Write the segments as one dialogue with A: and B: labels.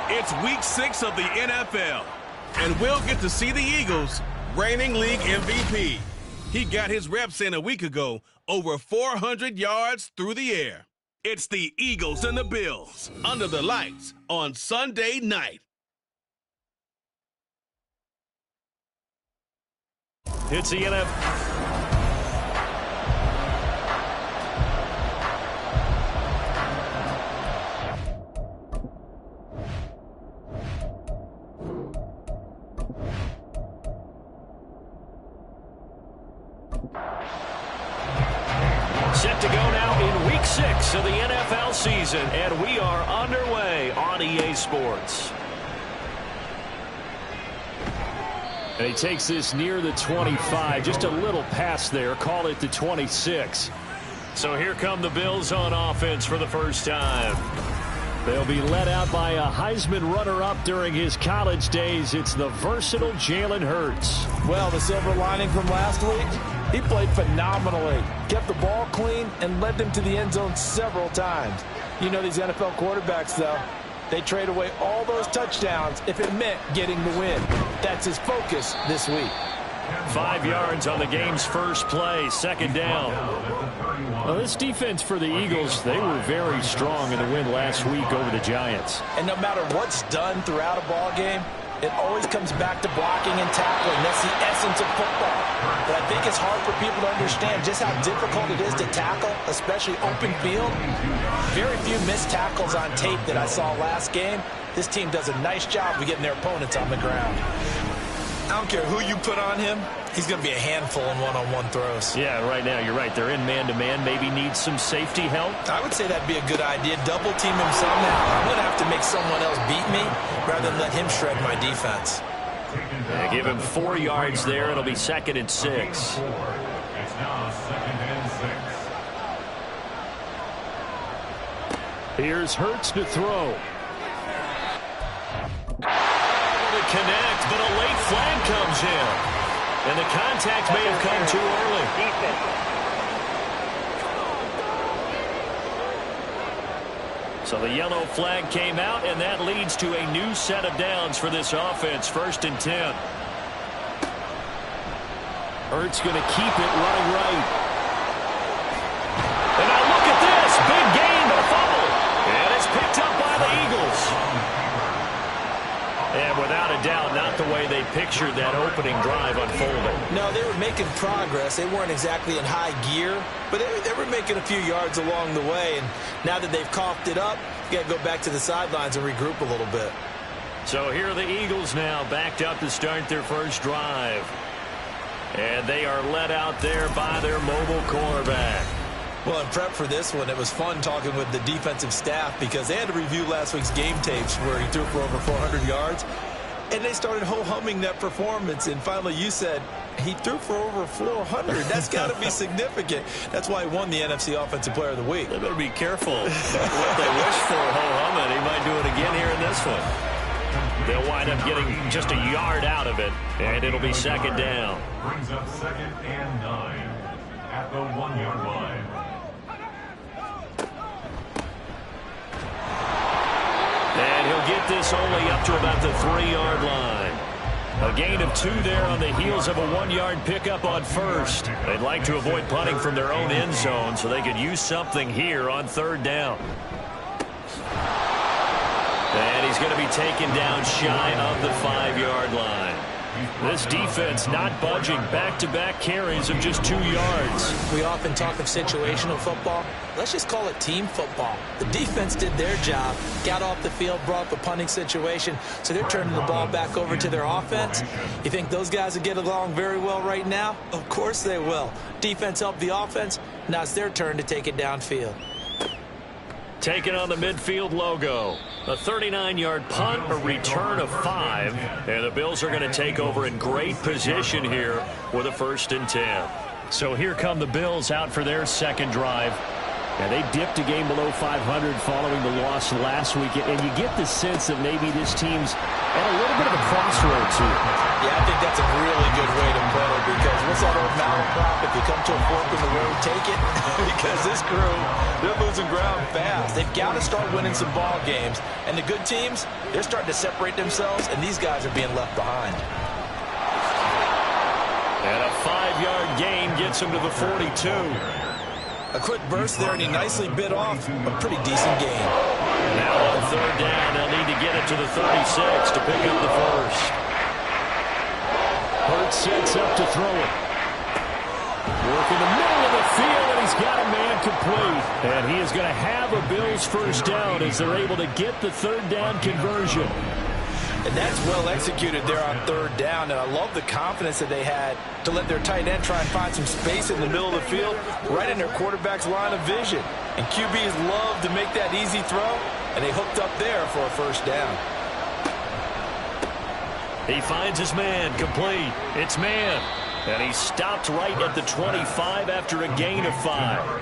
A: It's week 6 of the NFL, and we'll get to see the Eagles, reigning league MVP. He got his reps in a week ago, over 400 yards through the air. It's the Eagles and the Bills, under the lights on Sunday night.
B: It's the NFL. Set to go now in week 6 of the NFL season, and we are underway on EA Sports. And he takes this near the 25, just a little pass there, call it the 26. So here come the Bills on offense for the first time. They'll be led out by a Heisman runner-up during his college days. It's the versatile Jalen Hurts.
C: Well, the silver lining from last week, he played phenomenally, kept the ball clean, and led them to the end zone several times. You know these NFL quarterbacks, though, they trade away all those touchdowns if it meant getting the win. That's his focus this week.
B: 5 yards on the game's first play, second down. Well, this defense for the Eagles, they were very strong in the win last week over the Giants.
C: And no matter what's done throughout a ball game, it always comes back to blocking and tackling. That's the essence of football. But I think it's hard for people to understand just how difficult it is to tackle, especially open field. Very few missed tackles on tape that I saw last game. This team does a nice job of getting their opponents on the ground. I don't care who you put on him, he's going to be a handful in one-on-one throws.
B: Yeah, right now, you're right. They're in man-to-man. Maybe needs some safety help.
C: I would say that'd be a good idea. Double team him somehow. I'm going to have to make someone else beat me rather than let him shred my defense.
B: Yeah, give him 4 yards there. It'll be 2nd and 6.
D: It's now 2nd and 6.
B: Here's Hurts to throw. To connect, but a late flag comes in. And the contact may have come too early. So the yellow flag came out, and that leads to a new set of downs for this offense. 1st and 10. Ertz going to keep it running right. And now look at this. Big gain, but a fumble. And it's picked up by the Eagles. And without a doubt, not the way they pictured that opening drive unfolding.
C: No, they were making progress. They weren't exactly in high gear, but they were making a few yards along the way. And now that they've coughed it up, you got to go back to the sidelines and regroup a little bit.
B: So here are the Eagles now, backed up to start their first drive. And they are led out there by their mobile quarterback.
C: Well, in prep for this one, it was fun talking with the defensive staff because they had to review last week's game tapes where he threw for over 400 yards. And they started ho-humming that performance. And finally, you said, he threw for over 400. That's got to be significant. That's why he won the NFC Offensive Player of the Week.
B: They better be careful what they wish for ho-humming. He might do it again here in this one. They'll wind up getting just a yard out of it, and it'll be 2nd down.
D: Brings up 2nd and 9 at the 1-yard line.
B: And he'll get this only up to about the 3-yard line. A gain of 2 there on the heels of a 1-yard pickup on 1st. They'd like to avoid punting from their own end zone so they could use something here on 3rd down. And he's going to be taken down shy of the 5-yard line. This defense not budging. Back-to-back carries of just 2 yards.
C: We often talk of situational football. Let's just call it team football. The defense did their job, got off the field, brought up a punting situation, so they're turning the ball back over to their offense. You think those guys will get along very well right now? Of course they will. Defense helped the offense. Now it's their turn to take it downfield.
B: Taking on the midfield logo. A 39-yard punt, a return of 5. And the Bills are going to take over in great position here with a 1st and 10. So here come the Bills out for their second drive.
E: Yeah, they dipped a game below 500 following the loss last week, and you get the sense that maybe this team's at a little bit of a crossroads here.
C: Yeah, I think that's a really good way to put it, because what's that old malaprop? If you come to a fork in the road, take it. Because this crew, they're losing ground fast. They've got to start winning some ball games. And the good teams, they're starting to separate themselves, and these guys are being left behind.
B: And a 5-yard gain gets him to the 42.
C: A quick burst there, and he nicely bit off a pretty decent gain.
B: Now on 3rd down, they'll need to get it to the 36 to pick up the 1st.
E: Hurts sets up to throw it. Working the middle of the field, and he's got a man complete. And he is going to have a Bills 1st down as they're able to get the 3rd down conversion.
C: And that's well executed there on 3rd down. And I love the confidence that they had to let their tight end try and find some space in the middle of the field, right in their quarterback's line of vision. And QBs love to make that easy throw, and they hooked up there for a 1st down.
B: He finds his man, complete. It's man. And he stopped right at the 25 after a gain of 5.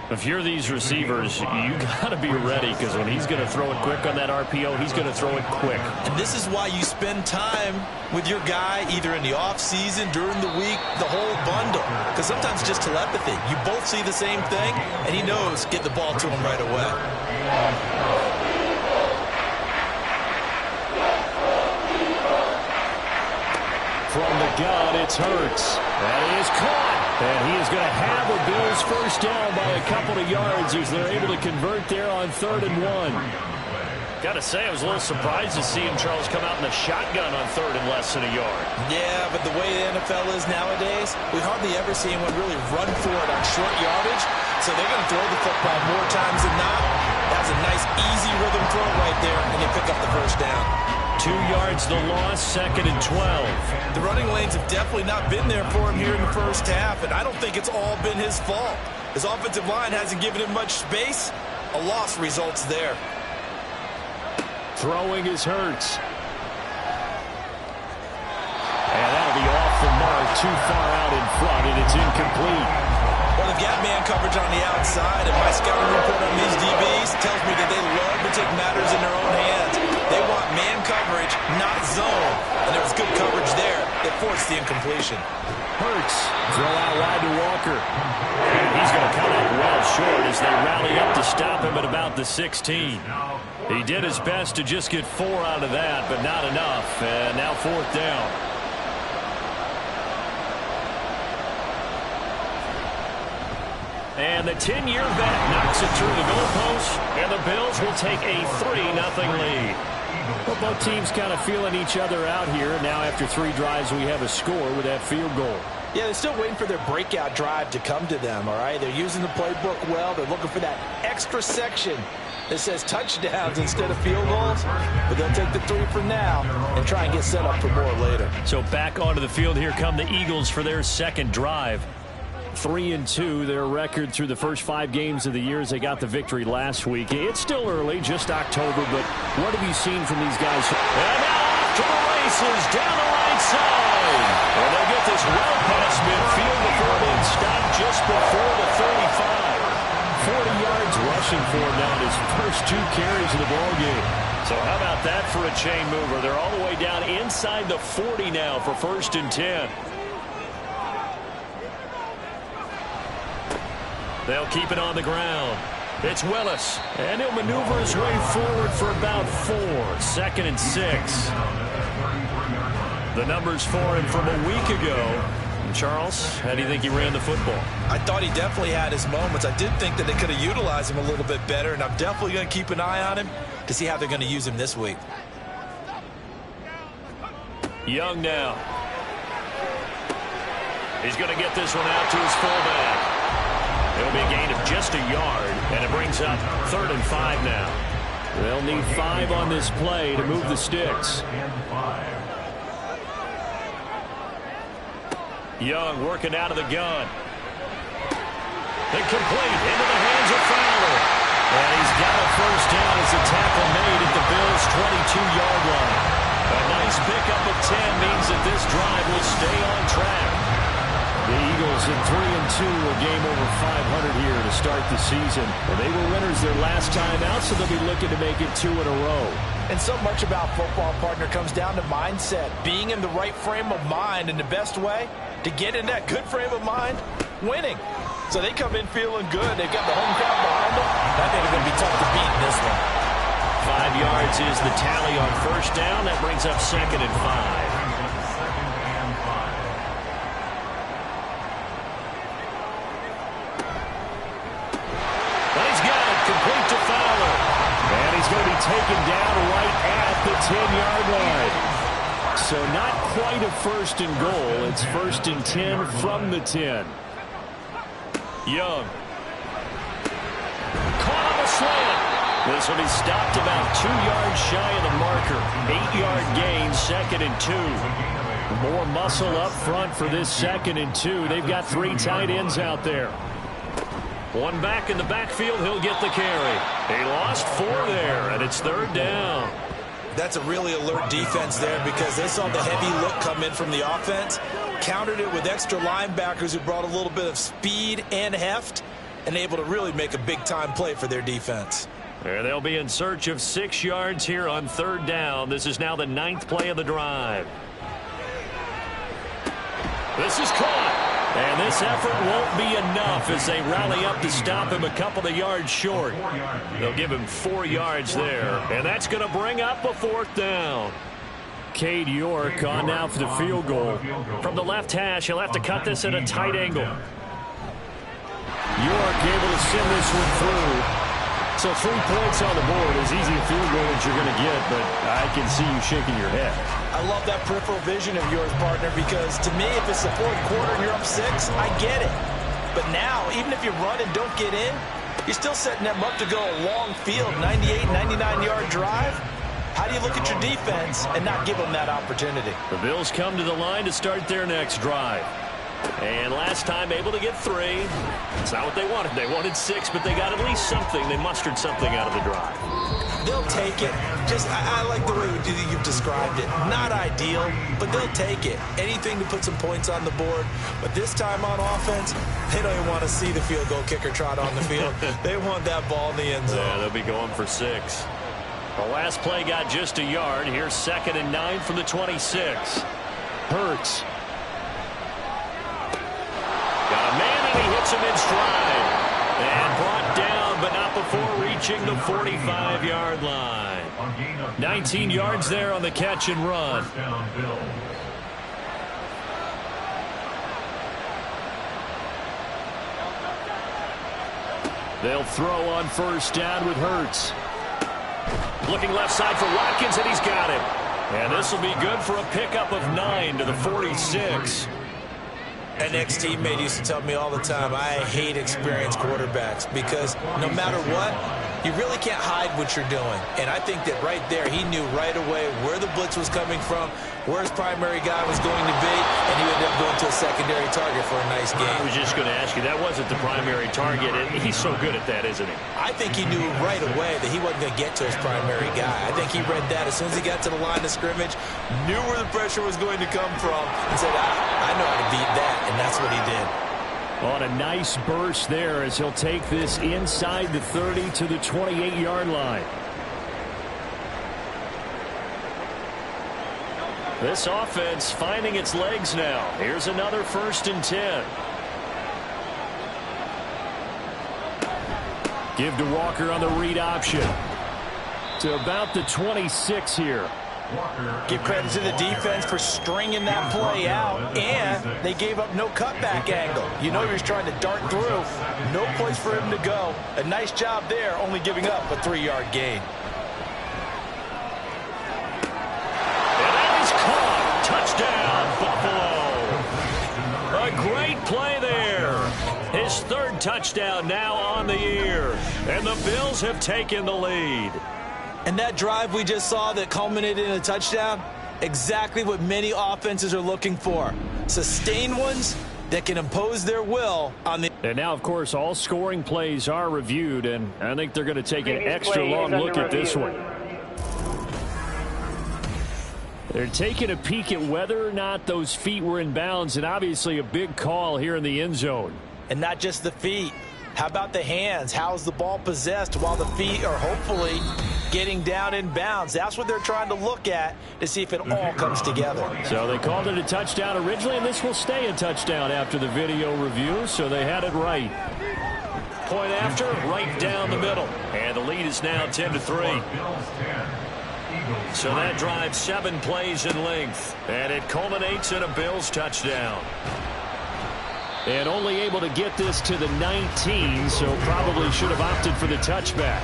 B: If you're these receivers, you got to be ready, because when he's going to throw it quick on that RPO, he's going to throw it quick.
C: And this is why you spend time with your guy either in the offseason, during the week, the whole bundle. Because sometimes just telepathy. You both see the same thing, and he knows get the ball to him right away.
B: From the gun, it's Hurts. That is caught. And he is going to have a Bills 1st down by a couple of yards as they're able to convert there on 3rd and 1. Got to say, I was a little surprised to see him, Charles, come out in the shotgun on 3rd and less than a yard.
C: Yeah, but the way the NFL is nowadays, we hardly ever see anyone really run for it on short yardage. So they're going to throw the football more times than not. That's a nice, easy rhythm throw right there, and they pick up the 1st down.
B: 2 yards the loss, 2nd and 12.
C: The running lanes have definitely not been there for him here in the 1st half, and I don't think it's all been his fault. His offensive line hasn't given him much space. A loss results there.
B: Throwing is Hurts. And that'll be off the mark, too far out in front, and it's incomplete.
C: Well, they've got man coverage on the outside, and my scouting report on these DBs tells me that they love to take matters in their own hands. They want man coverage, not zone. And there was good coverage there that forced the incompletion.
B: Hurts, throw out wide to Walker. And he's going to come up well short as they rally up to stop him at about the 16. He did his best to just get 4 out of that, but not enough. And now 4th down. And the 10-year vet knocks it through the goalpost, and the Bills will take a 3-0 lead. Well, both teams kind of feeling each other out here. Now after 3 drives, we have a score with that field goal.
C: Yeah, they're still waiting for their breakout drive to come to them, all right? They're using the playbook well. They're looking for that extra section that says touchdowns instead of field goals. But they'll take the 3 for now and try and get set up for more later.
B: So back onto the field, here come the Eagles for their second drive. 3-2, their record through the first 5 games of the year as they got the victory last week. It's still early, just October, but what have you seen from these guys? And now off to the races, down the right side. And they'll get this well past midfield before being stopped just before the 35. 40 yards rushing for him now in his first 2 carries of the ballgame. So how about that for a chain mover? They're all the way down inside the 40 now for 1st and 10. They'll keep it on the ground. It's Willis, and he'll maneuver his way forward for about 4. 2nd and 6. The numbers for him from a week ago. And Charles, how do you think he ran the football?
C: I thought he definitely had his moments. I did think that they could have utilized him a little bit better, and I'm definitely going to keep an eye on him to see how they're going to use him this week.
B: Young now. He's going to get this one out to his fullback. It'll be a gain of just a yard, and it brings up 3rd and 5 now. They'll need 5 on this play to move the sticks. Young working out of the gun. Incomplete into the hands of Fowler. And he's got a 1st down as the tackle made at the Bills' 22-yard line. A nice pickup of 10 means that this drive will stay on track. The Eagles in 3-2, a game over 500 here to start the season. And they were winners their last time out, so they'll be looking to make it 2 in a row.
C: And so much about football, partner, comes down to mindset. Being in the right frame of mind, and the best way to get in that good frame of mind, winning. So they come in feeling good. They've got the home crowd behind them. I think it's going to be tough to beat in this one.
B: 5 yards is the tally on 1st down. That brings up 2nd and 5. Taken down right at the 10-yard line. So not quite a 1st and goal. It's 1st and 10 from the 10. Young. Caught on the slant. This will be stopped about 2 yards shy of the marker. 8-yard gain, 2nd and 2. More muscle up front for this 2nd and 2. They've got 3 tight ends out there. One back in the backfield, he'll get the carry. He lost 4 there, and it's 3rd down.
C: That's a really alert defense there because they saw the heavy look come in from the offense, countered it with extra linebackers who brought a little bit of speed and heft, and able to really make a big-time play for their defense.
B: And they'll be in search of 6 yards here on 3rd down. This is now the 9th play of the drive. This is caught. And this effort won't be enough as they rally up to stop him a couple of yards short. They'll give him 4 yards there. And that's going to bring up a 4th down. Cade York on now for the field goal. From the left hash, he'll have to cut this at a tight angle. York able to send this one through. So 3 points on the board, as easy a field goal as you're going to get, but I can see you shaking your head.
C: I love that peripheral vision of yours, partner, because to me, if it's the 4th quarter and you're up 6, I get it. But now, even if you run and don't get in, you're still setting them up to go a long field, 98, 99-yard drive. How do you look at your defense and not give them that opportunity?
B: The Bills come to the line to start their next drive. And last time able to get 3. It's not what they wanted. They wanted 6, but they got at least something. They mustered something out of the drive.
C: They'll take it. I like the way you've described it. Not ideal, but they'll take it. Anything to put some points on the board. But this time on offense, they don't even want to see the field goal kicker trot on the field. They want that ball in the end zone.
B: Yeah, they'll be going for 6. The last play got just a yard. Here's 2nd and 9 from the 26. Hurts. Got a man, and he hits him in stride. And brought down, but not before reaching the 45-yard line. 19 yards there on the catch and run.
D: First down, Bills.
B: They'll throw on first down with Hurts. Looking left side for Watkins, and he's got it. And this will be good for a pickup of 9 to the 46.
C: An ex-teammate used to tell me all the time, I hate experienced quarterbacks because no matter what, you really can't hide what you're doing. And I think that right there, he knew right away where the blitz was coming from, where his primary guy was going to be, and he ended up going to a secondary target for a nice game.
B: I was just going to ask you, that wasn't the primary target. He's so good at that, isn't he?
C: I think he knew right away that he wasn't going to get to his primary guy. I think he read that as soon as he got to the line of scrimmage, knew where the pressure was going to come from, and said, I know how to beat that, and that's what he did.
B: On a nice burst there as he'll take this inside the 30 to the 28-yard line. This offense finding its legs now. Here's another 1st and 10. Give to Walker on the read option. To about the 26 here.
C: Give credit to the defense for stringing that play out, and they gave up no cutback angle. You know he was trying to dart through. No place for him to go. A nice job there, only giving up a 3-yard gain.
B: And that is caught. Touchdown, Buffalo. A great play there. His 3rd touchdown now on the year. And the Bills have taken the lead.
C: And that drive we just saw that culminated in a touchdown, exactly what many offenses are looking for. Sustained ones that can impose their will on the...
B: And now, of course, all scoring plays are reviewed, and I think they're going to take an extra long look at this one. They're taking a peek at whether or not those feet were in bounds, and obviously a big call here in the end zone.
C: And not just the feet. How about the hands? How's the ball possessed while the feet are hopefully getting down in bounds? That's what they're trying to look at to see if it all comes together.
B: So they called it a touchdown originally, and this will stay a touchdown after the video review, so they had it right. Point after, right down the middle. And the lead is now 10-3. So that drives 7 plays in length, and it culminates in a Bills touchdown. And only able to get this to the 19, so probably should have opted for the touchback.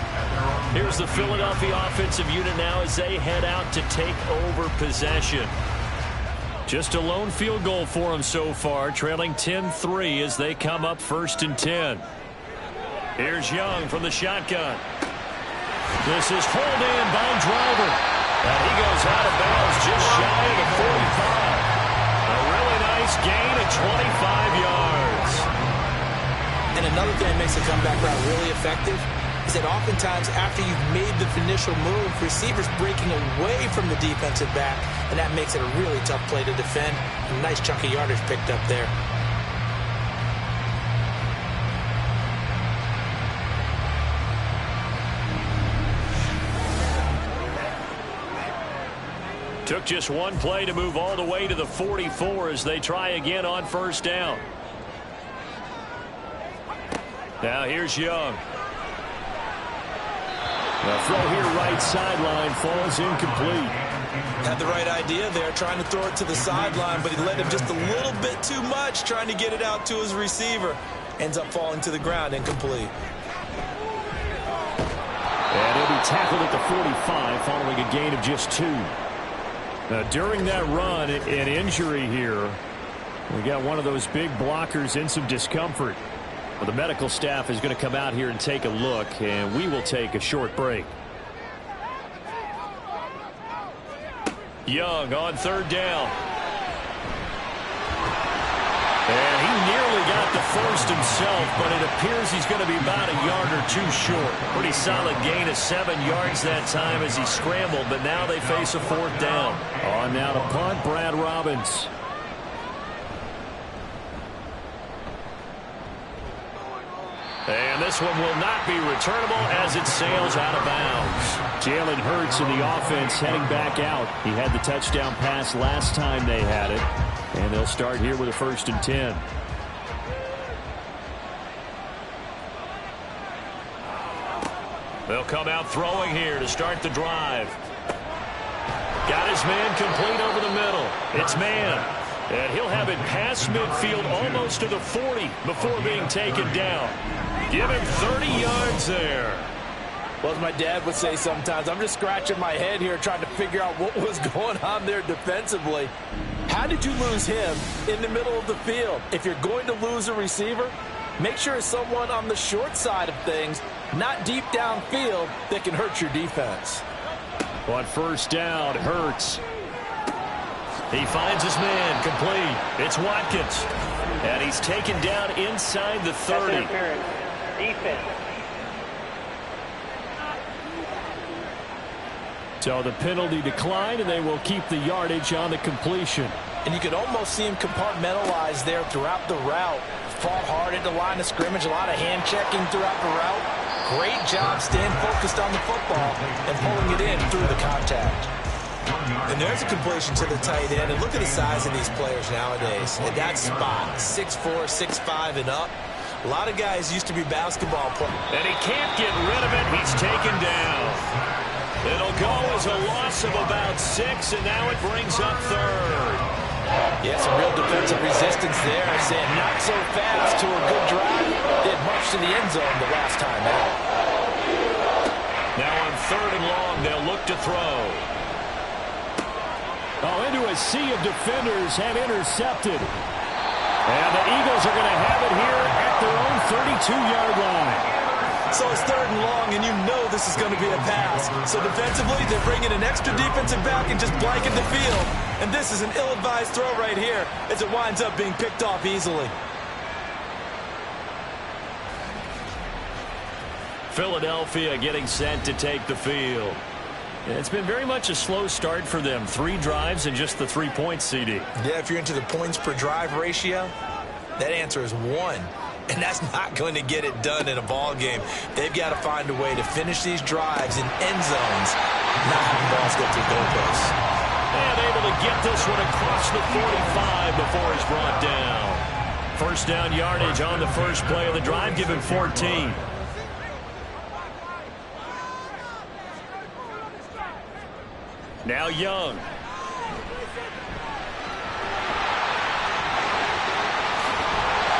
B: Here's the Philadelphia offensive unit now as they head out to take over possession. Just a lone field goal for them so far, trailing 10-3 as they come up 1st and 10. Here's Young from the shotgun. This is hauled in by Driver. And he goes out of bounds just shy of the 45. A really nice gain of 25 yards.
C: And another thing that makes the comeback route really effective is that oftentimes after you've made the initial move, receivers breaking away from the defensive back, and that makes it a really tough play to defend. A nice chunk of yardage picked up there.
B: Took just one play to move all the way to the 44 as they try again on first down. Now here's Young. The throw here right sideline falls incomplete.
C: Had the right idea there, trying to throw it to the sideline, but he led him just a little bit too much, trying to get it out to his receiver. Ends up falling to the ground, incomplete.
B: And he'll be tackled at the 45 following a gain of just 2. Now, during that run, an injury here. We got one of those big blockers in some discomfort. Well, the medical staff is going to come out here and take a look, and we will take a short break. Young on third down. And he nearly got the first himself, but it appears he's going to be about a yard or 2 short. Pretty solid gain of 7 yards that time as he scrambled, but now they face a 4th down. On now to punt, Brad Robbins. And And this one will not be returnable as it sails out of bounds.
E: Jalen Hurts in the offense heading back out. He had the touchdown pass last time they had it. And they'll start here with a 1st and 10.
B: They'll come out throwing here to start the drive. Got his man complete over the middle. It's man. And he'll have it past midfield almost to the 40 before being taken down. Give him 30 yards there.
C: Well, as my dad would say sometimes, I'm just scratching my head here trying to figure out what was going on there defensively. How did you lose him in the middle of the field? If you're going to lose a receiver, make sure it's someone on the short side of things, not deep downfield, that can hurt your defense.
E: On 1st down, Hurts.
B: He finds his man complete. It's Watkins. And he's taken down inside the 30.
F: Defense.
E: So the penalty declined, and they will keep the yardage on the completion.
C: And you could almost see him compartmentalize there throughout the route. Fought hard at the line of scrimmage, a lot of hand checking throughout the route. Great job staying focused on the football and pulling it in through the contact. And there's a completion to the tight end. And look at the size of these players nowadays. At that spot, 6'4", 6'5", and up. A lot of guys used to be basketball players.
B: And he can't get rid of it. He's taken down. It'll go as a loss of about 6, and now it brings up 3rd.
C: Yeah, some real defensive resistance there. Saying not so fast to a good drive. Did much to the end zone the last time out.
B: Now on 3rd and long, they'll look to throw.
E: Oh, into a sea of defenders and intercepted. And the Eagles are going to have it here at their own 32-yard line.
C: So it's 3rd and long, and you know this is going to be a pass. So defensively, they're bringing an extra defensive back and just blanking the field. And this is an ill-advised throw right here as it winds up being picked off easily.
B: Philadelphia getting set to take the field. It's been very much a slow start for them. 3 drives and just the 3 points, CD.
C: Yeah, if you're into the points per drive ratio, that answer is 1. And that's not going to get it done in a ball game. They've got to find a way to finish these drives in end zones, not having balls go through goalposts.
B: And able to get this one across the 45 before he's brought down. 1st down yardage on the first play of the drive. Give him 14. Now Young.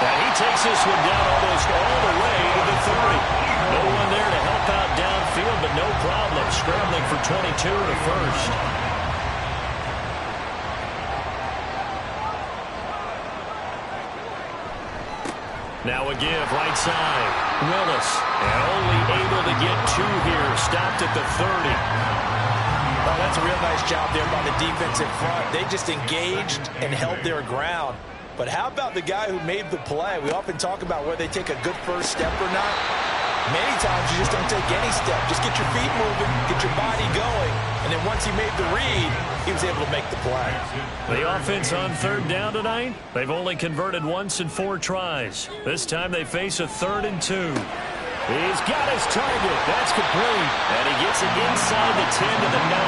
B: And he takes this one down almost all the way to the 30. No one there to help out downfield, but no problem scrambling for 22 and a 1st. Now a give right side. Willis. And only able to get 2 here. Stopped at the 30.
C: Oh, that's a real nice job there by the defensive front. They just engaged and held their ground. But how about the guy who made the play? We often talk about whether they take a good first step or not. Many times you just don't take any step. Just get your feet moving, get your body going, and then once he made the read, he was able to make the play.
B: The offense on 3rd down tonight, they've only converted once in 4 tries. This time they face a 3rd and 2.
E: He's got his target. That's complete.
B: And he gets it inside the 10 to the 9.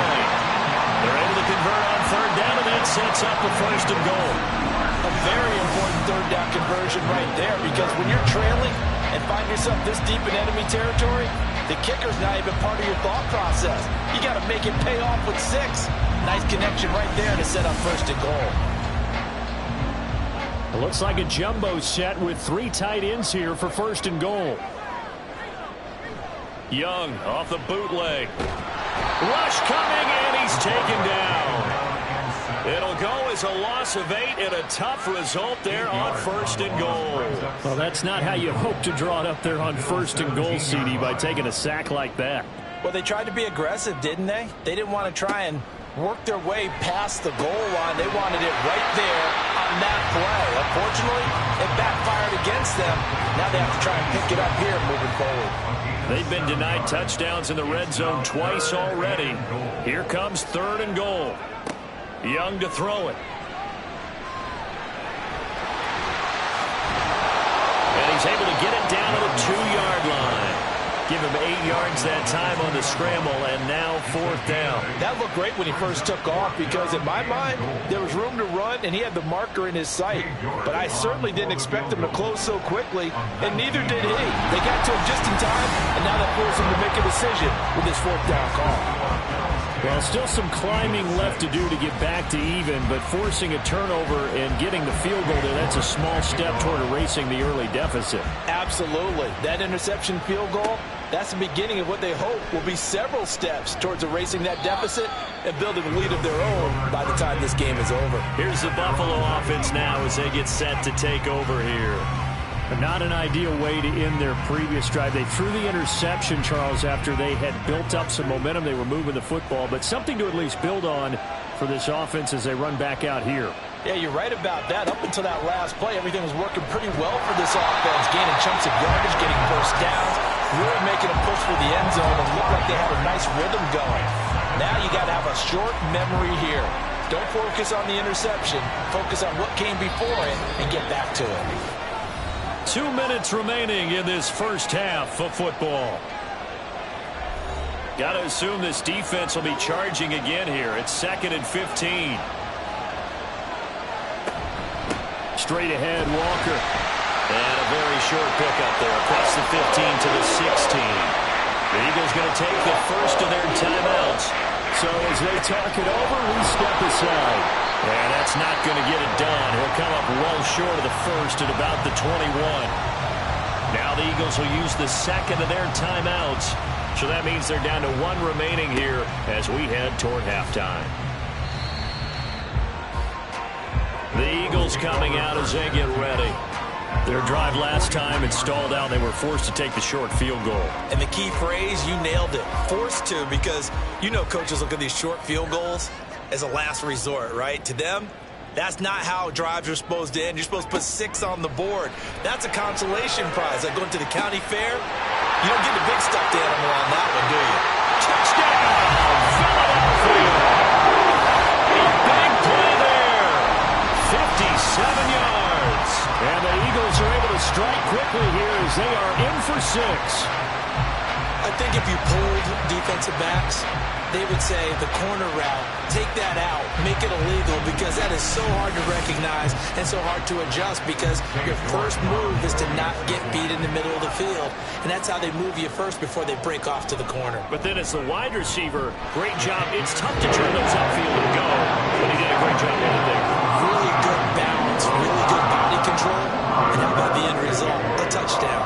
B: They're able to convert on 3rd down, and that sets up a 1st and goal.
C: A very important 3rd down conversion right there, because when you're trailing and find yourself this deep in enemy territory, the kicker's not even part of your thought process. You got to make it pay off with 6. Nice connection right there to set up 1st and goal.
E: It looks like a jumbo set with 3 tight ends here for 1st and goal.
B: Young off the bootleg. Rush coming, and he's taken down. It'll go as a loss of 8 and a tough result there on 1st and goal.
E: Well, that's not how you hope to draw it up there on 1st and goal, CD, by taking a sack like that.
C: Well, they tried to be aggressive, didn't they? They didn't want to try and work their way past the goal line. They wanted it right there on that play. Unfortunately, it backfired against them. Now they have to try and pick it up here moving forward.
B: They've been denied touchdowns in the red zone twice already. Here comes 3rd and goal. Young to throw it. And he he's able to get it down to the 2-yard line. Give him 8 yards that time on the scramble, and now 4th down.
C: That looked great when he first took off because, in my mind, there was room to run, and he had the marker in his sight. But I certainly didn't expect him to close so quickly, and neither did he. They got to him just in time, and now that forced him to make a decision with this 4th down call.
B: Well, still some climbing left to do to get back to even, but forcing a turnover and getting the field goal there, that's a small step toward erasing the early deficit.
C: Absolutely. That interception field goal, that's the beginning of what they hope will be several steps towards erasing that deficit and building a lead of their own by the time this game is over.
B: Here's the Buffalo offense now as they get set to take over here. Not an ideal way to end their previous drive. They threw the interception, Charles, after they had built up some momentum. They were moving the football, but something to at least build on for this offense as they run back out here.
C: Yeah, you're right about that. Up until that last play, everything was working pretty well for this offense, gaining chunks of yardage, getting first downs, really making a push for the end zone, and looked like they had a nice rhythm going. Now you got to have a short memory here. Don't focus on the interception. Focus on what came before it and get back to it.
B: 2 minutes remaining in this first half of football. Got to assume this defense will be charging again here. It's 2nd and 15. Straight ahead, Walker. And a very short pickup there across the 15 to the 16. The Eagles going to take the first of their timeouts. So as they talk it over, we step aside. And that's not going to get it done. He'll come up well short of the first at about the 21. Now the Eagles will use the second of their timeouts. So that means they're down to 1 remaining here as we head toward halftime. The Eagles coming out as they get ready. Their drive last time had stalled out. They were forced to take the short field goal.
C: And the key phrase, you nailed it. Forced to, because you know coaches look at these short field goals as a last resort, right? To them, that's not how drives are supposed to end. You're supposed to put 6 on the board. That's a consolation prize. Like going to the county fair, you don't get the big stuffed animal on that one, do you?
B: Touchdown, Philadelphia! A big play there. 57 yards. And the Eagles are able to strike quickly here as they are in for 6.
C: I think if you pulled defensive backs, they would say the corner route, take that out, make it illegal, because that is so hard to recognize and so hard to adjust, because your first move is to not get beat in the middle of the field, and that's how they move you first before they break off to the corner.
B: But then as the wide receiver, great job. It's tough to turn those upfield and go, but he did a great job with it there.
C: Really good balance, really good body control, and how about the end result? A touchdown.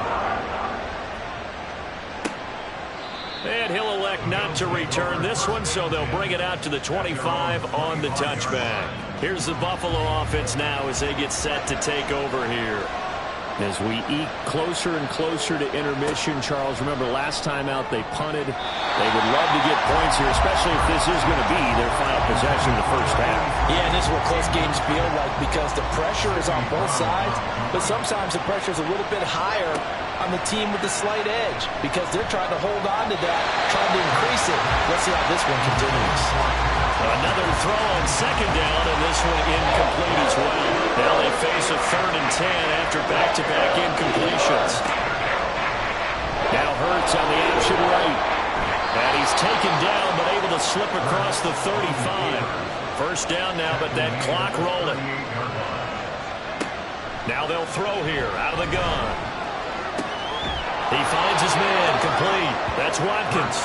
B: And he'll elect not to return this one, so they'll bring it out to the 25 on the touchback. Here's the Buffalo offense now as they get set to take over here. As we eke closer and closer to intermission, Charles, remember last time out they punted. They would love to get points here, especially if this is going to be their final possession of the first half.
C: Yeah, and this is what close games feel like, because the pressure is on both sides, but sometimes the pressure is a little bit higher on the team with the slight edge, because they're trying to hold on to that, trying to increase it. Let's see how this one continues.
B: Another throw on 2nd down, and this one incomplete as well. Now they face a 3rd and 10 after back-to-back incompletions. Now Hurts on the option right. And he's taken down, but able to slip across the 35. First down now, but that clock rolling. Now they'll throw here, out of the gun. He finds his man, complete. That's Watkins.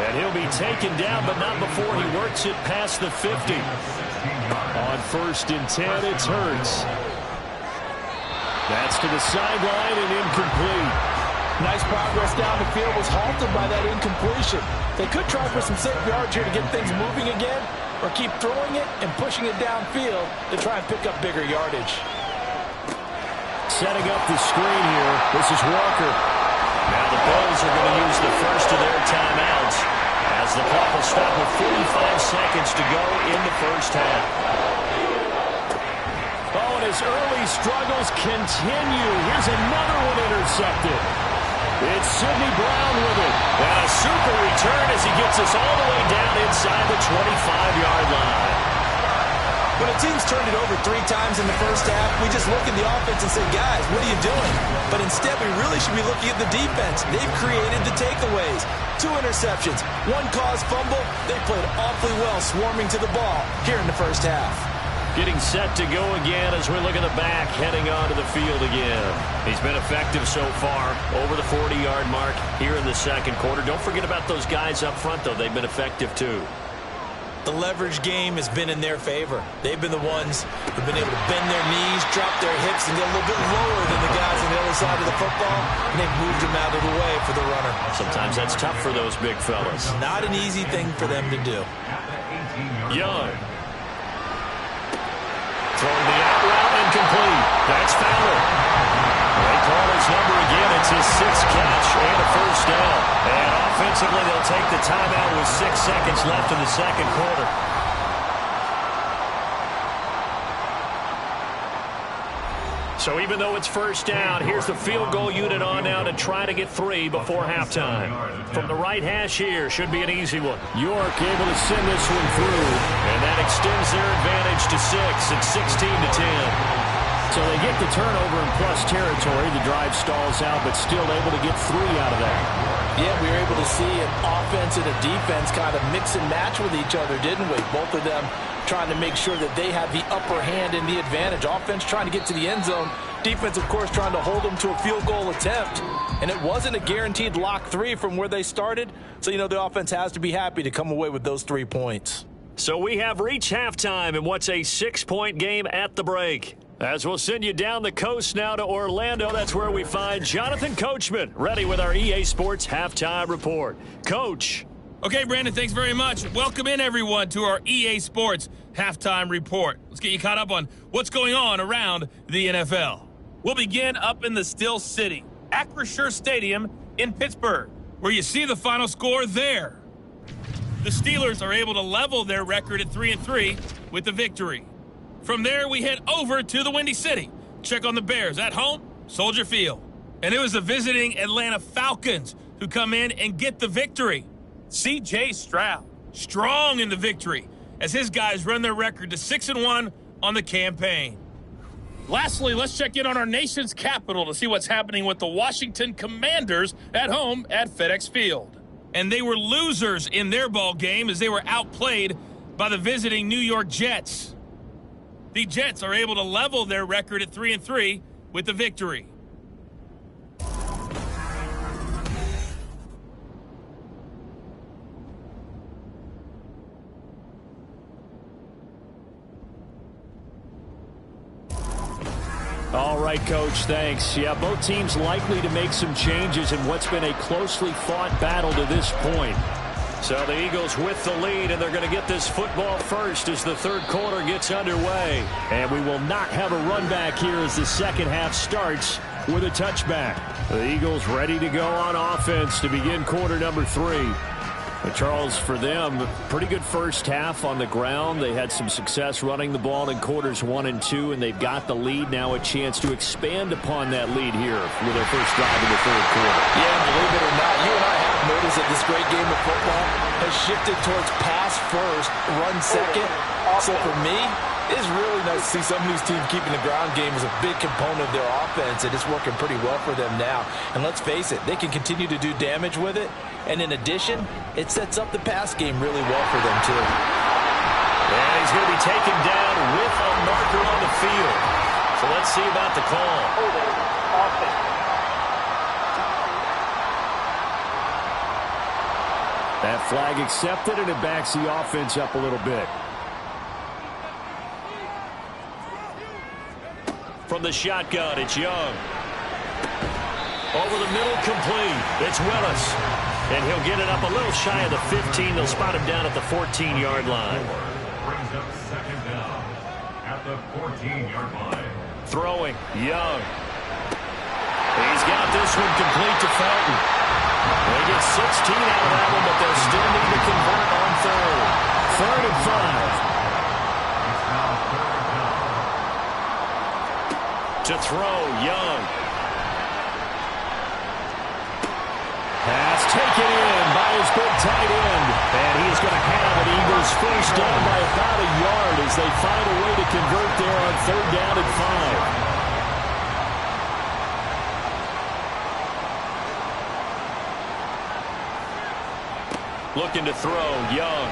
B: And he'll be taken down, but not before he works it past the 50. On 1st and 10, it's Hurts. That's to the sideline and incomplete.
C: Nice progress down the field, was halted by that incompletion. They could try for some safe yards here to get things moving again, or keep throwing it and pushing it downfield to try and pick up bigger yardage.
B: Setting up the screen here, this is Walker. Now the Bills are going to use the first of their timeouts as the clock will stop with 45 seconds to go in the first half. Oh, and his early struggles continue. Here's another one intercepted. It's Sidney Brown with it. And a super return as he gets us all the way down inside the 25-yard line.
C: When a team's turned it over 3 times in the first half, we just look at the offense and say, guys, what are you doing? But instead, we really should be looking at the defense. They've created the takeaways. 2 interceptions, 1 caused fumble. They played awfully well swarming to the ball here in the first half.
B: Getting set to go again as we look at the back, heading onto the field again. He's been effective so far, over the 40-yard mark here in the second quarter. Don't forget about those guys up front, though. They've been effective, too.
C: The leverage game has been in their favor. They've been the ones who've been able to bend their knees, drop their hips, and get a little bit lower than the guys on the other side of the football, and they've moved them out of the way for the runner.
B: Sometimes that's tough for those big fellas.
C: Not an easy thing for them to do.
B: Young. Throwing the out route incomplete. That's Fowler. They call his number again. It's his 6th catch and a first down. And offensively, they'll take the timeout with 6 seconds left in the second quarter. So even though it's first down, here's the field goal unit on now to try to get 3 before halftime. From the right hash here, should be an easy one.
E: York able to send this one through.
B: And that extends their advantage to 6. It's 16-10.
E: So they get the turnover in plus territory. The drive stalls out, but still able to get 3 out of that.
C: Yeah, we were able to see an offense and a defense kind of mix and match with each other, didn't we? Both of them trying to make sure that they have the upper hand and the advantage. Offense trying to get to the end zone. Defense, of course, trying to hold them to a field goal attempt. And it wasn't a guaranteed lock 3 from where they started. So, you know, the offense has to be happy to come away with those 3 points.
B: So we have reached halftime in what's a 6-point game at the break. As we'll send you down the coast now to Orlando, that's where we find Jonathan Coachman, ready with our EA Sports Halftime Report. Coach.
G: Okay, Brandon, thanks very much. Welcome in, everyone, to our EA Sports Halftime Report. Let's get you caught up on what's going on around the NFL. We'll begin up in the Still City, Acrisure Stadium in Pittsburgh, where you see the final score there. The Steelers are able to level their record at 3-3 with the victory. From there, we head over to the Windy City. Check on the Bears at home, Soldier Field. And it was the visiting Atlanta Falcons who come in and get the victory. C.J. Stroud, strong in the victory, as his guys run their record to 6-1 on the campaign. Lastly, let's check in on our nation's capital to see what's happening with the Washington Commanders at home at FedEx Field. And they were losers in their ball game as they were outplayed by the visiting New York Jets. The Jets are able to level their record at 3-3 with the victory.
E: All right, Coach, thanks. Yeah, both teams likely to make some changes in what's been a closely fought battle to this point.
B: So the Eagles with the lead, and they're going to get this football first as the third quarter gets underway.
E: And we will not have a run back here as the second half starts with a touchback. The Eagles ready to go on offense to begin quarter number 3. And Charles, for them, pretty good first half on the ground. They had some success running the ball in quarters 1 and 2, and they've got the lead now, a chance to expand upon that lead here with their first drive in the third quarter.
C: Yeah, believe it or not, you and I have noticed that this great game of football has shifted towards pass first, run second. So for me, it's really nice to see some of these teams keeping the ground game as a big component of their offense, and it's working pretty well for them now. And let's face it, they can continue to do damage with it. And in addition, it sets up the pass game really well for them, too.
B: And he's going to be taken down with a marker on the field. So let's see about the call.
E: That flag accepted, and it backs the offense up a little bit.
B: From the shotgun, it's Young. Over the middle, complete. It's Willis. And he'll get it up a little shy of the 15. They'll spot him down at the 14-yard line.
D: Brings up second down at the 14-yard line.
B: Throwing, Young. He's got this one complete to Felton. They get 16 out of that one, but they'll still need to convert on third.
E: 3rd and 5.
D: It's now third down.
B: To throw, Young.
E: Pass taken in by his big tight end. And he is going to have an Eagles first down by about a yard as they find a way convert there on 3rd down and 5. Looking to throw, Young.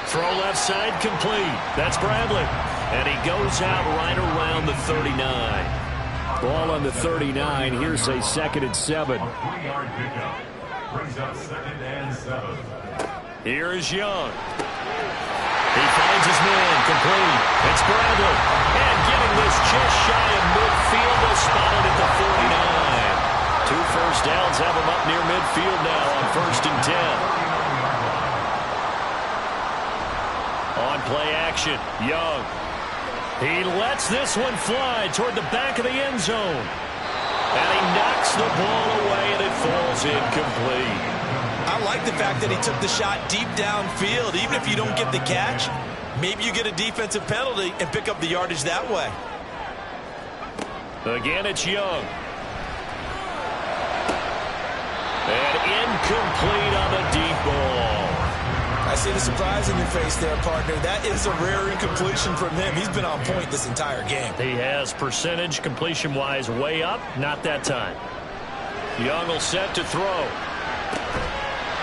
E: Throw left side, complete. That's Bradley. And he goes out right around the 39. Ball on the 39. Here's a 2nd and 7.
D: A 3-yard pickup brings up 2nd and 7.
B: Here is Young. He finds his man, complete. It's Bradley. And getting this just shy of midfield, they'll spot it at the 49. 2 first downs have him up near midfield now on 1st and 10. On play action, Young. He lets this one fly toward the back of the end zone. And he knocks the ball away, and it falls incomplete.
C: I like the fact that he took the shot deep downfield. Even if you don't get the catch, maybe you get a defensive penalty and pick up the yardage that way.
B: Again, it's Young. And incomplete on the deep ball.
C: I see the surprise in your face there, partner. That is a rare incompletion from him. He's been on point this entire game.
B: He has percentage completion-wise way up. Not that time. Young will set to throw.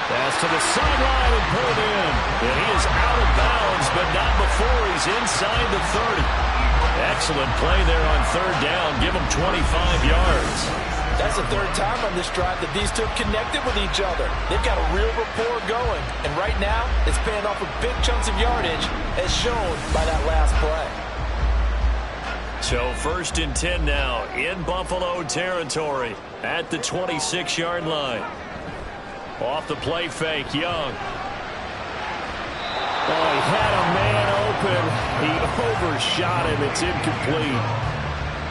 E: Pass to the sideline and put it in.
B: And he is out of bounds, but not before he's inside the 30. Excellent play there on 3rd down. Give him 25 yards.
C: That's the 3rd time on this drive that these two have connected with each other. They've got a real rapport going. And right now, it's paying off with big chunks of yardage, as shown by that last play.
B: So 1st and 10 now in Buffalo territory at the 26-yard line. Off the play fake, Young.
E: Oh, he had a man open. He overshot him. It's incomplete.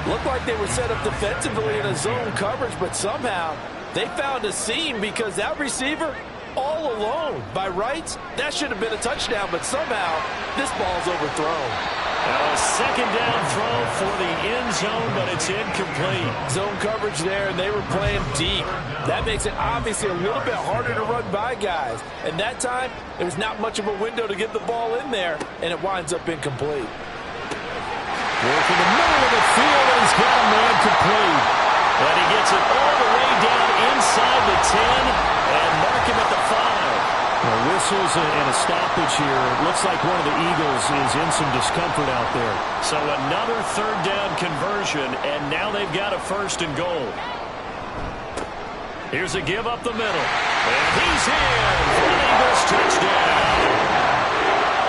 C: Looked like they were set up defensively in a zone coverage, but somehow they found a seam because that receiver all alone. By rights, that should have been a touchdown, but somehow this ball's overthrown.
B: Now a 2nd down throw for the end zone, but it's incomplete.
C: Zone coverage there, and they were playing deep. That makes it obviously a little bit harder to run by guys. And that time, there was not much of a window to get the ball in there, and it winds up incomplete.
E: Working the middle of the field, and he's got a man complete.
B: And he gets it all the way down inside the 10 and mark him at the 5.
E: Whistles and a stoppage here. It looks like one of the Eagles is in some discomfort out there.
B: So another 3rd down conversion, and now they've got a 1st and goal. Here's a give up the middle. And he's in for an Eagles touchdown.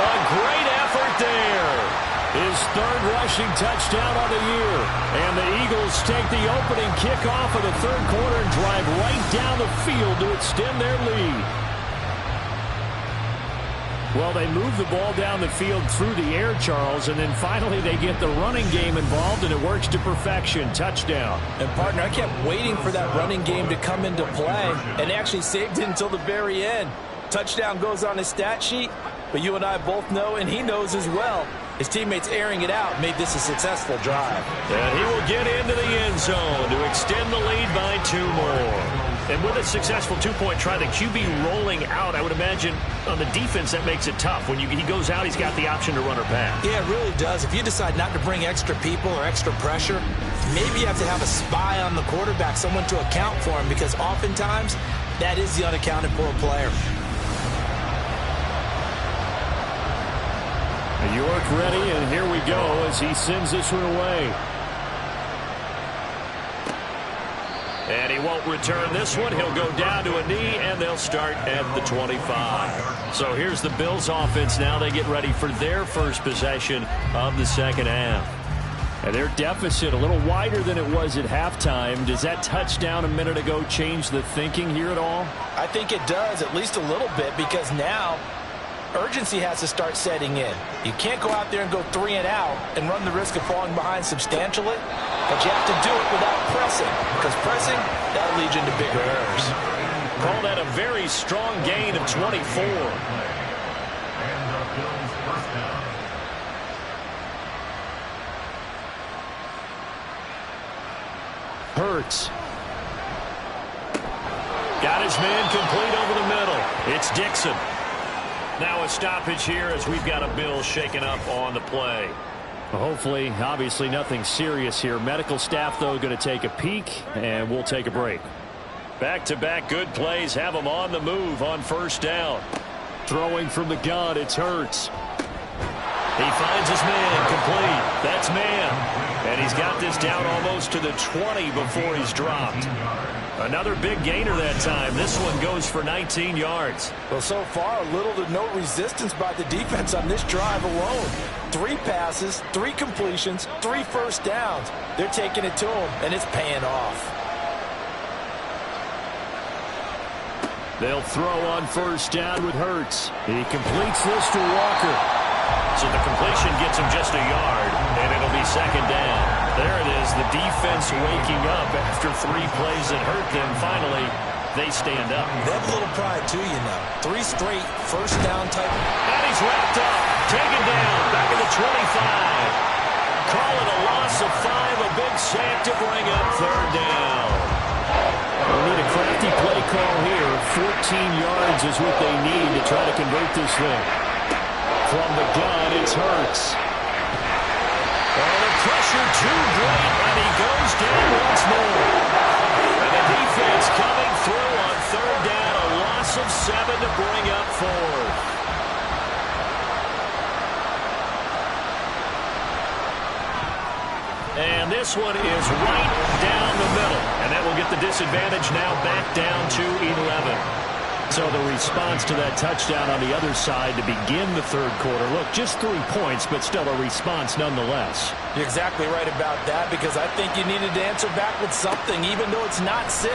B: A great effort there.
E: His 3rd rushing touchdown of the year. And the Eagles take the opening kickoff of the 3rd quarter and drive right down the field to extend their lead. Well, they move the ball down the field through the air, Charles, and then finally they get the running game involved, and it works to perfection. Touchdown.
C: And, partner, I kept waiting for that running game to come into play, and actually saved it until the very end. Touchdown goes on his stat sheet, but you and I both know, and he knows as well, his teammates airing it out made this a successful drive.
B: And he will get into the end zone to extend the lead by 2 more. And with a successful 2-point try, the QB rolling out, I would imagine on the defense that makes it tough. When he goes out, he's got the option to run or pass.
C: Yeah, it really does. If you decide not to bring extra people or extra pressure, maybe you have to have a spy on the quarterback, someone to account for him, because oftentimes that is the unaccounted for player.
E: York ready, and here we go as he sends this one away.
B: And he won't return this one. He'll go down to a knee, and they'll start at the 25. So here's the Bills offense now. They get ready for their first possession of the 2nd half.
E: And their deficit a little wider than it was at halftime. Does that touchdown a minute ago change the thinking here at all?
C: I think it does, at least a little bit, because now urgency has to start setting in. You can't go out there and go 3 and out and run the risk of falling behind substantially, but you have to do it without pressing, because pressing, that'll lead you into bigger errors.
B: Call that a very strong gain of 24.
D: And the Bills' first down.
E: Hurts.
B: Got his man complete over the middle. It's Dixon. Now a stoppage here as we've got a Bills shaken up on the play.
E: Well, hopefully, obviously nothing serious here. Medical staff, though, going to take a peek, and we'll take a break.
B: Back-to-back good plays have them on the move on first down.
E: Throwing from the gun, it's Hurts.
B: He finds his man complete. That's man. And he's got this down almost to the 20 before he's dropped. Another big gainer that time. This one goes for 19 yards.
C: Well, so far, little to no resistance by the defense on this drive alone. 3 passes, 3 completions, 3 first downs. They're taking it to him, and it's paying off.
E: They'll throw on first down with Hurts. He completes this to Walker.
B: So the completion gets him just a yard, and it'll be second down. There it is, the defense waking up after 3 plays that hurt them. Finally, they stand up.
C: They have a little pride, too, you know. 3 straight first down type.
B: And he's wrapped up, taken down, back at the 25. Call it a loss of 5, a big sack to bring up third down.
E: We need a crafty play call here. 14 yards is what they need to try to convert this thing. From the gun, it's Hurts.
B: Oh, the pressure too great, and he goes down once more. And the defense coming through on third down, a loss of 7 to bring up fourth. And this one is right down the middle. And that will get the disadvantage now back down to 11.
E: So the response to that touchdown on the other side to begin the third quarter. Look, just 3 points, but still a response nonetheless.
C: You're exactly right about that, because I think you needed to answer back with something, even though it's not 6.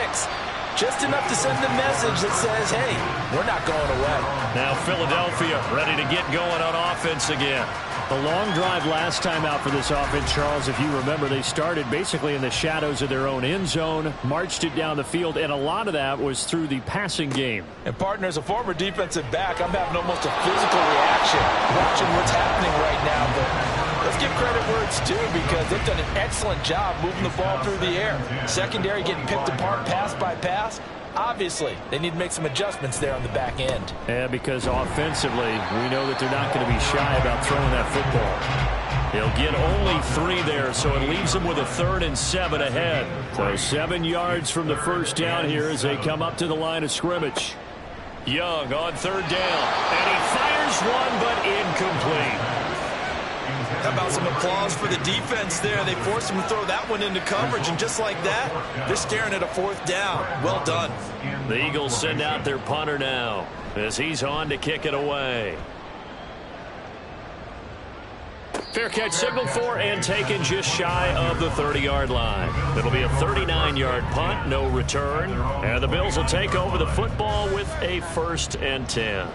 C: Just enough to send a message that says, hey, we're not going away.
B: Now Philadelphia ready to get going on offense again.
E: The long drive last time out for this offense, Charles, if you remember, they started basically in the shadows of their own end zone, marched it down the field, and a lot of that was through the passing game.
C: And, partner, as a former defensive back, I'm having almost a physical reaction watching what's happening right now. But let's give credit where it's due, because they've done an excellent job moving the ball through the air. Secondary getting picked apart pass by pass. Obviously, they need to make some adjustments there on the back end.
E: Yeah, because offensively, we know that they're not going to be shy about throwing that football.
B: He'll get only 3 there, so it leaves them with a 3rd and 7 ahead.
E: So 7 yards from the first down here as they come up to the line of scrimmage.
B: Young on third down, and he fires one, but incomplete.
C: How about some applause for the defense there? They forced him to throw that one into coverage, and just like that, they're staring at a 4th down. Well done.
B: The Eagles send out their punter now as he's on to kick it away. Fair catch signaled for and taken just shy of the 30-yard line. It'll be a 39-yard punt, no return, and the Bills will take over the football with a 1st and 10.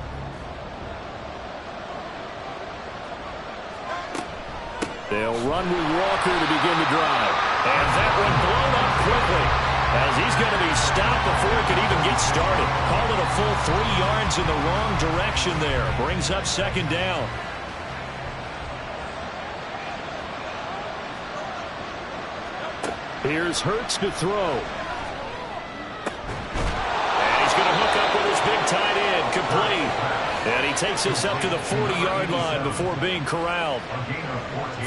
E: They'll run with Walker to begin the drive.
B: And that one blown up quickly as he's going to be stopped before he could even get started. Called it a full 3 yards in the wrong direction there. Brings up second down.
E: Here's Hurts to throw.
B: And he's going to hook up with his big tight end, complete. And he takes us up to the 40-yard line before being corralled.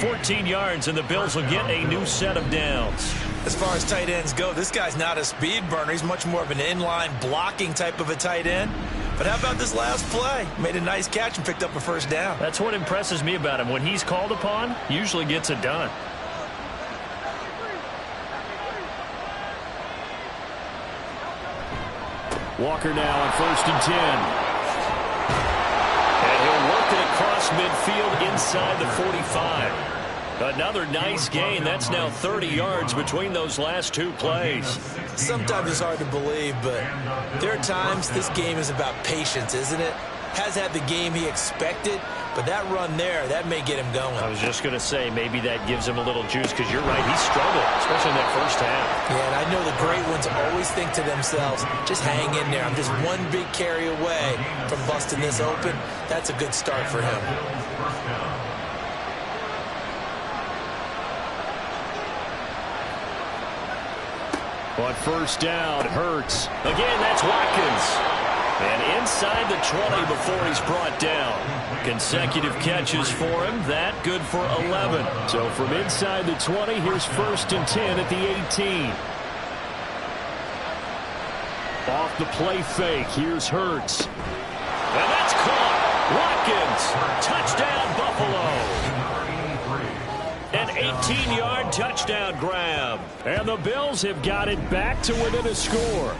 B: 14 yards, and the Bills will get a new set of downs.
C: As far as tight ends go, this guy's not a speed burner. He's much more of an inline blocking type of a tight end. But how about this last play? Made a nice catch and picked up a 1st down.
B: That's what impresses me about him. When he's called upon, usually gets it done.
E: Walker now on 1st and 10.
B: And he'll work it across midfield inside the 45. Another nice gain. That's now 30 yards between those last 2 plays.
C: Sometimes it's hard to believe, but there are times this game is about patience, isn't it? Has had the game he expected, but that run there, that may get him going.
B: I was just going to say, maybe that gives him a little juice, because you're right, he struggled, especially in that first half.
C: Yeah, and I know the great ones always think to themselves, just hang in there. I'm just one big carry away from busting this open. That's a good start for him.
E: On first down, Hurts.
B: Again, that's Watkins. And inside the the 20 before he's brought down. Consecutive catches for him. That good for 11.
E: So from inside the 20, here's 1st and 10 at the 18. Off the play fake. Here's Hurts.
B: And that's caught. Watkins. Touchdown, Buffalo. An 18-yard touchdown grab.
E: And the Bills have got it back to within a score.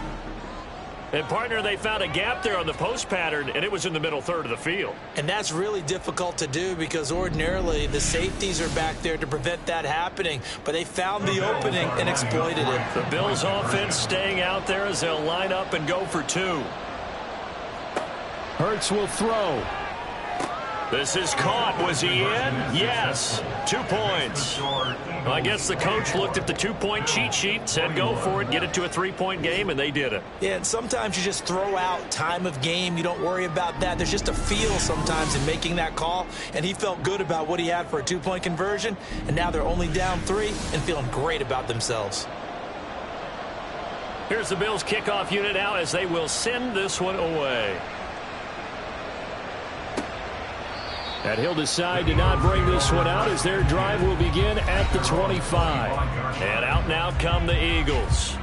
B: And, partner, they found a gap there on the post pattern, and it was in the middle third of the field.
C: And that's really difficult to do because ordinarily the safeties are back there to prevent that happening. But they found the opening and exploited it.
B: The Bills offense staying out there as they'll line up and go for 2.
E: Hurts will throw.
B: This is caught. Was he in? Yes. 2 points. Well, I guess the coach looked at the 2-point cheat sheet, said go for it, get it to a 3-point game, and they did it.
C: Yeah, and sometimes you just throw out time of game. You don't worry about that. There's just a feel sometimes in making that call, and he felt good about what he had for a 2-point conversion, and now they're only down 3 and feeling great about themselves.
B: Here's the Bills kickoff unit out as they will send this one away.
E: And he'll decide to not bring this one out as their drive will begin at the 25.
B: And out now come the Eagles.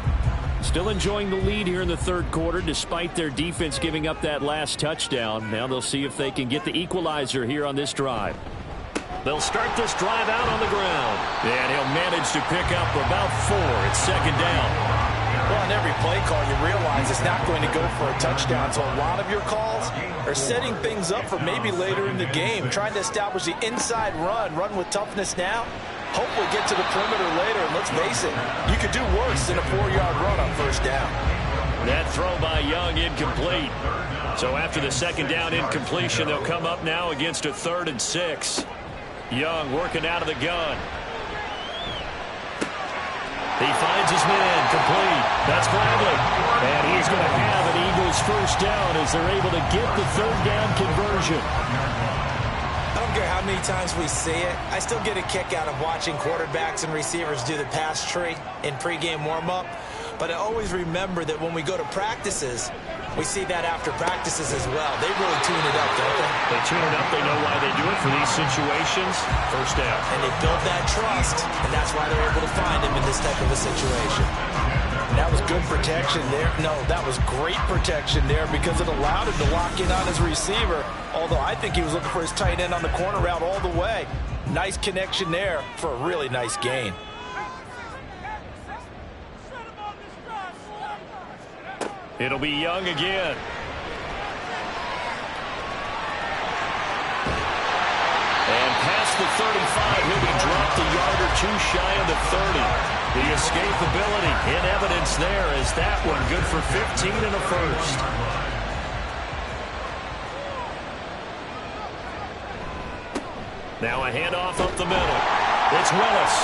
E: Still enjoying the lead here in the third quarter despite their defense giving up that last touchdown. Now they'll see if they can get the equalizer here on this drive.
B: They'll start this drive out on the ground. And he'll manage to pick up about 4. It's 2nd down.
C: Well, on every play call, you realize it's not going to go for a touchdown. So a lot of your calls are setting things up for maybe later in the game, trying to establish the inside run with toughness now, hopefully get to the perimeter later. And let's face it, you could do worse than a 4-yard run on 1st down.
B: That throw by Young incomplete. So after the 2nd down incompletion, they'll come up now against a 3rd and 6. Young working out of the gun. He finds his man, complete. That's Bradley.
E: And he's going to have an Eagles 1st down as they're able to get the 3rd down conversion.
C: I don't care how many times we see it. I still get a kick out of watching quarterbacks and receivers do the pass tree in pregame warm-up. But I always remember that when we go to practices, we see that after practices as well. They really tune it up, don't they?
B: They tune it up. They know why they do it for these situations. 1st down.
C: And they build that trust, and that's why they're able to find him in this type of a situation. That was good protection there. No, that was great protection there because it allowed him to lock in on his receiver, although I think he was looking for his tight end on the corner route all the way. Nice connection there for a really nice gain.
B: It'll be Young again. And past the 35, he'll be dropped a yard or 2 shy of the 30. The escapability in evidence there is that one good for 15 and a 1st. Now a handoff up the middle. It's Willis.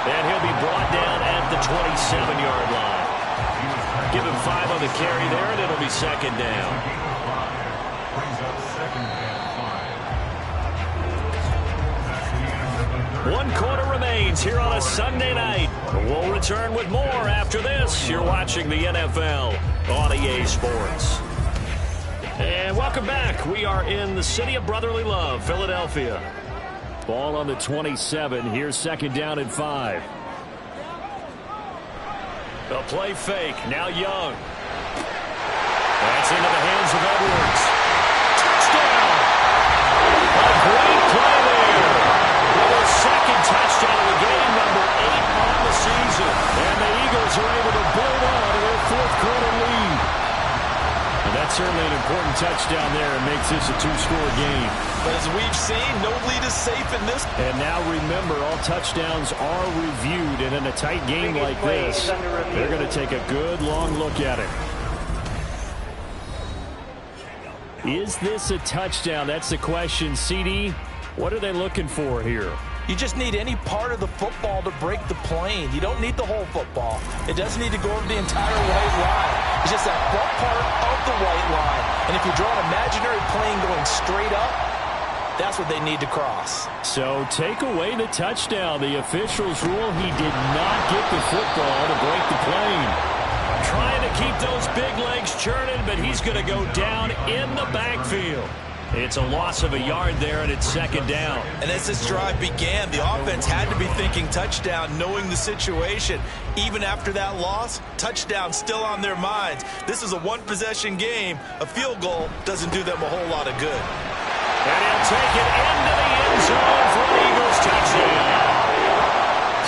B: And he'll be brought down at the 27-yard line. Give him 5 on the carry there, and it'll be 2nd down.
D: Brings up 2nd and 5.
B: 1 quarter remains here on a Sunday night. We'll return with more after this. You're watching the NFL on EA Sports. And welcome back. We are in the city of brotherly love, Philadelphia.
E: Ball on the 27. Here's 2nd down and 5.
B: The play fake. Now Young. That's into the hands of Edwards. Touchdown! A great play there. With a 2nd touchdown of the game, number 8 on the season.
E: And the Eagles are able to build on to their 4th quarter lead. And that's certainly an important touchdown there and makes this a 2-score game.
C: But as we've seen, no lead is safe in this.
E: And now remember, all touchdowns are reviewed. And in a tight game like this, they're going to take a good long look at it. Is this a touchdown? That's the question. CD, what are they looking for here?
C: You just need any part of the football to break the plane. You don't need the whole football. It doesn't need to go over the entire white line. It's just that front part of the white line. And if you draw an imaginary plane going straight up, that's what they need to cross.
E: So take away the touchdown. The officials rule he did not get the football to break the plane.
B: trying to keep those big legs churning, but he's going to go down in the backfield. It's a loss of a yard there, and it's second down.
C: And as this drive began, the offense had to be thinking touchdown, knowing the situation. Even after that loss, touchdown still on their minds. This is a one-possession game. A field goal doesn't do them a whole lot of good.
B: And he'll take it into the end zone for an Eagles touchdown.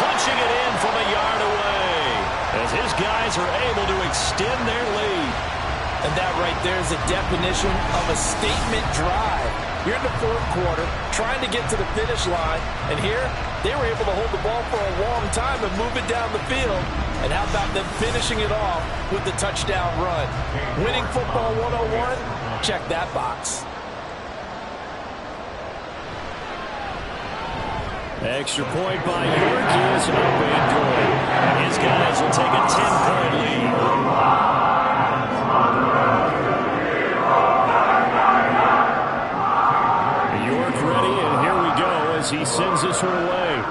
B: Punching it in from a yard away as his guys are able to extend their lead.
C: And that right there is a definition of a statement drive. You're in the fourth quarter, trying to get to the finish line, and here they were able to hold the ball for a long time and move it down the field. And how about them finishing it off with the touchdown run? Winning football 101? Check that box.
B: Extra point by York is up and good. And his guys will take a 10-point lead. He sends this one away.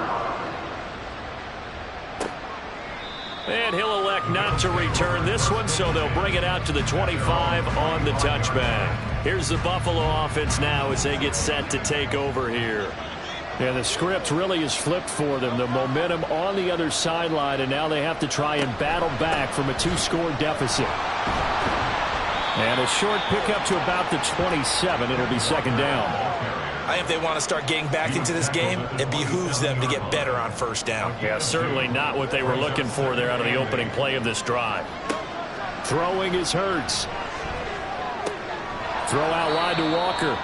B: And he'll elect not to return this one, so they'll bring it out to the 25 on the touchback. Here's the Buffalo offense now as they get set to take over here. Yeah, the script really is flipped for them. The momentum on the other sideline, and now they have to try and battle back from a 2-score deficit. And a short pickup to about the 27. It'll be second down.
C: I think if they want to start getting back into this game, it behooves them to get better on first down.
B: Yeah, certainly not what they were looking for there out of the opening play of this drive. Throwing is Hurts. Throw out wide to Walker.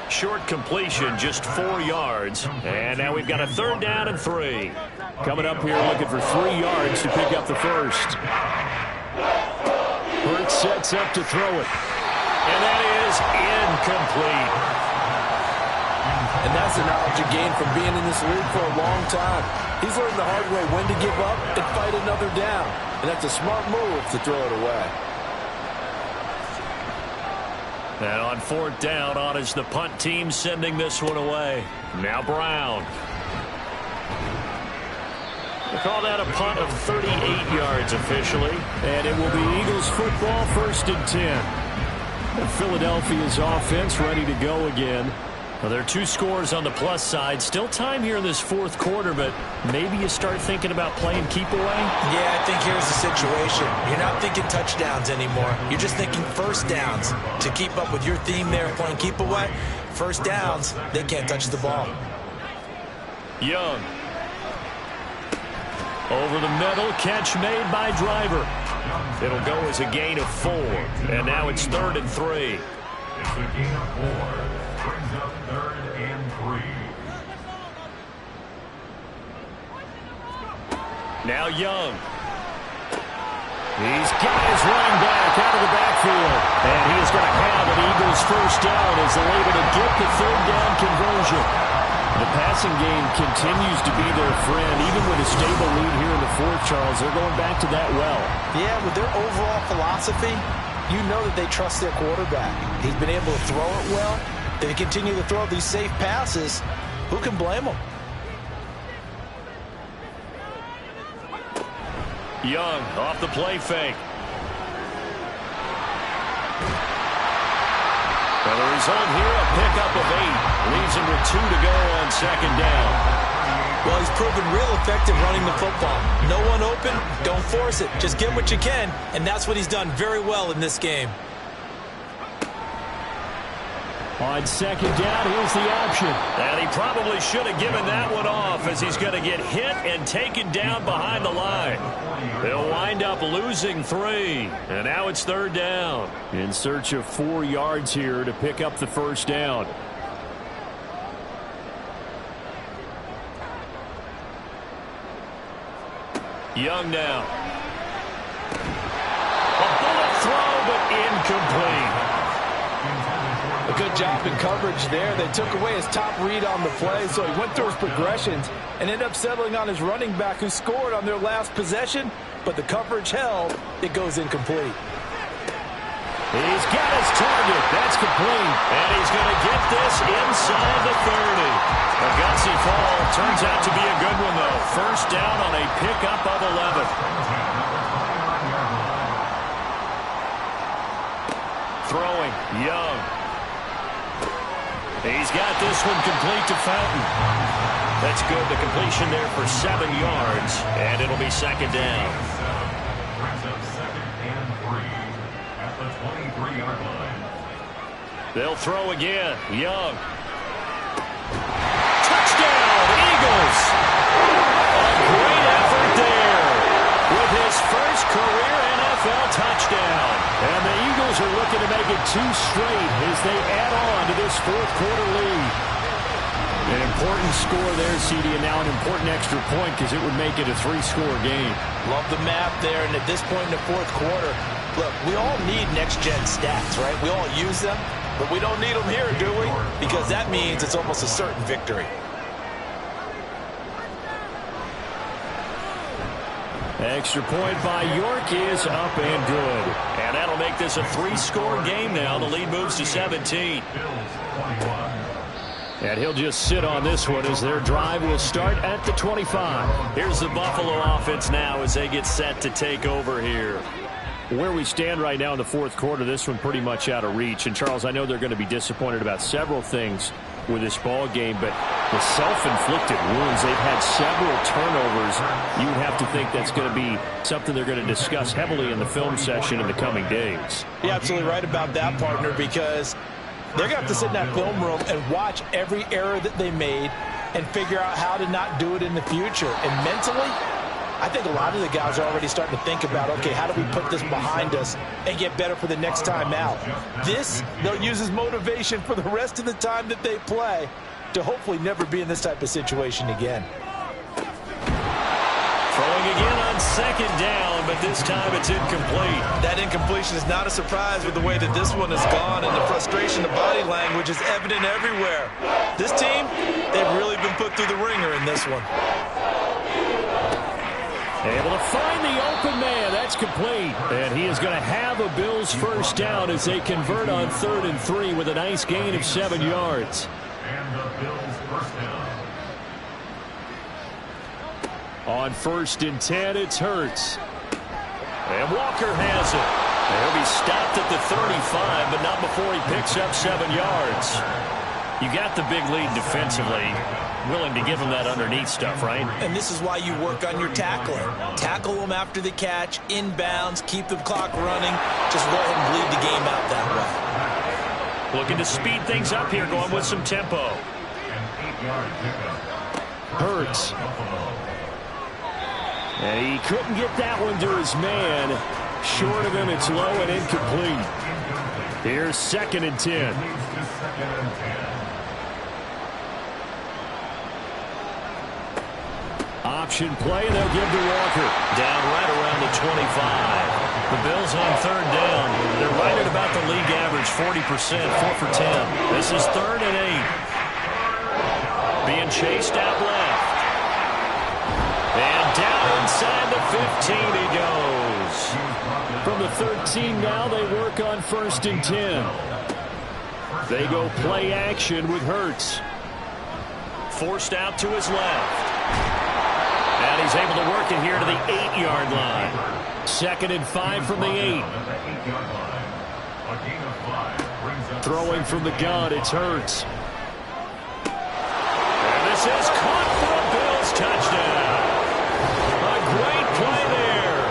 B: Short completion, just 4 yards. And now we've got a third down and 3. Coming up here looking for 3 yards to pick up the first. Hurts sets up to throw it. And that is incomplete.
C: And that's the knowledge you gain from being in this league for a long time. He's learned the hard way when to give up and fight another down. And that's a smart move to throw it away.
B: And on fourth down, on is the punt team sending this one away. Now Brown. They call that a punt of 38 yards officially. And it will be Eagles football, 1st and 10. And Philadelphia's offense ready to go again. Well, there are 2 scores on the plus side. Still time here in this fourth quarter, but maybe you start thinking about playing keep away?
C: Yeah, I think here's the situation. You're not thinking touchdowns anymore. You're just thinking first downs. To keep up with your theme there, playing keep away, first downs, they can't touch the ball.
B: Young. Over the middle, catch made by Driver. It'll go as a gain of 4, and now it's 3rd and 3.
D: It's a gain of 4. Brings up 3rd and 3.
B: Now Young. He's got his running back out of the backfield. And he is going to have an Eagles first down as they're able to get the 3rd down conversion. The passing game continues to be their friend. Even with a stable lead here in the fourth, Charles, they're going back to that well.
C: Yeah, with their overall philosophy, you know that they trust their quarterback. He's been able to throw it well. They continue to throw these safe passes. Who can blame them?
B: Young off the play fake. Well, the result here, a pickup of 8. Leaves him with 2 to go on second down.
C: Well, he's proven real effective running the football. No one open, don't force it. Just get what you can, and that's what he's done very well in this game.
B: On second down, here's the option. And he probably should have given that one off as he's going to get hit and taken down behind the line. They'll wind up losing 3. And now it's 3rd down. In search of 4 yards here to pick up the first down. Young now. A bullet throw, but incomplete.
C: A good job in coverage there. They took away his top read on the play, so he went through his progressions and ended up settling on his running back who scored on their last possession, but the coverage held. It goes incomplete.
B: He's got his target. That's complete. And he's going to get this inside the 30. A gutsy fall. Turns out to be a good one, though. First down on a pickup of 11. throwing. Young. He's got this one complete to Fountain. That's good. The completion there for 7 yards, and it'll be second down.
D: Brings up 2nd and 3 at the 23-yard line.
B: They'll throw again. Young. Touchdown, Eagles. A great effort there with his first career NFL touchdown. And the Eagles are looking to make it 2 straight as they add on to this fourth-quarter lead. An important score there, CD, and now an important extra point because it would make it a 3-score game.
C: Love the map there, and at this point in the fourth quarter, look, we all need next-gen stats, right? We all use them, but we don't need them here, do we? Because that means it's almost a certain victory.
B: Extra point by York is up and good. And that'll make this a 3-score game now. The lead moves to 17. And he'll just sit on this one as their drive will start at the 25. Here's the Buffalo offense now as they get set to take over here. Where we stand right now in the fourth quarter, this one pretty much out of reach. And, Charles, I know they're going to be disappointed about several things with this ball game, but the self-inflicted wounds, they've had several turnovers. You would have to think that's going to be something they're going to discuss heavily in the film session in the coming days.
C: You're absolutely right about that, partner, because they're going to have to sit in that film room and watch every error that they made and figure out how to not do it in the future. And mentally, I think a lot of the guys are already starting to think about, okay, how do we put this behind us and get better for the next time out? This, they'll use as motivation for the rest of the time that they play to hopefully never be in this type of situation again.
B: Throwing again on second down, but this time it's incomplete.
C: That incompletion is not a surprise with the way that this one has gone, and the frustration, the body language is evident everywhere. This team, they've really been put through the ringer in this one.
B: Able to find the open man. That's complete. And he is going to have a Bills first down as they convert on 3rd and 3 with a nice gain of 7 yards.
D: And the Bills first down.
B: On 1st and 10, it's Hurts. And Walker has it. He'll be stopped at the 35, but not before he picks up 7 yards. You got the big lead defensively. Willing to give him that underneath stuff, right?
C: And this is why you work on your tackling. Tackle them after the catch, inbounds, keep the clock running. Just let him bleed the game out that way.
B: Looking to speed things up here, going with some tempo. Hurts. And he couldn't get that one to his man. Short of him, it's low and incomplete. Here's 2nd and 10. Option play, and they'll give to Walker. Down right around the 25. The Bills on 3rd down. They're right at about the league average, 40%, 4 for 10. This is 3rd and 8. Being chased out left. And down inside the 15 he goes. From the 13 now, they work on 1st and 10. They go play action with Hurts. Forced out to his left. And he's able to work it here to the 8-yard line. 2nd and 5 from the 8. Throwing from the gun, it's Hurts. And this is caught for a Bills touchdown. A great play there.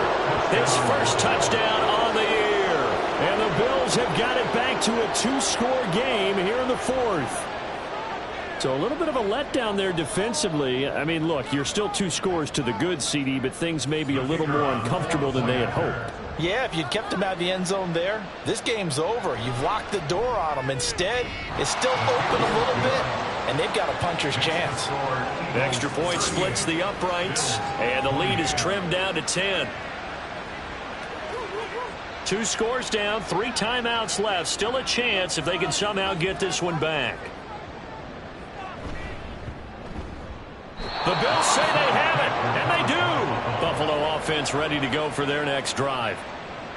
B: His first touchdown on the year. And the Bills have got it back to a 2-score game here in the 4th. So a little bit of a letdown there defensively. I mean, look, you're still 2 scores to the good, CD, but things may be a little more uncomfortable than they had hoped.
C: Yeah, if you'd kept them out of the end zone there, this game's over. You've locked the door on them. Instead, it's still open a little bit, and they've got a puncher's chance.
B: The extra point splits the uprights, and the lead is trimmed down to 10. 2 scores down, 3 timeouts left. Still a chance if they can somehow get this one back. The Bills say they have it, and they do. Buffalo offense ready to go for their next drive.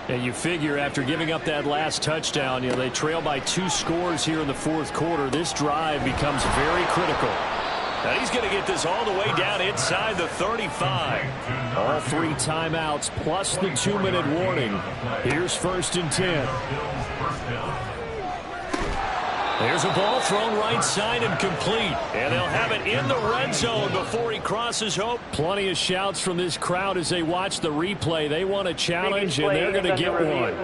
B: And you figure after giving up that last touchdown, they trail by 2 scores here in the 4th quarter. This drive becomes very critical. Now he's going to get this all the way down inside the 35. All 3 timeouts plus the 2-minute warning. Here's 1st and 10.
D: down.
B: There's a ball thrown right side and complete. And they'll have it in the red zone before he crosses home. Plenty of shouts from this crowd as they watch the replay. They want a challenge, and they're going to get one.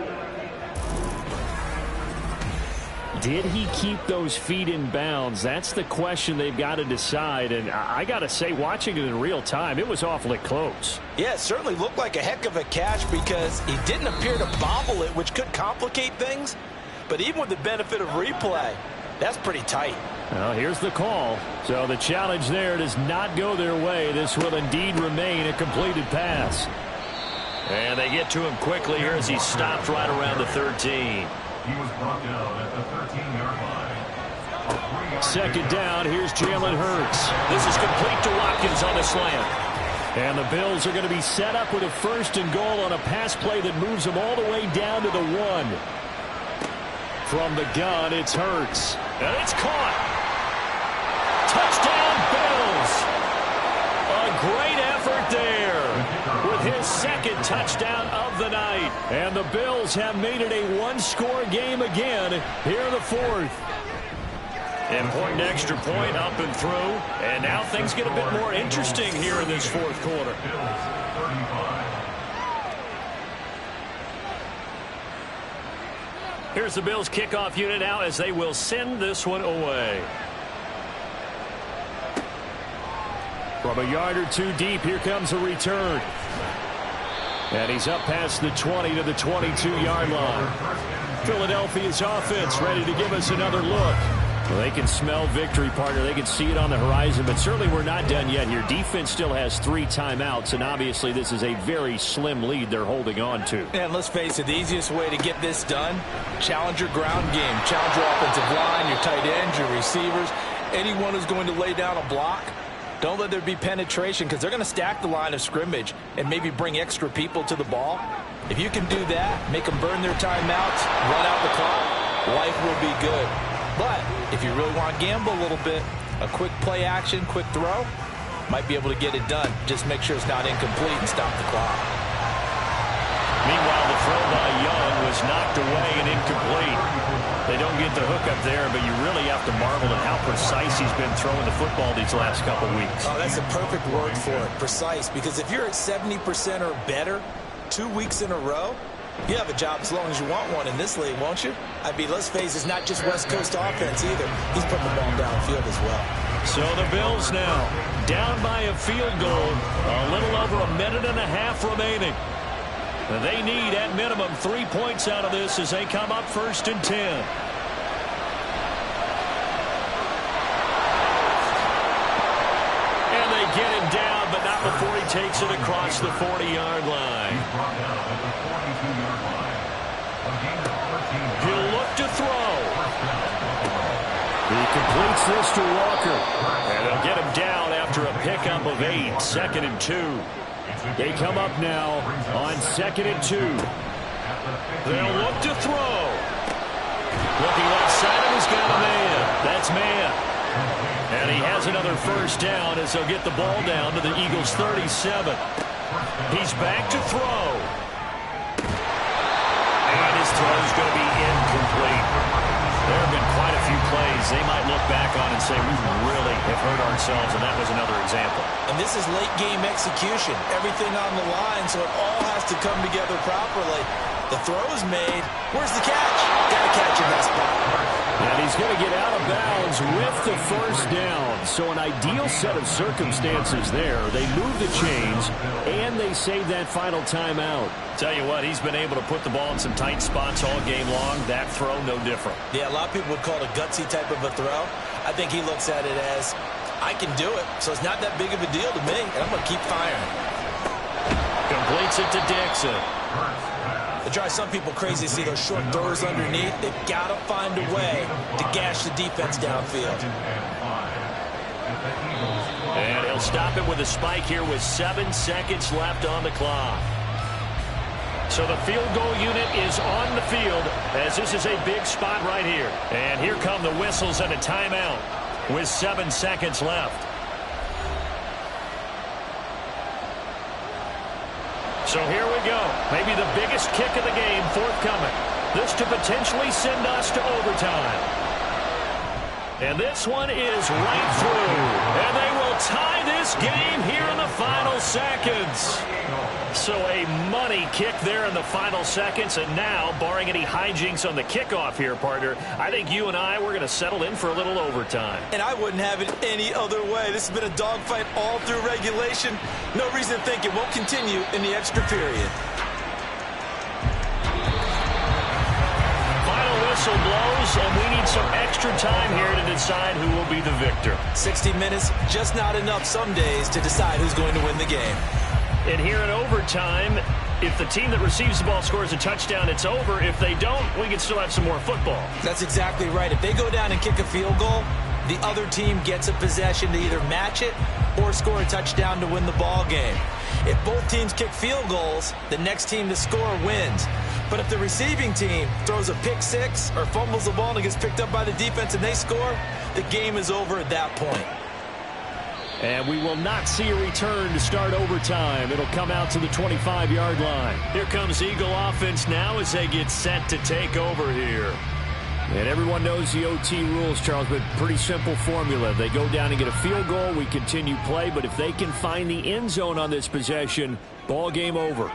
B: Did he keep those feet in bounds? That's the question they've got to decide. And I got to say, watching it in real time, it was awfully close.
C: Yeah, it certainly looked like a heck of a catch because he didn't appear to bobble it, which could complicate things. But even with the benefit of replay, that's pretty tight.
B: Well, here's the call. So the challenge there does not go their way. This will indeed remain a completed pass. And they get to him quickly here as he stopped right around the 13.
D: He was brought down at the 13-yard line.
B: Second down, here's Jalen Hurts. This is complete to Watkins on the slant. And the Bills are going to be set up with a 1st and goal on a pass play that moves them all the way down to the 1. From the gun, it's Hurts. And it's caught. Touchdown, Bills. A great effort there with his 2nd touchdown of the night. And the Bills have made it a one-score game again here in the 4th. Important extra point up and through. And now things get a bit more interesting here in this 4th quarter.
D: Bills 35.
B: Here's the Bills kickoff unit now as they will send this one away. From a yard or two deep, here comes a return. And he's up past the 20 to the 22-yard line. Philadelphia's offense ready to give us another look. Well, they can smell victory, partner. They can see it on the horizon, but certainly we're not done yet here. Defense still has 3 timeouts, and obviously this is a very slim lead they're holding on to.
C: And let's face it, the easiest way to get this done, challenge your ground game. Challenge your offensive line, your tight ends, your receivers, anyone who's going to lay down a block. Don't let there be penetration because they're going to stack the line of scrimmage and maybe bring extra people to the ball. If you can do that, make them burn their timeouts, run out the clock, life will be good. But if you really want to gamble a little bit, a quick play action, quick throw, might be able to get it done. Just make sure it's not incomplete and stop the clock.
B: Meanwhile, the throw by Young was knocked away and incomplete. They don't get the hook up there, but you really have to marvel at how precise he's been throwing the football these last couple weeks.
C: Oh, that's a perfect word for it, precise, because if you're at 70% or better 2 weeks in a row, you have a job as long as you want one in this league, won't you? I mean, let's face it, it's not just West Coast offense either. He's putting the ball downfield as well.
B: So the Bills now down by a field goal, a little over a minute and a half remaining. They need, at minimum, 3 points out of this as they come up 1st and 10. And they get him down, but not before he takes it across the 40-yard line.
D: He's brought down at the 42-yard line. A gain of 13.
B: He'll look to throw. He completes this to Walker. And they'll get him down after a pickup of 8, 2nd and 2. They come up now on 2nd and 2. They'll look to throw. Looking left side, and he's got a man. That's man. And he has another 1st down as they'll get the ball down to the Eagles' 37. He's back to throw. And his throw's going to be incomplete. There have been quite a few plays they might look back on and say, we really have hurt ourselves, and that was another example.
C: And this is late game execution. Everything on the line, so it all has to come together properly. The throw is made. Where's the catch? Got to catch in that spot.
B: And he's going to get out of bounds with the 1st down. So an ideal set of circumstances there. They move the chains, and they save that final timeout. Tell you what, he's been able to put the ball in some tight spots all game long. That throw, no different.
C: Yeah, a lot of people would call it a gutsy type of a throw. I think he looks at it as, I can do it, so it's not that big of a deal to me, and I'm going to keep firing.
B: Completes it to Dixon.
C: It drives some people crazy to see those short throws underneath. They've got to find a way to gash the defense downfield.
B: And he'll stop it with a spike here with 7 seconds left on the clock. So the field goal unit is on the field as this is a big spot right here. And here come the whistles and a timeout with 7 seconds left. So here we go. Maybe the biggest kick of the game forthcoming. This to potentially send us to overtime. And this one is right through. And they will tie this game here in the final seconds. So a money kick there in the final seconds. And now, barring any hijinks on the kickoff here, partner, I think you and I, we're going to settle in for a little overtime.
C: And I wouldn't have it any other way. This has been a dogfight all through regulation. No reason to think it won't continue in the extra period.
B: Whistle blows, and we need some extra time here to decide who will be the victor.
C: 60 minutes, just not enough some days to decide who's going to win the game.
B: And here in overtime, if the team that receives the ball scores a touchdown, it's over. If they don't, we can still have some more football.
C: That's exactly right. If they go down and kick a field goal, the other team gets a possession to either match it or score a touchdown to win the ball game. If both teams kick field goals, the next team to score wins. But if the receiving team throws a pick six or fumbles the ball and it gets picked up by the defense and they score, the game is over at that point.
E: And we will not see a return to start overtime. It'll come out to the 25-yard line.
B: Here comes Eagle offense now as they get set to take over here.
E: And everyone knows the OT rules, Charles, but pretty simple formula. They go down and get a field goal, we continue play, but if they can find the end zone on this possession, ball game over.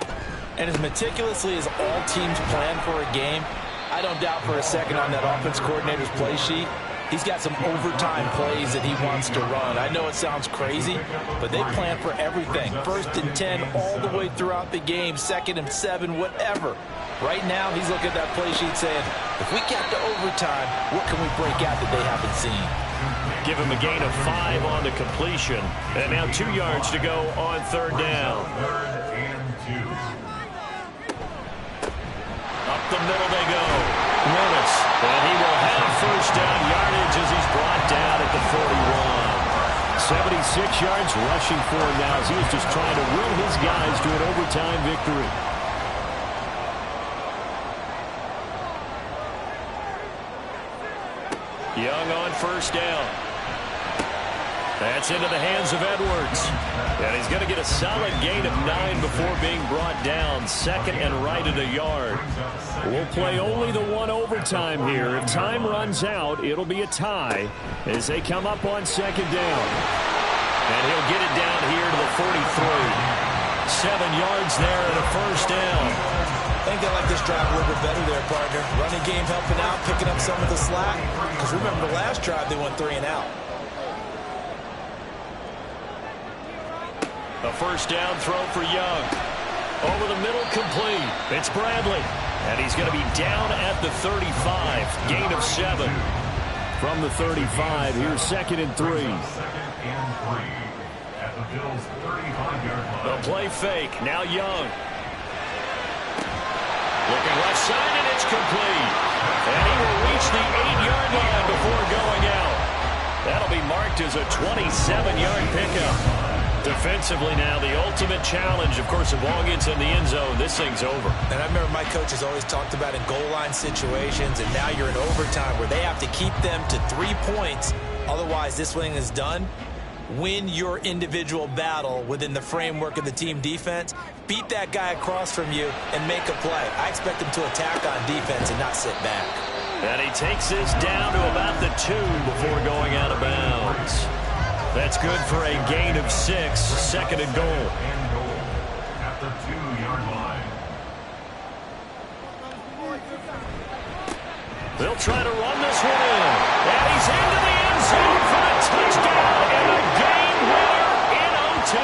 C: And as meticulously as all teams plan for a game, I don't doubt for a second on that offense coordinator's play sheet, he's got some overtime plays that he wants to run. I know it sounds crazy, but they plan for everything. 1st and 10 all the way throughout the game, 2nd and 7, whatever. Right now, he's looking at that play sheet saying, if we get to overtime, what can we break out that they haven't seen?
B: Give him a gain of 5 on the completion. And now 2 yards to go on 3rd down. Up the middle they go. Willis. And he will have 1st down yardage as he's brought down at the 41.
E: 76 yards rushing for him now as he was just trying to will his guys to an overtime victory.
B: Young on 1st down. That's into the hands of Edwards. And he's going to get a solid gain of 9 before being brought down. 2nd and right at a yard.
E: We'll play only the one overtime here. If time runs out, it'll be a tie as they come up on 2nd down.
B: And he'll get it down here to the 43. 7 yards there and a 1st down.
C: I think they like this drive a little bit better there, partner. Running game helping out, picking up some of the slack. Because remember the last drive, they went 3 and out.
B: A 1st down throw for Young. Over the middle, complete. It's Bradley. And he's going to be down at the 35. Gain of 7.
E: From the 35, here's 2nd and 3.
D: At the Bills' 35-yard line.
B: The play fake. Now Young. Looking left side, and it's complete. And he will reach the 8-yard line before going out. That'll be marked as a 27-yard pickup. Defensively now, the ultimate challenge. Of course, the ball gets in the end zone, this thing's over.
C: And I remember my coaches always talked about in goal line situations, and now you're in overtime where they have to keep them to 3 points. Otherwise, this thing is done. Win your individual battle within the framework of the team defense. Beat that guy across from you and make a play. I expect them to attack on defense and not sit back.
B: And he takes this down to about the 2 before going out of bounds. That's good for a gain of 6, 2nd and goal.
D: And goal at the 2-yard line.
B: They'll try to run this one in. And he's into the end zone for a touchdown and a game winner in OT.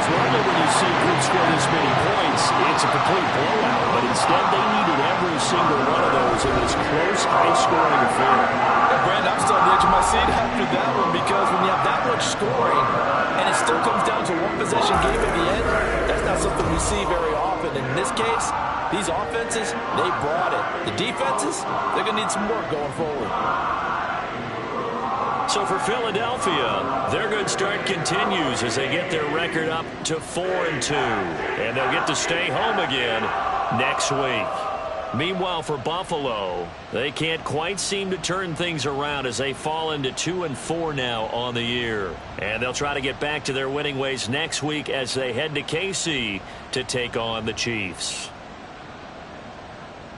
E: Normally when you see a group score this many points, it's a complete blowout. But instead, they needed every single one of those in this close, high-scoring affair.
C: Yeah, Brandon, I'm still on the edge of my seat after that one because when you have that much scoring and it still comes down to one possession game at the end, that's not something we see very often. And in this case, these offenses, they brought it. The defenses, they're going to need some work going forward.
B: So for Philadelphia, their good start continues as they get their record up to 4-2. And they'll get to stay home again next week. Meanwhile, for Buffalo, they can't quite seem to turn things around as they fall into 2-4 now on the year. And they'll try to get back to their winning ways next week as they head to KC to take on the Chiefs.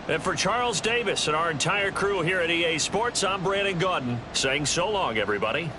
B: And for Charles Davis and our entire crew here at EA Sports, I'm Brandon Gaudin saying so long, everybody.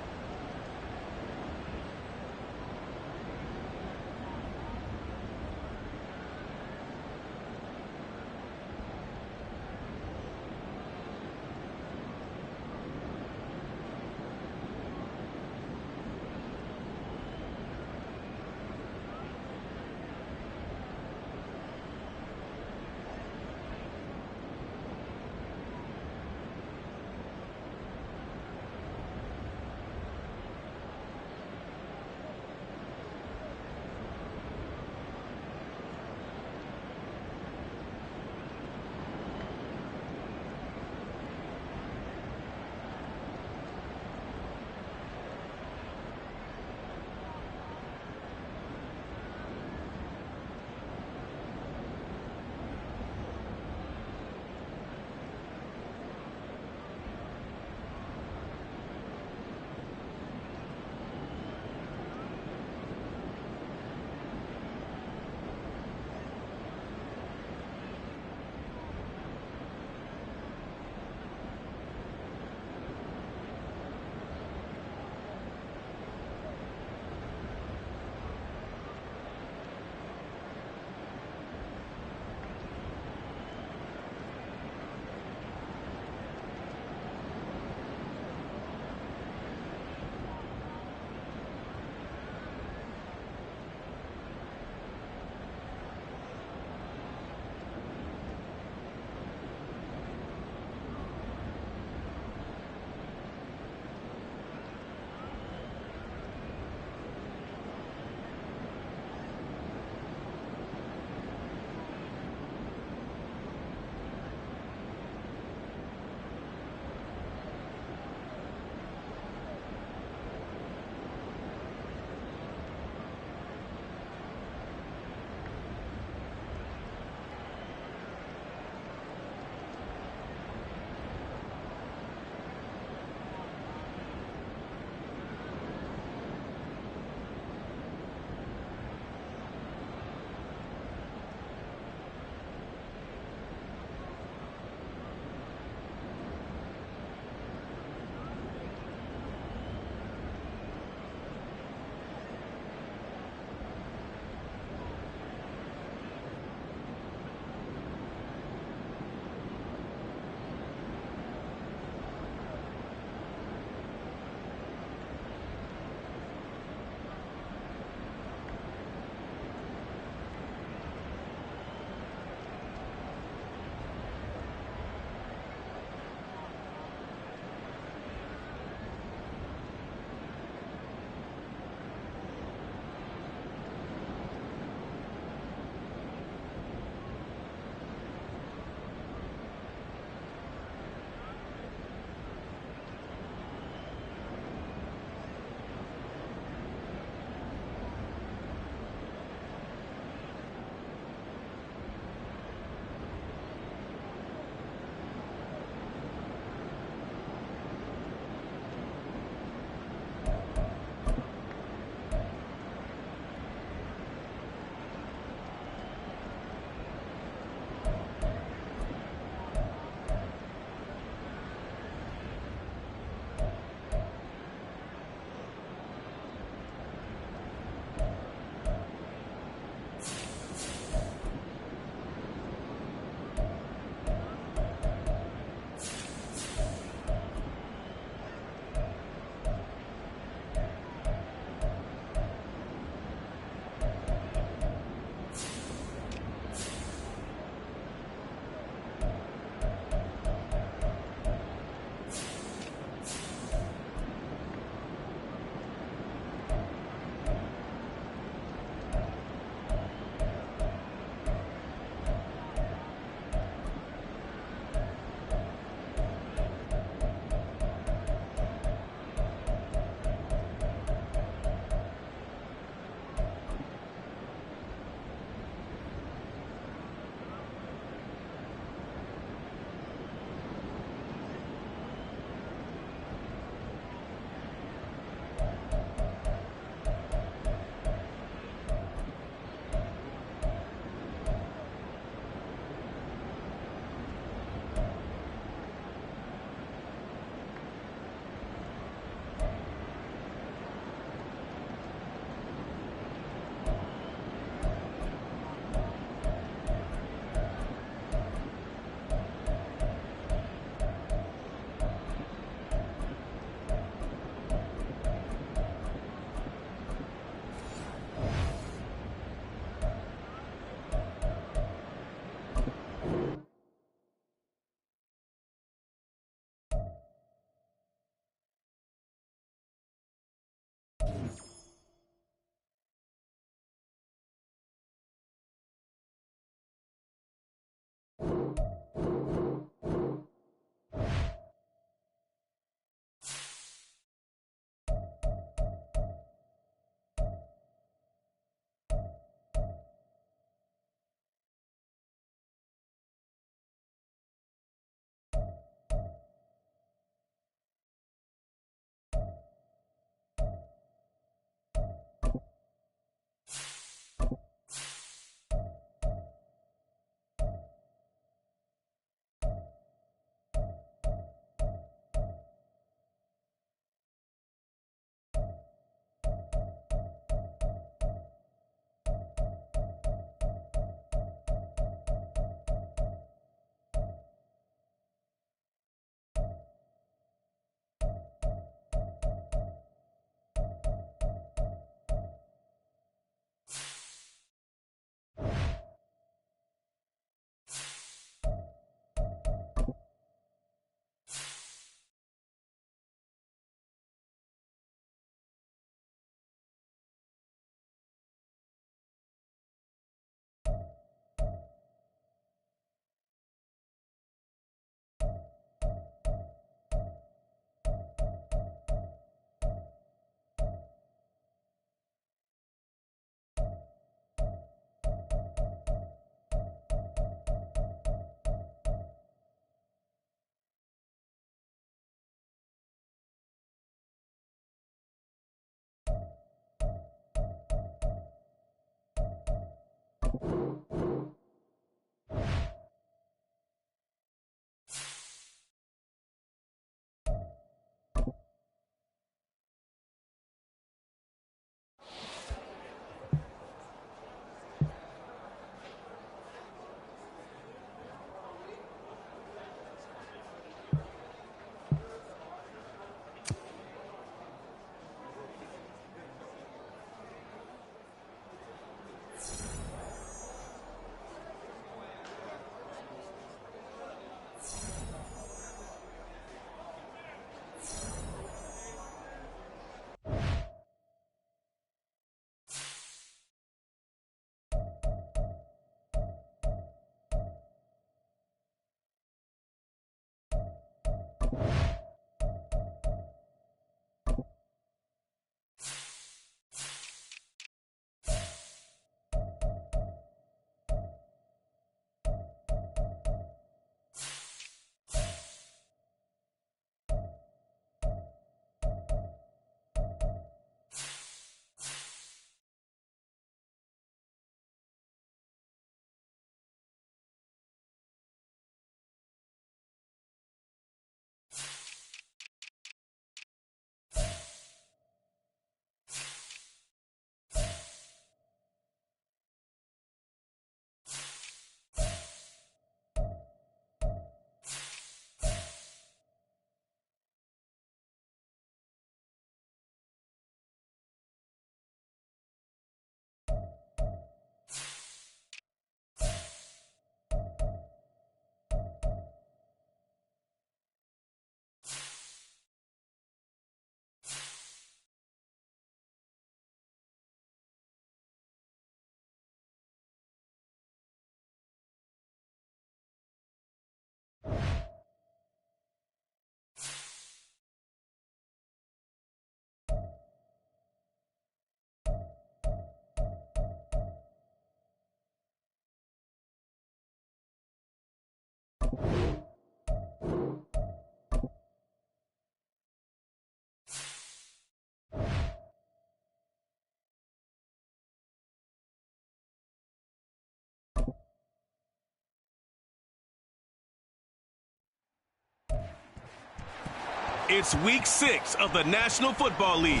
A: It's week 6 of the National Football League,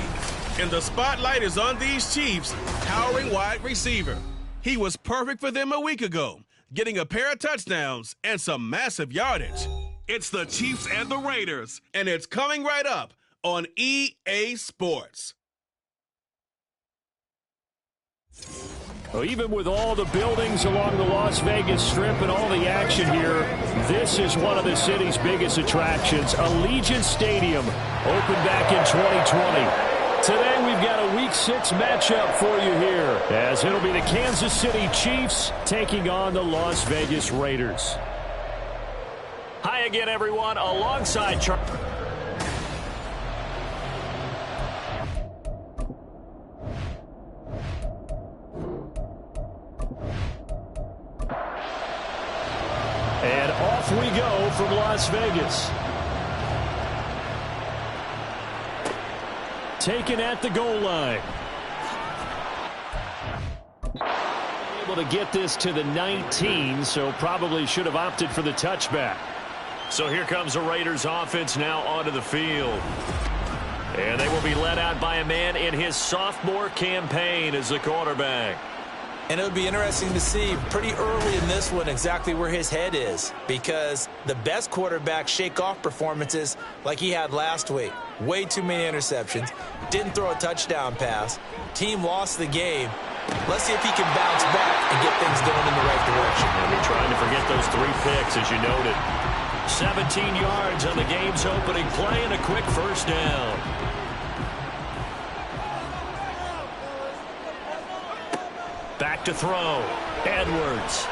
A: and the spotlight is on these Chiefs' towering wide receiver. He was perfect for them a week ago, getting a pair of touchdowns and some massive yardage. It's the Chiefs and the Raiders, and it's coming right up on EA Sports.
E: Well, even with all the buildings along the Las Vegas Strip and all the action here, this is one of the city's biggest attractions. Allegiant Stadium opened back in 2020. Today we've got a Week 6 matchup for you here, as it'll be the Kansas City Chiefs taking on the Las Vegas Raiders.
B: Hi again, everyone. Alongside
E: And off we go from Las Vegas. Taken at the goal line. Able to get this to the 19, so probably should have opted for the touchback.
B: So here comes the Raiders offense now onto the field. And they will be led out by a man in his sophomore campaign as the quarterback.
C: And it would be interesting to see pretty early in this one exactly where his head is, because the best quarterbacks shake off performances like he had last week. Way too many interceptions. Didn't throw a touchdown pass. Team lost the game. Let's see if he can bounce back and get things going in the right direction.
B: And we're trying to forget those 3 picks, as you noted. 17 yards on the game's opening play and a quick first down. Back to throw. Edwards.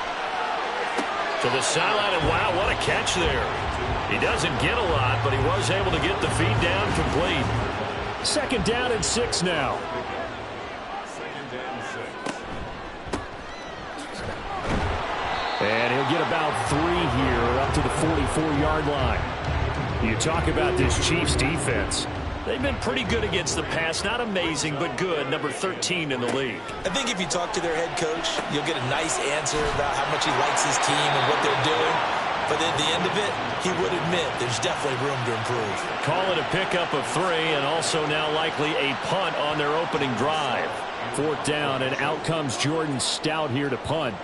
B: To the sideline, and wow, what a catch there. He doesn't get a lot, but he was able to get the feed down complete.
E: 2nd down and 6 now. And he'll get about 3 here up to the 44-yard line. You talk about this Chiefs defense.
B: They've been pretty good against the pass. Not amazing, but good. Number 13 in the league.
C: I think if you talk to their head coach, you'll get a nice answer about how much he likes his team and what they're doing. But at the end of it, he would admit there's definitely room to improve.
B: Call it a pickup of 3, and also now likely a punt on their opening drive.
E: 4th down, and out comes Jordan Stout here to punt.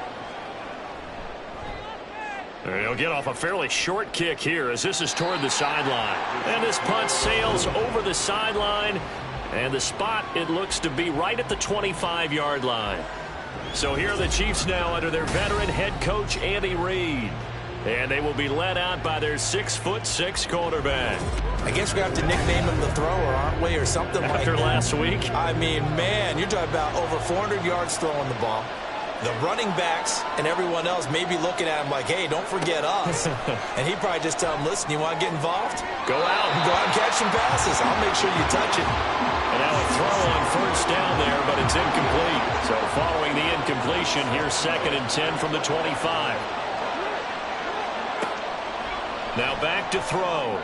B: He'll get off a fairly short kick here as this is toward the sideline. And this punt sails over the sideline. And the spot, it looks to be right at the 25-yard line. So here are the Chiefs now under their veteran head coach, Andy Reid. And they will be led out by their 6'6" quarterback.
C: I guess we're going to have to nickname him the thrower, aren't we, or something like that.
B: After last week?
C: I mean, man, you're talking about over 400 yards throwing the ball. The running backs and everyone else may be looking at him like, hey, don't forget us. And he'd probably just tell him, listen, you want to get involved?
B: Go out
C: and catch some passes. I'll make sure you touch it.
B: And now a throw on 1st down there, but it's incomplete. So following the incompletion, here's 2nd and 10 from the 25. Now back to throw.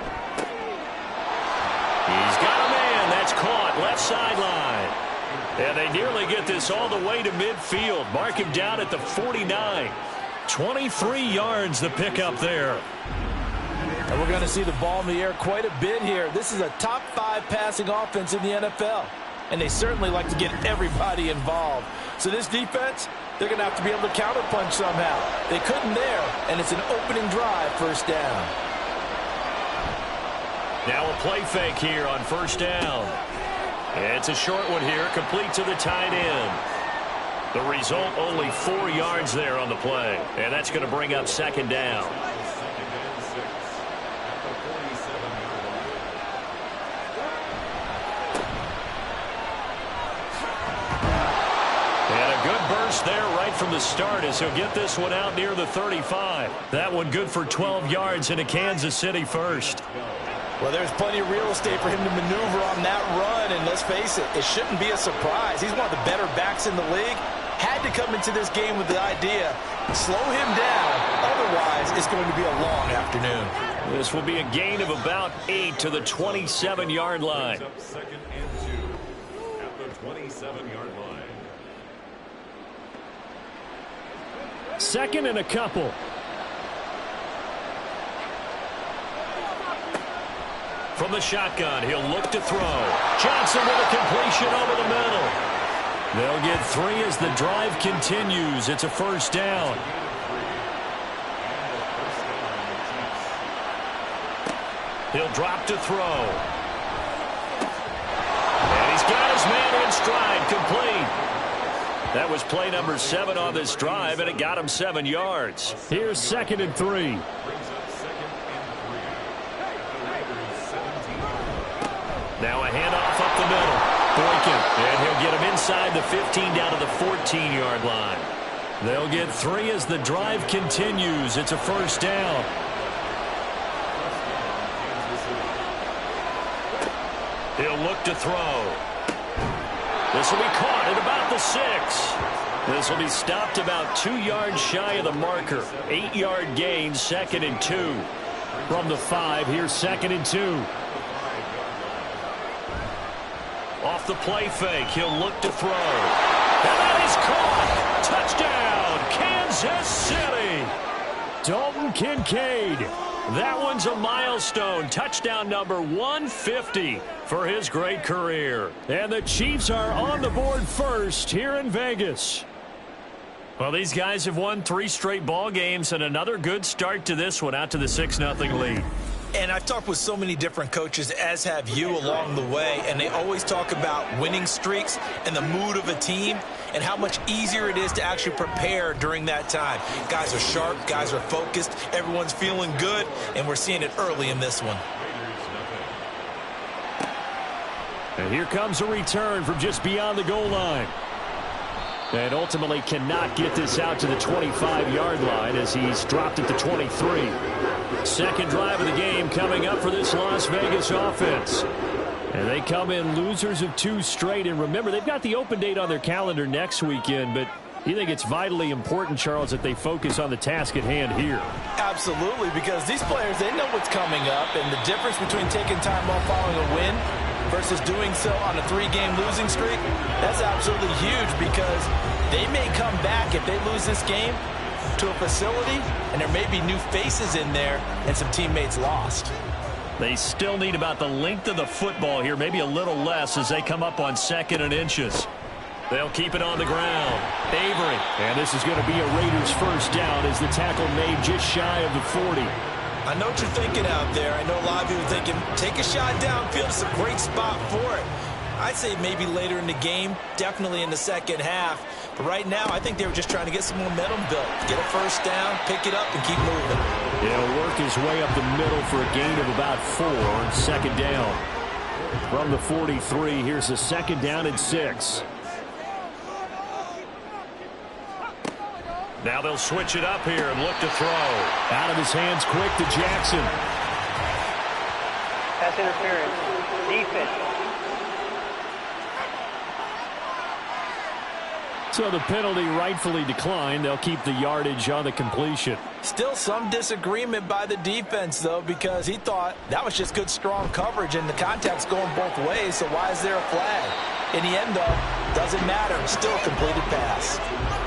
B: He's got a man. That's caught. Left sideline. And they nearly get this all the way to midfield. Mark him down at the 49. 23 yards the pickup there.
C: And we're going to see the ball in the air quite a bit here. This is a top 5 passing offense in the NFL. And they certainly like to get everybody involved. So this defense, they're going to have to be able to counterpunch somehow. They couldn't there, and it's an opening drive, 1st down.
B: Now a play fake here on 1st down. It's a short one here, complete to the tight end. The result, only 4 yards there on the play. And that's going to bring up 2nd down. And a good burst there right from the start as he'll get this one out near the 35. That one good for 12 yards into Kansas City first.
C: Well, there's plenty of real estate for him to maneuver on that run, and let's face it, it shouldn't be a surprise. He's one of the better backs in the league. Had to come into this game with the idea, slow him down, otherwise it's going to be a long afternoon.
B: This will be a gain of about 8 to the 27-yard line.
D: 2nd and 2 at the 27-yard line.
E: 2nd and a couple.
B: From the shotgun, he'll look to throw. Johnson with a completion over the middle. They'll get 3 as the drive continues. It's a 1st down. He'll drop to throw. And he's got his man in stride, complete. That was play number 7 on this drive, and it got him 7 yards.
E: Here's 2nd and 3.
B: Now a handoff up the middle. Boykin, and he'll get him inside the 15 down to the 14-yard line. They'll get 3 as the drive continues. It's a 1st down. He'll look to throw. This will be caught at about the 6. This will be stopped about 2 yards shy of the marker. 8-yard gain, 2nd and 2.
E: From the 5, here's 2nd and 2.
B: Off the play fake, he'll look to throw. And that is caught. Touchdown, Kansas City.
E: Dalton Kincaid.
B: That one's a milestone. Touchdown number 150 for his great career.
E: And the Chiefs are on the board first here in Vegas.
B: Well, these guys have won 3 straight ball games and another good start to this one out to the 6-0 lead.
C: And I've talked with so many different coaches, as have you, along the way, and they always talk about winning streaks and the mood of a team and how much easier it is to actually prepare during that time. Guys are sharp, guys are focused, everyone's feeling good, and we're seeing it early in this one.
E: And here comes a return from just beyond the goal line. And ultimately cannot get this out to the 25-yard line as he's dropped at the 23. Second drive of the game coming up for this Las Vegas offense. And they come in losers of 2 straight. And remember, they've got the open date on their calendar next weekend. But you think it's vitally important, Charles, that they focus on the task at hand here?
C: Absolutely, because these players, they know what's coming up. And the difference between taking time off following a win versus doing so on a 3-game losing streak, that's absolutely huge because they may come back if they lose this game to a facility, and there may be new faces in there and some teammates lost.
B: They still need about the length of the football here, maybe a little less as they come up on 2nd and inches. They'll keep it on the ground. Avery.
E: And this is going to be a Raiders first down as the tackle made just shy of the 40.
C: I know what you're thinking out there. I know a lot of people are thinking, take a shot downfield. It's a great spot for it. I'd say maybe later in the game, definitely in the second half. But right now, I think they were just trying to get some momentum built. Get a first down, pick it up, and keep moving.
E: He'll work his way up the middle for a gain of about 4 on 2nd down. From the 43, here's a 2nd down and 6.
B: Now they'll switch it up here and look to throw.
E: Out of his hands quick to Jackson.
F: Pass interference. Defense.
E: So the penalty rightfully declined. They'll keep the yardage on the completion.
C: Still some disagreement by the defense, though, because he thought that was just good, strong coverage, and the contact's going both ways, so why is there a flag? In the end, though, doesn't matter. Still a completed pass.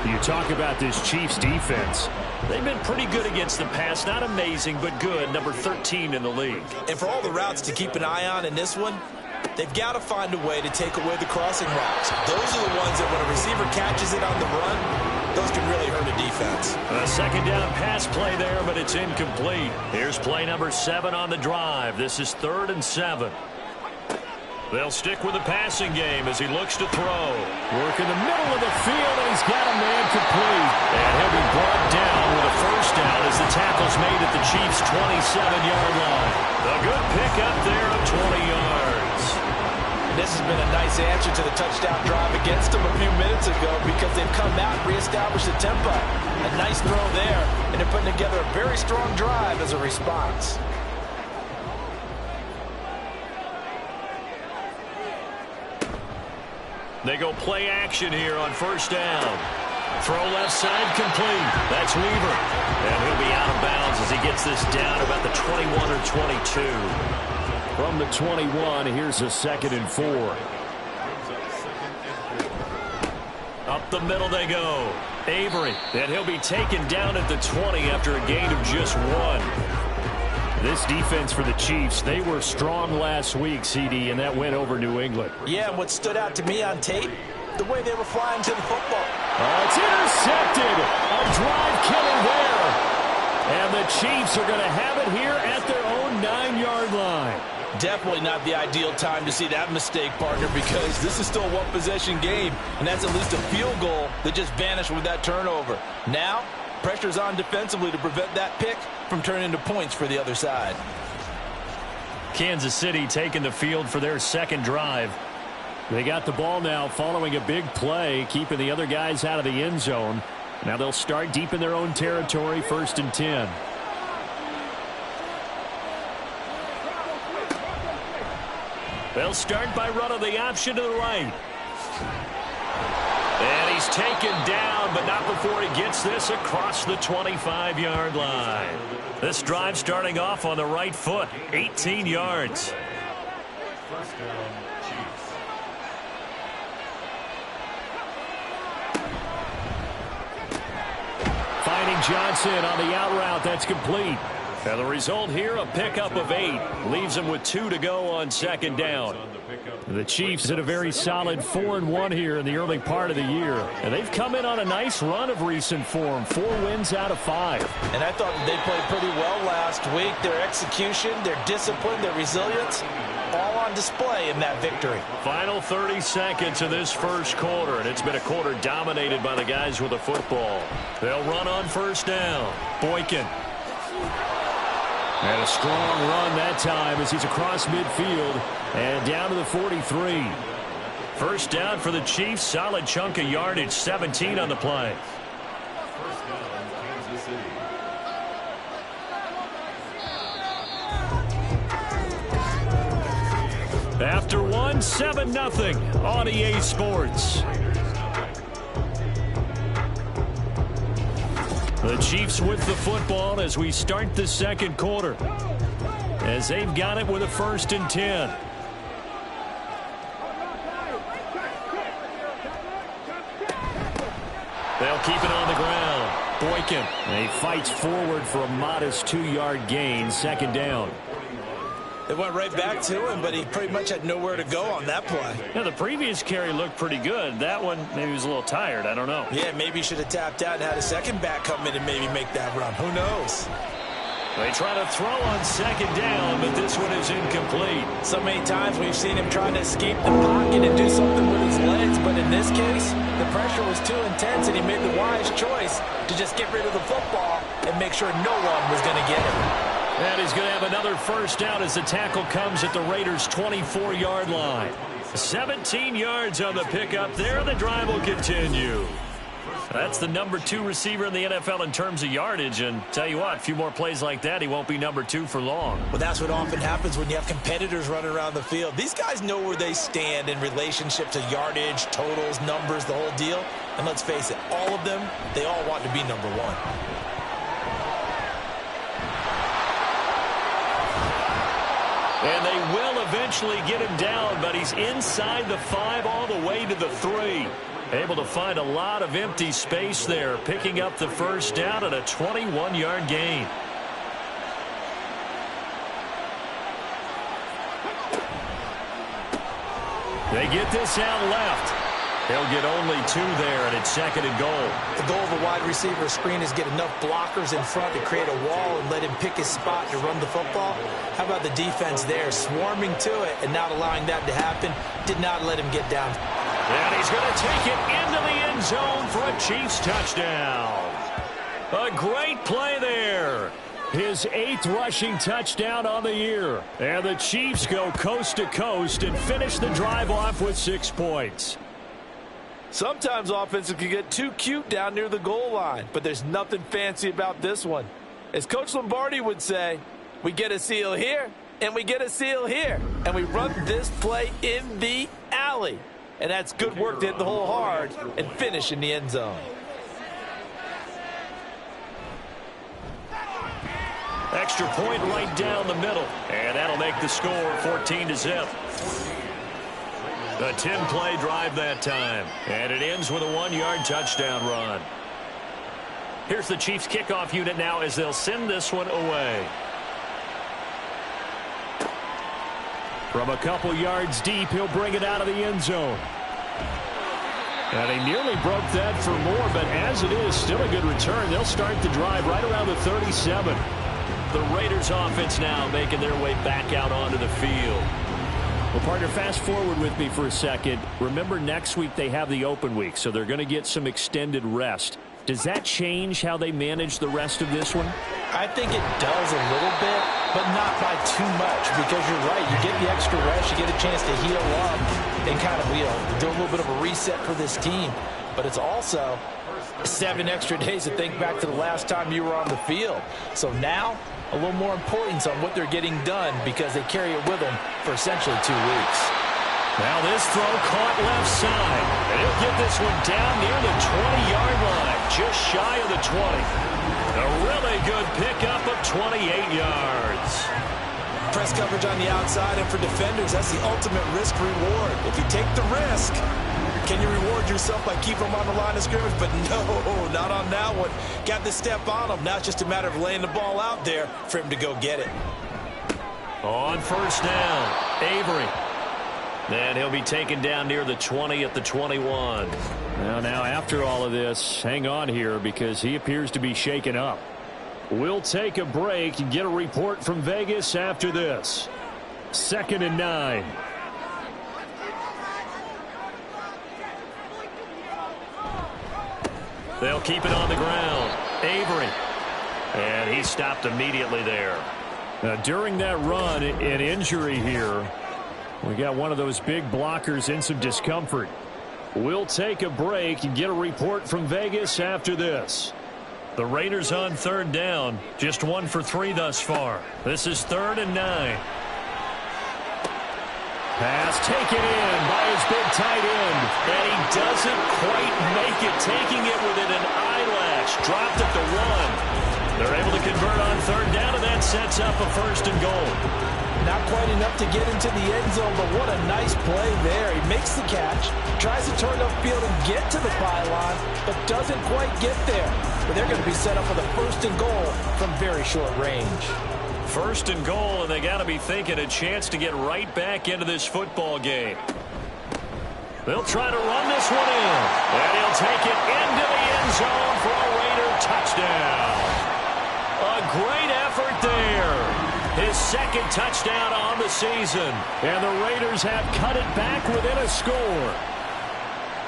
E: You talk about this Chiefs defense.
B: They've been pretty good against the pass. Not amazing, but good. Number 13 in the league.
C: And for all the routes to keep an eye on in this one, they've got to find a way to take away the crossing routes. Those are the ones that when a receiver catches it on the run, those can really hurt a defense.
B: A 2nd down pass play there, but it's incomplete. Here's play number 7 on the drive. This is 3rd and 7. They'll stick with the passing game as he looks to throw.
E: Work in the middle of the field, and he's got a man complete.
B: And he'll be brought down with a first down as the tackle's made at the Chiefs' 27-yard line. A good pick up there of 20 yards.
C: This has been a nice answer to the touchdown drive against them a few minutes ago because they've come out and reestablished the tempo. A nice throw there, and they're putting together a very strong drive as a response.
B: They go play action here on first down. Throw left side complete. That's Weaver. And he'll be out of bounds as he gets this down about the 21 or 22.
E: From the 21, here's a 2nd and 4.
B: Up the middle they go. Avery. And he'll be taken down at the 20 after a gain of just 1.
E: This defense for the Chiefs, they were strong last week, CD, and that went over New England.
C: Yeah, and what stood out to me on tape, the way they were flying to the football.
E: It's intercepted. A drive killer there. And the Chiefs are going to have it here at their own 9-yard line.
C: Definitely not the ideal time to see that mistake, partner, because this is still a one-possession game, and that's at least a field goal that just vanished with that turnover. Now, pressure's on defensively to prevent that pick from turning into points for the other side.
B: Kansas City taking the field for their 2nd drive.
E: They got the ball now following a big play, keeping the other guys out of the end zone. Now they'll start deep in their own territory, 1st and 10.
B: They'll start by running the option to the right. And he's taken down, but not before he gets this across the 25-yard line. This drive starting off on the right foot, 18 yards.
D: First down, Chiefs.
E: Finding Johnson on the out route. That's complete.
B: And the result here, a pickup of 8. Leaves him with 2 to go on 2nd down.
E: The Chiefs had a very solid 4-1 here in the early part of the year. And they've come in on a nice run of recent form. 4 wins out of 5.
C: And I thought they played pretty well last week. Their execution, their discipline, their resilience, all on display in that victory.
B: Final 30 seconds of this first quarter, and it's been a quarter dominated by the guys with the football. They'll run on first down. Boykin.
E: And a strong run that time as he's across midfield and down to the 43.
B: First down for the Chiefs. Solid chunk of yardage. 17 on the play.
D: First down, Kansas City.
B: After one, 7-0 on EA Sports. The Chiefs with the football as we start the second quarter. As they've got it with a 1st and 10. keep it on the ground. Boykin.
E: And he fights forward for a modest 2-yard gain, second down.
C: They went right back to him, but he pretty much had nowhere to go on that play.
B: Yeah, the previous carry looked pretty good. That one, maybe he was a little tired. I don't know.
C: Yeah, maybe he should have tapped out and had a second back come in and maybe make that run. Who knows?
B: They try to throw on second down, but this one is incomplete.
C: So many times we've seen him trying to escape the pocket and do something with his legs, but in this case, the pressure was too intense, and he made the wise choice to just get rid of the football and make sure no one was going to get it.
B: And he's going to have another first down as the tackle comes at the Raiders' 24-yard line. 17 yards on the pickup there, and the drive will continue. That's the number 2 receiver in the NFL in terms of yardage, and tell you what, a few more plays like that, he won't be number 2 for long.
C: Well, that's what often happens when you have competitors running around the field. These guys know where they stand in relationship to yardage, totals, numbers, the whole deal. And let's face it, all of them, they all want to be number 1.
B: And they will eventually get him down, but he's inside the 5 all the way to the 3. Able to find a lot of empty space there, picking up the first down at a 21-yard gain. They get this out left. He'll get only 2 there, and it's second and goal.
C: The goal of a wide receiver screen is get enough blockers in front to create a wall and let him pick his spot to run the football. How about the defense there, swarming to it and not allowing that to happen? Did not let him get down.
B: And he's going to take it into the end zone for a Chiefs touchdown. A great play there.
E: His 8th rushing touchdown on the year. And the Chiefs go coast to coast and finish the drive off with 6 points.
H: Sometimes offenses can get too cute down near the goal line, but there's nothing fancy about this one. As Coach Lombardi would say, we get a seal here, and we get a seal here, and we run this play in the alley. And that's good work to hit the hole hard and finish in the end zone.
B: Extra point right down the middle, and that'll make the score 14-0. A 10-play drive that time, and it ends with a 1-yard touchdown run. Here's the Chiefs kickoff unit now as they'll send this one away.
E: From a couple yards deep, he'll bring it out of the end zone. And he nearly broke that for more, but as it is, still a good return. They'll start the drive right around the 37.
B: The Raiders offense now making their way back out onto the field.
E: Well, partner, fast forward with me for a second. Remember, next week they have the open week, so they're going to get some extended rest. Does that change how they manage the rest of this one?
C: I think it does a little bit, but not by too much, because you're right. You get the extra rest, you get a chance to heal up and kind of do a little bit of a reset for this team. But it's also 7 extra days to think back to the last time you were on the field. So now, a little more importance on what they're getting done because they carry it with them for essentially 2 weeks.
B: Now this throw caught left side. And he'll get this one down near the 20-yard line, just shy of the 20. A really good pickup of 28 yards.
C: Press coverage on the outside, and for defenders, that's the ultimate risk reward. If you take the risk, can you reward yourself by keeping them on the line of scrimmage? But no, not on that one. Got the step on him. Now it's just a matter of laying the ball out there for him to go get it.
B: On first down, Avery. And he'll be taken down near the 20 at the 21.
E: Now after all of this, hang on here because he appears to be shaken up. We'll take a break and get a report from Vegas after this. 2nd and 9.
B: They'll keep it on the ground. Avery. And he stopped immediately there.
E: Now, during that run, an injury here. We got one of those big blockers in some discomfort. We'll take a break and get a report from Vegas after this.
B: The Raiders on 3rd down. Just 1 for 3 thus far. This is 3rd and 9.
E: Pass taken in by his big tight end.
B: And he doesn't quite make it, taking it within an eyelash. Dropped at the 1. They're able to convert on 3rd down, and that sets up a 1st and goal.
C: not quite enough to get into the end zone, but what a nice play there. He makes the catch, tries to turn upfield and get to the pylon, but doesn't quite get there. But they're going to be set up with a 1st and goal from very short range.
B: 1st and goal, and they got to be thinking a chance to get right back into this football game. They'll try to run this one in, and he'll take it into the end zone for a Raider touchdown. A great effort there. His 2nd touchdown on the season, and the Raiders have cut it back within a score.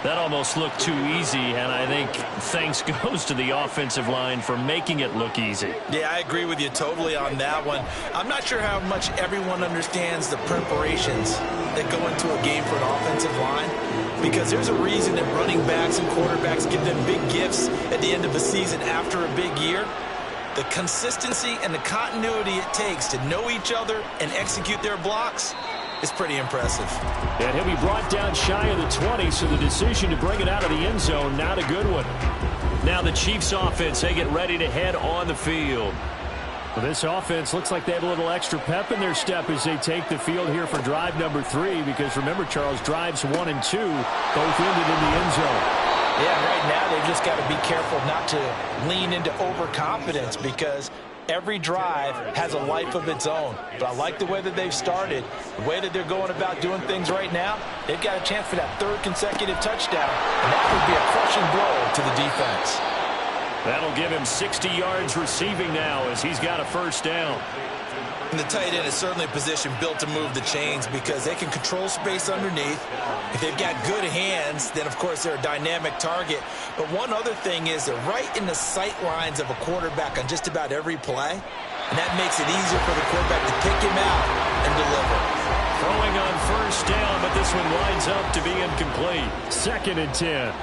B: That almost looked too easy, and I think thanks goes to the offensive line for making it look easy.
C: Yeah, I agree with you totally on that one. I'm not sure how much everyone understands the preparations that go into a game for an offensive line, because there's a reason that running backs and quarterbacks give them big gifts at the end of a season after a big year. The consistency and the continuity it takes to know each other and execute their blocks is pretty impressive.
B: And he'll be brought down shy of the 20, so the decision to bring it out of the end zone, not a good one. Now the Chiefs offense, they get ready to head on the field. Well, this offense looks like they have a little extra pep in their step as they take the field here for drive number 3, because remember, Charles, drives 1 and 2 both ended in the end zone.
C: Yeah, right now they've just got to be careful not to lean into overconfidence, because every drive has a life of its own. But I like the way that they've started, the way that they're going about doing things right now. They've got a chance for that 3rd consecutive touchdown, and that would be a crushing blow to the defense.
B: That'll give him 60 yards receiving now as he's got a 1st down.
C: And the tight end is certainly a position built to move the chains, because they can control space underneath. If they've got good hands, then, of course, they're a dynamic target. But one other thing is they're right in the sight lines of a quarterback on just about every play, and that makes it easier for the quarterback to pick him out and deliver.
B: Throwing on 1st down, but this one winds up to be incomplete. 2nd and 10.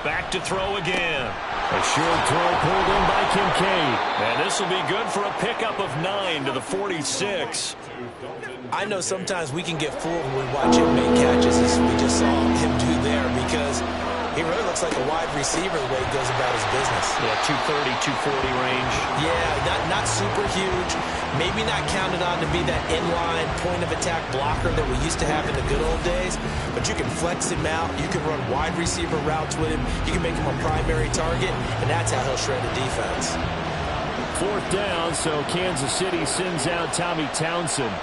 B: Back to throw again. A short throw pulled in by Kincaid. And this will be good for a pickup of 9 to the 46.
C: I know sometimes we can get fooled when we watch him make catches, as we just saw him do there, because he really looks like a wide receiver the way he goes about his business.
B: Yeah, 230, 240 range.
C: Yeah, not super huge. Maybe not counted on to be that inline point-of-attack blocker that we used to have in the good old days, but you can flex him out. You can run wide receiver routes with him. You can make him a primary target, and that's how he'll shred a defense.
B: 4th down, so Kansas City sends out Tommy Townsend.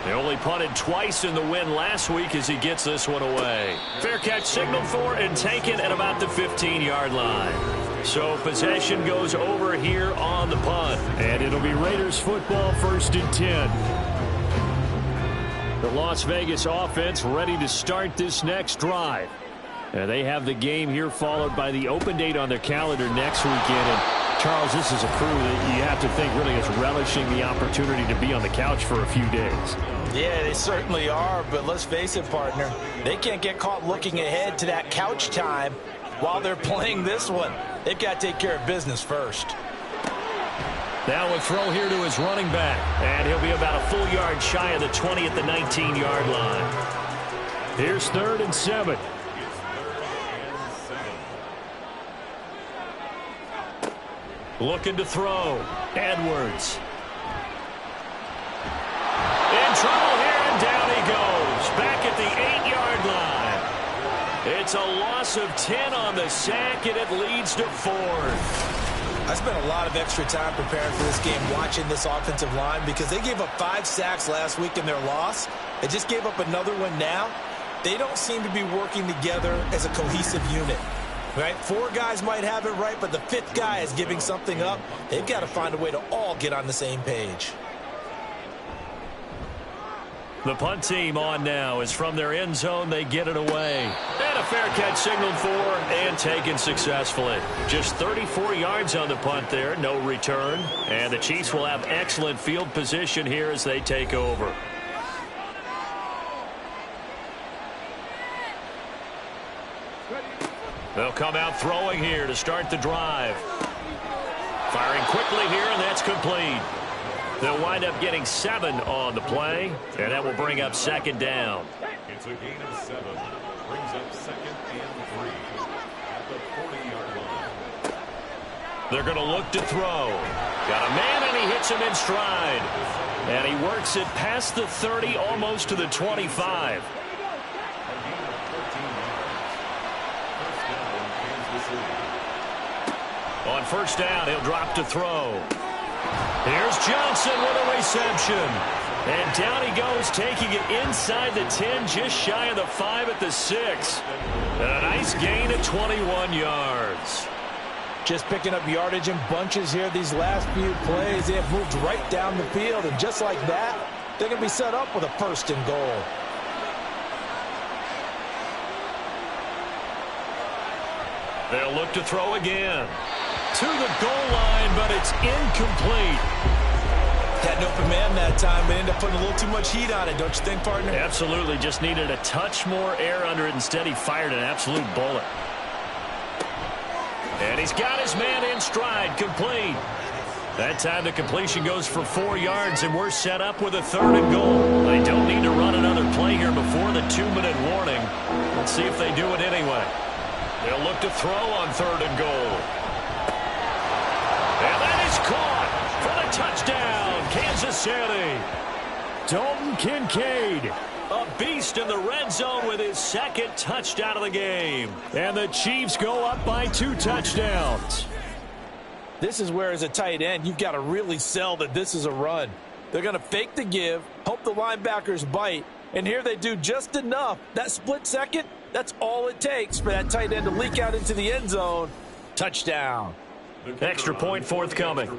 B: They only punted twice in the win last week as he gets this one away. Fair catch signaled for and taken at about the 15-yard line. So possession goes over here on the punt. And it'll be Raiders football, 1st and 10. The Las Vegas offense ready to start this next drive. And they have the game here followed by the open date on their calendar next weekend. And Charles, this is a crew that you have to think really is relishing the opportunity to be on the couch for a few days.
C: Yeah, they certainly are, but let's face it, partner, they can't get caught looking ahead to that couch time while they're playing this one. They've got to take care of business first.
B: Now a throw here to his running back, and he'll be about a full yard shy of the 20 at the 19-yard line. Here's 3rd and 7. Looking to throw. Edwards. In trouble here, and down he goes. Back at the 8-yard line. It's a loss of 10 on the sack, and it leads to 4th.
C: I spent a lot of extra time preparing for this game watching this offensive line, because they gave up 5 sacks last week in their loss. They just gave up another one now. They don't seem to be working together as a cohesive unit. Right? 4 guys might have it right, but the 5th guy is giving something up. They've got to find a way to all get on the same page.
B: The punt team on now is from their end zone. They get it away. And a fair catch signaled for and taken successfully. Just 34 yards on the punt there. No return. And the Chiefs will have excellent field position here as they take over. They'll come out throwing here to start the drive. Firing quickly here, and that's complete. They'll wind up getting 7 on the play, and that will bring up 2nd down.
D: It's a gain of 7. Brings up 2nd and 3 at the 40-yard line.
B: They're going to look to throw. Got a man, and he hits him in stride. And he works it past the 30, almost to the 25. On first down, he'll drop to throw. Here's Johnson with a reception. And down he goes, taking it inside the 10, just shy of the 5 at the 6. And a nice gain of 21 yards.
C: Just picking up yardage in bunches here these last few plays. They have moved right down the field, and just like that, they're going to be set up with a 1st and goal.
B: They'll look to throw again. To the goal line, but it's incomplete.
C: Had an open man that time, but ended up putting a little too much heat on it, don't you think, partner?
B: Absolutely. Just needed a touch more air under it. Instead, he fired an absolute bullet. And he's got his man in stride, complete. That time the completion goes for 4 yards, and we're set up with a 3rd and goal. They don't need to run another play here before the 2-minute warning. Let's see if they do it anyway. They'll look to throw on 3rd and goal. And that is caught for the touchdown, Kansas City. Dalton Kincaid, a beast in the red zone with his 2nd touchdown of the game. And the Chiefs go up by 2 touchdowns.
C: This is where, as a tight end, you've got to really sell that this is a run. They're going to fake the give, hope the linebackers bite, and here they do just enough. That split second, that's all it takes for that tight end to leak out into the end zone. Touchdown.
B: Extra point forthcoming.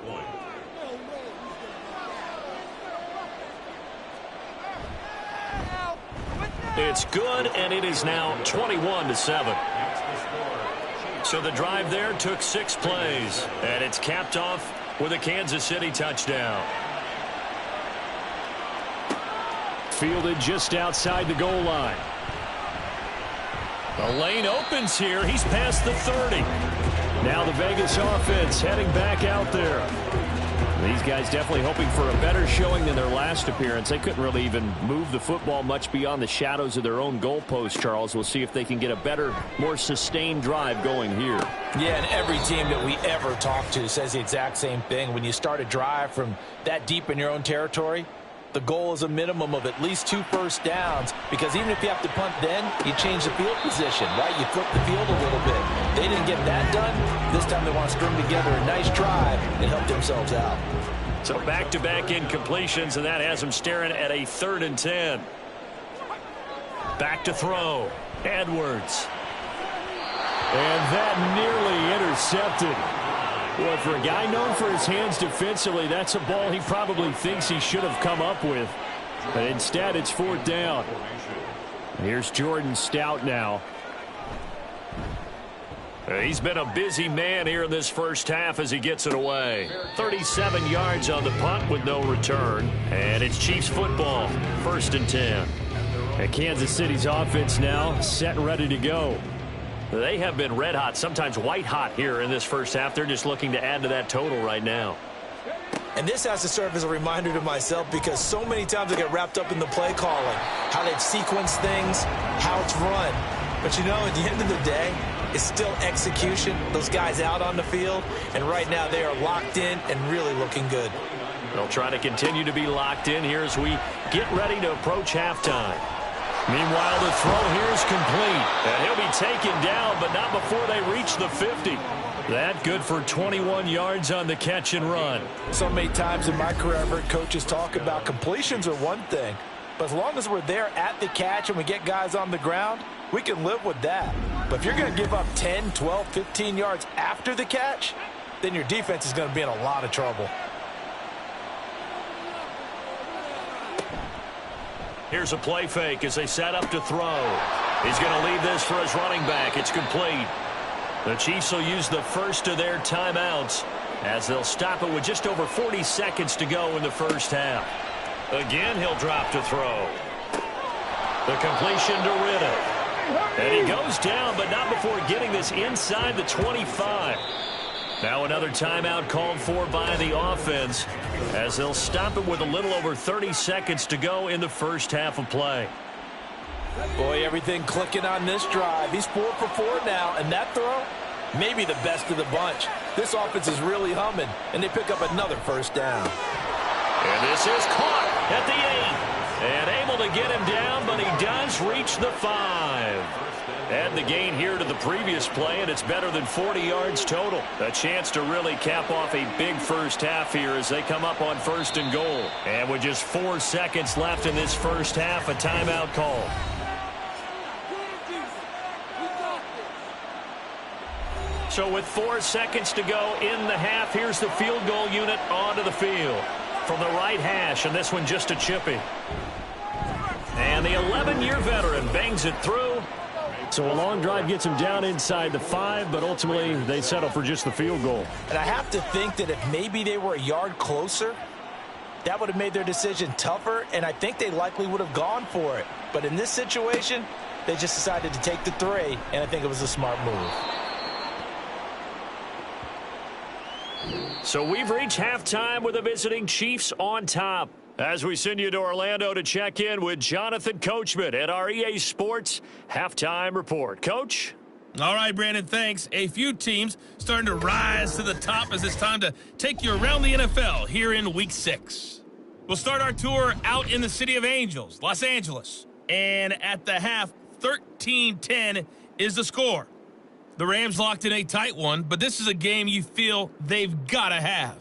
B: It's good, and it is now 21-7. So the drive there took 6 plays, and it's capped off with a Kansas City touchdown. Fielded just outside the goal line. The lane opens here. He's past the 30. Now the Vegas offense heading back out there. These guys definitely hoping for a better showing than their last appearance. They couldn't really even move the football much beyond the shadows of their own goalpost, Charles. We'll see if they can get a better, more sustained drive going here.
C: Yeah, and every team that we ever talk to says the exact same thing. When you start a drive from that deep in your own territory, the goal is a minimum of at least 2 first downs, because even if you have to punt then, you change the field position, right? You flip the field a little bit. They didn't get that done. This time they want to string together a nice drive and help themselves out.
B: So back-to-back incompletions, and that has them staring at a 3rd and 10. Back to throw. Edwards. And that nearly intercepted. Well, for a guy known for his hands defensively, that's a ball he probably thinks he should have come up with. But instead, it's 4th down. Here's Jordan Stout now. He's been a busy man here in this first half as he gets it away. 37 yards on the punt with no return. And it's Chiefs football, 1st and 10. And Kansas City's offense now set and ready to go. They have been red hot, sometimes white hot here in this first half. They're just looking to add to that total right now.
C: And this has to serve as a reminder to myself, because so many times I get wrapped up in the play calling, how they've sequenced things, how it's run. But, you know, at the end of the day, it's still execution. Those guys out on the field, and right now they are locked in and really looking good.
B: They'll try to continue to be locked in here as we get ready to approach halftime. Meanwhile, the throw here is complete. And he'll be taken down, but not before they reach the 50. That good for 21 yards on the catch and run.
C: So many times in my career, I've heard coaches talk about completions are one thing. But as long as we're there at the catch and we get guys on the ground, we can live with that. But if you're going to give up 10, 12, 15 yards after the catch, then your defense is going to be in a lot of trouble.
B: Here's a play fake as they set up to throw. He's going to leave this for his running back. It's complete. The Chiefs will use the first of their timeouts as they'll stop it with just over 40 seconds to go in the first half. Again, he'll drop to throw. The completion to Riddick. And he goes down, but not before getting this inside the 25. Now another timeout called for by the offense as they'll stop it with a little over 30 seconds to go in the first half of play.
C: Boy, everything clicking on this drive. He's 4 for 4 now, and that throw, maybe the best of the bunch. This offense is really humming, and they pick up another first down.
B: And this is caught at the 8. And able to get him down, but he does reach the 5. Add the gain here to the previous play, and it's better than 40 yards total. A chance to really cap off a big first half here as they come up on 1st and goal. And with just 4 seconds left in this first half, a timeout call. So with 4 seconds to go in the half, here's the field goal unit onto the field. From the right hash, and this one just a chippy. And the 11-year veteran bangs it through.
E: So a long drive gets him down inside the 5, but ultimately they settle for just the field goal.
C: And I have to think that if maybe they were a yard closer, that would have made their decision tougher, and I think they likely would have gone for it. But in this situation, they just decided to take the 3, and I think it was a smart move.
B: So we've reached halftime with the visiting Chiefs on top. As we send you to Orlando to check in with Jonathan Coachman at our EA Sports Halftime Report. Coach?
G: All right, Brandon, thanks. A few teams starting to rise to the top as it's time to take you around the NFL here in Week 6. We'll start our tour out in the City of Angels, Los Angeles. And at the half, 13-10 is the score. The Rams locked in a tight one, but this is a game you feel they've got to have.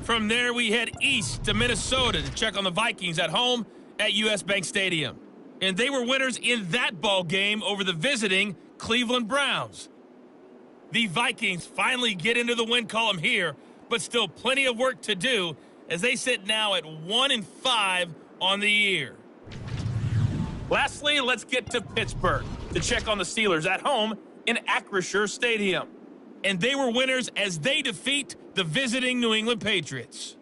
G: From there, we head east to Minnesota to check on the Vikings at home at U.S. Bank Stadium. And they were winners in that ball game over the visiting Cleveland Browns. The Vikings finally get into the win column here, but still plenty of work to do as they sit now at 1-5 on the year. Lastly, let's get to Pittsburgh to check on the Steelers at home in Acrisure Stadium. And they were winners as they defeat the visiting New England Patriots.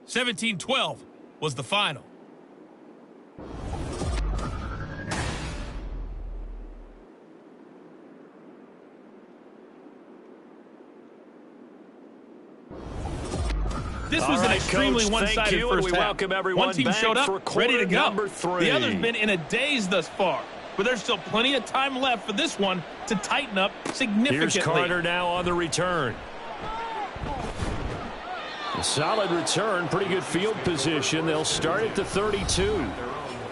G: 17-12 was the final. This was an extremely one-sided first half.
B: Welcome everyone.
G: One team showed up, ready to go. The other's been in a daze thus far. But there's still plenty of time left for this one to tighten up significantly.
B: Here's Carter now on the return.
E: A solid return, pretty good field position. They'll start at the 32.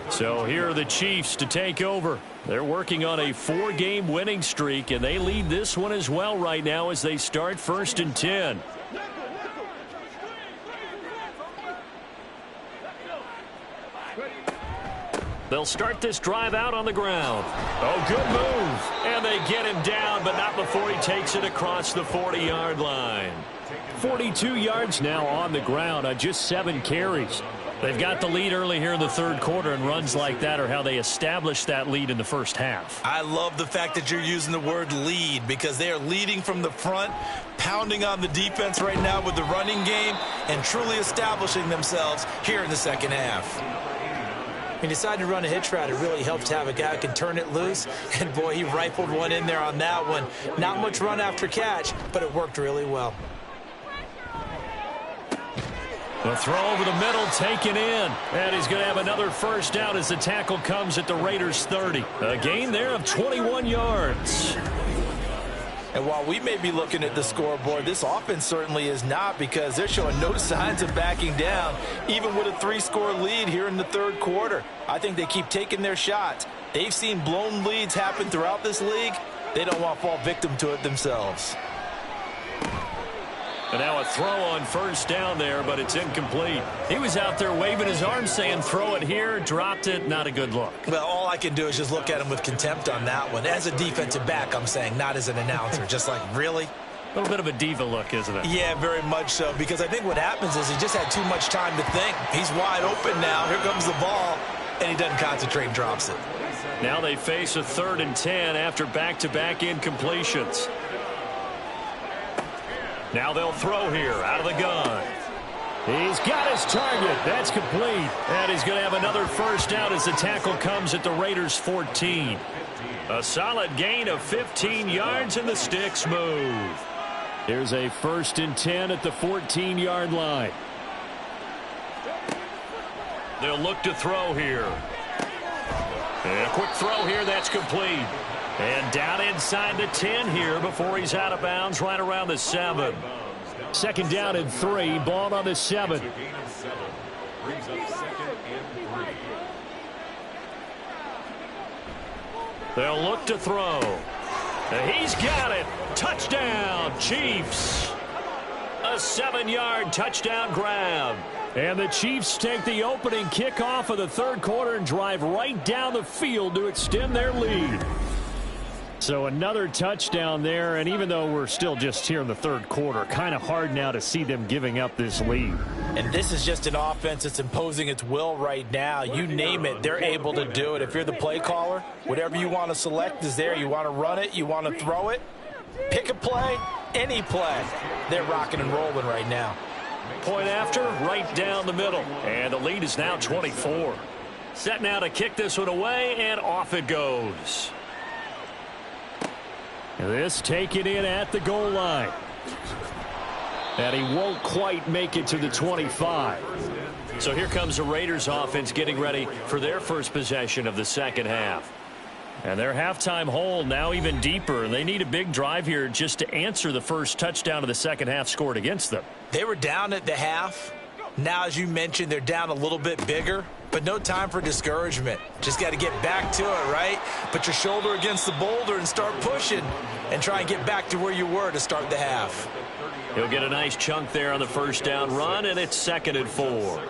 B: So here are the Chiefs to take over. They're working on a 4-game winning streak, and they lead this one as well right now as they start 1st and 10. They'll start this drive out on the ground. Oh, good move. And they get him down, but not before he takes it across the 40-yard line.
E: 42 yards now on the ground on just 7 carries.
B: They've got the lead early here in the 3rd quarter, and runs like that are how they established that lead in the first half.
C: I love the fact that you're using the word lead because they are leading from the front, pounding on the defense right now with the running game, and truly establishing themselves here in the 2nd half. He decided to run a hitch route. It really helped to have a guy who can turn it loose. And, boy, he rifled one in there on that one. Not much run after catch, but it worked really well.
B: The throw over the middle taken in. And he's going to have another first down as the tackle comes at the Raiders' 30. A gain there of 21 yards.
C: And while we may be looking at the scoreboard, this offense certainly is not because they're showing no signs of backing down, even with a 3-score lead here in the 3rd quarter. I think they keep taking their shots. They've seen blown leads happen throughout this league. They don't want to fall victim to it themselves.
B: And now a throw on first down there, but it's incomplete. He was out there waving his arms saying throw it here, dropped it, not a good look.
C: Well, all I can do is just look at him with contempt on that one. As a defensive back, I'm saying, not as an announcer. Just like, really?
B: A little bit of a diva look, isn't it?
C: Yeah, very much so, because I think what happens is he just had too much time to think. He's wide open now. Here comes the ball, and he doesn't concentrate and drops it.
B: Now they face a 3rd and 10 after back-to-back incompletions. Now they'll throw here out of the gun.
E: He's got his target. That's complete.
B: And he's going to have another first down as the tackle comes at the Raiders' 14. A solid gain of 15 yards, and the sticks move.
E: Here's a 1st and 10 at the 14-yard line.
B: They'll look to throw here. And a quick throw here, that's complete. And down inside the 10 here before he's out of bounds right around the 7.
E: Second down and 3, ball on the 7.
B: They'll look to throw. And he's got it. Touchdown, Chiefs. A 7-yard touchdown grab.
E: And the Chiefs take the opening kickoff of the third quarter and drive right down the field to extend their lead. So another touchdown there, and even though we're still just here in the third quarter, kind of hard now to see them giving up this lead.
C: And this is just an offense that's imposing its will right now. You name it, they're able to do it. If you're the play caller, whatever you want to select is there. You want to run it, you want to throw it, pick a play, any play. They're rocking and rolling right now.
B: Point after, right down the middle. And the lead is now 24. Set now to kick this one away, and off it goes.
E: This taken in at the goal line. And he won't quite make it to the 25.
B: So here comes the Raiders offense getting ready for their first possession of the second half.
E: And their halftime hole now even deeper. They need a big drive here just to answer the first touchdown of the second half scored against them.
C: They were down at the half. Now, as you mentioned, they're down a little bit bigger, but no time for discouragement. Just got to get back to it, right? Put your shoulder against the boulder and start pushing and try and get back to where you were to start the half.
B: He'll get a nice chunk there on the first down run, and it's 2nd and 4.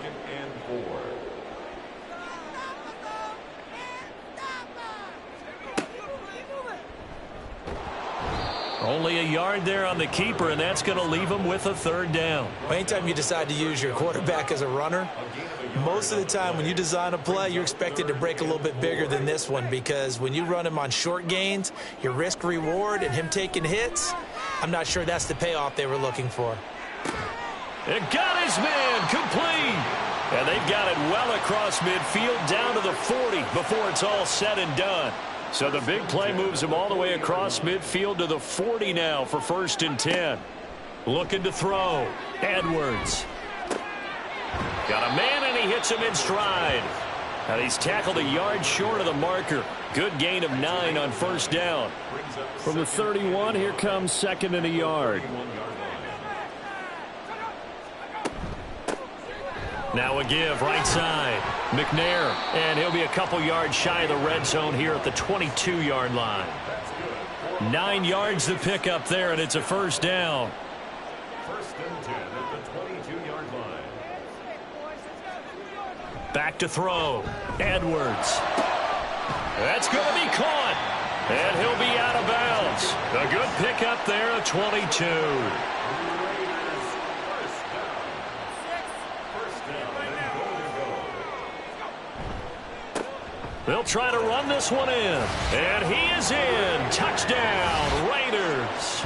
B: Only a yard there on the keeper, and that's going to leave him with a third down.
C: Anytime you decide to use your quarterback as a runner, most of the time when you design a play, you're expected to break a little bit bigger than this one, because when you run him on short gains, your risk reward and him taking hits, I'm not sure that's the payoff they were looking for.
B: It got his man complete. And they've got it well across midfield down to the 40 before it's all said and done.
E: So the big play moves him all the way across midfield to the 40 now for 1st and 10.
B: Looking to throw. Edwards. Got a man, and he hits him in stride.
E: And he's tackled a yard short of the marker. Good gain of 9 on first down. From the 31, here comes 2nd and a yard.
B: Now a give right side. McNair, and he'll be a couple yards shy of the red zone here at the 22-yard line.
E: 9 yards to pick up there, and it's a first down.
D: 1st and 10 at the 22-yard line.
B: Back to throw. Edwards. That's going to be caught. And he'll be out of bounds. A good pickup there at 22. They'll try to run this one in. And he is in. Touchdown, Raiders.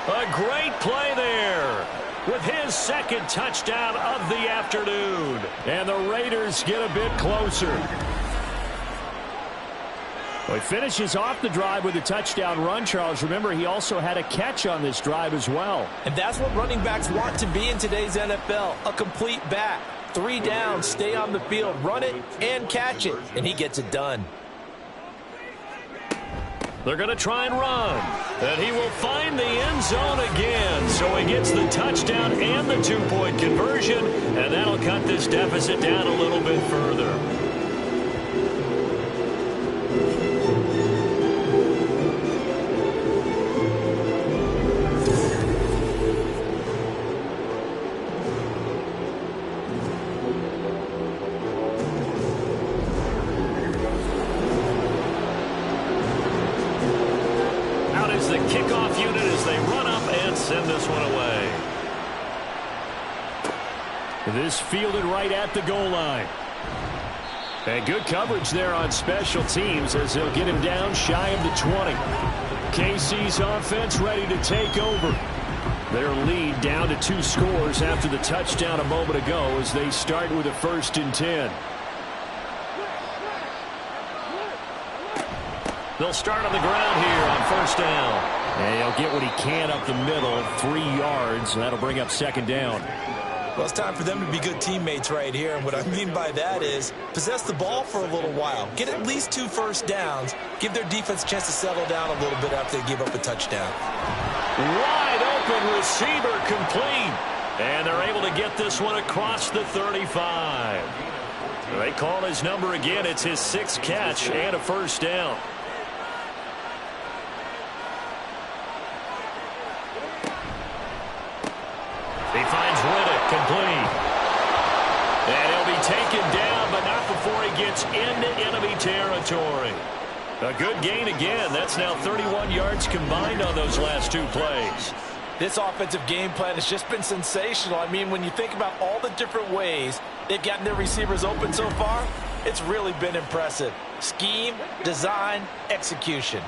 B: A great play there with his 2nd touchdown of the afternoon.
E: And the Raiders get a bit closer. Well, he finishes off the drive with a touchdown run, Charles. Remember, he also had a catch on this drive as well.
C: And that's what running backs want to be in today's NFL, a complete back. 3 down, stay on the field, run it, and catch it. And he gets it done.
B: They're going to try and run. And he will find the end zone again. So he gets the touchdown and the 2-point conversion. And that'll cut this deficit down a little bit further. The kickoff unit as they run up and send this one away.
E: This fielded right at the goal line. And good coverage there on special teams as they'll get him down shy of the 20. KC's offense ready to take over. Their lead down to 2 scores after the touchdown a moment ago as they start with a 1st and 10.
B: They'll start on the ground here on 1st down.
E: And he'll get what he can up the middle, 3 yards, and that'll bring up 2nd down.
C: Well, it's time for them to be good teammates right here, and what I mean by that is possess the ball for a little while, get at least 2 first downs, give their defense a chance to settle down a little bit after they give up a touchdown.
B: Wide open receiver complete, and they're able to get this one across the 35. They call his number again. It's his 6th catch and a first down. He finds Riddick complete. And he'll be taken down, but not before he gets into enemy territory. A good gain again. That's now 31 yards combined on those last 2 plays.
C: This offensive game plan has just been sensational. I mean, when you think about all the different ways they've gotten their receivers open so far, it's really been impressive. Scheme, design, execution.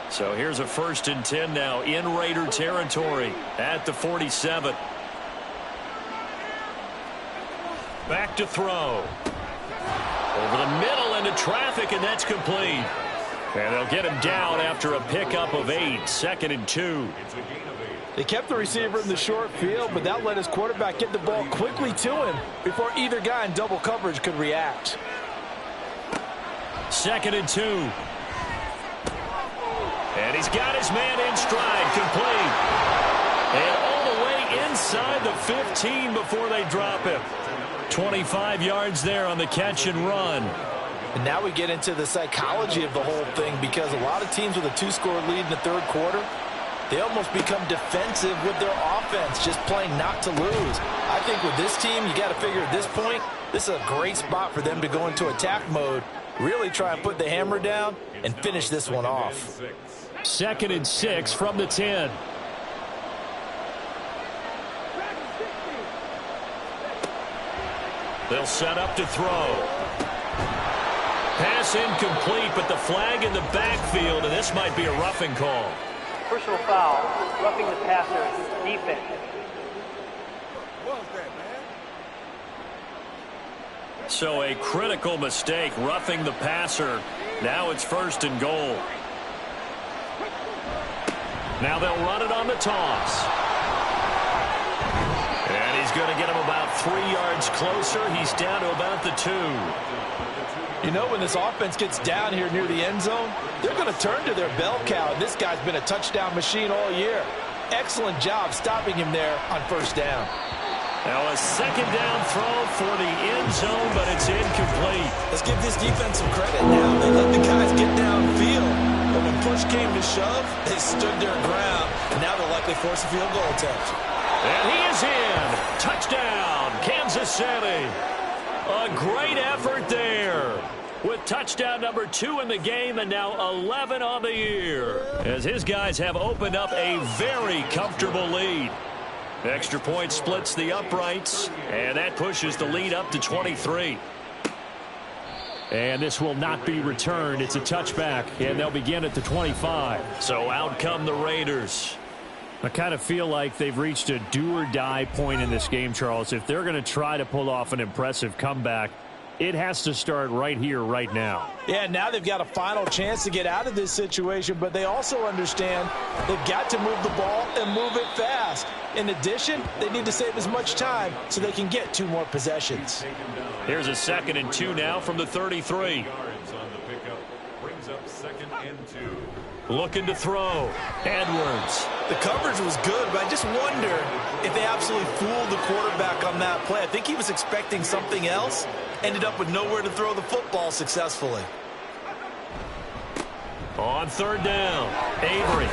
B: So here's a 1st and 10 now in Raider territory at the 47. Back to throw. Over the middle into traffic, and that's complete. And they'll get him down after a pickup of 8. 2nd and 2.
H: They kept the receiver in the short field, but that let his quarterback get the ball quickly to him before either guy in double coverage could react.
B: 2nd and 2. And he's got his man in stride, complete. And all the way inside the 15 before they drop him. 25 yards there on the catch and run.
C: And now we get into the psychology of the whole thing, because a lot of teams with a 2-score lead in the 3rd quarter, they almost become defensive with their offense, just playing not to lose. I think with this team, you got to figure at this point, this is a great spot for them to go into attack mode, really try and put the hammer down and finish this one off.
B: 2nd and 6 from the 10. They'll set up to throw. Pass incomplete, but the flag in the backfield, and this might be a roughing call.
F: Personal foul, roughing the passer, defense.
B: So a critical mistake, roughing the passer. Now it's 1st and goal. Now they'll run it on the toss. And he's going to get him about 3 yards closer. He's down to about the 2.
H: You know, when this offense gets down here near the end zone, they're going to turn to their bell cow. This guy's been a touchdown machine all year. Excellent job stopping him there on 1st down.
B: Now a 2nd down throw for the end zone, but it's incomplete.
C: Let's give this defense some credit now. They let the guys get downfield, but when push came to shove, they stood their ground, and now they'll likely force a field goal attempt.
B: And he is in. Touchdown, Kansas City. A great effort there, with touchdown number 2 in the game and now 11 on the year, as his guys have opened up a very comfortable lead. Extra point splits the uprights, and that pushes the lead up to 23.
E: And this will not be returned. It's a touchback, and they'll begin at the 25.
B: So out come the Raiders.
E: I kind of feel like they've reached a do-or-die point in this game, Charles. If they're going to try to pull off an impressive comeback, it has to start right here, right now.
H: Yeah, now they've got a final chance to get out of this situation, but they also understand they've got to move the ball and move it fast. In addition, they need to save as much time so they can get 2 more possessions.
B: Here's a 2nd and 2 now from the 33. Looking to throw. Edwards.
C: The coverage was good, but I just wonder if they absolutely fooled the quarterback on that play. I think he was expecting something else. Ended up with nowhere to throw the football successfully.
B: On 3rd down, Avery.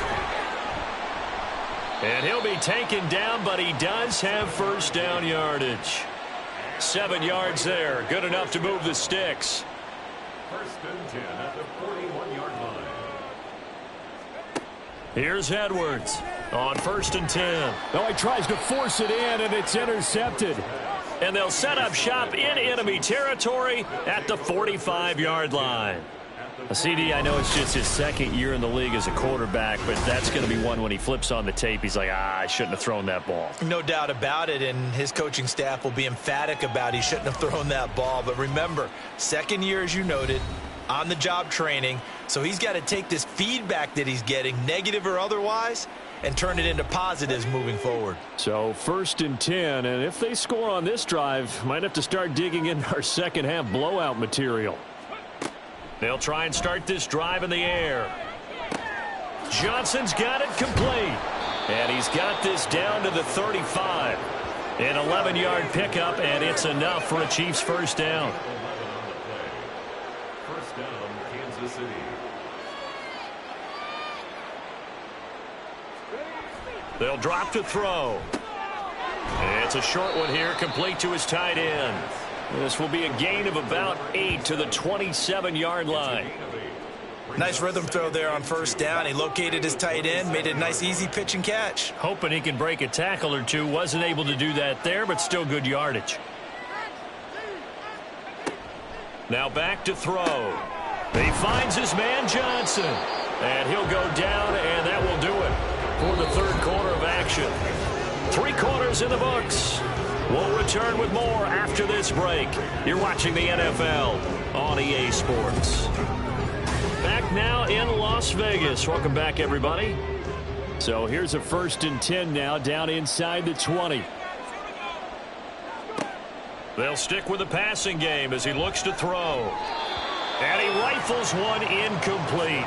B: And he'll be taken down, but he does have 1st down yardage. 7 yards there. Good enough to move the sticks.
D: 1st and 10 at the 41-yard line.
B: Here's Edwards on 1st and 10.
E: Oh, he tries to force it in, and it's intercepted.
B: And they'll set up shop in enemy territory at the 45-yard line.
E: CD, I know it's just his 2nd year in the league as a quarterback, but that's going to be one when he flips on the tape, he's like, I shouldn't have thrown that ball.
C: No doubt about it, and his coaching staff will be emphatic about he shouldn't have thrown that ball. But remember, 2nd year, as you noted, on-the-job training, so he's got to take this feedback that he's getting, negative or otherwise, and turn it into positives moving forward.
E: So 1st and 10, and if they score on this drive, might have to start digging in our second half blowout material.
B: They'll try and start this drive in the air. Johnson's got it complete. And he's got this down to the 35. An 11-yard pickup, and it's enough for a Chiefs first down.
D: First down, Kansas City.
B: They'll drop to throw. It's a short one here, complete to his tight end. This will be a gain of about 8 to the 27-yard line.
C: Nice rhythm throw there on first down. He located his tight end, made it a nice easy pitch and catch.
B: Hoping he can break a tackle or two. Wasn't able to do that there, but still good yardage. Now back to throw. He finds his man Johnson. And he'll go down, and that will do it for the third quarter of action. 3 quarters in the books. We'll return with more after this break. You're watching the NFL on EA Sports. Back now in Las Vegas. Welcome back, everybody.
E: So here's a 1st and 10 now, down inside the 20.
B: They'll stick with the passing game as he looks to throw. And he rifles one incomplete.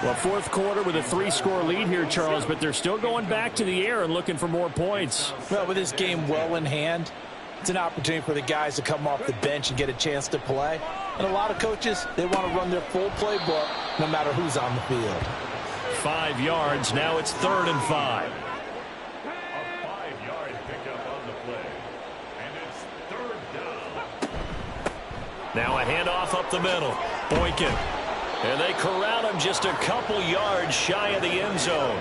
E: Well, 4th quarter with a 3-score lead here, Charles, but they're still going back to the air and looking for more points.
C: Well, with this game well in hand, it's an opportunity for the guys to come off the bench and get a chance to play. And a lot of coaches, they want to run their full playbook no matter who's on the field.
B: 5 yards. Now it's 3rd and 5.
D: A 5-yard pickup on the play. And it's 3rd down.
B: Now a handoff up the middle. Boykin. And they corral him just a couple yards shy of the end zone.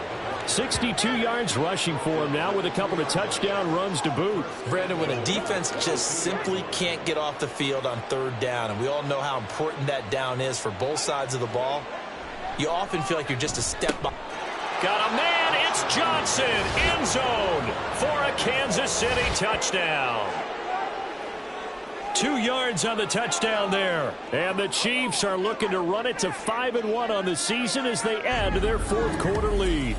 E: 62 yards rushing for him now with a couple of touchdown runs to boot.
C: Brandon, when a defense just simply can't get off the field on 3rd down, and we all know how important that down is for both sides of the ball, you often feel like you're just a step behind.
B: Got a man. It's Johnson. End zone for a Kansas City touchdown.
E: 2 yards on the touchdown there. And the Chiefs are looking to run it to 5-1 on the season as they add to their 4th quarter lead.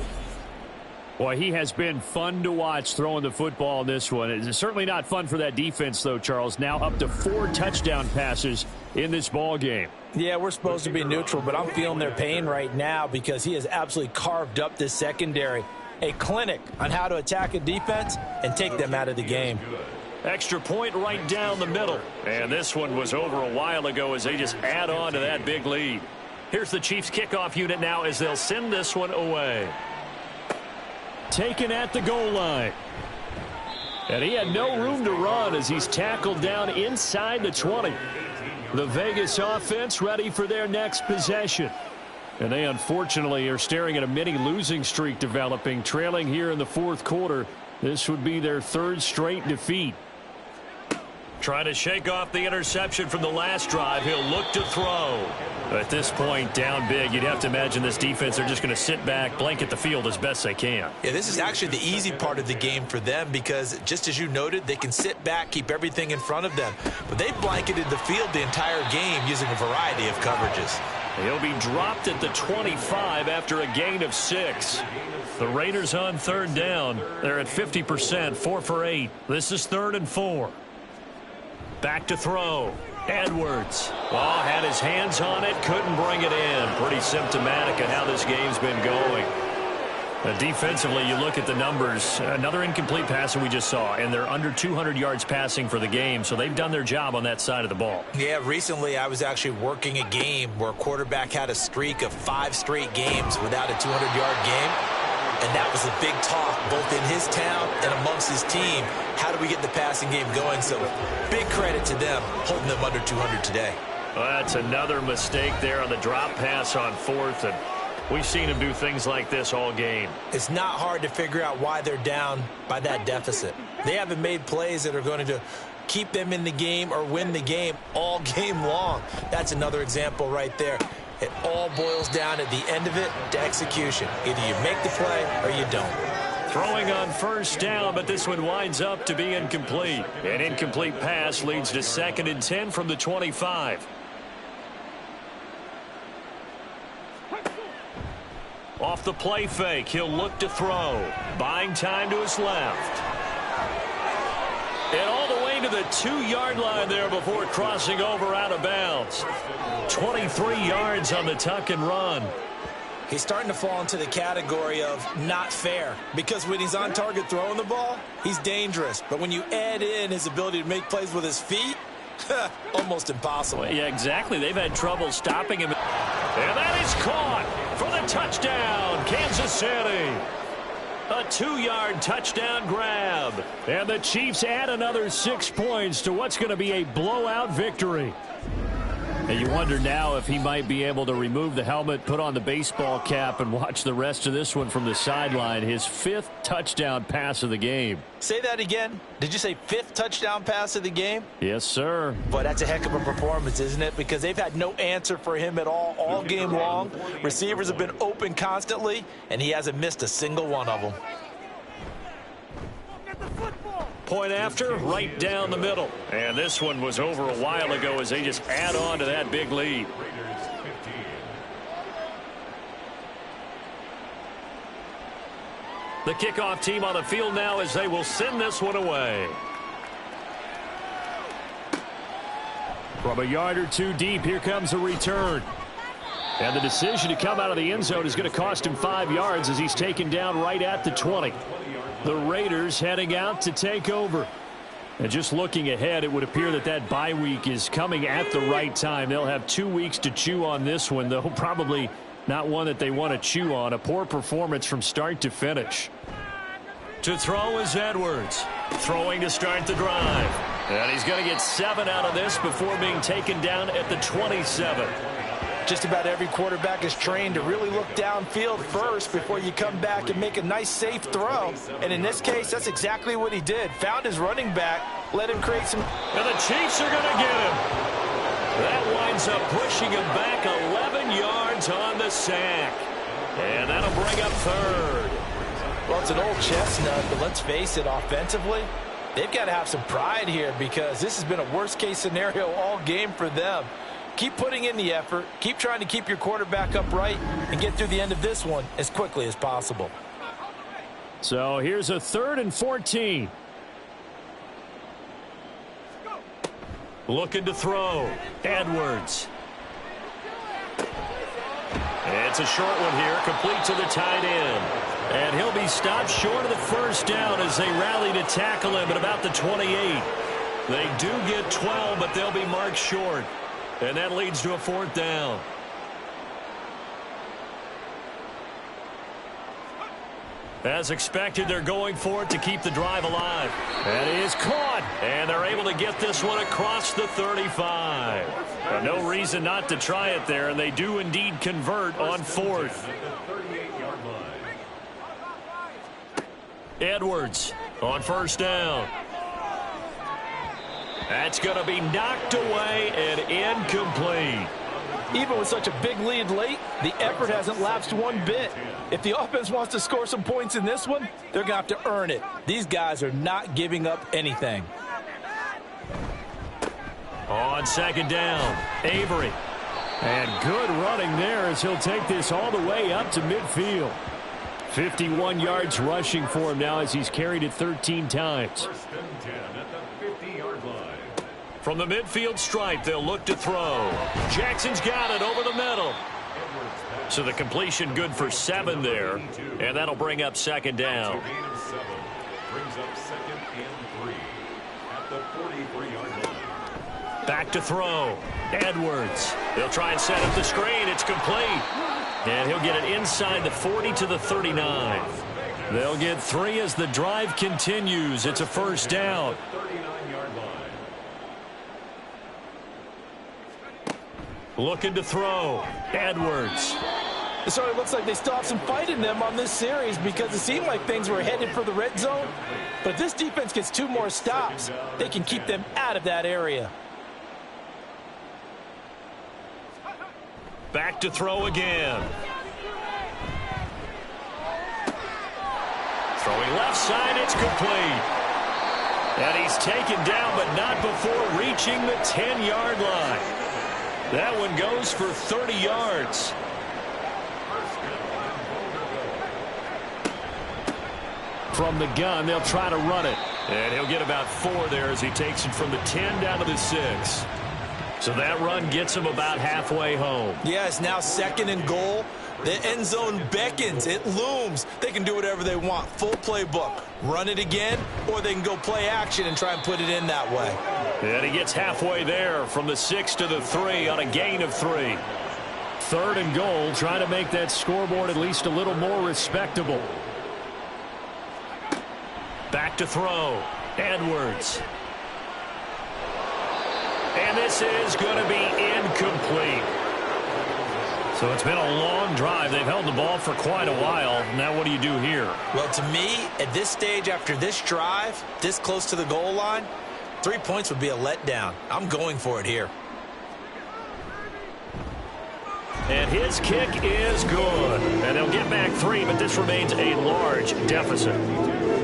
E: Boy, he has been fun to watch throwing the football in this one. It's certainly not fun for that defense, though, Charles. Now up to 4 touchdown passes in this ball game.
C: Yeah, we're supposed to be neutral, but I'm feeling their pain right now because he has absolutely carved up this secondary. A clinic on how to attack a defense and take them out of the game.
B: Extra point right down the middle. And this one was over a while ago as they just add on to that big lead. Here's the Chiefs kickoff unit now as they'll send this one away.
E: Taken at the goal line. And he had no room to run as he's tackled down inside the 20. The Vegas offense ready for their next possession. And they unfortunately are staring at a mini losing streak developing, trailing here in the 4th quarter. This would be their 3rd straight defeat.
B: Trying to shake off the interception from the last drive. He'll look to throw. At this point, down big, you'd have to imagine this defense, they're just going to sit back, blanket the field as best they can.
C: Yeah, this is actually the easy part of the game for them because, just as you noted, they can sit back, keep everything in front of them. But they blanketed the field the entire game using a variety of coverages.
B: He'll be dropped at the 25 after a gain of 6. The Raiders on 3rd down. They're at 50%, 4 for 8. This is 3rd and 4. Back to throw. Edwards. Oh, had his hands on it, couldn't bring it in. Pretty symptomatic of how this game's been going. Defensively, you look at the numbers. Another incomplete pass that we just saw, and they're under 200 yards passing for the game, so they've done their job on that side of the ball.
C: Yeah, recently I was actually working a game where a quarterback had a streak of 5 straight games without a 200-yard game, and that was a big talk both in his town and amongst his team. How do we get the passing game going? So big credit to them holding them under 200 today.
B: Well, that's another mistake there on the drop pass on 4th, and we've seen him do things like this all game.
C: It's not hard to figure out why they're down by that deficit. They haven't made plays that are going to keep them in the game or win the game all game long. That's another example right there. It all boils down at the end of it to execution. Either you make the play or you don't.
B: Throwing on 1st down, but this one winds up to be incomplete. An incomplete pass leads to 2nd and 10 from the 25. Off off the play fake. He'll look to throw. Buying time to his left. And all the way to the 2-yard line there before crossing over out of bounds. 23 yards on the tuck and run.
C: He's starting to fall into the category of not fair, because when he's on target throwing the ball, he's dangerous. But when you add in his ability to make plays with his feet, almost impossible.
B: Well, yeah, exactly. They've had trouble stopping him. And that is caught for the touchdown, Kansas City. A 2-yard touchdown grab. And the Chiefs add another 6 points to what's going to be a blowout victory. And you wonder now if he might be able to remove the helmet, put on the baseball cap, and watch the rest of this one from the sideline. His 5th touchdown pass of the game.
C: Say that again. Did you say 5th touchdown pass of the game?
B: Yes, sir.
C: Boy, that's a heck of a performance, isn't it? Because they've had no answer for him at all game long. Receivers have been open constantly, and he hasn't missed a single one of them.
B: Point after, right down the middle. And this one was over a while ago as they just add on to that big lead. The kickoff team on the field now as they will send this one away. From a yard or two deep, here comes a return. And the decision to come out of the end zone is going to cost him 5 yards as he's taken down right at the 20. The Raiders heading out to take over. And just looking ahead, it would appear that that bye week is coming at the right time. They'll have 2 weeks to chew on this one, though probably not one that they want to chew on. A poor performance from start to finish. To throw is Edwards. Throwing to start the drive. And he's going to get 7 out of this before being taken down at the 27.
C: Just about every quarterback is trained to really look downfield first before you come back and make a nice, safe throw. And in this case, that's exactly what he did. Found his running back, let him create some...
B: And the Chiefs are going to get him. That winds up pushing him back 11 yards on the sack. And that'll bring up 3rd.
C: Well, it's an old chestnut, but let's face it, offensively, they've got to have some pride here because this has been a worst-case scenario all game for them. Keep putting in the effort. Keep trying to keep your quarterback upright and get through the end of this one as quickly as possible.
B: So here's a 3rd and 14. Looking to throw. Edwards. It's a short one here, complete to the tight end. And he'll be stopped short of the first down as they rally to tackle him at about the 28. They do get 12, but they'll be marked short. And that leads to a 4th down. As expected, they're going for it to keep the drive alive. That is caught. And they're able to get this one across the 35. No reason not to try it there, and they do indeed convert on 4th. Edwards on 1st down. That's going to be knocked away and incomplete.
C: Even with such a big lead late, the effort hasn't lapsed one bit. If the offense wants to score some points in this one, they're going to have to earn it. These guys are not giving up anything.
B: On 2nd down, Avery. And good running there as he'll take this all the way up to midfield. 51 yards rushing for him now as he's carried it 13 times. From the midfield stripe, they'll look to throw. Jackson's got it over the middle. So the completion good for 7 there. And that'll bring up 2nd down. Back to throw. Edwards. They'll try and set up the screen. It's complete. And he'll get it inside the 40 to the 39. They'll get 3 as the drive continues. It's a 1st down. Looking to throw. Edwards.
C: So it looks like they still have some fight in them on this series because it seemed like things were headed for the red zone. But if this defense gets 2 more stops, they can keep them out of that area.
B: Back to throw again. Throwing left side, it's complete. And he's taken down, but not before reaching the 10-yard line. That one goes for 30 yards. From the gun, they'll try to run it. And he'll get about 4 there as he takes it from the 10 down to the 6. So that run gets him about halfway home.
C: Yeah, it's now 2nd and goal. The end zone beckons. It looms. They can do whatever they want. Full playbook. Run it again, or they can go play action and try and put it in that way.
B: And he gets halfway there from the 6 to the 3 on a gain of 3. 3rd and goal, trying to make that scoreboard at least a little more respectable. Back to throw. Edwards. And this is going to be incomplete. So it's been a long drive. They've held the ball for quite a while. Now what do you do here?
C: Well, to me, at this stage after this drive, this close to the goal line, 3 points would be a letdown. I'm going for it here.
B: And his kick is good. And they'll get back 3, but this remains a large deficit.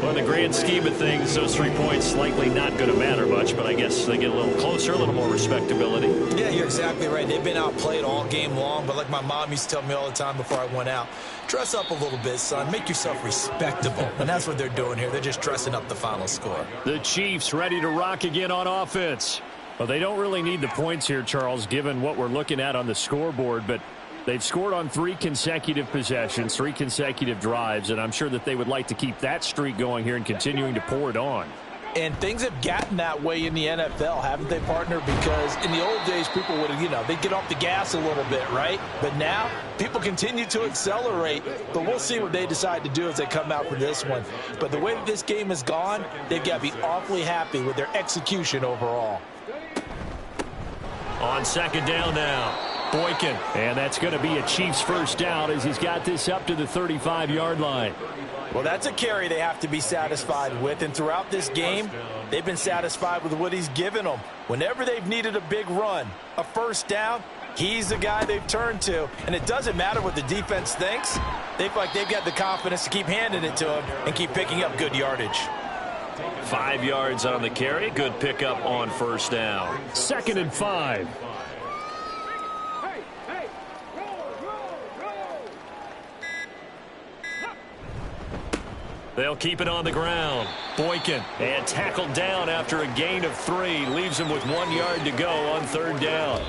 B: Well, in the grand scheme of things, those 3 points likely not going to matter much, but I guess they get a little closer, a little more respectability.
C: Yeah, you're exactly right. They've been outplayed all game long, but like my mom used to tell me all the time before I went out, dress up a little bit, son. Make yourself respectable. And that's what they're doing here. They're just dressing up the final score.
B: The Chiefs ready to rock again on offense. Well, they don't really need the points here, Charles, given what we're looking at on the scoreboard, but they've scored on 3 consecutive possessions, 3 consecutive drives, and I'm sure that they would like to keep that streak going here and continuing to pour it on.
C: And things have gotten that way in the NFL, haven't they, partner? Because in the old days, people would have, they'd get off the gas a little bit, right? But now, people continue to accelerate. But we'll see what they decide to do as they come out for this one. But the way that this game has gone, they've got to be awfully happy with their execution overall.
B: On 2nd down now, Boykin. And that's going to be a Chiefs first down as he's got this up to the 35-yard line.
C: Well, that's a carry they have to be satisfied with. And throughout this game, they've been satisfied with what he's given them. Whenever they've needed a big run, a first down, he's the guy they've turned to. And it doesn't matter what the defense thinks. They feel like they've got the confidence to keep handing it to him and keep picking up good yardage.
B: 5 yards on the carry. Good pickup on first down. 2nd and 5. They'll keep it on the ground. Boykin, and tackled down after a gain of 3. Leaves him with 1 yard to go on 3rd down.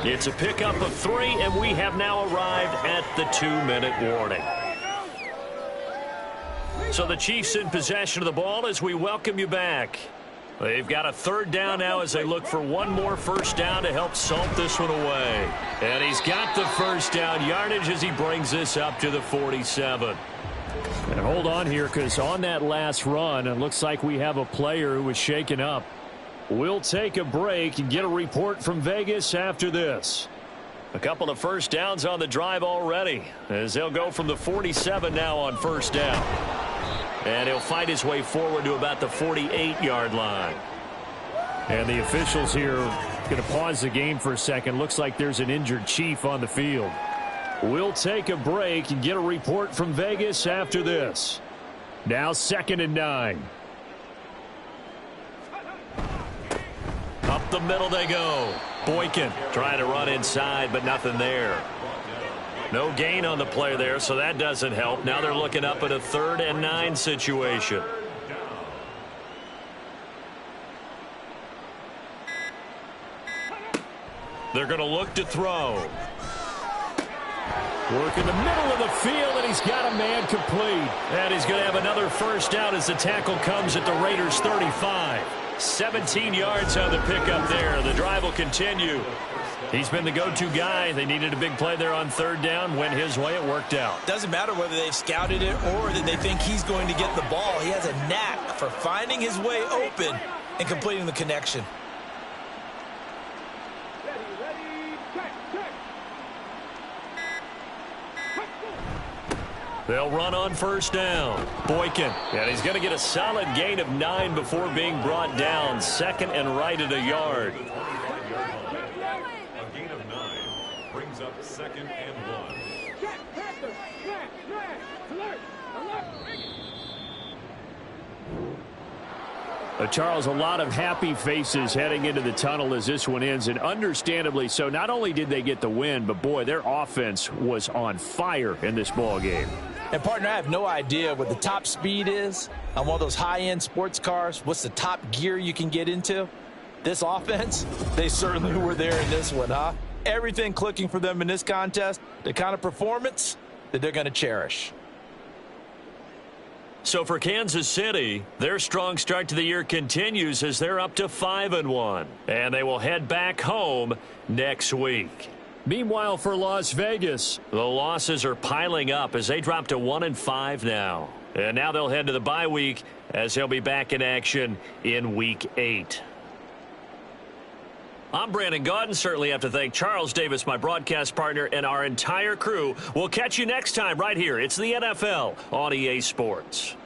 B: It's a pickup of 3, and we have now arrived at the 2-minute warning. So the Chiefs in possession of the ball as we welcome you back. They've got a 3rd down now as they look for one more first down to help salt this one away. And he's got the first down yardage as he brings this up to the 47. And hold on here, because on that last run, it looks like we have a player who was shaken up. We'll take a break and get a report from Vegas after this. A couple of first downs on the drive already, as they'll go from the 47 now on first down. And he'll fight his way forward to about the 48-yard line. And the officials here going to pause the game for a second. Looks like there's an injured Chief on the field. We'll take a break and get a report from Vegas after this. Now 2nd and 9. Up the middle they go. Boykin trying to run inside, but nothing there. No gain on the play there, so that doesn't help. Now they're looking up at a 3rd and 9 situation. They're going to look to throw. Work in the middle of the field, and he's got a man complete. And he's going to have another first down as the tackle comes at the Raiders' 35. 17 yards on the pickup there. The drive will continue. He's been the go-to guy. They needed a big play there on 3rd down. Went his way. It worked out.
C: Doesn't matter whether they've scouted it or that they think he's going to get the ball. He has a knack for finding his way open and completing the connection.
B: They'll run on first down. Boykin. And he's going to get a solid gain of 9 before being brought down. 2nd and right at a yard.
D: A gain of 9 brings up 2nd and 1.
B: Charles, a lot of happy faces heading into the tunnel as this one ends, and understandably so. Not only did they get the win, but boy, their offense was on fire in this ball game.
C: And, partner, I have no idea what the top speed is on one of those high-end sports cars. What's the top gear you can get into? This offense, they certainly were there in this one, huh? Everything clicking for them in this contest, the kind of performance that they're going to cherish.
B: So for Kansas City, their strong start to the year continues as they're up to 5-1. And they will head back home next week.
E: Meanwhile, for Las Vegas,
B: the losses are piling up as they drop to 1-5 now. And now they'll head to the bye week as they'll be back in action in Week 8. I'm Brandon Gaudin. Certainly have to thank Charles Davis, my broadcast partner, and our entire crew. We'll catch you next time right here. It's the NFL on EA Sports.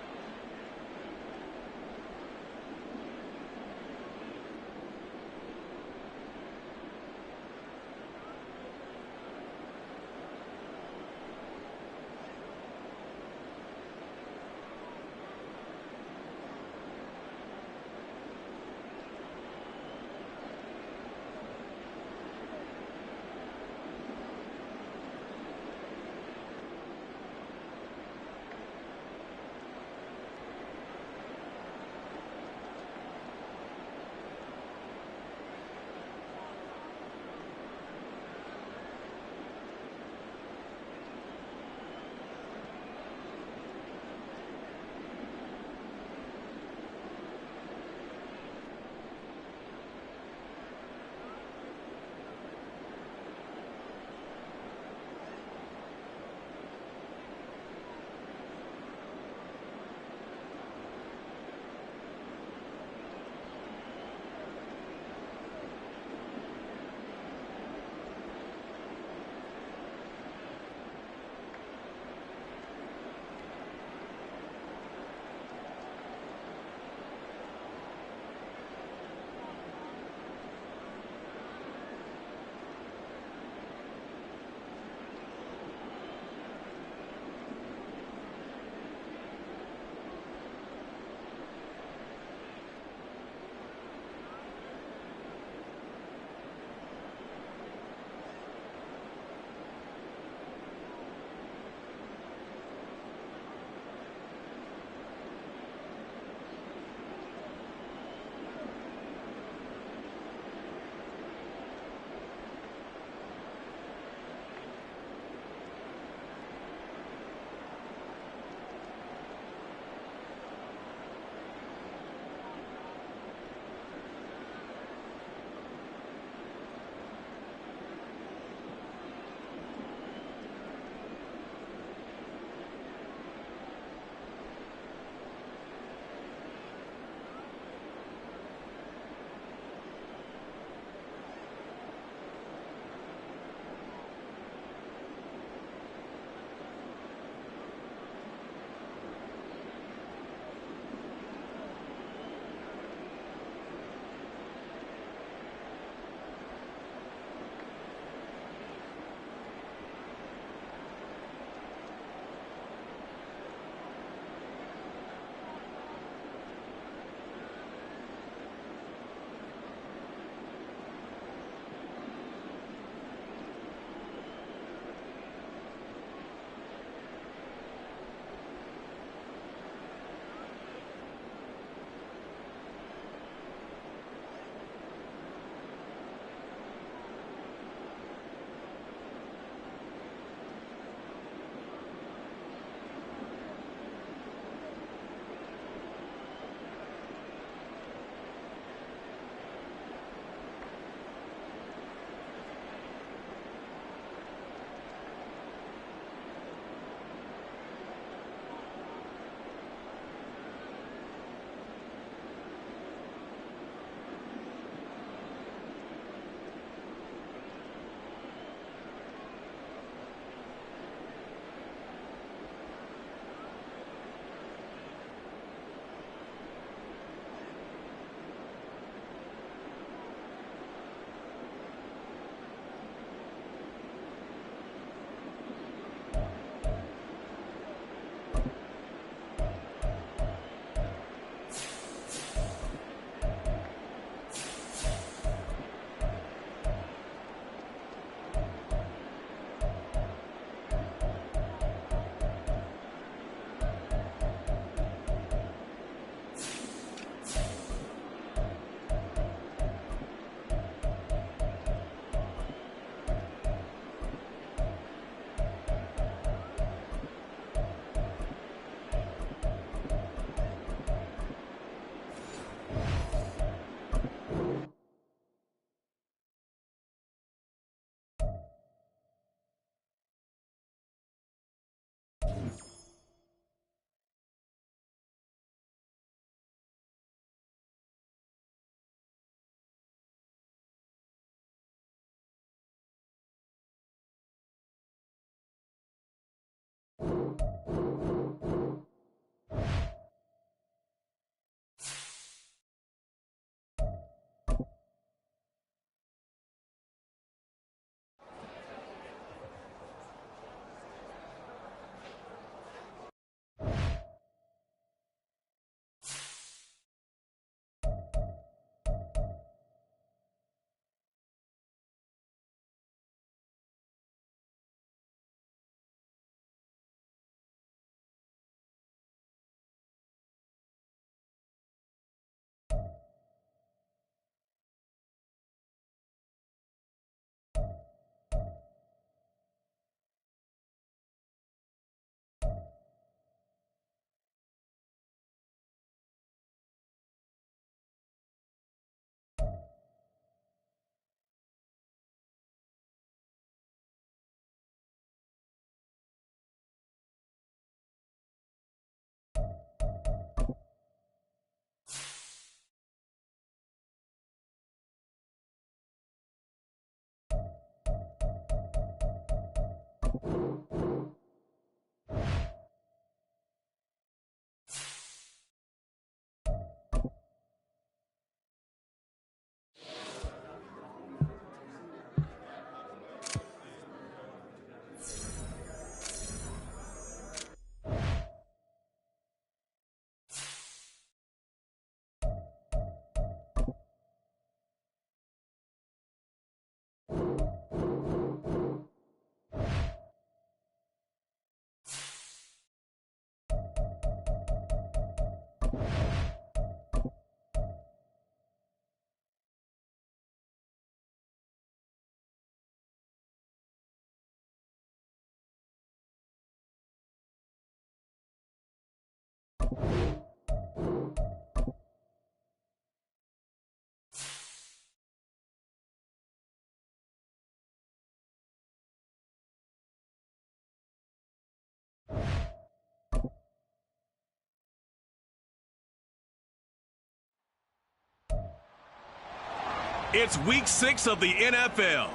A: It's week 6 of the NFL,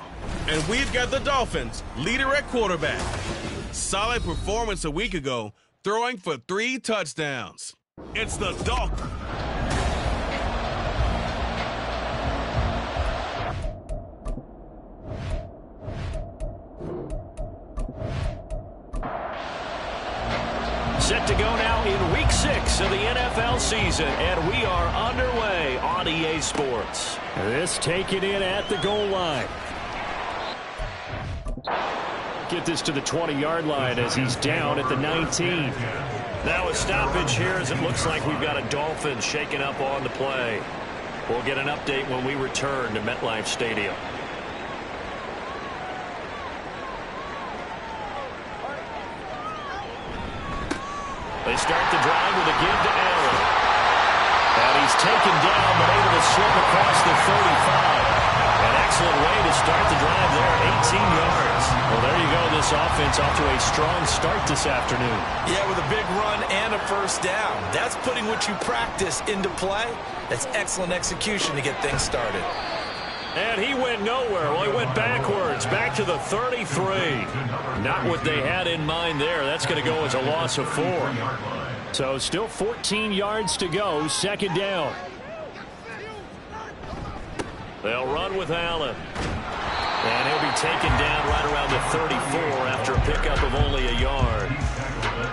A: and we've got the Dolphins, leader at quarterback. Solid performance a week ago, throwing for 3 touchdowns. It's the Dolphins.
B: Set to go now in week 6 of the NFL season, and we are underway on EA Sports.
E: This taken in at the goal line. Get this to the 20-yard line as he's down at the 19.
B: Now a stoppage here as it looks like we've got a Dolphin shaking up on the play. We'll get an update when we return to MetLife Stadium. They start the drive with a give to Allen. And he's taken down but able to slip across the 35. An excellent way to start the drive there, 18 yards. Well, there you go. This offense off to a strong start this afternoon.
C: Yeah, with a big run and a first down. That's putting what you practice into play. That's excellent execution to get things started.
B: And he went nowhere. Well, he went backwards, back to the 33. Not what they had in mind there. That's going to go as a loss of 4.
E: So still 14 yards to go, second down.
B: They'll run with Allen. And he'll be taken down right around the 34 after a pickup of only a yard.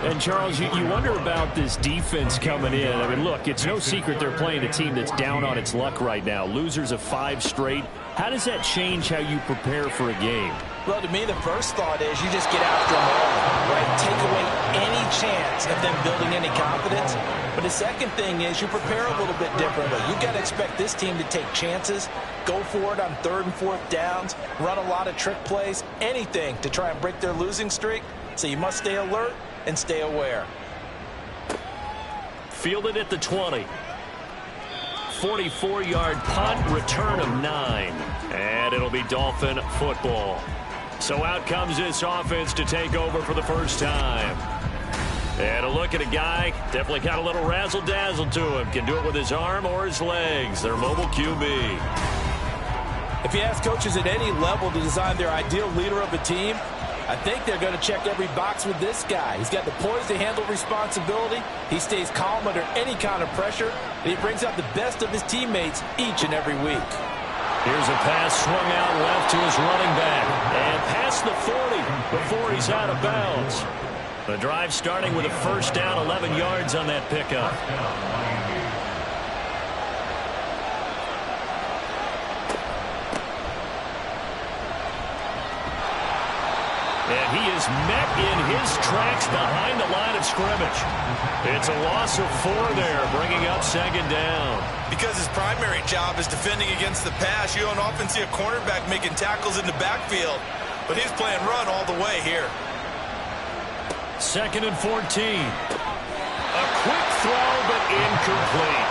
E: And, Charles, you wonder about this defense coming in. I mean, look, it's no secret they're playing a team that's down on its luck right now. Losers of 5 straight. How does that change how you prepare for a game?
C: Well, to me, the first thought is you just get after them all, right? Take away any chance of them building any confidence. But the second thing is you prepare a little bit differently. You've got to expect this team to take chances, go for it on 3rd and 4th downs, run a lot of trick plays, anything to try and break their losing streak. So you must stay alert and stay aware.
B: Fielded at the 20. 44-yard punt, return of 9. And it'll be Dolphin football. So out comes this offense to take over for the first time. And a look at a guy, definitely got a little razzle-dazzle to him. Can do it with his arm or his legs. Their mobile QB.
C: If you ask coaches at any level to design their ideal leader of a team, I think they're going to check every box with this guy. He's got the poise to handle responsibility. He stays calm under any kind of pressure. And he brings out the best of his teammates each and every week.
B: Here's a pass swung out left to his running back. And past the 40 before he's out of bounds. The drive starting with a first down, 11 yards on that pickup. And he is met in his tracks behind the line of scrimmage. It's a loss of 4 there, bringing up second down.
C: Because his primary job is defending against the pass, you don't often see a cornerback making tackles in the backfield. But he's playing run all the way here.
B: 2nd and 14. A quick throw, but incomplete.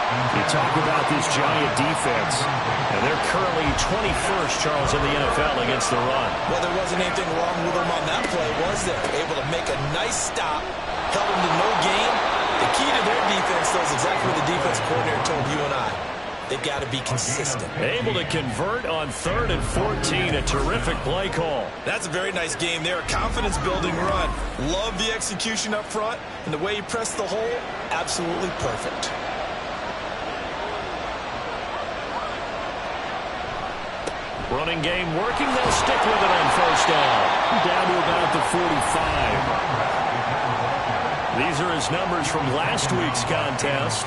E: You talk about this giant defense, and they're currently 21st, Charles, in the NFL against the run.
C: Well, there wasn't anything wrong with them on that play, was there? Able to make a nice stop, held them to no gain. The key to their defense, though, is exactly what the defense coordinator told you and I. they've got to be consistent.
B: Able to convert on 3rd and 14. A terrific play call.
C: That's a very nice game there. A confidence-building run. Love the execution up front, and the way he pressed the hole, absolutely perfect.
B: Running game working. They'll stick with it on 1st down. Down to about the 45. These are his numbers from last week's contest.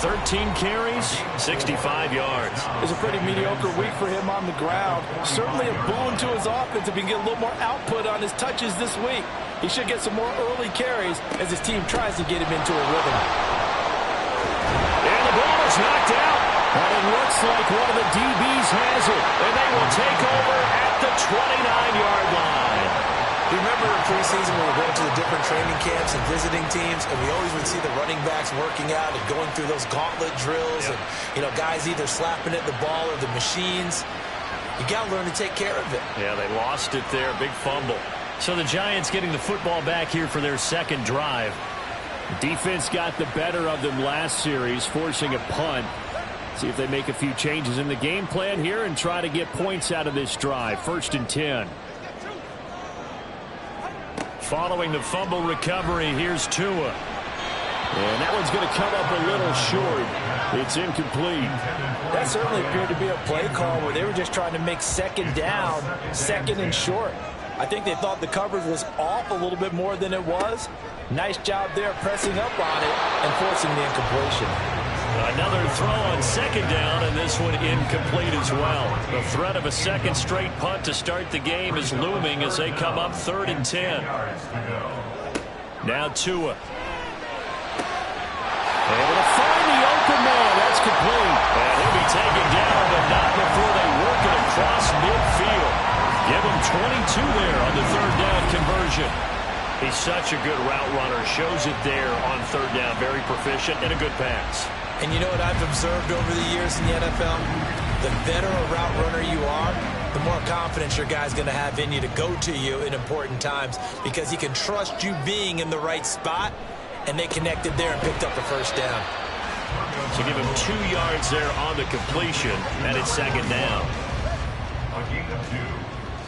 B: 13 carries, 65 yards.
H: It's a pretty mediocre week for him on the ground. Certainly a boon to his offense if he can get a little more output on his touches this week. He should get some more early carries as his team tries to get him into a rhythm.
B: And the ball is knocked out. And it looks like one of the DBs has it. And they will take over at the 29-yard line.
C: You remember in preseason when we were going to the different training camps and visiting teams, and we always would see the running backs working out and going through those gauntlet drills, and, you know, guys either slapping at the ball or the machines. You got to learn to take care of it.
B: Yeah, they lost it there. Big fumble. So the Giants getting the football back here for their second drive. The defense got the better of them last series, forcing a punt. See if they make a few changes in the game plan here and try to get points out of this drive. 1st and 10. Following the fumble recovery, here's Tua. And that one's going to come up a little short. It's incomplete.
H: That certainly appeared to be a play call where they were just trying to make 2nd down, 2nd and short. I think they thought the coverage was off a little bit more than it was. Nice job there pressing up on it and forcing the incompletion.
B: Another throw on 2nd down, and this one incomplete as well. The threat of a second straight punt to start the game is looming as they come up 3rd and 10. Now Tua. Able to find the open man. That's complete. And he'll be taken down, but not before they work it across midfield. Give him 22 there on the 3rd down conversion. He's such a good route runner. Shows it there on 3rd down. Very proficient and a good pass.
C: And you know what I've observed over the years in the NFL? The better a route runner you are, the more confidence your guy's going to have in you to go to you in important times because he can trust you being in the right spot, and they connected there and picked up the 1st down.
B: So give him 2 yards there on the completion, and it's 2nd down.
D: A gain of 2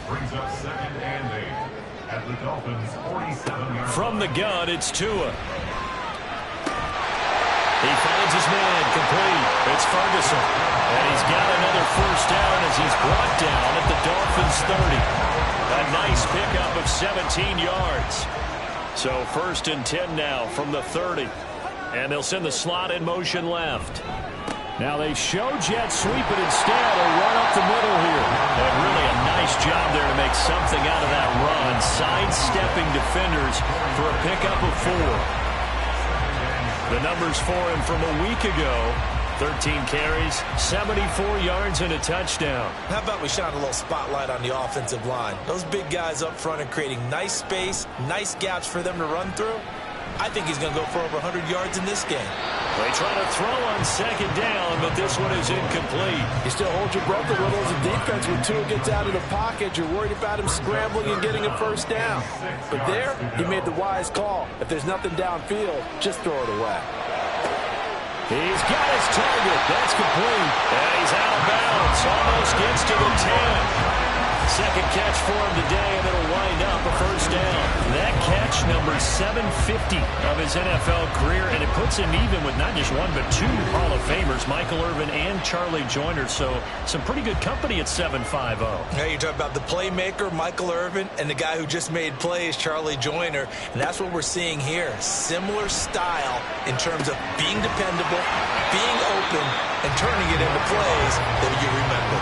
D: brings up 2nd and 8 at the Dolphins' 47-yard.
B: From the gun, it's Tua. He finds his man, complete. It's Ferguson. And he's got another 1st down as he's brought down at the Dolphins' 30. A nice pickup of 17 yards. So 1st and 10 now from the 30. And they'll send the slot in motion left. Now they show jet sweep, but instead a run up the middle here. And really a nice job there to make something out of that run. Sidestepping defenders for a pickup of 4. The numbers for him from a week ago. 13 carries, 74 yards, and a touchdown.
C: How about we shine a little spotlight on the offensive line? Those big guys up front are creating nice space, nice gaps for them to run through. I think he's going to go for over 100 yards in this game.
B: They try to throw on 2nd down, but this one is incomplete.
H: You still hold your breath a little as a defense when Tua gets out of the pocket. You're worried about him scrambling and getting a 1st down. But there, he made the wise call. If there's nothing downfield, just throw it away.
B: He's got his target. That's complete. And he's out of bounds. Almost gets to the 10. Second catch for him today, and it'll wind up a 1st down. That catch, number 750 of his NFL career, and it puts him even with not just 1 but 2 Hall of Famers, Michael Irvin and Charlie Joyner. So some pretty good company at 750.
C: Now you're talking about the playmaker, Michael Irvin, and the guy who just made plays, Charlie Joyner. And that's what we're seeing here. Similar style in terms of being dependable, being open, and turning it into plays that you remember.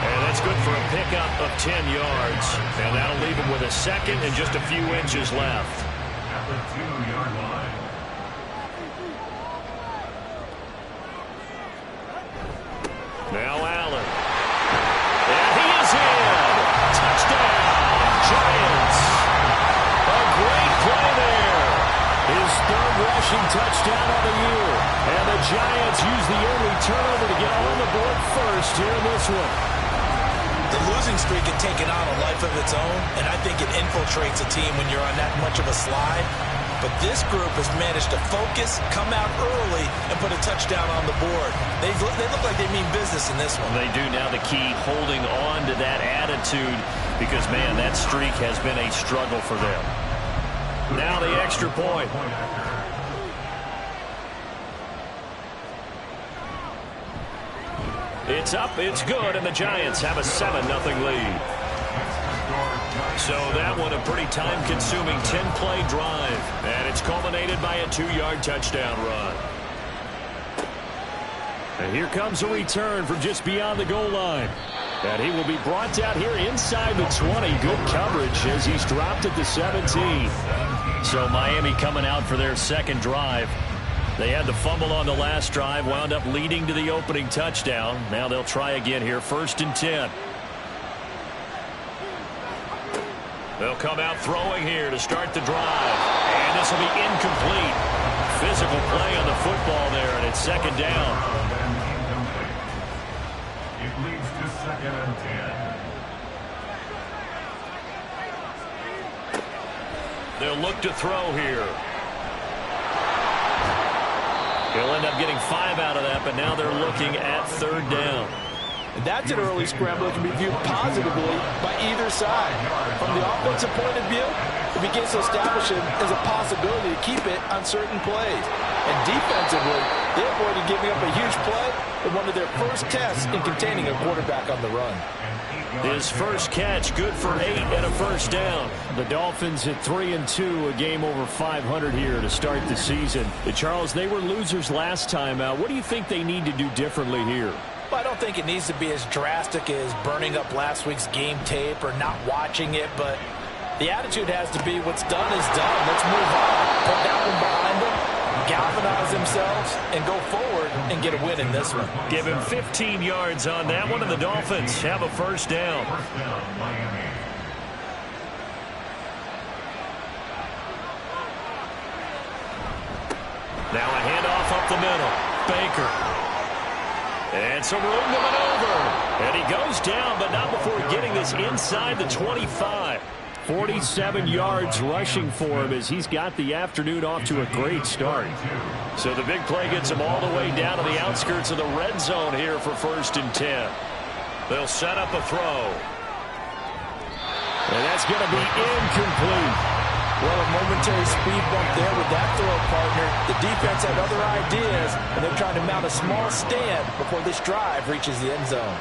B: And that's good for a pickup of 10 yards. And that'll leave him with a 2nd and just a few inches left.
D: At the 2-yard line.
B: Now Allen. And he is in. Touchdown, Giants. A great play there. His 3rd rushing touchdown of the year. And the Giants use the early turnover to get on the board first here in this one.
C: The losing streak had taken on a life of its own, and I think it infiltrates a team when you're on that much of a slide. But this group has managed to focus, come out early, and put a touchdown on the board. They look like they mean business in this one.
B: They do. Now the key, holding on to that attitude, because, man, that streak has been a struggle for them. Now the extra point. It's up, it's good, and the Giants have a 7-0 lead. So that one a pretty time-consuming 10-play drive, and it's culminated by a 2-yard touchdown run. And here comes a return from just beyond the goal line. And he will be brought down here inside the 20. Good coverage as he's dropped at the 17. So Miami coming out for their second drive. They had the fumble on the last drive, wound up leading to the opening touchdown. Now they'll try again here, 1st and 10. They'll come out throwing here to start the drive. And this will be incomplete. Physical play on the football there, and it's 2nd down.
D: It leads to 2nd and 10.
B: They'll look to throw here. He'll end up getting 5 out of that, but now they're looking at 3rd down.
H: And that's an early scramble that can be viewed positively by either side. From the offensive point of view, it begins to establish it as a possibility to keep it on certain plays. And defensively, they avoided giving up a huge play in one of their first tests in containing a quarterback on the run.
B: His first catch, good for 8 and a 1st down. The Dolphins at 3-2, a game over 500 here to start the season. Charles, they were losers last time out. What do you think they need to do differently here?
C: Well, I don't think it needs to be as drastic as burning up last week's game tape or not watching it, but the attitude has to be what's done is done. Let's move on. Put that one behind them, galvanize themselves, and go forward and get a win in this one.
B: Give him 15 yards on that one, and the Dolphins have a 1st down. Now a handoff up the middle. Baker. And some room to maneuver. And he goes down, but not before getting this inside the 25. 47 yards rushing for him as he's got the afternoon off to a great start. So the big play gets him all the way down to the outskirts of the red zone here for 1st and 10. They'll set up a throw. And that's going to be incomplete.
C: Well, a momentary speed bump there with that throw, partner. The defense had other ideas, and they're trying to mount a small stand before this drive reaches the end zone.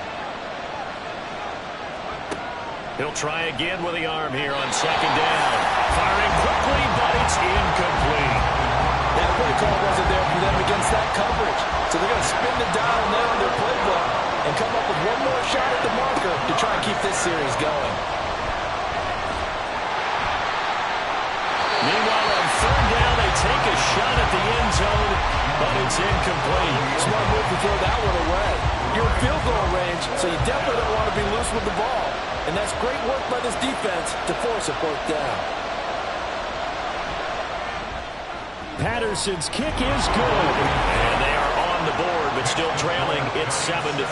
B: He'll try again with the arm here on 2nd down. Firing quickly, but it's incomplete.
C: That play call wasn't there for them against that coverage. So they're going to spin the dial now in their playbook and come up with one more shot at the marker to try and keep this series going.
B: Meanwhile, on 3rd down, they take a shot at the end zone, but it's incomplete.
C: Smart move to throw that one away. You're in field goal range, so you definitely don't want to be loose with the ball. And that's great work by this defense to force a 4th down.
B: Patterson's kick is good. And they are on the board, but still trailing. It's 7-3.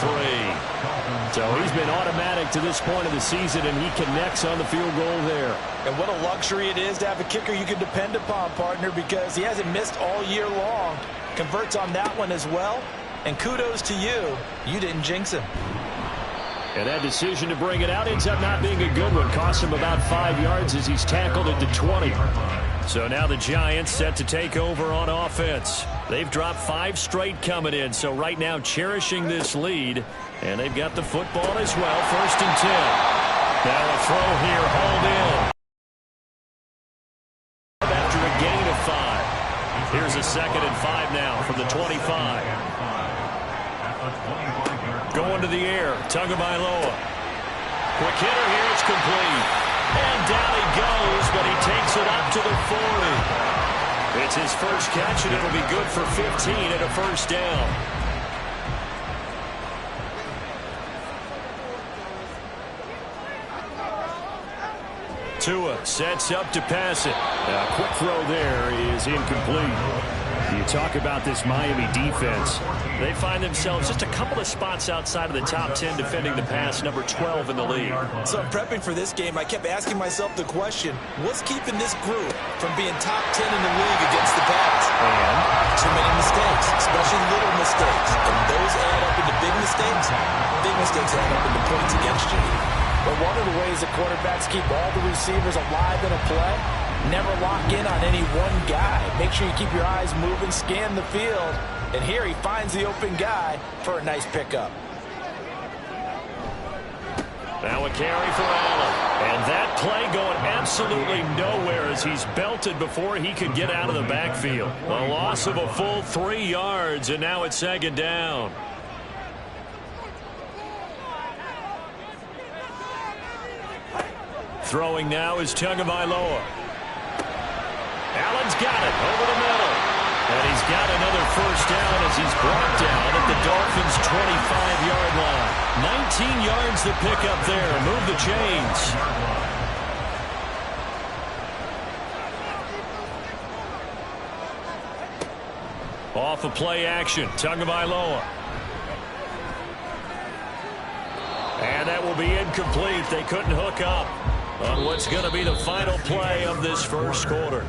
B: So he's been automatic to this point of the season, and he connects on the field goal there.
C: And what a luxury it is to have a kicker you can depend upon, partner, because he hasn't missed all year long. Converts on that one as well. And kudos to you. You didn't jinx him.
B: And that decision to bring it out ends up not being a good one. Costs him about 5 yards as he's tackled at the 20. So now the Giants set to take over on offense. They've dropped 5 straight coming in, so right now cherishing this lead. And they've got the football as well, 1st and 10. Now a throw here, hauled in. After a gain of 5. Here's a 2nd and 5 now from the 25. Going to the air, Tagovailoa. Quick hitter here, it's complete. And down he goes, but he takes it up to the 40. It's his first catch, and it'll be good for 15 and a 1st down. Tua sets up to pass it. A quick throw there is incomplete.
E: You talk about this Miami defense.
B: They find themselves just a couple of spots outside of the top 10 defending the pass, number 12 in the league.
C: So prepping for this game, I kept asking myself the question, what's keeping this group from being top 10 in the league against the pass?
E: And
C: too many mistakes, especially little mistakes. And those add up into big mistakes. Big mistakes add up into points against you.
H: But one of the ways that quarterbacks keep all the receivers alive in a play, never lock in on any one guy. Make sure you keep your eyes moving, scan the field. And here he finds the open guy for a nice pickup.
B: Now a carry for Allen. And that play going absolutely nowhere as he's belted before he could get out of the backfield. A loss of a full 3 yards, and now it's second down. Throwing now is Tagovailoa. Allen's got it over the middle. And he's got another first down as he's brought down at the Dolphins' 25-yard line. 19 yards to pick up there. Move the chains. Off of play action. Tagovailoa. And that will be incomplete. They couldn't hook up on what's going to be the final play of this first quarter.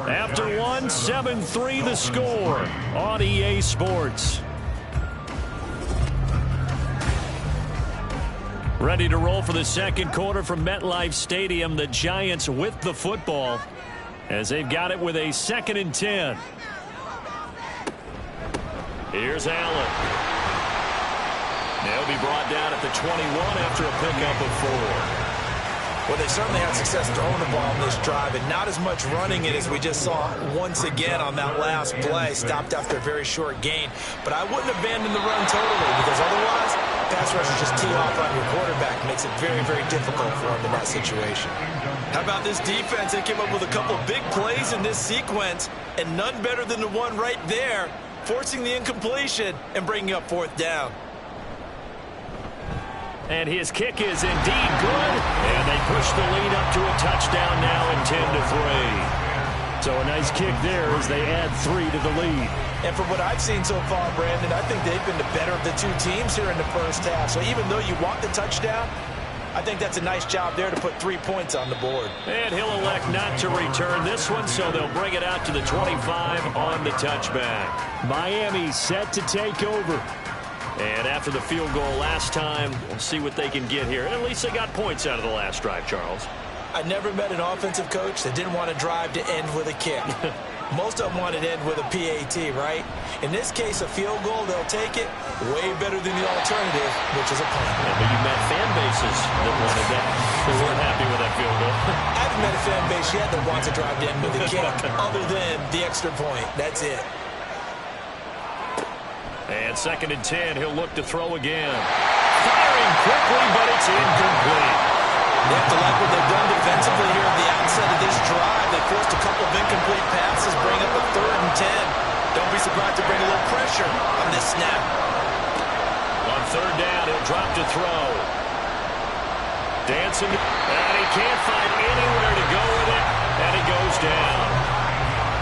B: After one, 7-3 the score on EA Sports. Ready to roll for the second quarter from MetLife Stadium. The Giants with the football as they've got it with a 2nd and 10. Here's Allen. They'll be brought down at the 21 after a pickup of 4.
C: Well, they certainly had success throwing the ball in this drive, and not as much running it as we just saw once again on that last play. Stopped after a very short gain. But I wouldn't abandon the run totally, because otherwise, pass rushers just tee off on your quarterback. Makes it very, very difficult for him in that situation. How about this defense? They came up with a couple big plays in this sequence, and none better than the one right there, forcing the incompletion and bringing up 4th down.
B: And his kick is indeed good. And they push the lead up to a touchdown now in 10-3.
E: so a nice kick there as they add 3 to the lead.
C: And from what I've seen so far, Brandon, I think they've been the better of the two teams here in the first half. So even though you want the touchdown, I think that's a nice job there to put 3 points on the board.
B: And he'll elect not to return this one, so they'll bring it out to the 25 on the touchback.
E: Miami set to take over.
B: And after the field goal last time, we'll see what they can get here. And at least they got points out of the last drive, Charles.
C: I never met an offensive coach that didn't want to drive to end with a kick. Most of them wanted to end with a PAT, right? In this case, a field goal, they'll take it. Way better than the alternative, which is a punt.
B: Yeah, but you met fan bases that wanted that. They weren't happy with that field goal.
C: I haven't met a fan base yet that wants to drive to end with a kick, other than the extra point. That's it.
B: And 2nd and 10, he'll look to throw again. Firing quickly, but it's incomplete.
C: They have to like what they've done defensively here at the outset of this drive. They forced a couple of incomplete passes, bring up a 3rd and 10. Don't be surprised to bring a little pressure on this snap.
B: On 3rd down, he'll drop to throw. Dancing, and he can't find anywhere to go with it, and he goes down.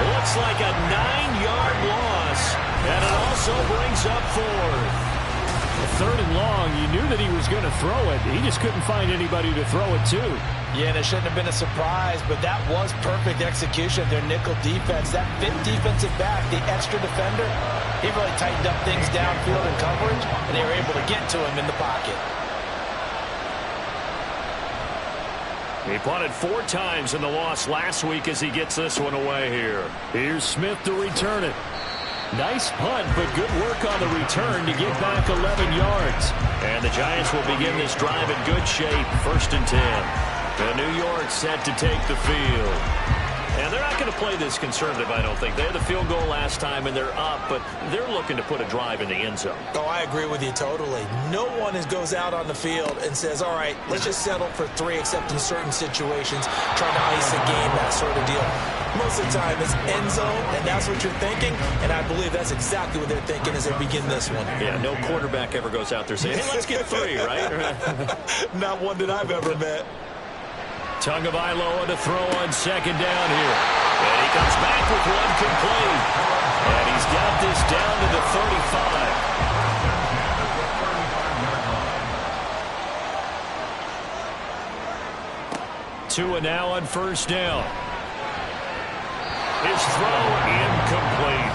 B: It looks like a 9-yard loss, and it also brings up 4th.
E: 3rd and long, you knew that he was going to throw it. He just couldn't find anybody to throw it to.
C: Yeah, and it shouldn't have been a surprise, but that was perfect execution of their nickel defense. That 5th defensive back, the extra defender, he really tightened up things downfield in coverage, and they were able to get to him in the pocket.
B: He punted 4 times in the loss last week as he gets this one away here.
E: Here's Smith to return it. Nice punt, but good work on the return to get back 11 yards.
B: And the Giants will begin this drive in good shape. 1st and 10. And New York set to take the field. And they're not going to play this conservative, I don't think. They had the field goal last time, and they're up, but they're looking to put a drive in the end zone.
C: Oh, I agree with you totally. No one goes out on the field and says, all right, let's just settle for 3, except in certain situations, trying to ice a game, that sort of deal. Most of the time, it's end zone, and that's what you're thinking, and I believe that's exactly what they're thinking as they begin this one.
B: Yeah, no quarterback ever goes out there saying, hey, let's get 3, right?
C: Not one that I've ever met.
B: Tagovailoa to throw on 2nd down here. And he comes back with one complete. And he's got this down to the 35. Tua now on first down. His throw incomplete.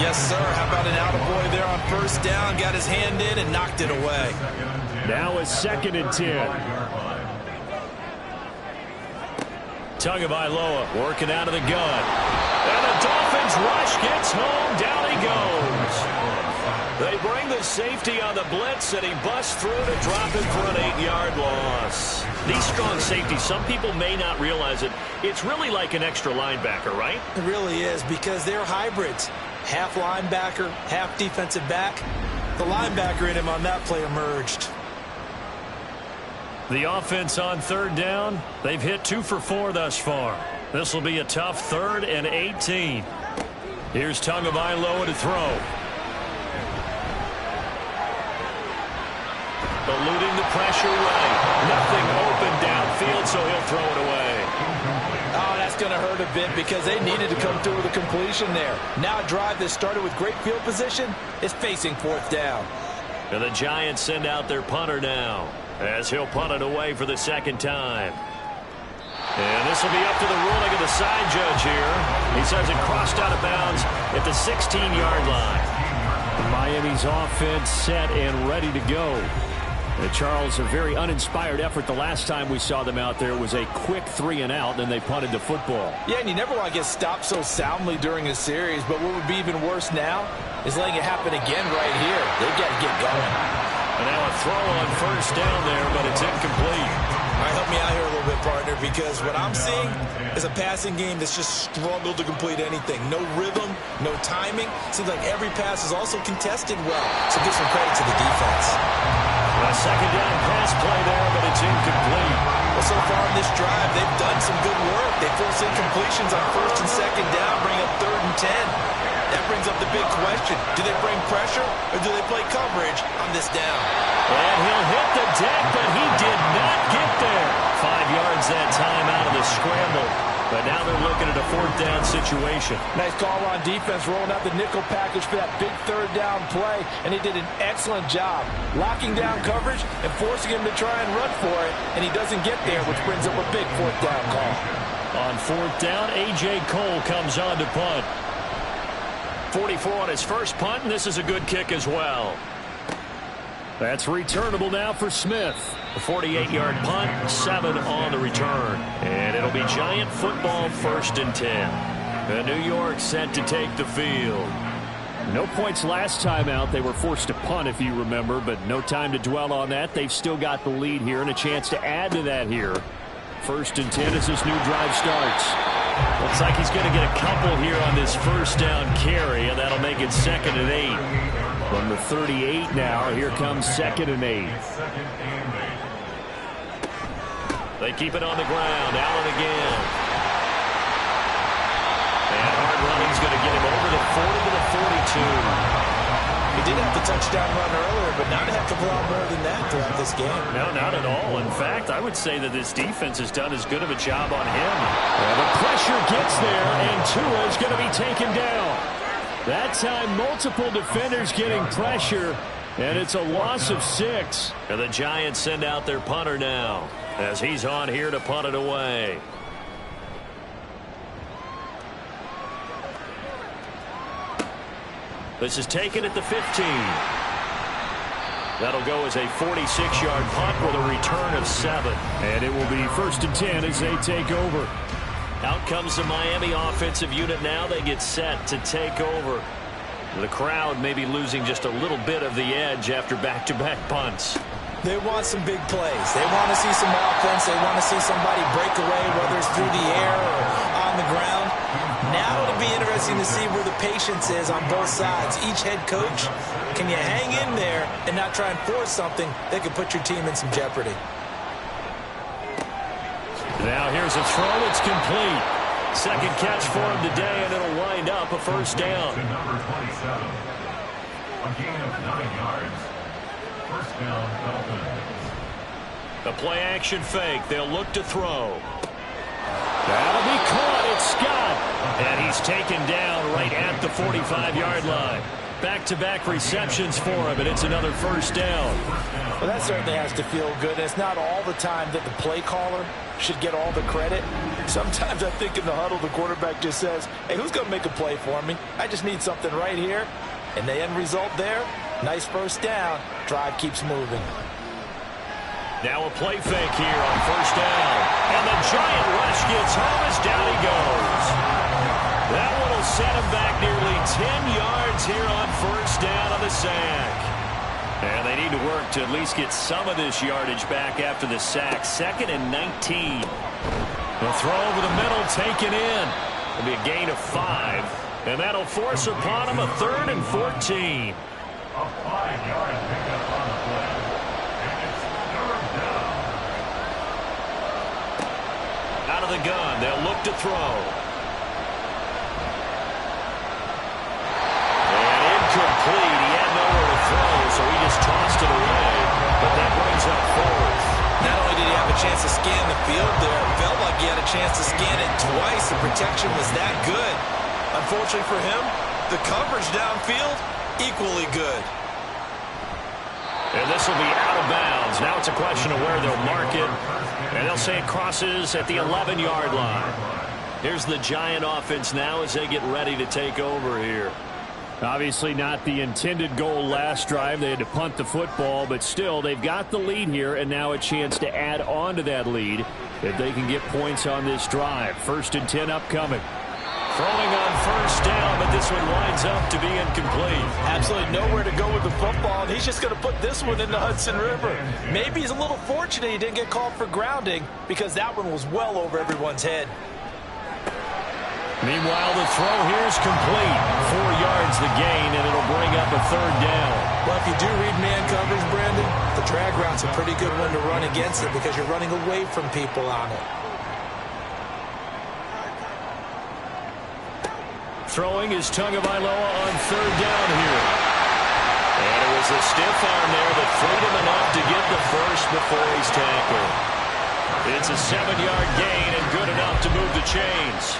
C: Yes, sir. How about an attaboy there on first down? Got his hand in and knocked it away.
E: Now it's 2nd and 10.
B: Tagovailoa working out of the gun. And the Dolphins rush gets home. Down he goes. They bring the safety on the blitz, and he busts through to drop him for an 8-yard loss. These strong safeties, some people may not realize it. It's really like an extra linebacker, right?
C: It really is, because they're hybrids. Half linebacker, half defensive back. The linebacker in him on that play emerged.
B: The offense on 3rd down, they've hit 2 for 4 thus far. This will be a tough 3rd and 18. Here's Tagovailoa to throw. Eluding the pressure right. Nothing open downfield, so he'll throw it away.
C: Oh, that's going to hurt a bit because they needed to come through with a completion there. Now a drive that started with great field position is facing 4th down.
B: And the Giants send out their punter now, as he'll punt it away for the 2nd time. And this will be up to the ruling of the side judge here. He says it crossed out of bounds at the 16-yard line.
E: Miami's offense set and ready to go. Charles, a very uninspired effort the last time we saw them out there was a quick 3-and-out, and they punted the football.
C: Yeah, and you never want to get stopped so soundly during a series, but what would be even worse now is letting it happen again right here. They've got to get going.
B: And now a throw on first down there, but it's incomplete.
C: All right, help me out here a little bit, partner, because what I'm seeing is a passing game that's just struggled to complete anything. No rhythm, no timing. Seems like every pass is also contested well, so give some credit to the defense.
B: A 2nd down pass play there, but it's incomplete.
C: Well, so far in this drive, they've done some good work. They force incompletions on 1st and 2nd down, bring up 3rd and 10. That brings up the big question. Do they bring pressure or do they play coverage on this down?
B: And he'll hit the deck, but he did not get there. 5 yards that time out of the scramble. But now they're looking at a 4th down situation.
C: Nice call on defense, rolling out the nickel package for that big 3rd down play, and he did an excellent job locking down coverage and forcing him to try and run for it, and he doesn't get there, which brings up a big 4th down call.
B: On 4th down, A.J. Cole comes on to punt. 44 on his first punt, and this is a good kick as well.
E: That's returnable now for Smith.
B: A 48-yard punt, 7 on the return. And it'll be Giant football 1st and 10. And New York set to take the field.
E: No points last time out. They were forced to punt, if you remember, but no time to dwell on that. They've still got the lead here and a chance to add to that here. 1st and 10 as this new drive starts.
B: Looks like he's going to get a couple here on this 1st down carry, and that'll make it 2nd and 8.
E: From the 38 now, here comes 2nd and 8.
B: They keep it on the ground. Allen again. And hard running's going to get him over the 40 to the 42.
C: He did have the touchdown run earlier, but not a heck of a lot more than that throughout this game.
B: No, not at all. In fact, I would say that this defense has done as good of a job on him.
E: Well, the pressure gets there, and Tua is going to be taken down. That time, multiple defenders getting pressure, and it's a loss of 6.
B: And the Giants send out their punter now, as he's on here to punt it away. This is taken at the 15. That'll go as a 46-yard punt with a return of 7.
E: And it will be 1st and 10 as they take over.
B: Out comes the Miami offensive unit now. They get set to take over. The crowd may be losing just a little bit of the edge after back-to-back punts.
C: They want some big plays. They want to see some offense. They want to see somebody break away, whether it's through the air or on the ground. Now it'll be interesting to see where the patience is on both sides. Each head coach, can you hang in there and not try and force something that could put your team in some jeopardy?
B: Now here's a throw. It's complete. 2nd catch for him today, and it'll wind up a 1st down.
D: To number 27. A gain of 9 yards. 1st down, Dolphins.
B: The play-action fake. They'll look to throw. That'll be caught. it's Scott. And he's taken down right at the 45-yard line. Back-to-back receptions for him, and it's another first down.
C: Well, that certainly has to feel good. And it's not all the time that the play caller should get all the credit. Sometimes I think in the huddle, the quarterback just says, hey, who's going to make a play for me? I just need something right here. And the end result there, nice first down. Drive keeps moving.
B: Now a play fake here on first down. And the giant rush gets home as down he goes. That one will set him back nearly 10 yards here on first down on the sack. And they need to work to at least get some of this yardage back after the sack. 2nd and 19. The throw over the middle taken in. It'll be a gain of 5. And that'll force upon him a 3rd and 14.
D: A 5-yard pickup on the play. And it's 3rd down.
B: Out of the gun, they'll look to throw. And incomplete. He had nowhere to throw, so he just tossed it away. But that brings up 4th.
C: Not only did he have a chance to scan the field there, it felt like he had a chance to scan it twice. The protection was that good. Unfortunately for him, the coverage downfield, equally good.
B: And this will be out of bounds. Now it's a question of where they'll mark it. And they'll say it crosses at the 11-yard line. Here's the Giant offense now as they get ready to take over here.
E: Obviously not the intended goal last drive. They had to punt the football, but still they've got the lead here, and now a chance to add on to that lead if they can get points on this drive. 1st and 10 upcoming.
B: Throwing on first down, but this one winds up to be incomplete.
C: Absolutely nowhere to go with the football, and he's just going to put this one in the Hudson River. Maybe he's a little fortunate he didn't get called for grounding because that one was well over everyone's head.
B: Meanwhile, the throw here is complete. 4 yards the gain, and it'll bring up a 3rd down.
C: Well, if you do read man coverage, Brandon, the drag route's a pretty good one to run against it because you're running away from people on it.
B: Throwing is Tagovailoa on 3rd down here. And it was a stiff arm there that freed him enough to get the first before he's tackled. It's a 7-yard gain and good enough to move the chains.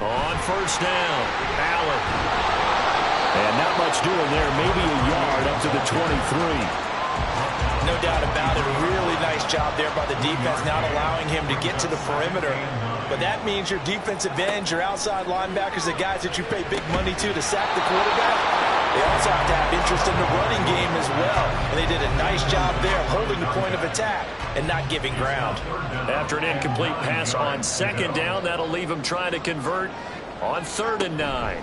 B: On first down, Allen. And not much doing there, maybe a yard up to the 23.
C: No doubt about it. A really nice job there by the defense, not allowing him to get to the perimeter. But that means your defensive ends, your outside linebackers, the guys that you pay big money to sack the quarterback, they also have to have interest in the running game as well. And they did a nice job there of holding the point of attack and not giving ground.
B: After an incomplete pass on 2nd down, that'll leave him trying to convert on 3rd and 9.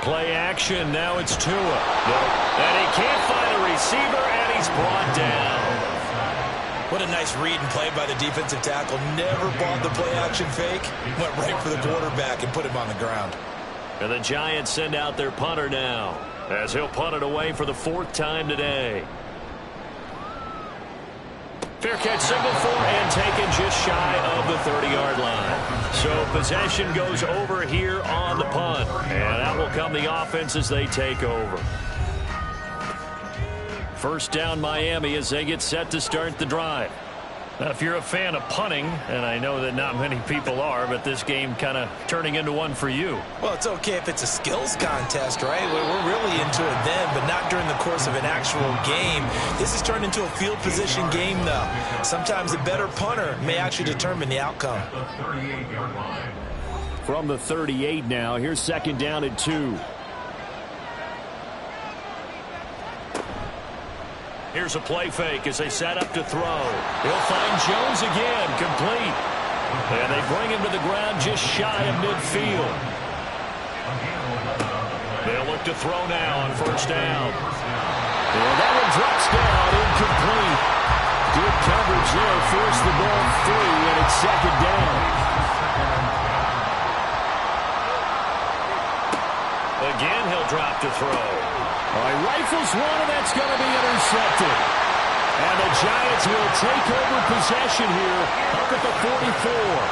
B: Play action, now it's Tua. And he can't find a receiver, and he's brought down.
C: What a nice read and play by the defensive tackle. Never bought the play action fake. Went right for the quarterback and put him on the ground.
B: And the Giants send out their punter now, as he'll punt it away for the 4th time today. Fair catch, single for, and taken just shy of the 30-yard line. So possession goes over here on the punt. And out will come the offense as they take over. First down Miami as they get set to start the drive. Now, if you're a fan of punting, and I know that not many people are, but this game kind of turning into one for you.
C: Well, it's okay if it's a skills contest, right? We're really into it then, but not during the course of an actual game. This has turned into a field position game, though. Sometimes a better punter may actually determine the outcome.
E: From the 38 now, here's 2nd down and 2.
B: Here's a play fake as they set up to throw. He'll find Jones again, complete. And they bring him to the ground just shy of midfield. They'll look to throw now on first down. And that one drops down, incomplete. Good coverage there, forced the ball free, and it's 2nd down. Again, he'll drop to throw.
E: All right, rifles one, and that's going to be intercepted. And the Giants will take over possession here up at the 44.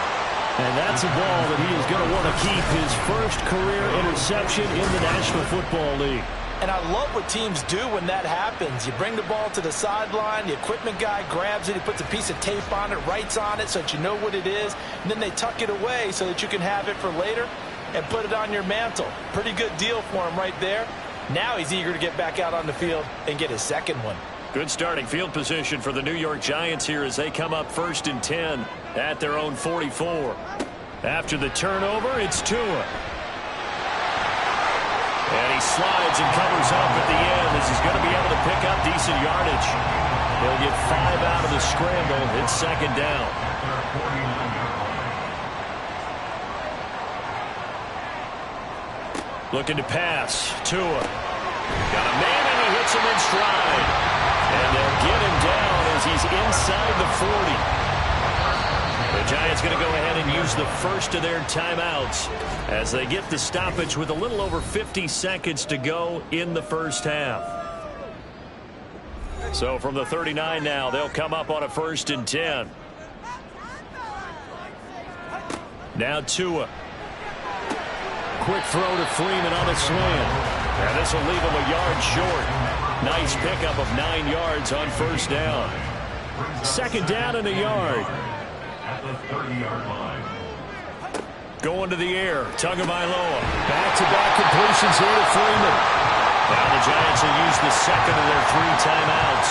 E: And that's a ball that he is going to want to keep his first career interception in the National Football League.
C: And I love what teams do when that happens. You bring the ball to the sideline, the equipment guy grabs it, he puts a piece of tape on it, writes on it so that you know what it is, and then they tuck it away so that you can have it for later and put it on your mantle. Pretty good deal for him right there. Now he's eager to get back out on the field and get his second one.
B: Good starting field position for the New York Giants here as they come up 1st and 10 at their own 44. After the turnover, it's Tua. And he slides and covers up at the end as he's going to be able to pick up decent yardage. He'll get 5 out of the scramble. It's 2nd down. Looking to pass. Tua. Got a man and he hits him in stride. And they'll get him down as he's inside the 40. The Giants going to go ahead and use the first of their timeouts as they get the stoppage with a little over 50 seconds to go in the first half. So from the 39 now, they'll come up on a 1st and 10. Now Tua. Quick throw to Freeman on a slant. And this will leave him a yard short. Nice pickup of 9 yards on 1st down. 2nd down and a yard.
D: At the 30-yard line.
B: Going to the air. Tagovailoa. Back-to-back completions here to Freeman. Now the Giants will use the second of their 3 timeouts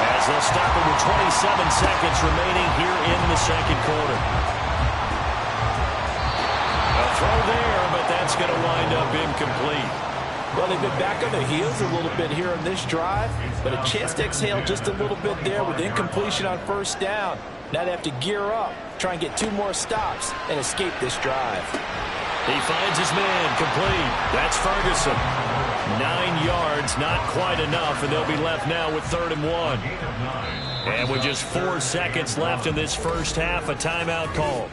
B: as they'll stop it with 27 seconds remaining here in the second quarter. A throw there, but that's going to wind up incomplete.
C: Well, they've been back on their heels a little bit here on this drive, but a chance to exhale just a little bit there with incompletion on 1st down. Now they have to gear up, try and get 2 more stops, and escape this drive.
B: He finds his man, complete. That's Ferguson. 9 yards, not quite enough, and they'll be left now with 3rd and 1. And with just 4 seconds left in this first half, a timeout call.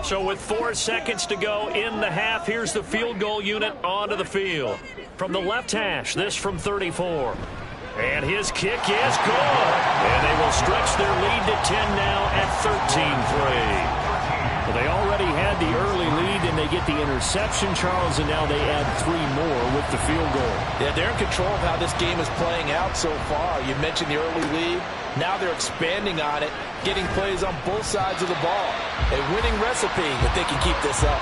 B: So with 4 seconds to go in the half, here's the field goal unit onto the field. From the left hash, this from 34. And his kick is good. And they will stretch their lead to 10 now at 13-3. Well, they already had the early lead, and they get the interception, Charles, and now they add 3 more with the field goal.
C: Yeah, they're in control of how this game is playing out so far. You mentioned the early lead. Now they're expanding on it, getting plays on both sides of the ball. A winning recipe if they can keep this up.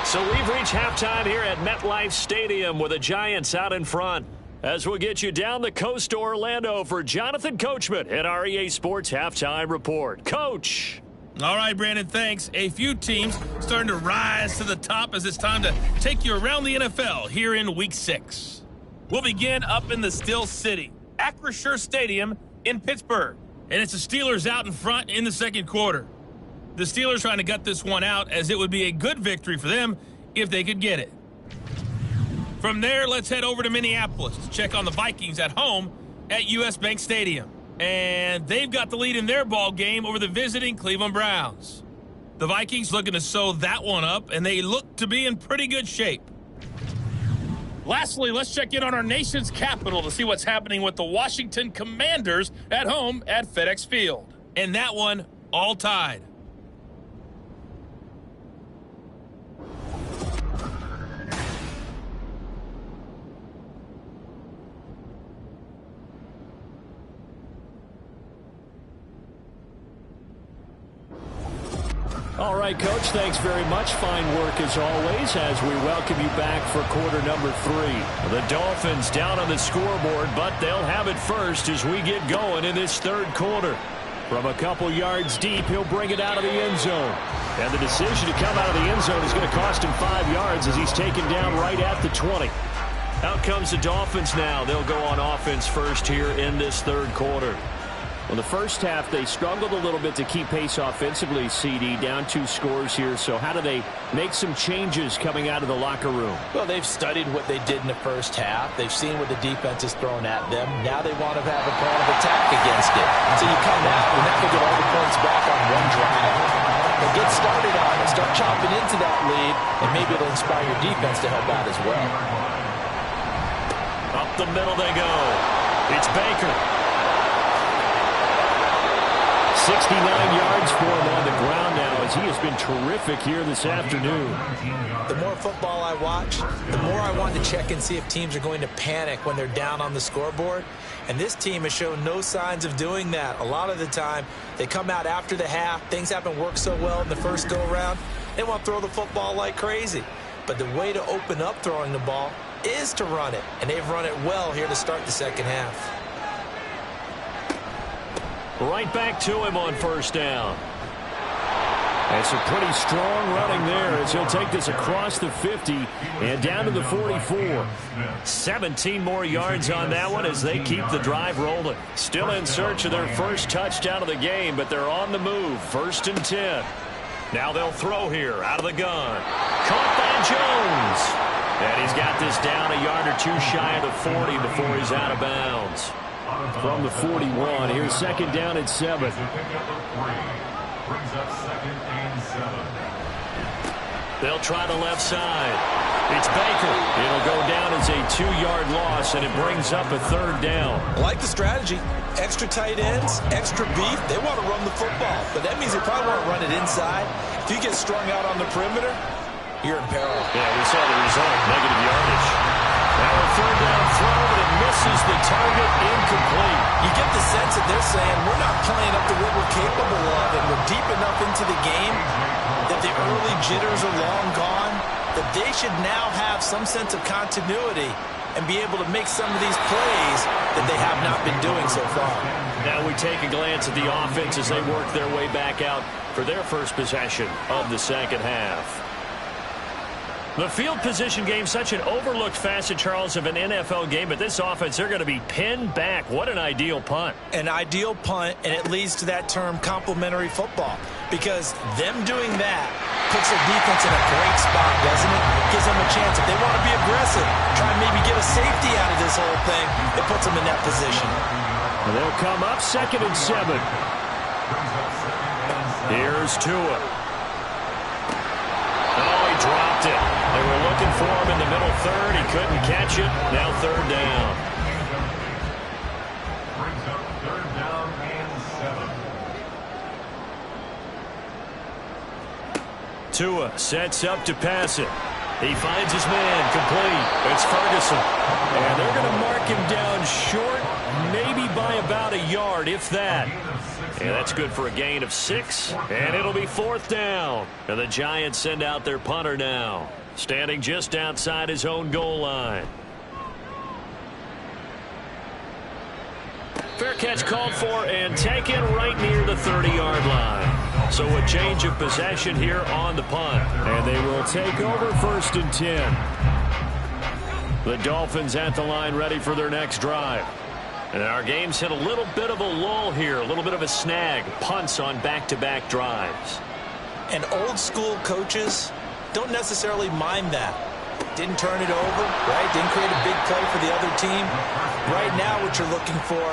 B: So we've reached halftime here at MetLife Stadium with the Giants out in front. As we'll get you down the coast to Orlando for Jonathan Coachman at our EA Sports Halftime Report. Coach.
G: All right, Brandon, thanks. A few teams starting to rise to the top as it's time to take you around the NFL here in Week 6. We'll begin up in the Steel City, Acrisure Stadium in Pittsburgh. And it's the Steelers out in front in the second quarter. The Steelers trying to gut this one out as it would be a good victory for them if they could get it. From there, let's head over to Minneapolis to check on the Vikings at home at US Bank Stadium. And they've got the lead in their ball game over the visiting Cleveland Browns. The Vikings looking to sew that one up, and they look to be in pretty good shape. Lastly, let's check in on our nation's capital to see what's happening with the Washington Commanders at home at FedEx Field. And that one all tied.
E: All right, Coach, thanks very much. Fine work as always as we welcome you back for quarter number 3.
B: The Dolphins down on the scoreboard, but they'll have it first as we get going in this third quarter.
E: From a couple yards deep, he'll bring it out of the end zone. And the decision to come out of the end zone is going to cost him 5 yards as he's taken down right at the 20.
B: Out comes the Dolphins now. They'll go on offense first here in this third quarter.
E: Well, the first half, they struggled a little bit to keep pace offensively, CD, down 2 scores here. So how do they make some changes coming out of the locker room?
C: Well, they've studied what they did in the first half. They've seen what the defense has thrown at them. Now they want to have a plan of attack against it. So you come out, you're not going to get all the points back on one drive. But get started on it, start chopping into that lead, and maybe it'll inspire your defense to help out as well.
B: Up the middle they go. It's Baker.
E: 69 yards for him on the ground now as because he has been terrific here this afternoon.
C: The more football I watch, the more I want to check and see if teams are going to panic when they're down on the scoreboard. And this team has shown no signs of doing that. A lot of the time, they come out after the half. Things haven't worked so well in the first go-around. They want to throw the football like crazy. But the way to open up throwing the ball is to run it. And they've run it well here to start the second half.
B: Right back to him on first down.
E: That's a pretty strong running there as he'll take this across the 50 and down to the 44.
B: 17 more yards on that one as they keep the drive rolling. Still in search of their first touchdown of the game, but they're on the move. 1st and 10. Now they'll throw here out of the gun. Caught by Jones. And he's got this down a yard or two shy of the 40 before he's out of bounds.
E: From the 41, here's 2nd down at 7.
D: Brings up 2nd and 7.
B: They'll try the left side. It's Baker. It'll go down as a 2-yard loss, and it brings up a 3rd down.
C: I like the strategy. Extra tight ends, extra beef. They want to run the football, but that means they probably want to run it inside. If you get strung out on the perimeter, you're in peril.
B: Yeah, we saw the result, negative yardage. Now a 3rd down throw, but it misses the target, incomplete.
C: You get the sense that they're saying we're not playing up to what we're capable of, and we're deep enough into the game that the early jitters are long gone, that they should now have some sense of continuity and be able to make some of these plays that they have not been doing so far.
B: Now we take a glance at the offense as they work their way back out for their first possession of the second half. The field position game, such an overlooked facet, Charles, of an NFL game, but this offense, they're going to be pinned back. What an ideal punt.
C: An ideal punt, and it leads to that term complementary football, because them doing that puts their defense in a great spot, doesn't it? Gives them a chance. If they want to be aggressive, try and maybe get a safety out of this whole thing, it puts them in that position.
E: And they'll come up 2nd and 7.
B: Here's Tua. Oh, he dropped it. They were looking for him in the middle 3rd. He couldn't catch it. Now 3rd down.
D: Brings up 3rd down and 7.
B: Tua sets up to pass it. He finds his man, complete. It's Ferguson. And they're going to mark him down short, maybe by about a yard, if that. And that's good for a gain of 6. And it'll be 4th down. And the Giants send out their punter now, standing just outside his own goal line. Fair catch called for and taken right near the 30-yard line. So a change of possession here on the punt.
E: And they will take over 1st and 10.
B: The Dolphins at the line ready for their next drive. And our game's hit a little bit of a lull here, a little bit of a snag. Punts on back-to-back drives.
C: And old school coaches don't necessarily mind that. Didn't turn it over, right? Didn't create a big play for the other team. Right now what you're looking for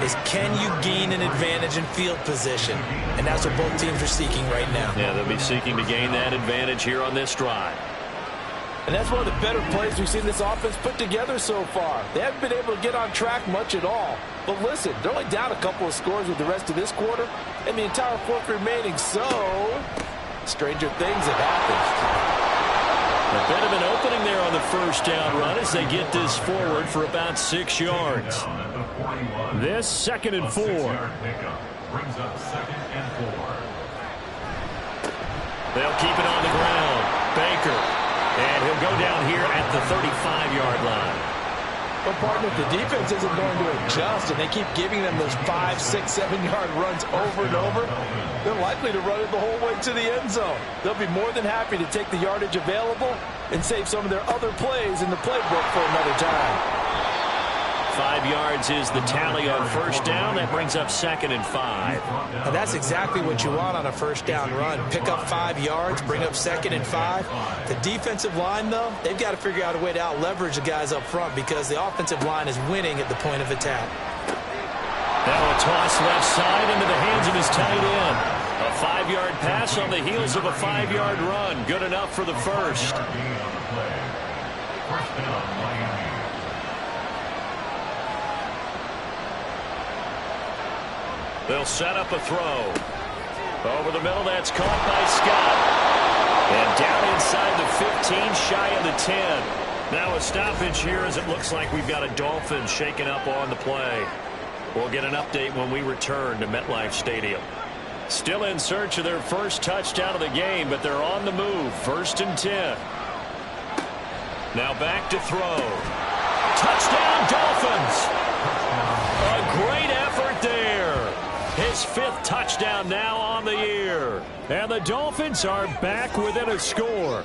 C: is, can you gain an advantage in field position? And that's what both teams are seeking right now.
B: Yeah, they'll be seeking to gain that advantage here on this drive.
H: And that's one of the better plays we've seen this offense put together so far. They haven't been able to get on track much at all. But listen, they're only down a couple of scores with the rest of this quarter and the entire 4th remaining. So, stranger things have happened.
B: A bit of an opening there on the first down run as they get this forward for about 6 yards.
E: This 2nd and 4.
D: Brings up 2nd and 4.
B: They'll keep it on the ground. Baker. And he'll go down here at the 35-yard line.
C: Well, partner, if the defense isn't going to adjust and they keep giving them those 5, 6, 7-yard runs over and over, they're likely to run it the whole way to the end zone. They'll be more than happy to take the yardage available and save some of their other plays in the playbook for another time.
B: 5 yards is the tally on first down. That brings up 2nd and 5.
C: And that's exactly what you want on a first down run. Pick up 5 yards, bring up 2nd and 5. The defensive line, though, they've got to figure out a way to out-leverage the guys up front because the offensive line is winning at the point of attack.
B: Now a toss left side into the hands of his tight end. A 5-yard pass on the heels of a 5-yard run. Good enough for the first. They'll set up a throw. Over the middle, that's caught by Scott. And down inside the 15, shy of the 10. Now a stoppage here as it looks like we've got a Dolphin shaking up on the play. We'll get an update when we return to MetLife Stadium. Still in search of their first touchdown of the game, but they're on the move. 1st and 10. Now back to throw. Touchdown, Dolphins! A great effort there. His 5th touchdown now on the year. And the Dolphins are back within a score.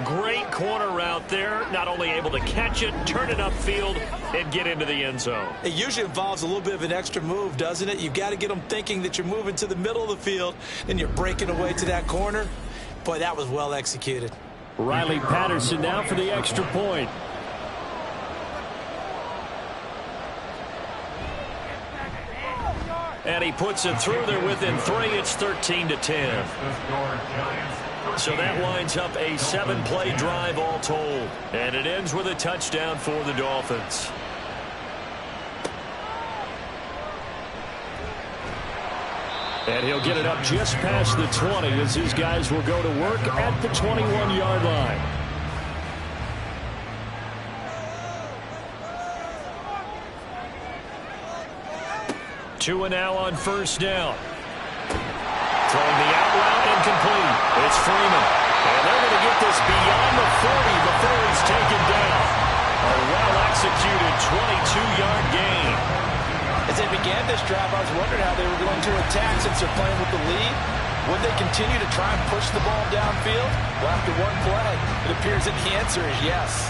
B: Great corner route there. Not only able to catch it, turn it upfield, and get into the end zone.
C: It usually involves a little bit of an extra move, doesn't it? You've got to get them thinking that you're moving to the middle of the field, and you're breaking away to that corner. Boy, that was well executed.
E: Riley Patterson now for the extra point.
B: And he puts it through there within 3. It's 13-10. So that winds up a 7-play drive all told. And it ends with a touchdown for the Dolphins. And he'll get it up just past the 20 as his guys will go to work at the 21-yard line. Tua now on 1st down. Throwing the out route incomplete. It's Freeman. And they're going to get this beyond the 40 before he's taken down. A well-executed 22-yard gain.
C: As they began this drive, I was wondering how they were going to attack since they're playing with the lead. Would they continue to try and push the ball downfield? Well, after one play, it appears that the answer is yes.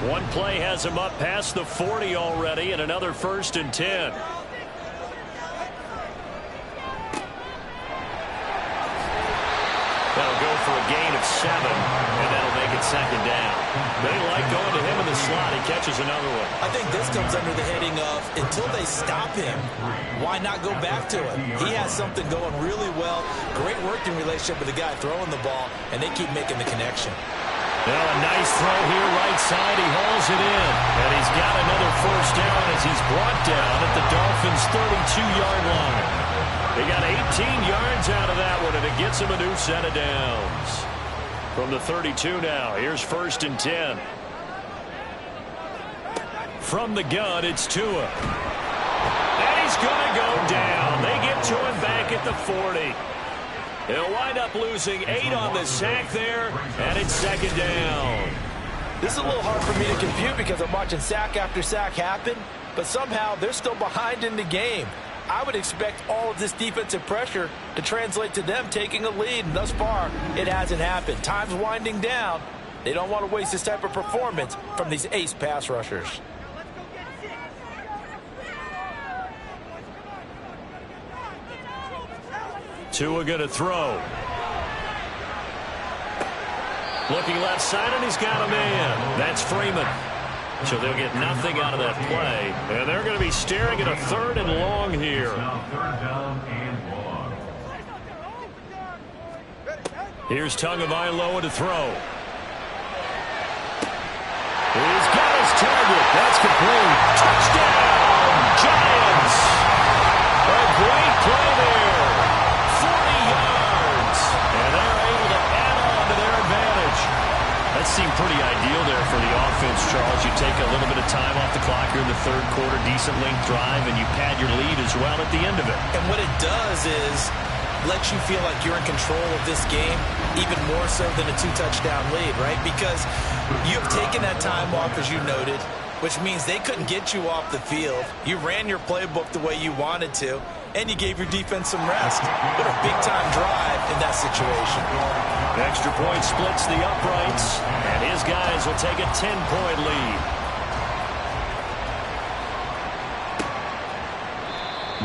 B: One play has him up past the 40 already, and another 1st and 10. That'll go for a gain of 7, and that'll make it 2nd down. They like going to him in the slot. He catches another one.
C: I think this comes under the heading of, until they stop him, why not go back to it? He has something going really well. Great working relationship with the guy throwing the ball, and they keep making the connection.
B: Now a nice throw here right side. He hauls it in. And he's got another 1st down as he's brought down at the Dolphins' 32-yard line. They got 18 yards out of that one, and it gets him a new set of downs. From the 32 now, here's 1st and 10. From the gun, it's Tua. And he's going to go down. They get to him back at the 40. He'll wind up losing 8 on the sack there, and it's 2nd down.
C: This is a little hard for me to compute because I'm watching sack after sack happen, but somehow they're still behind in the game. I would expect all of this defensive pressure to translate to them taking a lead, and thus far, it hasn't happened. Time's winding down. They don't want to waste this type of performance from these ace pass rushers.
B: Tua going to throw. Looking left side, and he's got a man. That's Freeman. So they'll get nothing out of that play. And they're going to be staring at a 3rd and long here. Here's Tagovailoa to throw. He's got his target. That's complete. Touchdown, Giants. A great play there. 40 yards. And they're able to add on to their advantage. That seemed pretty ideal there for the offense, Charles. You take a little bit of time off the clock here in the 3rd quarter, decent length drive, and you pad your lead as well at the end of it.
C: And what it does is lets you feel like you're in control of this game, even more so than a 2-touchdown lead, right? Because you've taken that time off, as you noted, which means they couldn't get you off the field. You ran your playbook the way you wanted to, and you gave your defense some rest. But a big-time drive in that situation.
B: The extra point splits the uprights, and his guys will take a 10-point lead.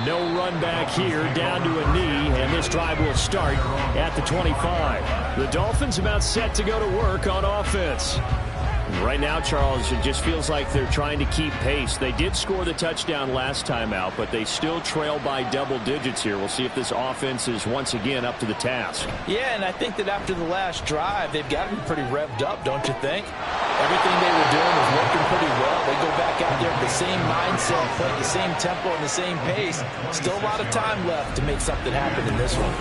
B: No run back here, down to a knee, and this drive will start at the 25. The Dolphins about set to go to work on offense. Right now, Charles, it just feels like they're trying to keep pace. They did score the touchdown last time out, but they still trail by double digits here. We'll see if this offense is once again up to the task.
C: Yeah, and I think that after the last drive, they've got to be pretty revved up, don't you think? Everything they were doing was working pretty well. They go back out there with the same mindset, playing the same tempo and the same pace. Still a lot of time left to make something happen in this one.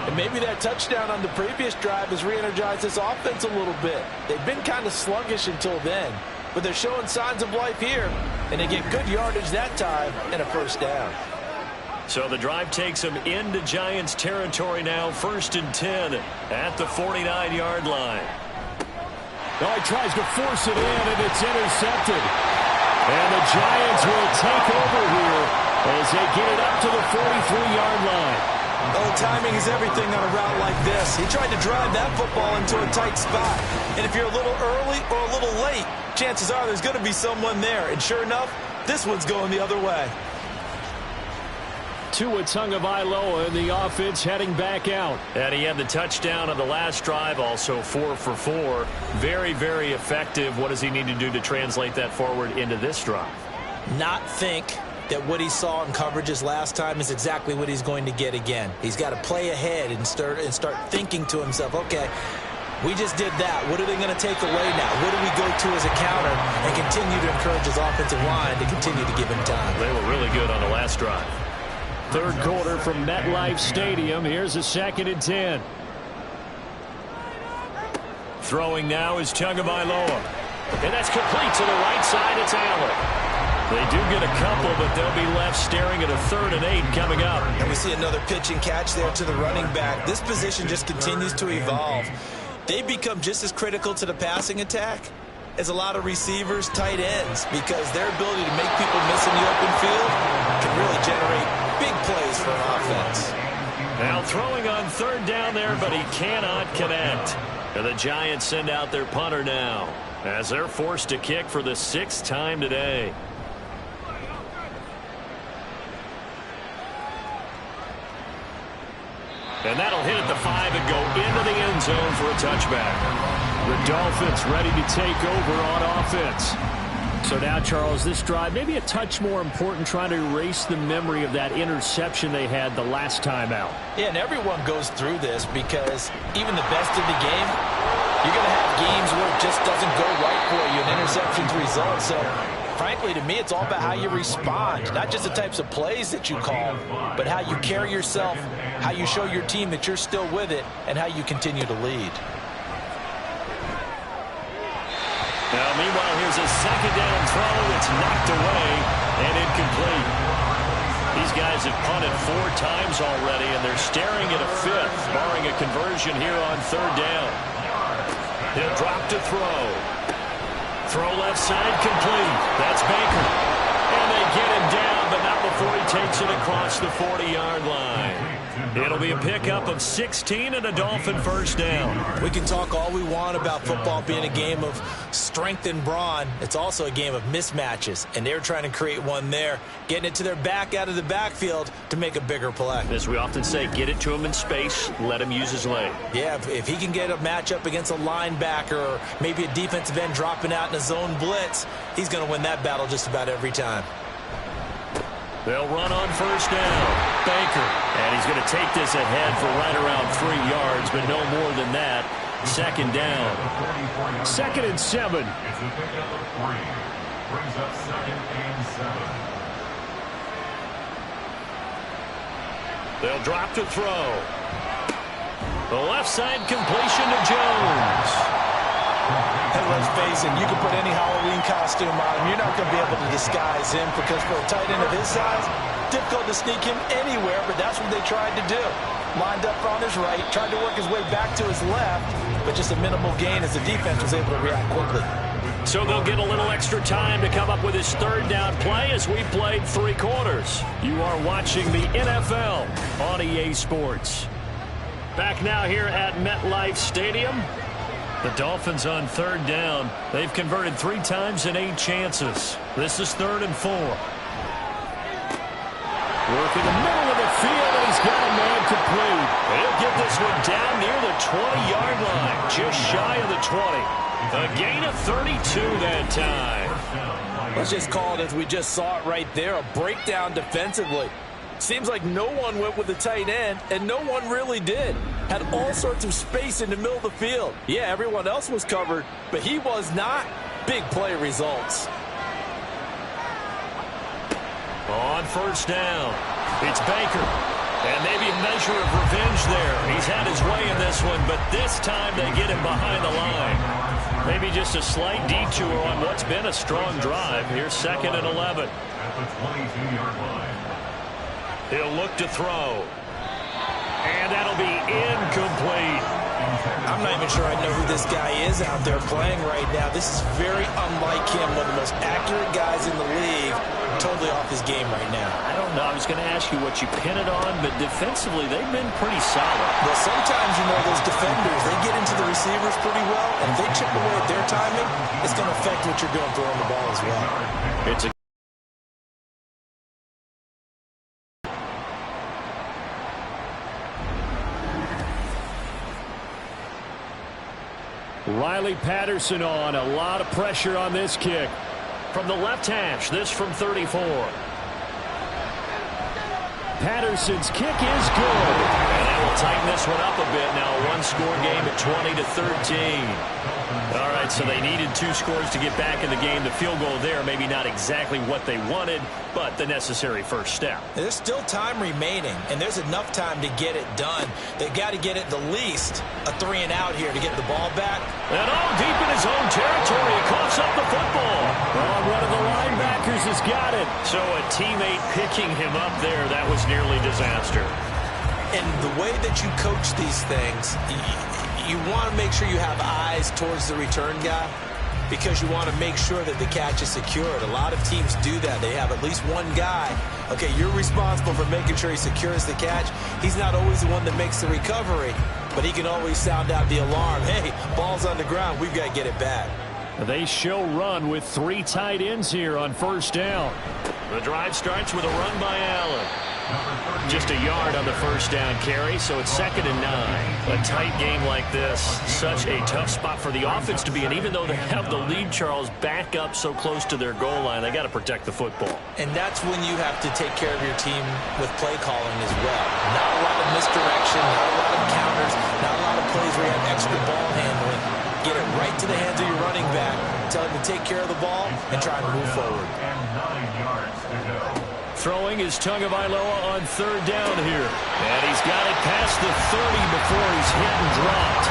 C: And maybe that touchdown on the previous drive has re-energized this offense a little bit. They've been kind of sluggish until then, but they're showing signs of life here, and they get good yardage that time and a first down.
B: So the drive takes them into Giants territory now, 1st and 10 at the 49-yard line.
E: Oh, he tries to force it in, and it's intercepted. And the Giants will take over here as they get it up to the 43-yard line.
C: Well, timing is everything on a route like this. He tried to drive that football into a tight spot. And if you're a little early or a little late, chances are there's going to be someone there. And sure enough, this one's going the other way.
E: Tua Tagovailoa in the offense heading back out.
B: And he had the touchdown on the last drive, also 4 for 4. Very, very effective. What does he need to do to translate that forward into this drive?
C: Not think that what he saw in coverages last time is exactly what he's going to get again. He's got to play ahead and start thinking to himself, okay, we just did that. What are they going to take away now? What do we go to as a counter? And continue to encourage his offensive line to continue to give him time.
B: They were really good on the last drive.
E: Third quarter from MetLife Stadium. Here's a 2nd and 10.
B: Throwing now is Tagovailoa. And that's complete to the right side. It's Allen. They do get a couple, but they'll be left staring at a 3rd and 8 coming up.
C: And we see another pitch and catch there to the running back. This position just continues to evolve. They become just as critical to the passing attack as a lot of receivers, tight ends, because their ability to make people miss in the open field can really generate big plays for an offense.
B: Now throwing on 3rd down there, but he cannot connect. And the Giants send out their punter now as they're forced to kick for the 6th time today. And that'll hit at the 5 and go into the end zone for a touchback.
E: The Dolphins ready to take over on offense. So now, Charles, this drive maybe a touch more important, trying to erase the memory of that interception they had the last time out.
C: Yeah, and everyone goes through this because even the best of the game, you're going to have games where it just doesn't go right for you, and interceptions result. So, frankly, to me, it's all about how you respond, not just the types of plays that you call, but how you carry yourself, how you show your team that you're still with it, and how you continue to lead.
B: Now, meanwhile, here's a 2nd down throw. It's knocked away and incomplete. These guys have punted 4 times already, and they're staring at a 5th, barring a conversion here on 3rd down. He'll drop to throw. Throw left side complete. That's Baker. And they get him down, but not before he takes it across the 40-yard line. It'll be a pickup of 16 and a Dolphin first down.
C: We can talk all we want about football being a game of strength and brawn. It's also a game of mismatches, and they're trying to create one there, getting it to their back out of the backfield to make a bigger play.
B: As we often say, get it to him in space, let him use his leg.
C: Yeah, if he can get a matchup against a linebacker or maybe a defensive end dropping out in a zone blitz, he's going to win that battle just about every time.
B: They'll run on first down. Baker. And he's going to take this ahead for right around 3 yards, but no more than that. 2nd down.
E: 2nd and 7.
D: It's a pickup of 3. Brings up 2nd and 7.
B: They'll drop to throw. The left side completion to Jones.
C: And let's face it, you can put any Halloween costume on him. You're not going to be able to disguise him because for a tight end of his size, difficult to sneak him anywhere, but that's what they tried to do. Lined up on his right, tried to work his way back to his left, but just a minimal gain as the defense was able to react quickly.
B: So they'll get a little extra time to come up with his 3rd down play as we played 3 quarters. You are watching the NFL on EA Sports. Back now here at MetLife Stadium. The Dolphins on 3rd down. They've converted 3 times in 8 chances. This is 3rd and 4.
E: Work in the middle of the field, and he's got a man complete.
B: He'll get this one down near the 20-yard line, just shy of the 20. A gain of 32 that time.
C: Let's just call it as we just saw it right there, a breakdown defensively. Seems like no one went with the tight end, and no one really did.
H: had all sorts of space in the middle of the field. Yeah, everyone else was covered, but he was not. Big play results.
B: On first down, it's Baker. And maybe a measure of revenge there. He's had his way in this one, but this time they get him behind the line. Maybe just a slight detour on what's been a strong drive. Here's 2nd and 11.
D: At the 22-yard line.
B: He'll look to throw. And that'll be incomplete.
C: I'm not even sure I know who this guy is out there playing right now. This is very unlike him, one of the most accurate guys in the league. Totally off his game right now.
B: I don't know. I was going to ask you what you pin it on, but defensively, they've been pretty solid.
C: Well, sometimes, those defenders, they get into the receivers pretty well, and if they chip away at their timing, it's going to affect what you're doing throwing the ball as well.
B: It's a Riley Patterson on. A lot of pressure on this kick. From the left hash, this from 34. Patterson's kick is good. And that will tighten this one up a bit now. A one-score game at 20-13. All right, so they needed 2 scores to get back in the game. The field goal there, maybe not exactly what they wanted, but the necessary first step.
C: There's still time remaining, and there's enough time to get it done. They've got to get at the least a 3-and-out here to get the ball back.
B: And all deep in his own territory, he coughs up the football. Oh, one of the linebackers has got it. So a teammate picking him up there, that was nearly disaster.
C: And the way that you coach these things, you want to make sure you have eyes towards the return guy because you want to make sure that the catch is secured. A lot of teams do that. They have at least one guy. Okay, you're responsible for making sure he secures the catch. He's not always the one that makes the recovery, but he can always sound out the alarm. Hey, ball's on the ground. We've got to get it back.
B: They show run with 3 tight ends here on first down. The drive starts with a run by Allen. Just a yard on the first down carry, so it's 2nd and 9. A tight game like this, such a tough spot for the offense to be in. Even though they have the lead, Charles, back up so close to their goal line, they got to protect the football.
C: And that's when you have to take care of your team with play calling as well. Not a lot of misdirection, not a lot of counters, not a lot of plays where you have extra ball handling. Get it right to the hands of your running back, tell him to take care of the ball, and try to move forward.
D: And 9 yards to go.
B: Throwing is Tagovailoa on 3rd down here. And he's got it past the 30 before he's hit and dropped.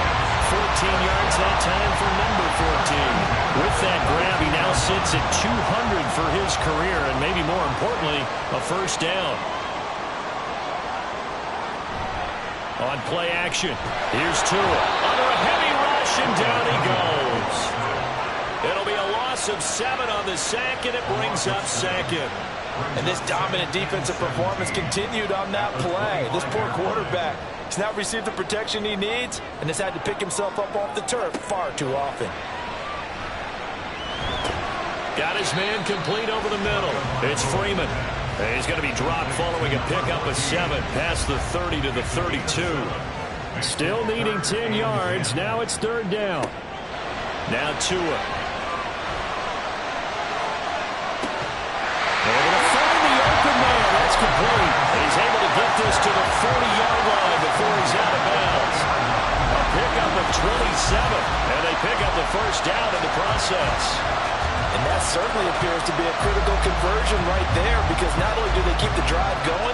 B: 14 yards that time for number 14. With that grab, he now sits at 200 for his career, and maybe more importantly, a first down. On play action, here's Tua. Under a heavy rush, and down he goes. It'll be a loss of 7 on the sack, and it brings up 2nd.
C: And this dominant defensive performance continued on that play. This poor quarterback has not received the protection he needs and has had to pick himself up off the turf far too often.
B: Got his man complete over the middle. It's Freeman. And he's going to be dropped following a pickup of 7 past the 30 to the 32. Still needing 10 yards. Now it's 3rd down. Now Tua. Complete. He's able to get this to the 40-yard line before he's out of bounds. A pickup of 27, and they pick up the first down in the process.
C: And that certainly appears to be a critical conversion right there because not only do they keep the drive going,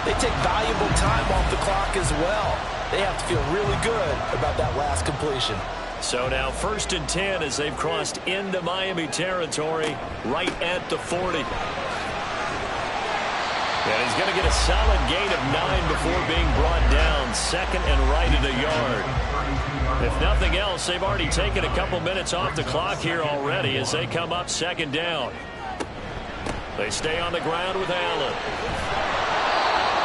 C: they take valuable time off the clock as well. They have to feel really good about that last completion.
B: So now 1st and 10 as they've crossed into Miami territory right at the 40. And he's going to get a solid gain of 9 before being brought down. 2nd and right at a yard. If nothing else, they've already taken a couple minutes off the clock here already as they come up 2nd down. They stay on the ground with Allen.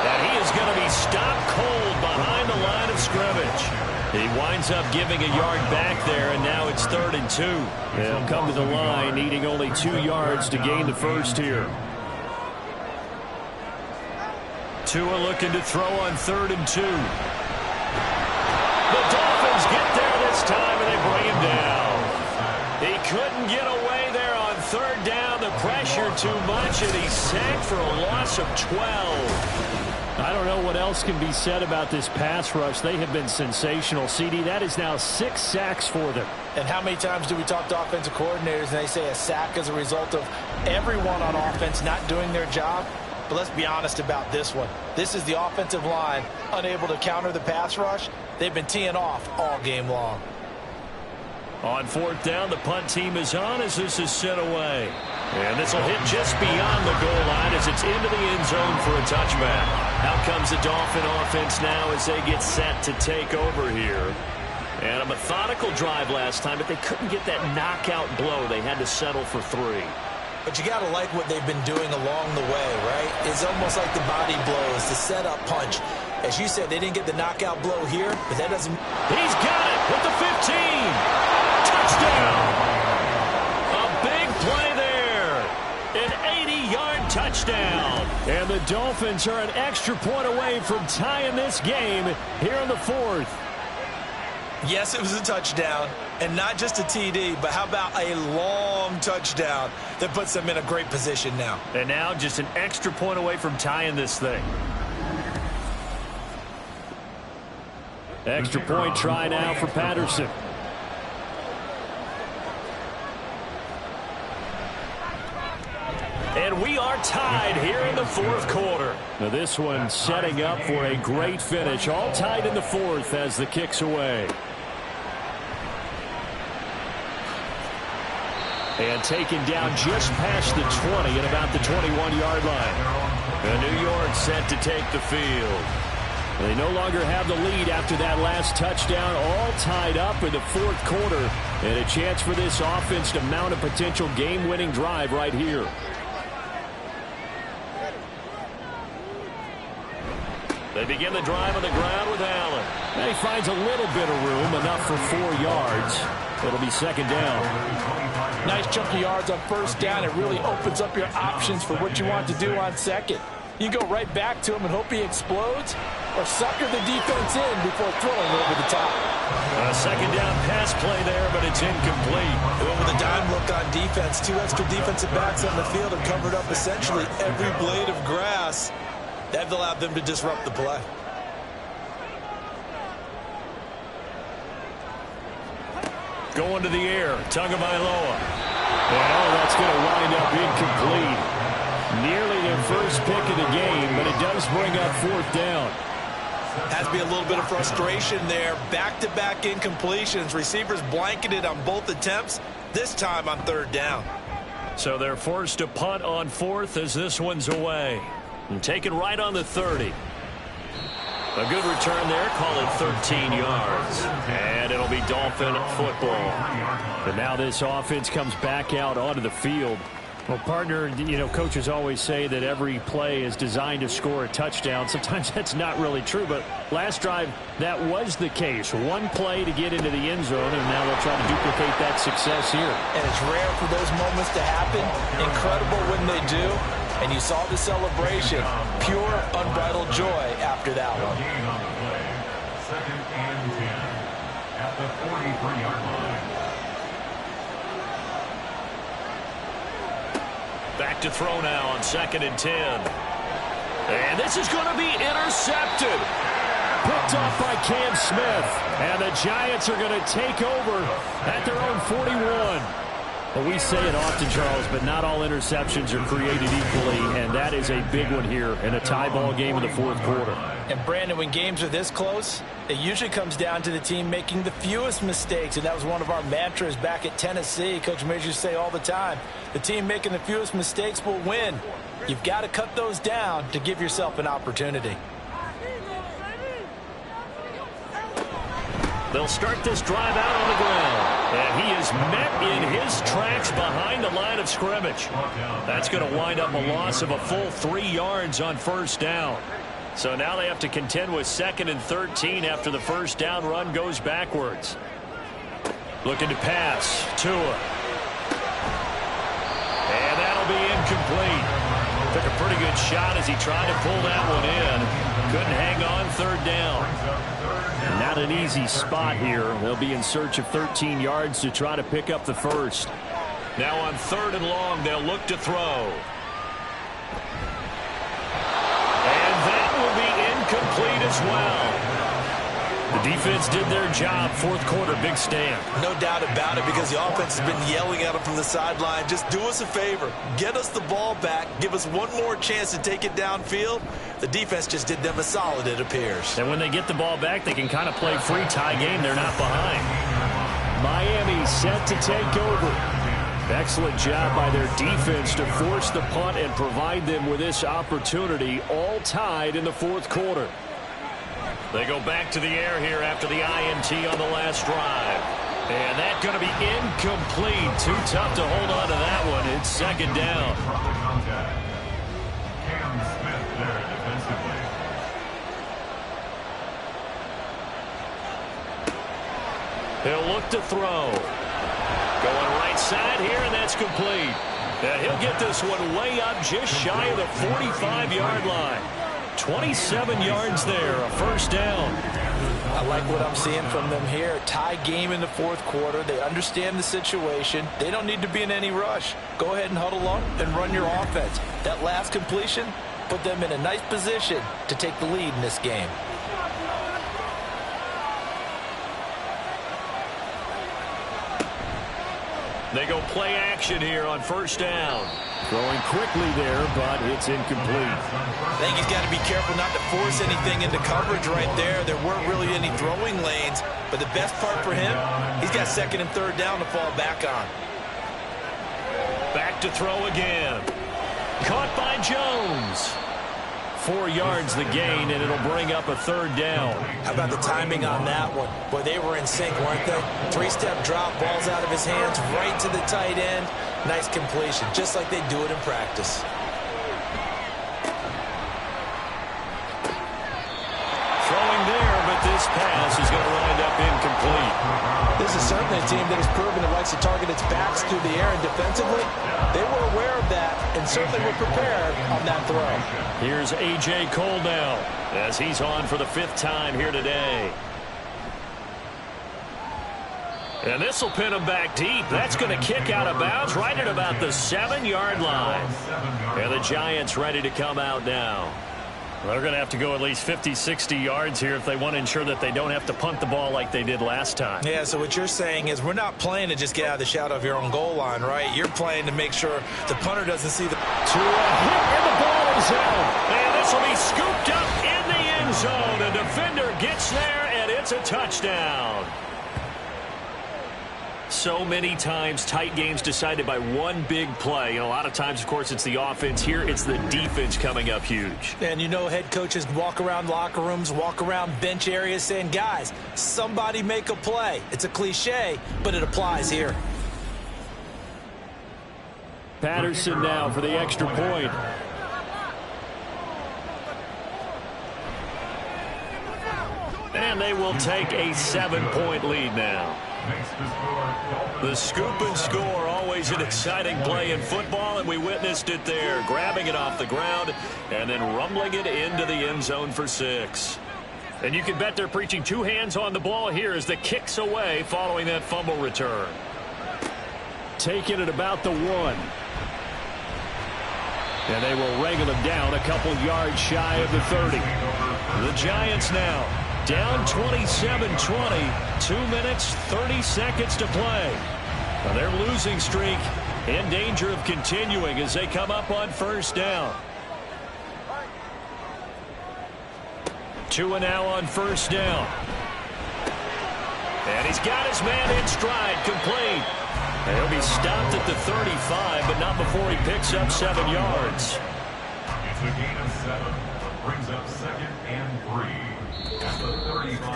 B: And he is going to be stopped cold behind the line of scrimmage. He winds up giving a yard back there, and now it's 3rd and 2. They'll come to the line needing only 2 yards to gain the first here. Tua looking to throw on 3rd and 2. The Dolphins get there this time, and they bring him down. He couldn't get away there on 3rd down. The pressure too much, and he's sacked for a loss of 12.
E: I don't know what else can be said about this pass rush. They have been sensational. CD, that is now 6 sacks for them.
C: And how many times do we talk to offensive coordinators and they say a sack is a result of everyone on offense not doing their job? But let's be honest about this one. This is the offensive line unable to counter the pass rush. They've been teeing off all game long.
B: On 4th down, the punt team is on as this is sent away. And this will hit just beyond the goal line as it's into the end zone for a touchback. Out comes the Dolphin offense now as they get set to take over here. And a methodical drive last time, but they couldn't get that knockout blow. They had to settle for 3.
C: But you got to like what they've been doing along the way, right? It's almost like the body blows, the setup punch. As you said, they didn't get the knockout blow here, but that doesn't...
B: He's got it with the 15. Touchdown. A big play there. An 80-yard touchdown.
E: And the Dolphins are an extra point away from tying this game here in the 4th.
C: Yes, it was a touchdown, and not just a TD, but how about a long touchdown that puts them in a great position now.
B: And now just an extra point away from tying this thing.
E: Extra point try now for Patterson.
B: And we are tied here in the 4th quarter.
E: Now this one setting up for a great finish. All tied in the 4th as the kick's away. And taken down just past the 20 at about the 21-yard line.
B: And New York set to take the field.
E: They no longer have the lead after that last touchdown. All tied up in the 4th quarter. And a chance for this offense to mount a potential game-winning drive right here.
B: They begin the drive on the ground with Allen.
E: And he finds a little bit of room, enough for 4 yards. It'll be 2nd down.
C: Nice chunk of yards on 1st down. It really opens up your options for what you want to do on 2nd. You go right back to him and hope he explodes, or sucker the defense in before throwing over the top.
B: A 2nd down pass play there, but it's incomplete.
C: They went with a dime look on defense. 2 extra defensive backs on the field and covered up essentially every blade of grass. That allowed them to disrupt the play.
B: Going to the air, Tagovailoa.
E: And that's going to wind up incomplete. Nearly their first pick of the game, but it does bring up 4th down.
C: Has to be a little bit of frustration there. Back-to-back incompletions. Receivers blanketed on both attempts, this time on 3rd down.
B: So they're forced to punt on 4th as this one's away. And taken right on the 30. A good return there, call it 13 yards. And it'll be Dolphin football.
E: But now this offense comes back out onto the field. Well, partner, you know, coaches always say that every play is designed to score a touchdown. Sometimes that's not really true, but last drive, that was the case. One play to get into the end zone, and now they'll try to duplicate that success here.
C: And it's rare for those moments to happen. Incredible when they do. And you saw the celebration. Pure, unbridled joy after that one.
D: Gain on the play. 2nd and 10 at the 43-yard line.
B: Back to throw now on 2nd and 10. And this is going to be intercepted.
E: Picked off by Cam Smith. And the Giants are going to take over at their own 41. Well, we say it often, Charles, but not all interceptions are created equally, and that is a big one here in a tie ball game in the 4th quarter.
C: And, Brandon, when games are this close, it usually comes down to the team making the fewest mistakes, and that was one of our mantras back at Tennessee. Coach Major used to say all the time, the team making the fewest mistakes will win. You've got to cut those down to give yourself an opportunity.
B: They'll start this drive out on the ground. And he is met in his tracks behind the line of scrimmage. That's going to wind up a loss of a full 3 yards on 1st down. So now they have to contend with 2nd and 13 after the 1st down run goes backwards. Looking to pass. Tua. And that'll be incomplete. Took a pretty good shot as he tried to pull that one in. Couldn't hang on 3rd down.
E: Not an easy spot here. They'll be in search of 13 yards to try to pick up the 1st.
B: Now on 3rd and long, they'll look to throw. And that will be as well. The defense did their job. Fourth quarter, big stand.
C: No doubt about it, because the offense has been yelling at them from the sideline. Just do us a favor. Get us the ball back. Give us one more chance to take it downfield. The defense just did them a solid, it appears.
B: And when they get the ball back, they can kind of play free tie game. They're not behind. Miami set to take over. Excellent job by their defense to force the punt and provide them with this opportunity, all tied in the fourth quarter. They go back to the air here after the INT on the last drive. And that's going to be incomplete. Too tough to hold on to that one. It's second down.
D: Cam Smith there defensively.
B: He'll look to throw. Going right side here, and that's complete. And he'll get this one way up just shy of the 45-yard line. 27 yards there, a first down.
C: I like what I'm seeing from them here. Tie game in the fourth quarter. They understand the situation. They don't need to be in any rush. Go ahead and huddle up and run your offense. That last completion put them in a nice position to take the lead in this game.
B: They go play action here on first down. Throwing quickly there, but it's incomplete.
C: I think he's got to be careful not to force anything into coverage right there. There weren't really any throwing lanes, but the best part for him, he's got second and third down to fall back on.
B: Back to throw again. Caught by Jones. 4 yards the gain, and it'll bring up a third down.
C: How about the timing on that one? Boy, they were in sync, weren't they? Three-step drop, balls out of his hands, right to the tight end. Nice completion, just like they do it in practice.
B: Throwing there, but this pass is going to wind up incomplete.
C: This is certainly a team that has proven it likes to target its backs through the air, and defensively, they were aware of that and certainly were prepared on that throw.
B: Here's A.J. Cole now as he's on for the 5th time here today. And this will pin him back deep. That's going to kick out of bounds right at about the 7-yard line. And the Giants ready to come out now. Well, they're going to have to go at least 50, 60 yards here if they want to ensure that they don't have to punt the ball like they did last time.
C: Yeah, so what you're saying is we're not playing to just get out of the shadow of your own goal line, right? You're playing to make sure the punter doesn't see the...
B: To a hit, and the ball is out. And this will be scooped up in the end zone. A defender gets there, and it's a touchdown. So many times, tight games decided by one big play. And a lot of times, of course, it's the offense. Here, it's the defense coming up huge.
C: And you know head coaches walk around locker rooms, walk around bench areas saying, guys, somebody make a play. It's a cliche, but it applies here.
B: Patterson now for the extra point. And they will take a 7-point lead now. The scoop and score, always an exciting play in football, and we witnessed it there, grabbing it off the ground and then rumbling it into the end zone for 6. And you can bet they're preaching 2 hands on the ball here as the kick's away following that fumble return. Taking it about the 1. And they will wrangle him down a couple yards shy of the 30. The Giants now down 27-20, 2 minutes, 30 seconds to play. Now their losing streak in danger of continuing as they come up on first down. 2 and now on first down. And he's got his man in stride, complete. And he'll be stopped at the 35, but not before he picks up 7 yards.
D: It's a gain of 7. Brings up 2nd and 3.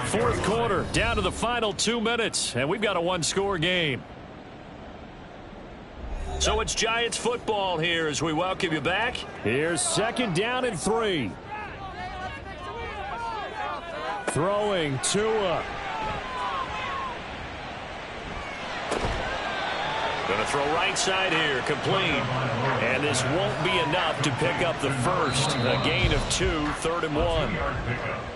B: Fourth quarter, down to the final 2 minutes, and we've got a 1-score game. So it's Giants football here as we welcome you back. Here's 2nd down and 3. Throwing Tua. Going to throw right side here, complete. And this won't be enough to pick up the first. A gain of 2, 3rd and 1.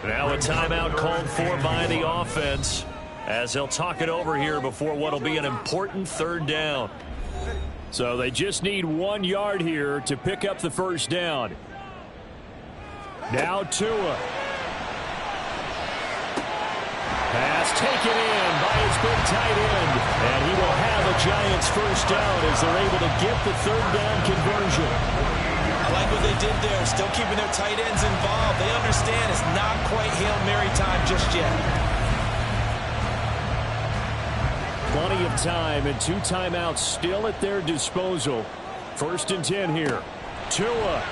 B: Now a timeout called for by the offense as they'll talk it over here before what will be an important 3rd down. So they just need 1 yard here to pick up the first down. Now Tua.
E: It's taken in by his big tight end. And he will have a Giants first down as they're able to get the third down conversion.
C: I like what they did there, still keeping their tight ends involved. They understand it's not quite Hail Mary time just yet.
E: Plenty of time and 2 timeouts still at their disposal. 1st and 10 here. Tua.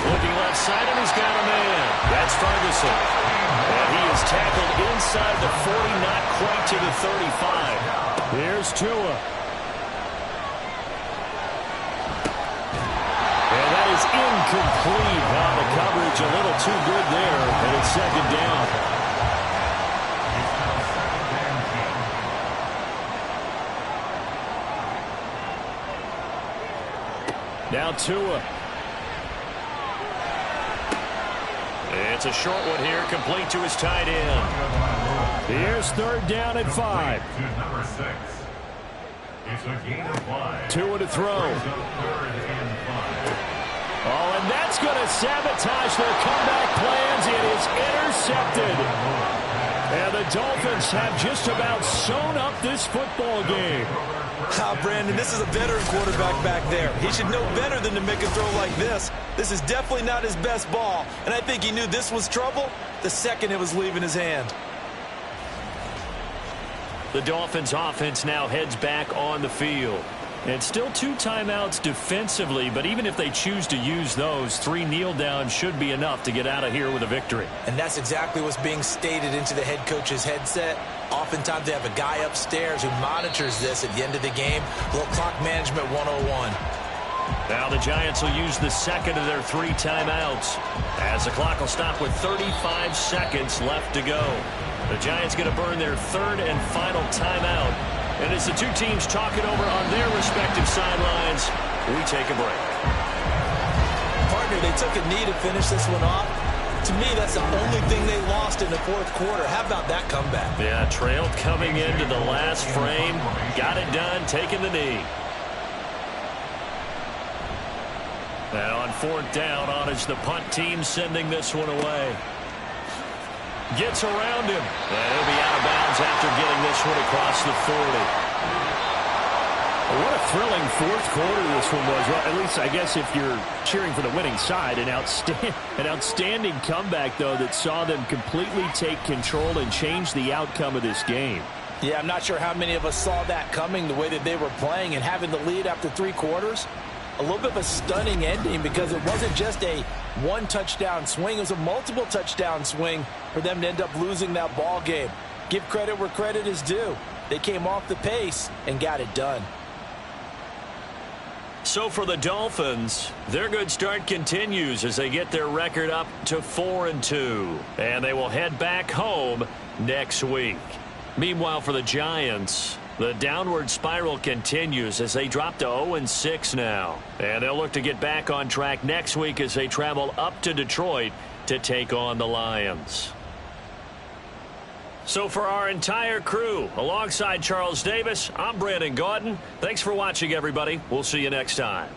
B: Looking left side, and he's got a man. That's Ferguson. And he is tackled inside the 40, not quite to the 35.
E: Here's Tua. And that is incomplete. Now the coverage a little too good there, and it's 2nd down. Now Tua.
B: It's a short one here, complete to his tight end.
E: Here's 3rd down at 5.
D: To number 6. It's a gain of 5.
E: Tua to throw.
D: 3rd and 5.
E: Oh, and that's going to sabotage their comeback plans. It is intercepted. And the Dolphins have just about sewn up this football game.
C: Brandon, this is a veteran quarterback back there. He should know better than to make a throw like this. This is definitely not his best ball, and I think he knew this was trouble the second it was leaving his hand.
B: The Dolphins offense now heads back on the field.
E: And still 2 timeouts defensively, but even if they choose to use those, 3 kneel downs should be enough to get out of here with a victory.
C: And that's exactly what's being stated into the head coach's headset. Oftentimes they have a guy upstairs who monitors this at the end of the game. A little clock management 101.
B: Now the Giants will use the second of their 3 timeouts, as the clock will stop with 35 seconds left to go. The Giants going to burn their 3rd and final timeout. And as the 2 teams talk it over on their respective sidelines, we take a break.
C: Partner, they took a knee to finish this one off. To me, that's the only thing they lost in the 4th quarter. How about that comeback?
B: Yeah, trailed coming into the last frame. Got it done, taking the knee. Now on 4th down, on is the punt team sending this one away. Gets around him. And he'll be out of bounds after getting this one across the 40.
E: What a thrilling 4th quarter this one was. Well, at least I guess if you're cheering for the winning side, an outstanding comeback, though, that saw them completely take control and change the outcome of this game.
C: Yeah, I'm not sure how many of us saw that coming, the way that they were playing and having the lead after 3 quarters. A little bit of a stunning ending because it wasn't just a 1-touchdown swing. It was a multiple touchdown swing for them to end up losing that ball game. Give credit where credit is due. They came off the pace and got it done.
B: So for the Dolphins, their good start continues as they get their record up to 4-2. And they will head back home next week. Meanwhile, for the Giants, the downward spiral continues as they drop to 0-6 now. And they'll look to get back on track next week as they travel up to Detroit to take on the Lions. So for our entire crew, alongside Charles Davis, I'm Brandon Gaudin. Thanks for watching, everybody. We'll see you next time.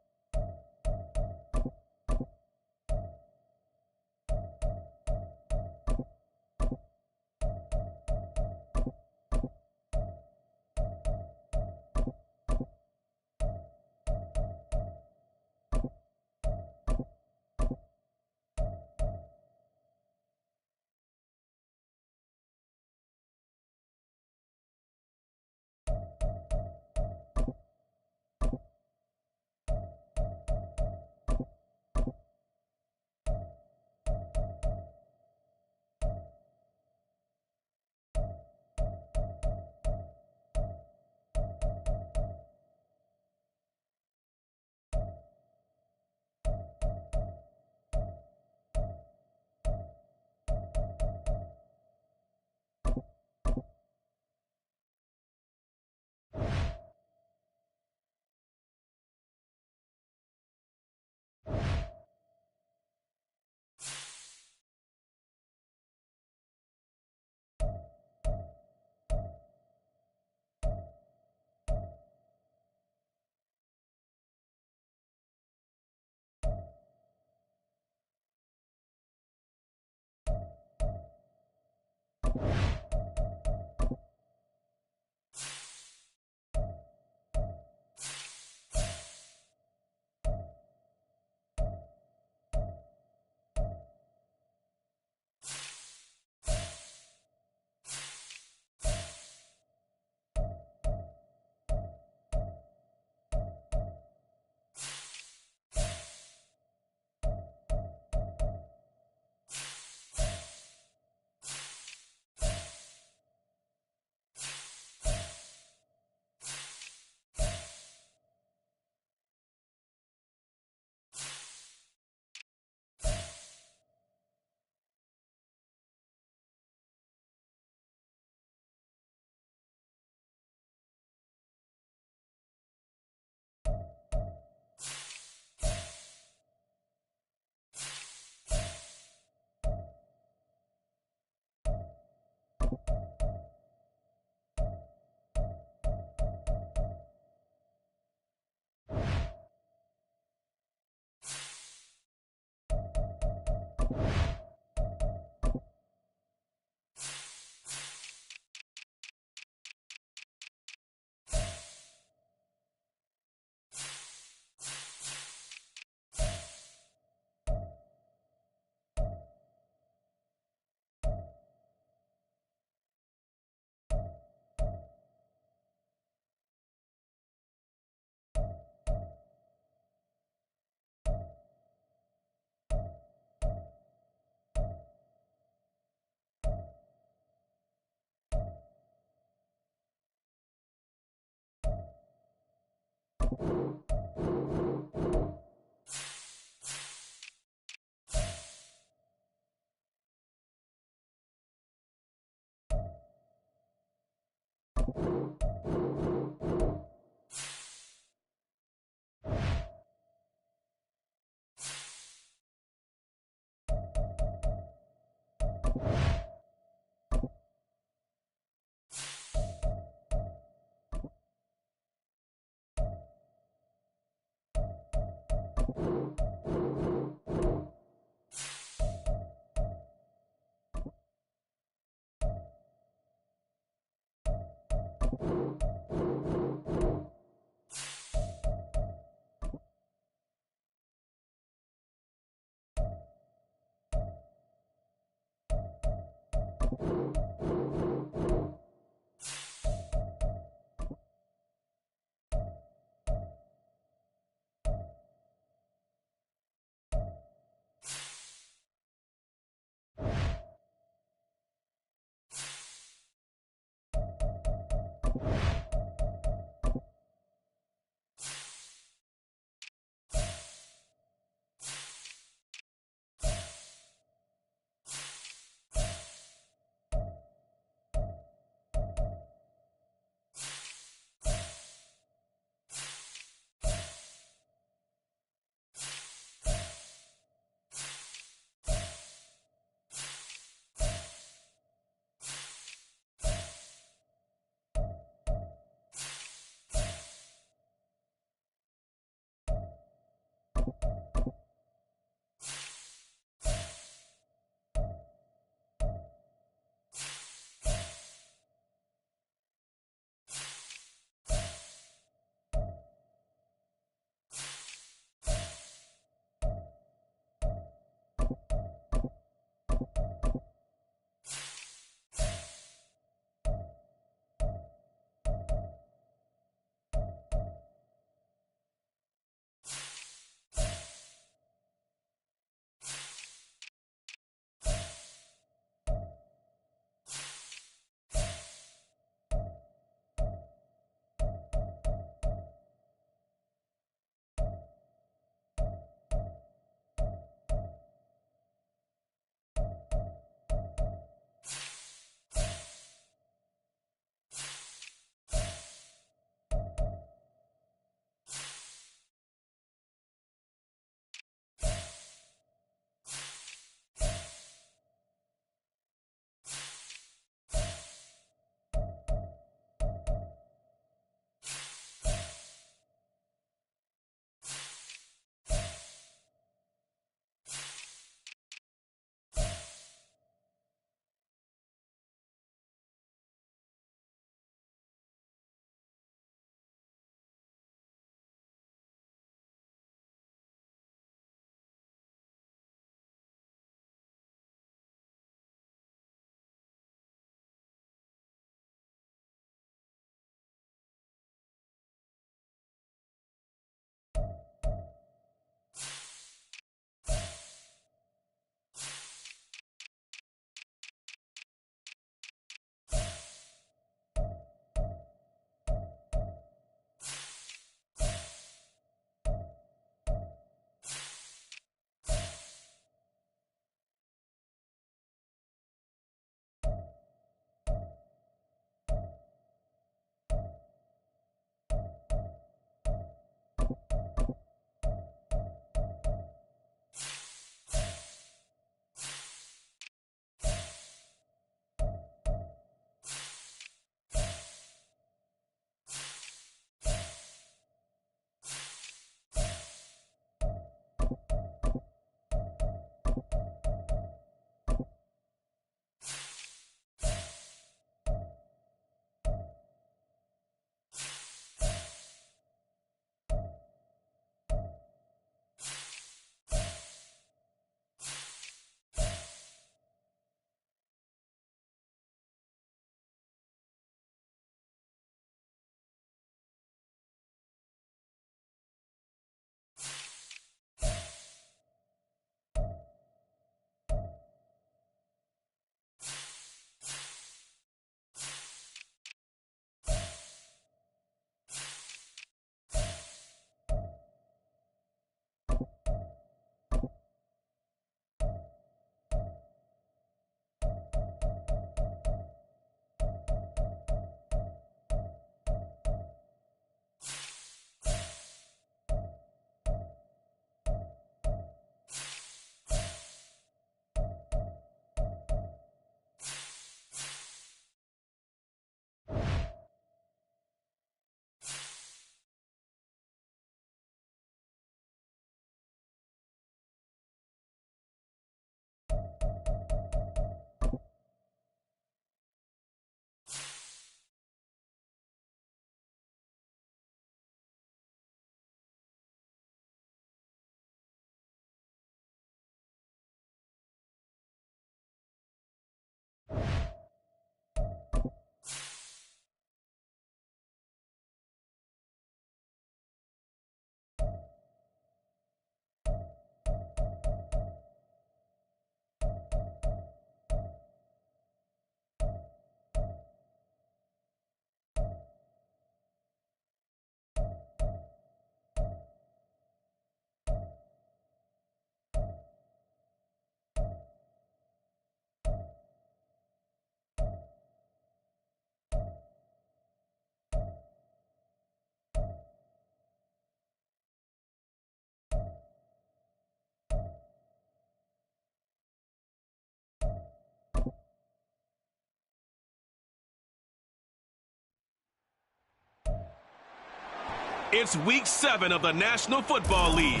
A: It's week 7 of the National Football League,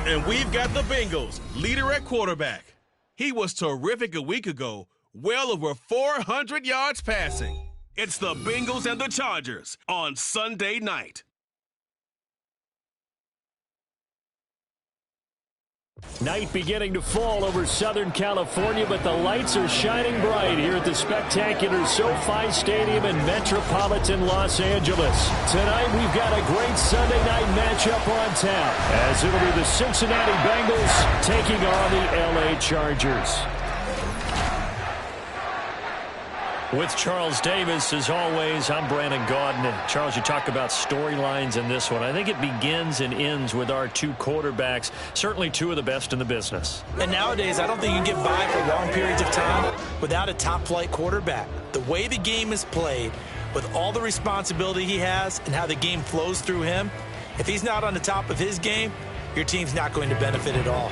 A: and we've got the Bengals leader at quarterback. He was terrific a week ago, well over 400 yards passing. It's the Bengals and the Chargers on Sunday night.
E: Night beginning to fall over Southern California, but the lights are shining bright here at the spectacular SoFi Stadium in metropolitan Los Angeles. Tonight, we've got a great Sunday night matchup on tap, as it'll be the Cincinnati Bengals taking on the LA Chargers. With Charles Davis, as always, I'm Brandon Gaudin. And Charles, you talk about storylines in this one. I think it begins and ends with our two quarterbacks, certainly two of the best in the business.
C: And nowadays, I don't think you can get by for long periods of time without a top-flight quarterback. The way the game is played, with all the responsibility he has and how the game flows through him, if he's not on the top of his game, your team's not going to benefit at all.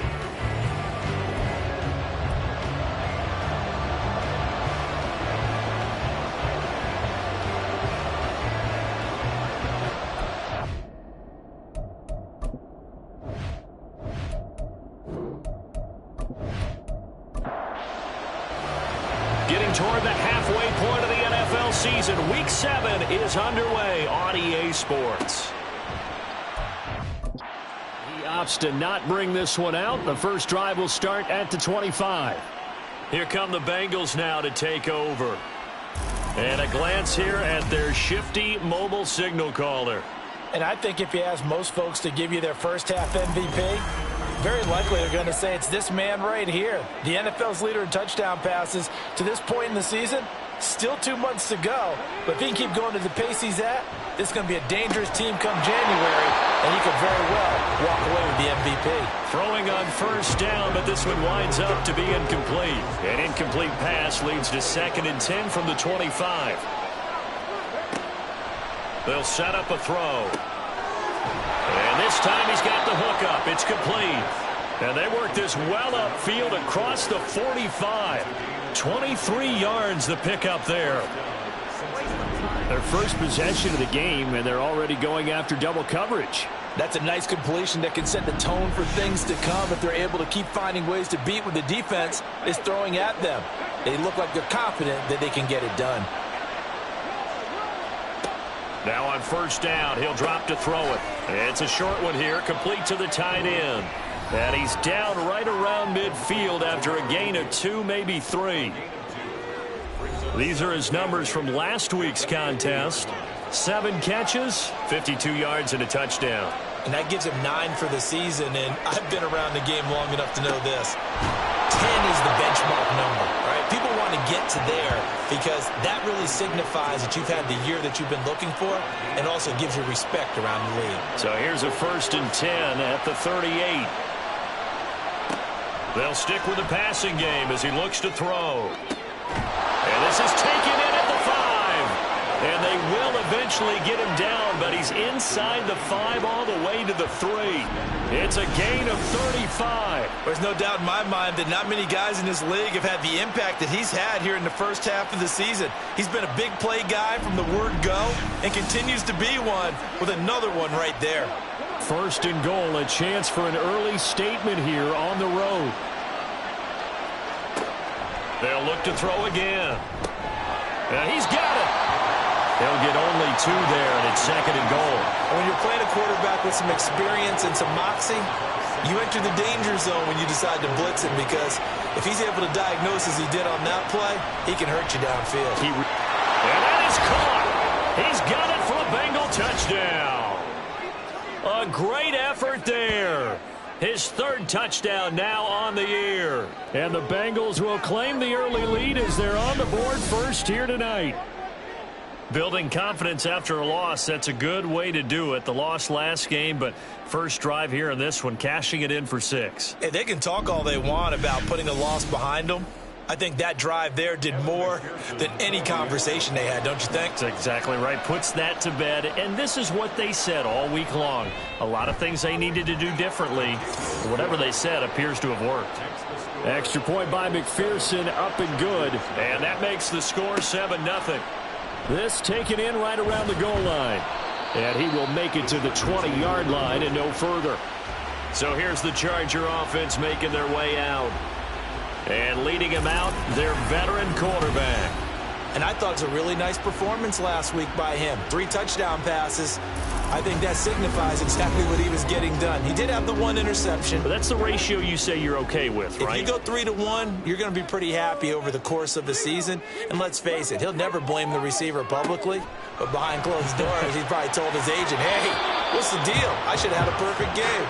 E: Toward the halfway point of the NFL season, Week 7 is underway on EA Sports. He opts to not bring this one out. The first drive will start at the 25. Here come the Bengals now to take over. And a glance here at their shifty mobile signal caller.
C: And I think if you ask most folks to give you their first half MVP, very likely they're going to say it's this man right here. The NFL's leader in touchdown passes to this point in the season. Still 2 months to go. But if he can keep going to the pace he's at, this is going to be a dangerous team come January, and he could very well walk away with the MVP.
E: Throwing on first down, but this one winds up to be incomplete. An incomplete pass leads to 2nd and 10 from the 25. They'll set up a throw. And this time he's got the hook up. It's complete. And they work this well upfield across the 45. 23 yards the pickup there. Their first possession of the game, and they're already going after double coverage.
C: That's a nice completion that can set the tone for things to come if they're able to keep finding ways to beat what the defense is throwing at them. They look like they're confident that they can get it done.
E: Now on first down, he'll drop to throw it. It's a short one here, complete to the tight end. And he's down right around midfield after a gain of 2, maybe 3. These are his numbers from last week's contest. 7 catches, 52 yards, and a touchdown.
C: And that gives him 9 for the season, and I've been around the game long enough to know this. 10 is the benchmark number, right? People want to get to there because that really signifies that you've had the year that you've been looking for and also gives you respect around the league.
E: So here's a 1st and 10 at the 38. They'll stick with the passing game as he looks to throw. And this is taken in at the 5. And they will eventually get him down, but he's inside the 5 all the way to the 3. It's a gain of 35.
C: There's no doubt in my mind that not many guys in this league have had the impact that he's had here in the first half of the season. He's been a big play guy from the word go and continues to be one with another one right there.
E: 1st and goal, a chance for an early statement here on the road. They'll look to throw again. And he's got it. They'll get only 2 there, and it's 2nd and goal.
C: When you're playing a quarterback with some experience and some moxie, you enter the danger zone when you decide to blitz him because if he's able to diagnose as he did on that play, he can hurt you downfield.
E: And that is caught. He's got it for a Bengal touchdown. A great effort there. His 3rd touchdown now on the year. And the Bengals will claim the early lead as they're on the board first here tonight. Building confidence after a loss, that's a good way to do it. The loss last game, but first drive here in this one, cashing it in for 6.
C: Hey, they can talk all they want about putting a loss behind them. I think that drive there did more than any conversation they had, don't you think?
E: That's exactly right. Puts that to bed, and this is what they said all week long. A lot of things they needed to do differently. Whatever they said appears to have worked. Extra point by McPherson, up and good. And that makes the score 7-0. This taken in right around the goal line. And he will make it to the 20-yard line and no further.
B: So here's the Charger offense making their way out. And leading him out, their veteran quarterback.
C: And I thought it was a really nice performance last week by him. 3 touchdown passes. I think that signifies exactly what he was getting done. He did have the 1 interception.
B: But that's the ratio you say you're okay with, right?
C: If you go 3-to-1, you're going to be pretty happy over the course of the season. And let's face it, he'll never blame the receiver publicly. But behind closed doors, he probably told his agent, hey, what's the deal? I should have had a perfect game.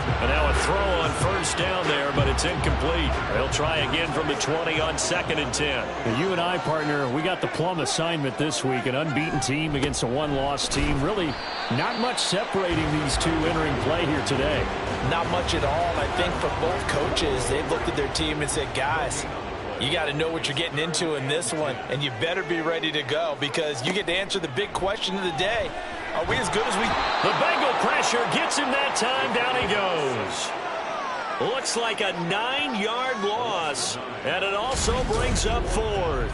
B: And now a throw on first down there, but it's incomplete. They'll try again from the 20 on 2nd and 10.
E: You and I, partner, we got the plum assignment this week. An unbeaten team against a 1-loss team. Really not much separating these two entering play here today.
C: Not much at all. I think for both coaches, they've looked at their team and said, guys, you got to know what you're getting into in this one, and you better be ready to go because you get to answer the big question of the day. Are we as good as we...
B: The Bengal pressure gets him that time. Down he goes. Looks like a 9-yard loss, and it also brings up 4th.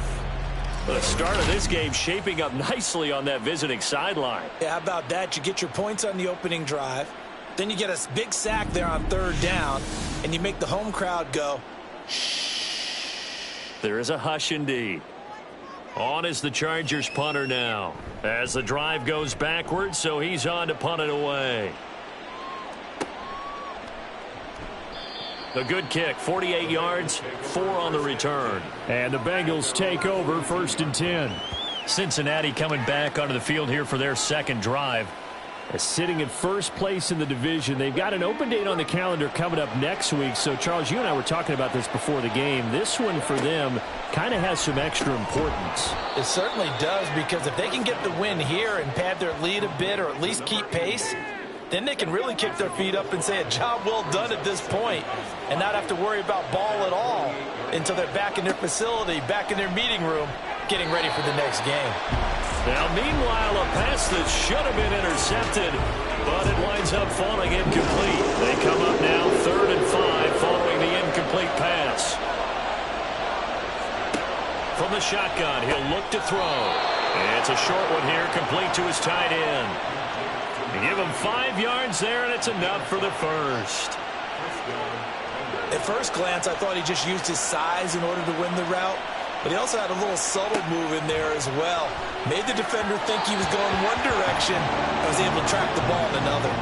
B: The start of this game shaping up nicely on that visiting sideline.
C: Yeah, how about that? You get your points on the opening drive. Then you get a big sack there on 3rd down, and you make the home crowd go, shh.
B: There is a hush indeed. On is the Chargers punter now. As the drive goes backwards, so he's on to punt it away. A good kick, 48 yards, 4 on the return.
E: And the Bengals take over 1st and 10.
B: Cincinnati coming back onto the field here for their 2nd drive.
E: Sitting in 1st place in the division. They've got an open date on the calendar coming up next week. So, Charles, you and I were talking about this before the game. This one for them kind of has some extra importance.
C: It certainly does, because if they can get the win here and pad their lead a bit or at least keep pace, then they can really kick their feet up and say a job well done at this point and not have to worry about ball at all until they're back in their facility, back in their meeting room, getting ready for the next game.
B: Now, meanwhile, a pass that should have been intercepted, but it winds up falling incomplete. They come up now 3rd and 5 following the incomplete pass. From the shotgun, he'll look to throw. It's a short one here, complete to his tight end. They give him 5 yards there, and it's enough for the first.
C: At first glance, I thought he just used his size in order to win the route. But he also had a little subtle move in there as well. Made the defender think he was going one direction and was able to track the ball in another.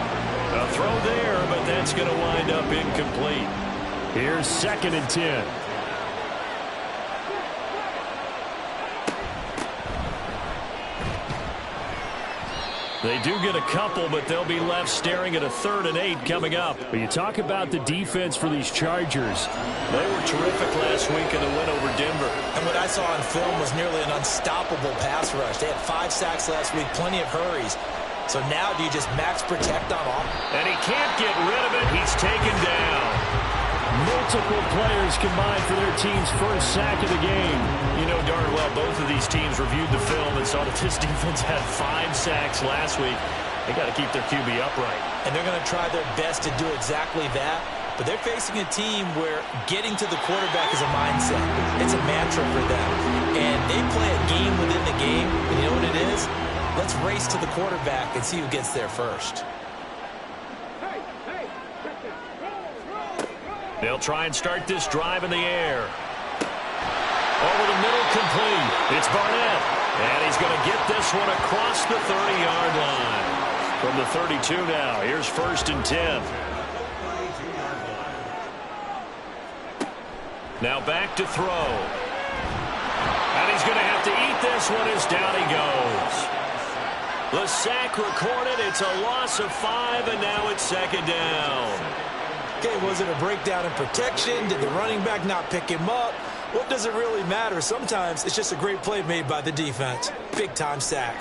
B: A throw there, but that's going to wind up incomplete.
E: Here's 2nd and 10.
B: They do get a couple, but they'll be left staring at a 3rd and 8 coming up.
E: But you talk about the defense for these Chargers.
B: They were terrific last week in the win over Denver.
C: And what I saw on film was nearly an unstoppable pass rush. They had 5 sacks last week, plenty of hurries. So now do you just max protect on all?
B: And he can't get rid of it. He's taken down.
E: Multiple players combined for their team's first sack of the game.
B: You know darn well both of these teams reviewed the film and saw that this defense had 5 sacks last week. They got to keep their QB upright.
C: And they're going to try their best to do exactly that. But they're facing a team where getting to the quarterback is a mindset. It's a mantra for them. And they play a game within the game. And you know what it is? Let's race to the quarterback and see who gets there first.
B: They'll try and start this drive in the air. Over the middle, complete. It's Barnett. And he's going to get this one across the 30-yard line. From the 32 now, here's 1st and 10. Now back to throw. And he's going to have to eat this one as down he goes. The sack recorded. It's a loss of 5, and now it's 2nd down.
C: Okay, was it a breakdown in protection? Did the running back not pick him up? What does it really matter? Sometimes it's just a great play made by the defense. Big-time sack.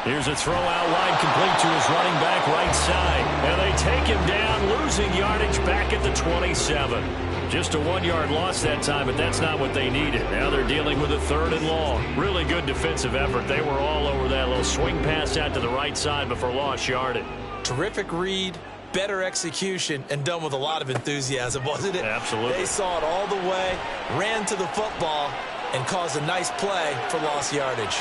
B: Here's a throw out wide, complete to his running back right side. And they take him down, losing yardage back at the 27. Just a 1-yard loss that time, but that's not what they needed. Now they're dealing with a 3rd and long. Really good defensive effort. They were all over that little swing pass out to the right side before lost yardage.
C: Terrific read, better execution, and done with a lot of enthusiasm, wasn't it?
B: Absolutely.
C: They saw it all the way, ran to the football, and caused a nice play for lost yardage.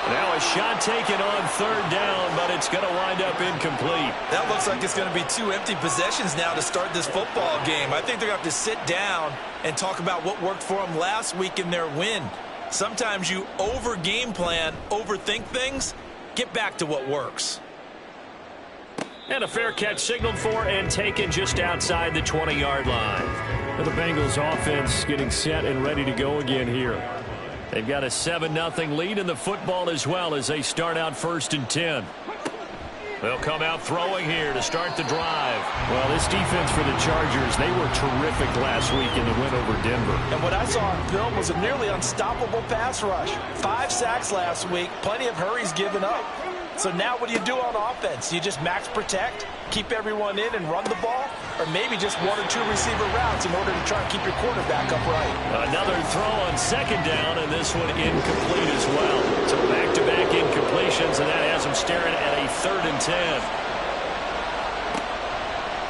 B: Now a shot taken on third down, but it's going to wind up incomplete.
C: That looks like it's going to be 2 empty possessions now to start this football game. I think they're going to have to sit down and talk about what worked for them last week in their win. Sometimes you over-game plan, overthink things. Get back to what works.
B: And a fair catch signaled for and taken just outside the 20-yard line.
E: The Bengals offense getting set and ready to go again here.
B: They've got a 7-0 lead in the football as well as they start out 1st and 10. They'll come out throwing here to start the drive.
E: Well, this defense for the Chargers, they were terrific last week in the win over Denver.
C: And what I saw on film was a nearly unstoppable pass rush. 5 sacks last week, plenty of hurries given up. So now what do you do on offense? You just max protect, keep everyone in and run the ball, or maybe just 1 or 2 receiver routes in order to try and keep your quarterback upright.
B: Another throw on 2nd down, and this one incomplete as well. So back-to-back incompletions, and that has them staring at a 3rd and 10.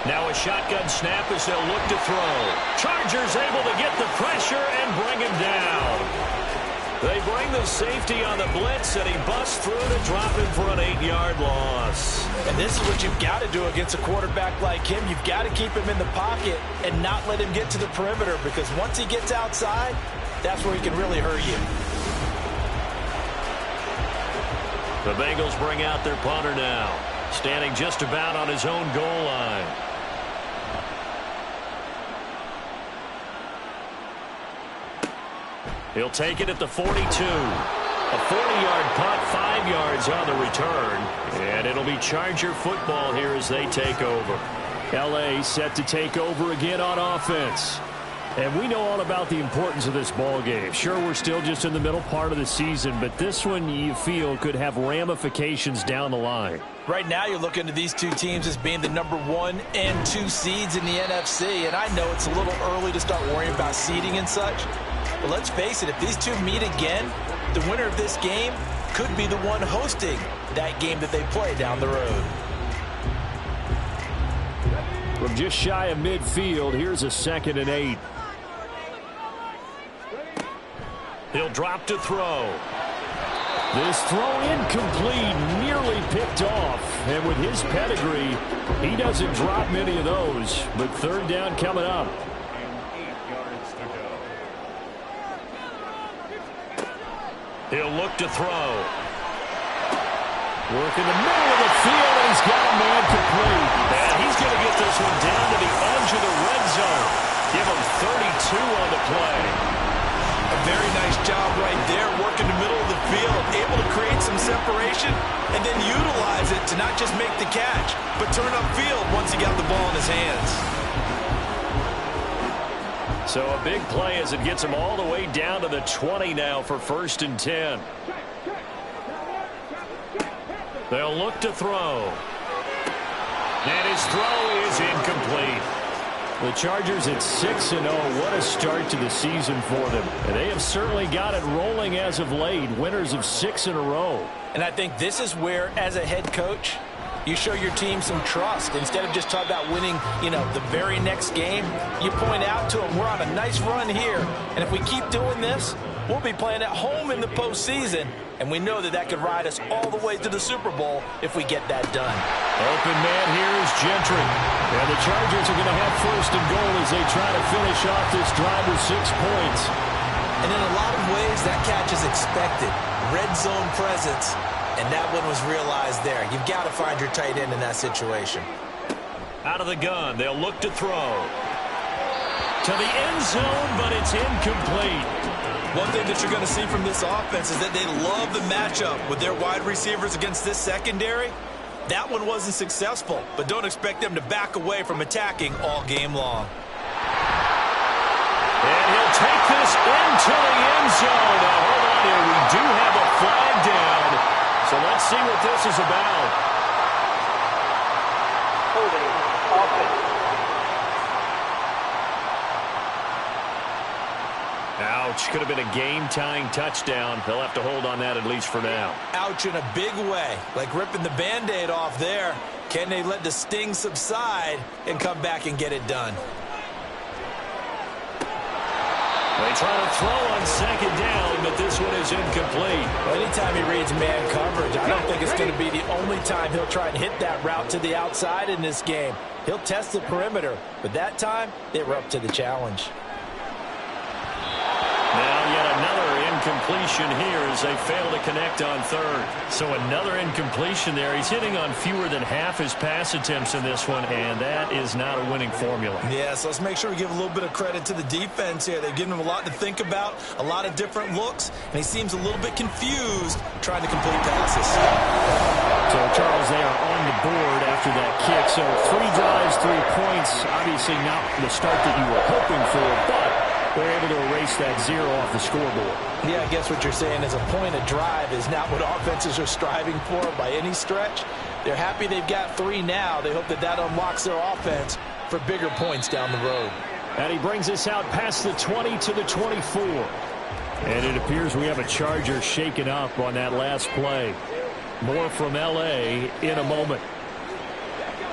B: Now a shotgun snap as they'll look to throw. Chargers able to get the pressure and bring him down. They bring the safety on the blitz, and he busts through to drop him for an 8-yard loss.
C: And this is what you've got to do against a quarterback like him. You've got to keep him in the pocket and not let him get to the perimeter, because once he gets outside, that's where he can really hurt you.
B: The Bengals bring out their punter now, standing just about on his own goal line. He'll take it at the 42. A 40-yard punt, 5 yards on the return. And it'll be Charger football here as they take over.
E: L.A. set to take over again on offense. And we know all about the importance of this ball game. Sure, we're still just in the middle part of the season, but this one you feel could have ramifications down the line.
C: Right now you're looking at these two teams as being the number 1 and 2 seeds in the NFC. And I know it's a little early to start worrying about seeding and such. But let's face it, if these two meet again, the winner of this game could be the one hosting that game that they play down the road.
E: From just shy of midfield, here's a 2nd and 8.
B: He'll drop to throw.
E: This throw incomplete, nearly picked off. And with his pedigree, he doesn't drop many of those. But 3rd down coming up.
B: He'll look to throw.
E: Work in the middle of the field, and he's got a man complete.
B: And he's going to get this one down to the edge of the red zone. Give him 32 on the play.
C: A very nice job right there, working the middle of the field, able to create some separation, and then utilize it to not just make the catch, but turn upfield once he got the ball in his hands.
B: So a big play as it gets him all the way down to the 20 now for 1st and 10. They'll look to throw. And his throw is incomplete.
E: The Chargers at 6-0. What a start to the season for them. And they have certainly got it rolling as of late. Winners of 6 in a row.
C: And I think this is where, as a head coach, you show your team some trust. Instead of just talking about winning, the very next game, you point out to them, we're on a nice run here. And if we keep doing this, we'll be playing at home in the postseason. And we know that that could ride us all the way to the Super Bowl if we get that done.
E: Open man here is Gentry. And the Chargers are going to have 1st and goal as they try to finish off this drive with 6 points.
C: And in a lot of ways, that catch is expected. Red zone presence. And that one was realized there. You've got to find your tight end in that situation.
B: Out of the gun, they'll look to throw. To the end zone, but it's incomplete.
C: One thing that you're going to see from this offense is that they love the matchup with their wide receivers against this secondary. That one wasn't successful, but don't expect them to back away from attacking all game long.
B: And he'll take this into the end zone. Now, hold on here. We do have a flag down. So let's see what this is about.
F: Holding offense.
B: Ouch. Could have been a game-tying touchdown. They'll have to hold on that at least for now.
C: Ouch in a big way. Like ripping the Band-Aid off there. Can they let the sting subside and come back and get it done?
B: They trying to throw on second down, but this one is incomplete.
C: Well, anytime he reads man coverage, I don't think it's going to be the only time he'll try and hit that route to the outside in this game. He'll test the perimeter, but that time they were up to the challenge.
B: Now yet another incompletion here as they fail to connect on third. So another incompletion there. He's hitting on fewer than half his pass attempts in this one, and that is not a winning formula.
C: Yeah, so let's make sure we give a little bit of credit to the defense here. They've given him a lot to think about, a lot of different looks, and he seems a little bit confused trying to complete passes.
E: So, Charles, they are on the board after that kick. So 3 drives, 3 points. Obviously not the start that you were hoping for, but they're able to erase that 0 off the scoreboard.
C: Yeah, I guess what you're saying is a point of drive is not what offenses are striving for by any stretch. They're happy they've got 3 now. They hope that that unlocks their offense for bigger points down the road.
E: And he brings us out past the 20 to the 24. And it appears we have a Charger shaken up on that last play. More from L.A. in a moment.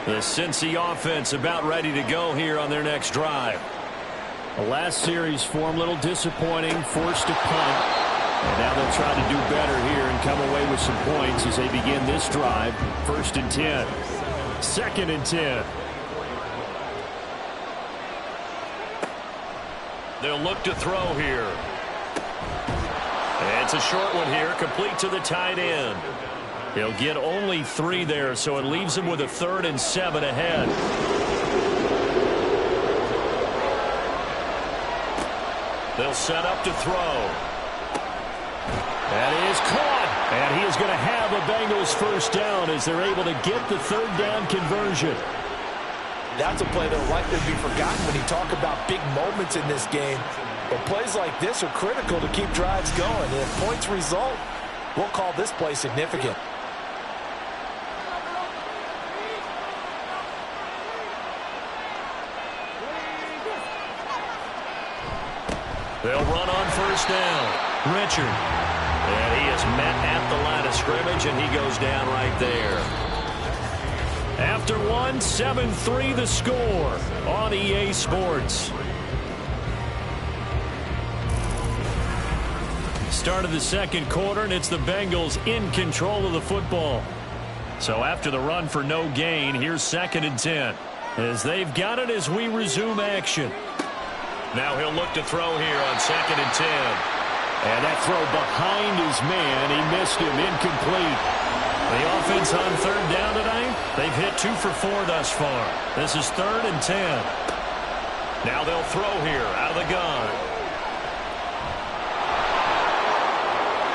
E: The Cincy offense about ready to go here on their next drive. The last series for them, a little disappointing, forced to punt. And now they'll try to do better here and come away with some points as they begin this drive. 1st and 10. 2nd and 10.
B: They'll look to throw here. And it's a short one here, complete to the tight end. He'll get only 3 there, so it leaves him with a 3rd and 7 ahead. They'll set up to throw. That is caught. And he is going to have a Bengals first down as they're able to get the 3rd down conversion.
C: That's a play that will likely be forgotten when you talk about big moments in this game. But plays like this are critical to keep drives going. And if points result, we'll call this play significant.
B: They'll run on first down. Richard. And he is met at the line of scrimmage, and he goes down right there. After 1, 7-3 the score on EA Sports. Start of the second quarter, and it's the Bengals in control of the football. So after the run for no gain, here's 2nd and 10. As they've got it as we resume action. Now he'll look to throw here on 2nd and 10.
E: And that throw behind his man, he missed him, incomplete.
B: The offense on 3rd down tonight, they've hit 2 for 4 thus far. This is 3rd and 10. Now they'll throw here out of the gun.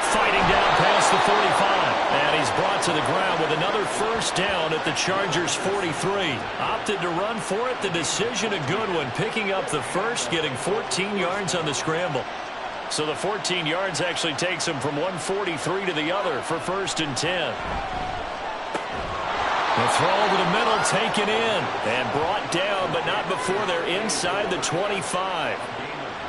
B: Fighting down past the 45. And he's brought to the ground with another first down at the Chargers' 43. Opted to run for it. The decision a good one. Picking up the first, getting 14 yards on the scramble. So the 14 yards actually takes him from 143 to the other for 1st and 10. The throw over the middle, taken in and brought down, but not before they're inside the 25.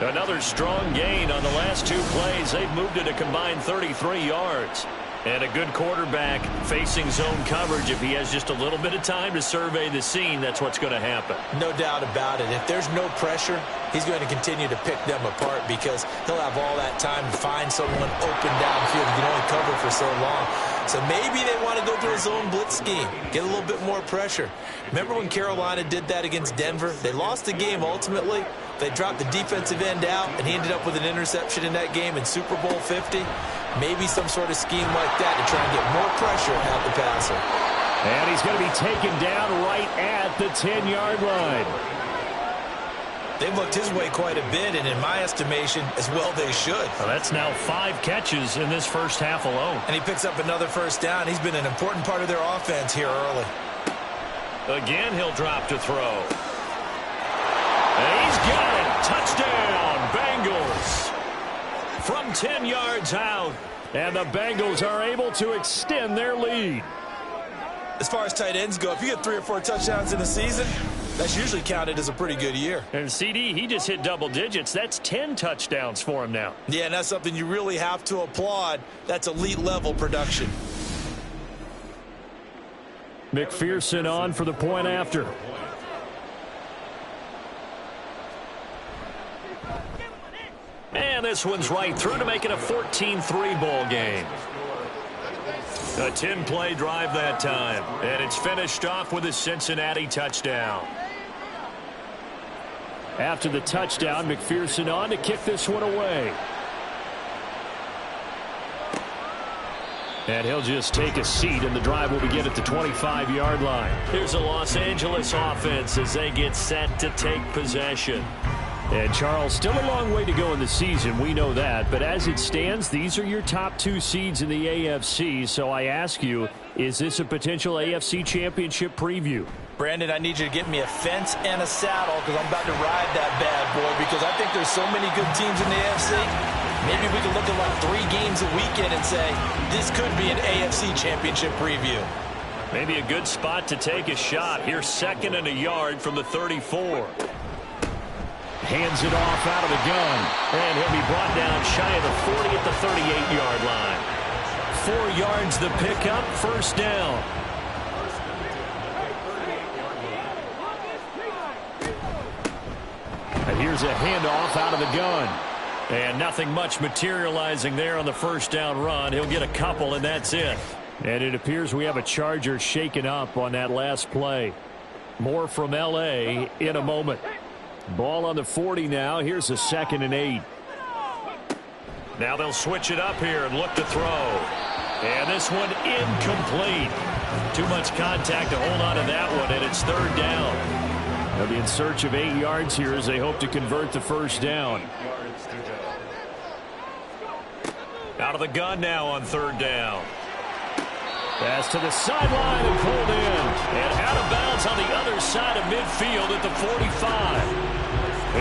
B: Another strong gain on the last 2 plays. They've moved it a combined 33 yards. And a good quarterback facing zone coverage. If he has just a little bit of time to survey the scene, that's what's going to happen.
C: No doubt about it. If there's no pressure, he's going to continue to pick them apart because he'll have all that time to find someone open downfield. He can only cover for so long. So maybe they want to go to a zone blitz scheme, get a little bit more pressure. Remember when Carolina did that against Denver? They lost the game ultimately. They dropped the defensive end out, and he ended up with an interception in that game in Super Bowl 50. Maybe some sort of scheme like that to try and get more pressure at the passer.
E: And he's going to be taken down right at the 10-yard line.
C: They've looked his way quite a bit, and in my estimation, as well they should.
B: Well, that's now 5 catches in this first half alone.
C: And he picks up another first down. He's been an important part of their offense here early.
B: Again, he'll drop to throw. And he's got it. Touchdown, Bengals. From 10 yards out.
E: And the Bengals are able to extend their lead.
C: As far as tight ends go, if you get 3 or 4 touchdowns in a season, that's usually counted as a pretty good year.
B: And CD, he just hit double digits. That's 10 touchdowns for him now.
C: Yeah, and that's something you really have to applaud. That's elite level production.
E: McPherson on for the point after.
B: And this one's right through to make it a 14-3 ball game. A 10-play drive that time. And it's finished off with a Cincinnati touchdown.
E: After the touchdown, McPherson on to kick this one away. And he'll just take a seat, and the drive will begin at the 25-yard line.
B: Here's a Los Angeles offense as they get set to take possession.
E: And, Charles, still a long way to go in the season. We know that. But as it stands, these are your top 2 seeds in the AFC. So I ask you, is this a potential AFC championship preview?
C: Brandon, I need you to get me a fence and a saddle because I'm about to ride that bad boy because I think there's so many good teams in the AFC. Maybe we can look at like 3 games a weekend and say, this could be an AFC championship preview.
B: Maybe a good spot to take a shot. Here's 2nd and a yard from the 34.
E: Hands it off out of the gun.
B: And he'll be brought down shy of the 40 at the 38-yard line.
E: 4 yards the pickup, first down. And here's a handoff out of the gun.
B: And nothing much materializing there on the first down run. He'll get a couple, and that's it.
E: And it appears we have a Charger shaken up on that last play. More from L.A. in a moment. Ball on the 40 now. Here's a 2nd and 8.
B: Now they'll switch it up here and look to throw. And this one incomplete. Too much contact to hold on to that one, and it's 3rd down.
E: They'll be in search of 8 yards here as they hope to convert the first down.
B: Out of the gun now on 3rd down.
E: Pass to the sideline and pulled in.
B: And out of bounds on the other side of midfield at the 45.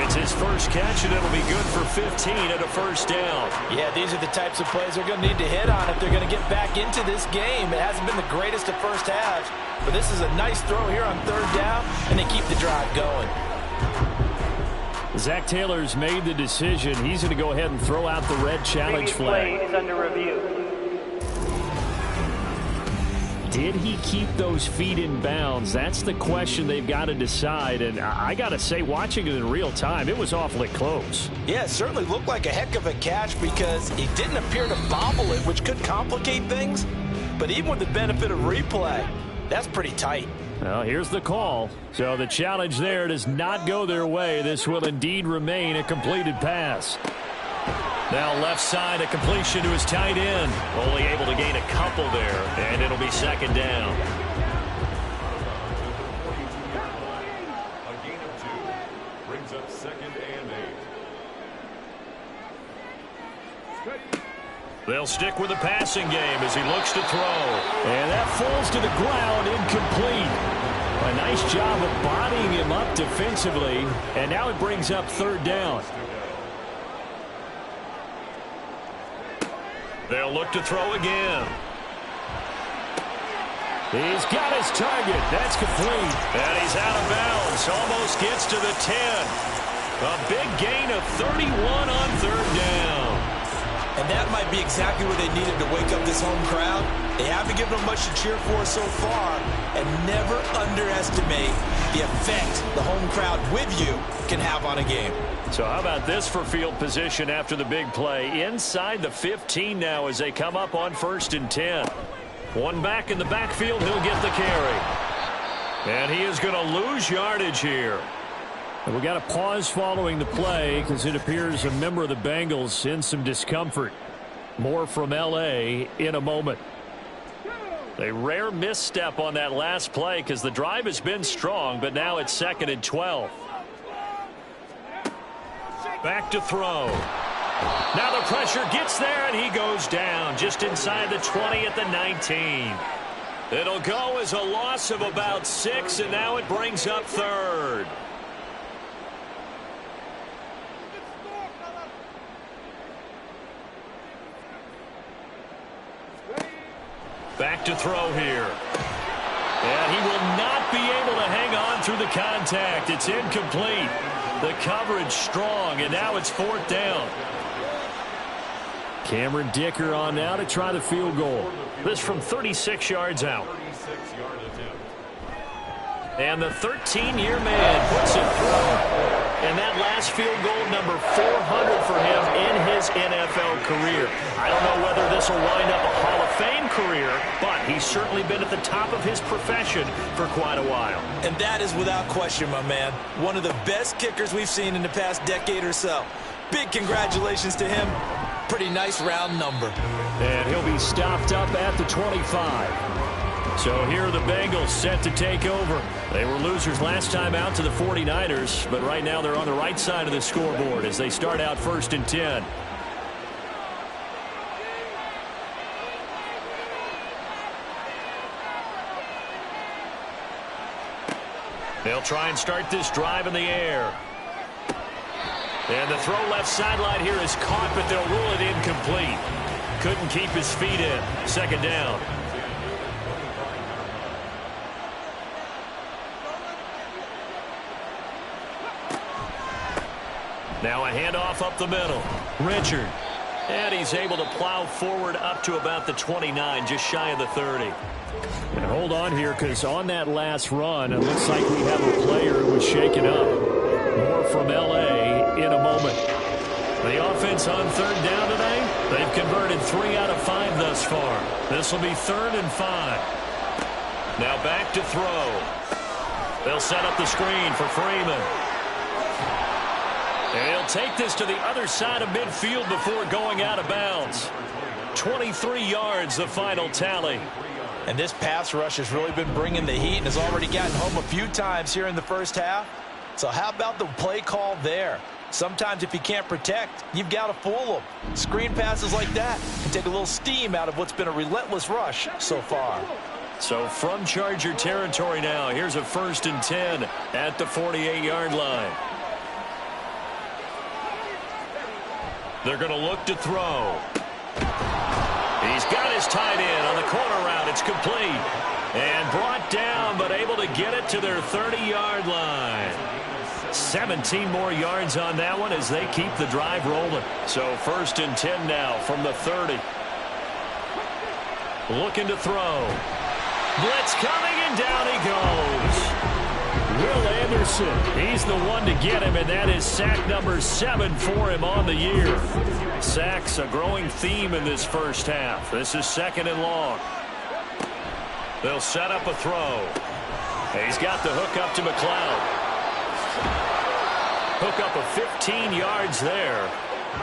B: It's his first catch, and it'll be good for 15 at a first down.
C: Yeah, these are the types of plays they're going to need to hit on if they're going to get back into this game. It hasn't been the greatest of first halves, but this is a nice throw here on 3rd down, and they keep the drive going.
E: Zach Taylor's made the decision. He's going to go ahead and throw out the red challenge flag.
F: Play is under review.
E: Did he keep those feet in bounds? That's the question they've got to decide. And I got to say, watching it in real time, it was awfully close.
C: Yeah, it certainly looked like a heck of a catch because he didn't appear to bobble it, which could complicate things. But even with the benefit of replay, that's pretty tight.
E: Well, here's the call. So the challenge there does not go their way. This will indeed remain a completed pass.
B: Now left side, a completion to his tight end. Only able to gain a couple there, and it'll be 2nd down.
D: A gain of 2 brings up 2nd and 8.
B: They'll stick with the passing game as he looks to throw.
E: And that falls to the ground, incomplete. A nice job of bodying him up defensively, and now it brings up 3rd down.
B: They'll look to throw again.
E: He's got his target. That's complete.
B: And he's out of bounds. Almost gets to the 10. A big gain of 31 on 3rd down.
C: And that might be exactly what they needed to wake up this home crowd. They haven't given them much to cheer for so far. And never underestimate the effect the home crowd with you can have on a game.
B: So how about this for field position after the big play? Inside the 15 now as they come up on 1st and 10. One back in the backfield, he'll get the carry. And he is going to lose yardage here.
E: We got a pause following the play because it appears a member of the Bengals in some discomfort. More from L.A. in a moment.
B: A rare misstep on that last play because the drive has been strong, but now it's 2nd and 12. Back to throw. Now the pressure gets there, and he goes down just inside the 20 at the 19. It'll go as a loss of about 6, and now it brings up 3rd. Back to throw here. And he will not be able to hang on through the contact. It's incomplete. The coverage strong, and now it's 4th down.
E: Cameron Dicker on now to try the field goal.
B: This from 36 yards out. And the 13-year man puts it through. And that last field goal, number 400 for him in his NFL career. I don't know whether this will wind up a Hall of Fame career, but he's certainly been at the top of his profession for quite a while.
C: And that is without question, my man. One of the best kickers we've seen in the past decade or so. Big congratulations to him. Pretty nice round number.
B: And he'll be stopped up at the 25. So here are the Bengals set to take over. They were losers last time out to the 49ers, but right now they're on the right side of the scoreboard as they start out 1st and 10. They'll try and start this drive in the air. And the throw left sideline here is caught, but they'll rule it incomplete. Couldn't keep his feet in. 2nd down. Now a handoff up the middle. Richard. And he's able to plow forward up to about the 29, just shy of the 30.
E: And hold on here, because on that last run, it looks like we have a player who was shaken up. More from L.A. in a moment.
B: The offense on 3rd down today, they've converted 3 out of 5 thus far. This will be 3rd and 5. Now back to throw. They'll set up the screen for Freeman. And he'll take this to the other side of midfield before going out of bounds. 23 yards, the final tally.
C: And this pass rush has really been bringing the heat and has already gotten home a few times here in the first half. So how about the play call there? Sometimes if you can't protect, you've got to fool them. Screen passes like that can take a little steam out of what's been a relentless rush so far.
B: So from Charger territory now, here's a 1st and 10 at the 48-yard line. They're going to look to throw. He's got his tight end on the corner route. It's complete. And brought down, but able to get it to their 30-yard line. 17 more yards on that one as they keep the drive rolling. So 1st and 10 now from the 30. Looking to throw. Blitz coming, and down he goes.
E: Will Anderson, he's the one to get him, and that is sack number 7 for him on the year.
B: Sacks, a growing theme in this first half. This is 2nd and long. They'll set up a throw. He's got the hook up to McLeod. Hook up of 15 yards there.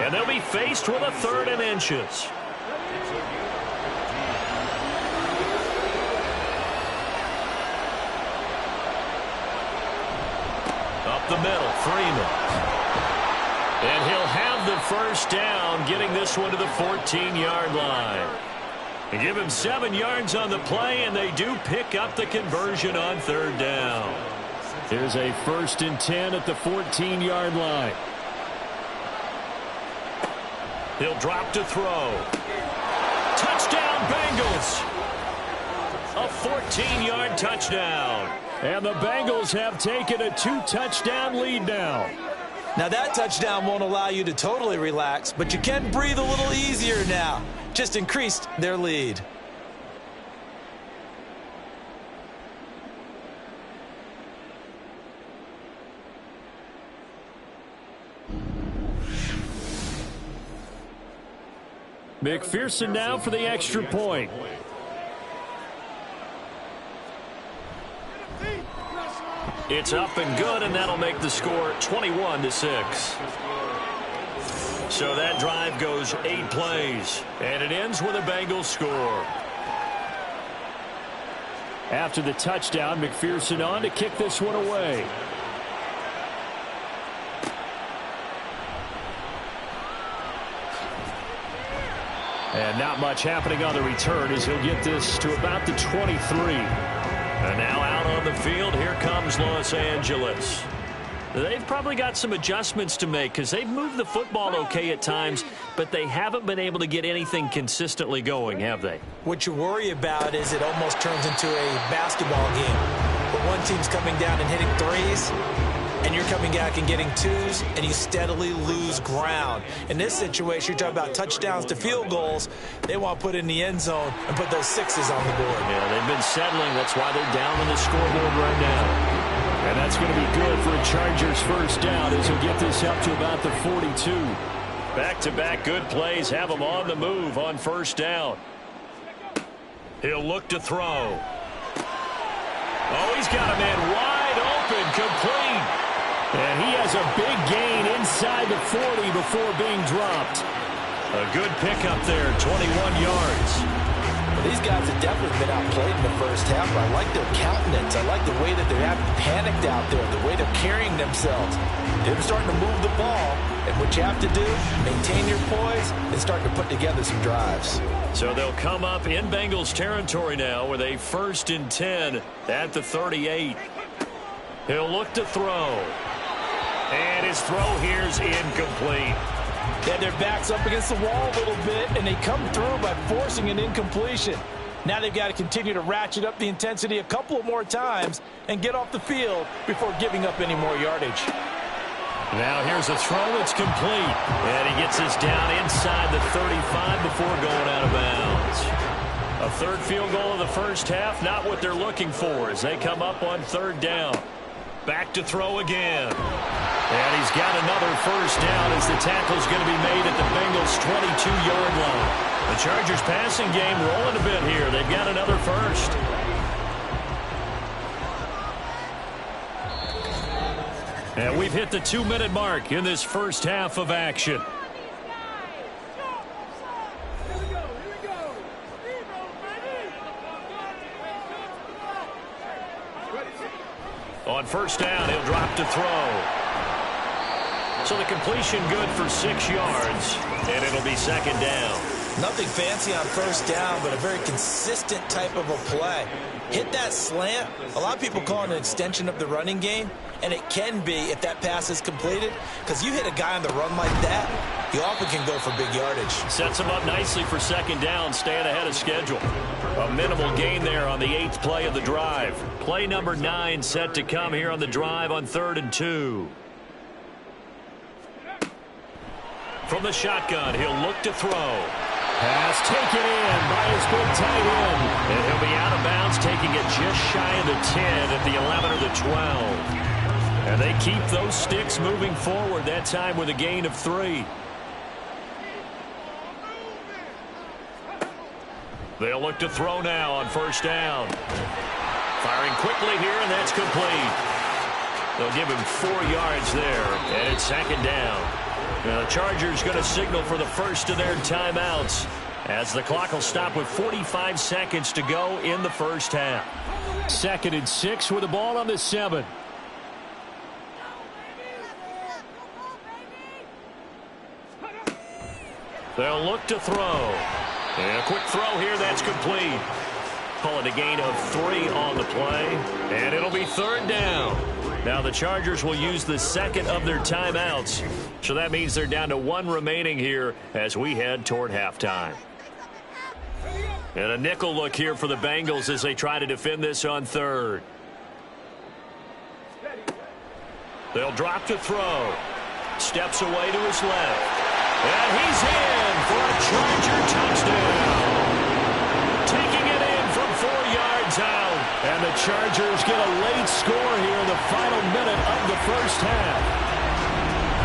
B: And they'll be faced with a 3rd and inches. Up the middle, Freeman. And he'll have the 1st down, getting this one to the 14-yard line. They give him 7 yards on the play, and they do pick up the conversion on 3rd down.
E: Here's a 1st and 10 at the 14-yard line.
B: He'll drop to throw. Touchdown, Bengals! A 14-yard touchdown.
E: And the Bengals have taken a 2-touchdown lead now.
C: Now that touchdown won't allow you to totally relax, but you can breathe a little easier now. Just increased their lead.
E: McPherson now for the extra point.
B: It's up and good, and that'll make the score 21-6. So that drive goes 8 plays, and it ends with a Bengals score.
E: After the touchdown, McPherson on to kick this one away. And not much happening on the return as he'll get this to about the 23.
B: And now out on the field, here comes Los Angeles. They've probably got some adjustments to make because they've moved the football okay at times, but they haven't been able to get anything consistently going, have they?
C: What you worry about is it almost turns into a basketball game where one team's coming down and hitting threes, and you're coming back and getting twos, and you steadily lose ground. In this situation, you're talking about touchdowns to field goals. They want to put in the end zone and put those sixes on the board.
B: Yeah, they've been settling. That's why they're down on the scoreboard right now.
E: And that's going to be good for a Chargers first down as he'll get this up to about the 42.
B: Back-to-back good plays have him on the move on first down. He'll look to throw. Oh, he's got a man wide open, complete.
E: And he has a big gain inside the 40 before being dropped.
B: A good pickup there, 21 yards.
C: Well, these guys have definitely been outplayed in the first half. I like their countenance. I like the way that they're having panicked out there, the way they're carrying themselves. They're starting to move the ball. And what you have to do, maintain your poise and start to put together some drives.
B: So they'll come up in Bengals territory now with a 1st and 10 at the 38. He'll look to throw. And his throw here's incomplete.
C: Yeah, their back's up against the wall a little bit, and they come through by forcing an incompletion. Now they've got to continue to ratchet up the intensity a couple of more times and get off the field before giving up any more yardage.
B: Now here's a throw that's complete. And he gets this down inside the 35 before going out of bounds. A third field goal of the first half, not what they're looking for as they come up on 3rd down. Back to throw again. And he's got another first down as the tackle's going to be made at the Bengals' 22-yard line. The Chargers passing game rolling a bit here. They've got another first. And we've hit the 2-minute mark in this first half of action. On first down, he'll drop to throw. So the completion good for 6 yards, and it'll be 2nd down.
C: Nothing fancy on first down, but a very consistent type of a play. Hit that slant. A lot of people call it an extension of the running game, and it can be if that pass is completed, because you hit a guy on the run like that, he often can go for big yardage.
B: Sets him up nicely for 2nd down, staying ahead of schedule. A minimal gain there on the 8th play of the drive. Play number 9 set to come here on the drive on 3rd and 2. From the shotgun, he'll look to throw.
E: Pass taken in by his big tight end.
B: And he'll be out of bounds, taking it just shy of the 10 at the 11 or the 12. And they keep those sticks moving forward, that time with a gain of 3. They'll look to throw now on first down. Firing quickly here, and that's complete. They'll give him 4 yards there, and it's 2nd down. Now the Chargers going to signal for the first of their timeouts as the clock will stop with 45 seconds to go in the first half.
E: 2nd and 6 with the ball on the 7.
B: They'll look to throw. And a quick throw here, that's complete. Call it a gain of 3 on the play, and it'll be 3rd down. Now the Chargers will use the 2nd of their timeouts, so that means they're down to 1 remaining here as we head toward halftime. And a nickel look here for the Bengals as they try to defend this on 3rd. They'll drop to throw. Steps away to his left. And he's in for a Charger touchdown. Taking it in from 4 yards out.
E: And the Chargers get a late score here in the final minute of the first half.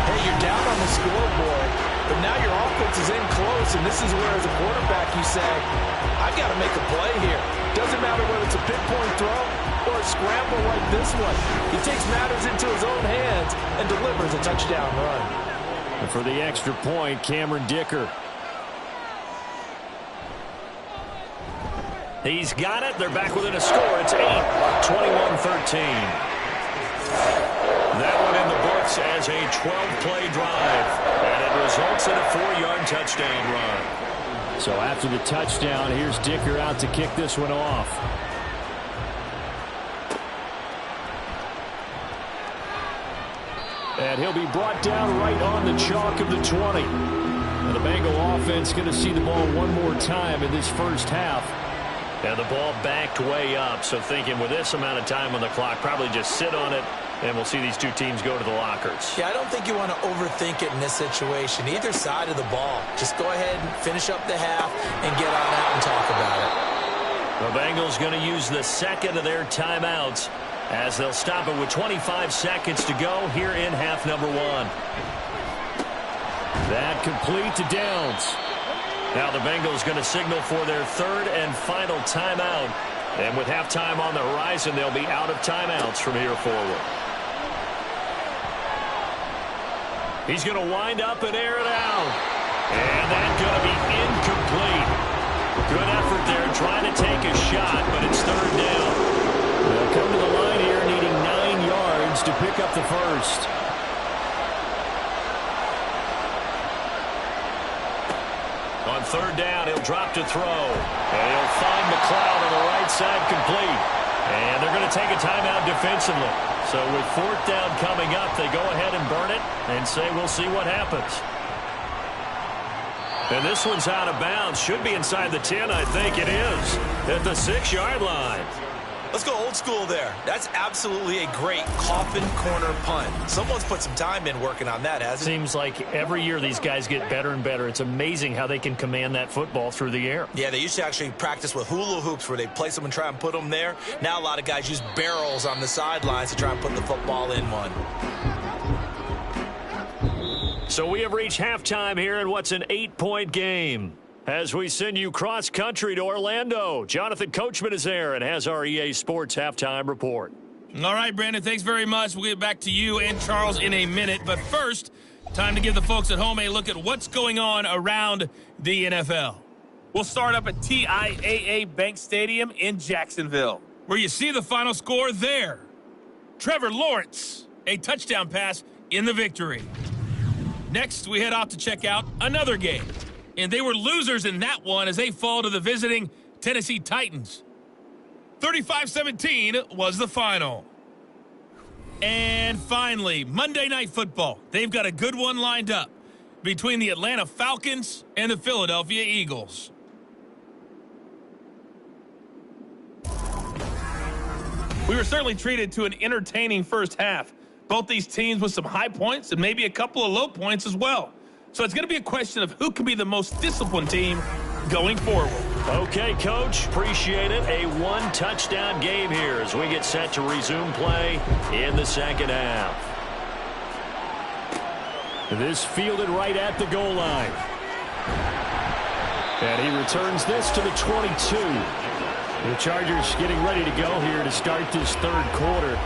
C: Hey, you're down on the scoreboard, but now your offense is in close, and this is where, as a quarterback, you say, I've got to make a play here. Doesn't matter whether it's a pinpoint throw or a scramble like this one. He takes matters into his own hands and delivers a touchdown run.
E: And for the extra point, Cameron Dicker.
B: He's got it. They're back within a score. It's 8, 21-13. That one in the books as a 12-play drive. And it results in a 4-yard touchdown run.
E: So after the touchdown, here's Dicker out to kick this one off. And he'll be brought down right on the chalk of the 20. And the Bengal offense going to see the ball one more time in this first half.
B: And the ball backed way up, so thinking with this amount of time on the clock, probably just sit on it, and we'll see these two teams go to the lockers.
C: Yeah, I don't think you want to overthink it in this situation. Either side of the ball. Just go ahead and finish up the half and get on out and talk about it.
B: The Bengals going to use the 2nd of their timeouts as they'll stop it with 25 seconds to go here in half number 1. That complete to Downs. Now the Bengals going to signal for their third and final timeout. And with halftime on the horizon, they'll be out of timeouts from here forward. He's going to wind up and air it out. And that's going to be incomplete. Good effort there trying to take a shot, but it's third down. They'll come to the line here needing 9 yards to pick up the first. On third down, he'll drop to throw. And he'll find McLeod on the right side complete. And they're going to take a timeout defensively. So with fourth down coming up, they go ahead and burn it and say we'll see what happens. And this one's out of bounds. Should be inside the 10, I think it is. At the 6-yard line.
C: Let's go old school there. That's absolutely a great coffin corner punt. Someone's put some time in working on that, hasn't it?
B: Seems like every year these guys get better and better. It's amazing how they can command that football through the air.
C: Yeah, they used to actually practice with hula hoops where they place them and try and put them there. Now a lot of guys use barrels on the sidelines to try and put the football in one.
B: So we have reached halftime here in what's an 8-point game. As we send you cross-country to Orlando, Jonathan Coachman is there and has our EA Sports Halftime Report.
G: All right, Brandon, thanks very much. We'll get back to you and Charles in a minute. But first, time to give the folks at home a look at what's going on around the NFL. We'll start up at TIAA Bank Stadium in Jacksonville, where you see the final score there. Trevor Lawrence, a touchdown pass in the victory. Next, we head off to check out another game. And they were losers in that one as they fall to the visiting Tennessee Titans. 35-17 was the final. And finally, Monday Night Football. They've got a good one lined up between the Atlanta Falcons and the Philadelphia Eagles. We were certainly treated to an entertaining first half. Both these teams with some high points and maybe a couple of low points as well. So it's going to be a question of who can be the most disciplined team going forward.
B: Okay, Coach. Appreciate it. A one-touchdown game here as we get set to resume play in the second half. This fielded right at the goal line. And he returns this to the 22. The Chargers getting ready to go here to start this third quarter.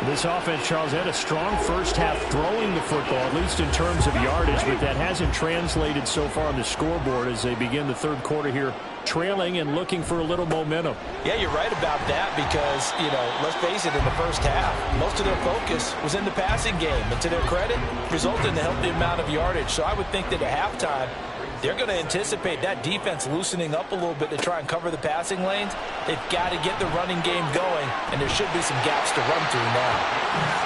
B: This offense, Charles, had a strong first half throwing the football, at least in terms of yardage, but that hasn't translated so far on the scoreboard as they begin the third quarter here, trailing and looking for a little momentum.
C: Yeah, you're right about that because, let's face it, in the first half, most of their focus was in the passing game. And to their credit, resulted in a healthy amount of yardage. So I would think that at halftime, they're going to anticipate that defense loosening up a little bit to try and cover the passing lanes. They've got to get the running game going, and there should be some gaps to run through now.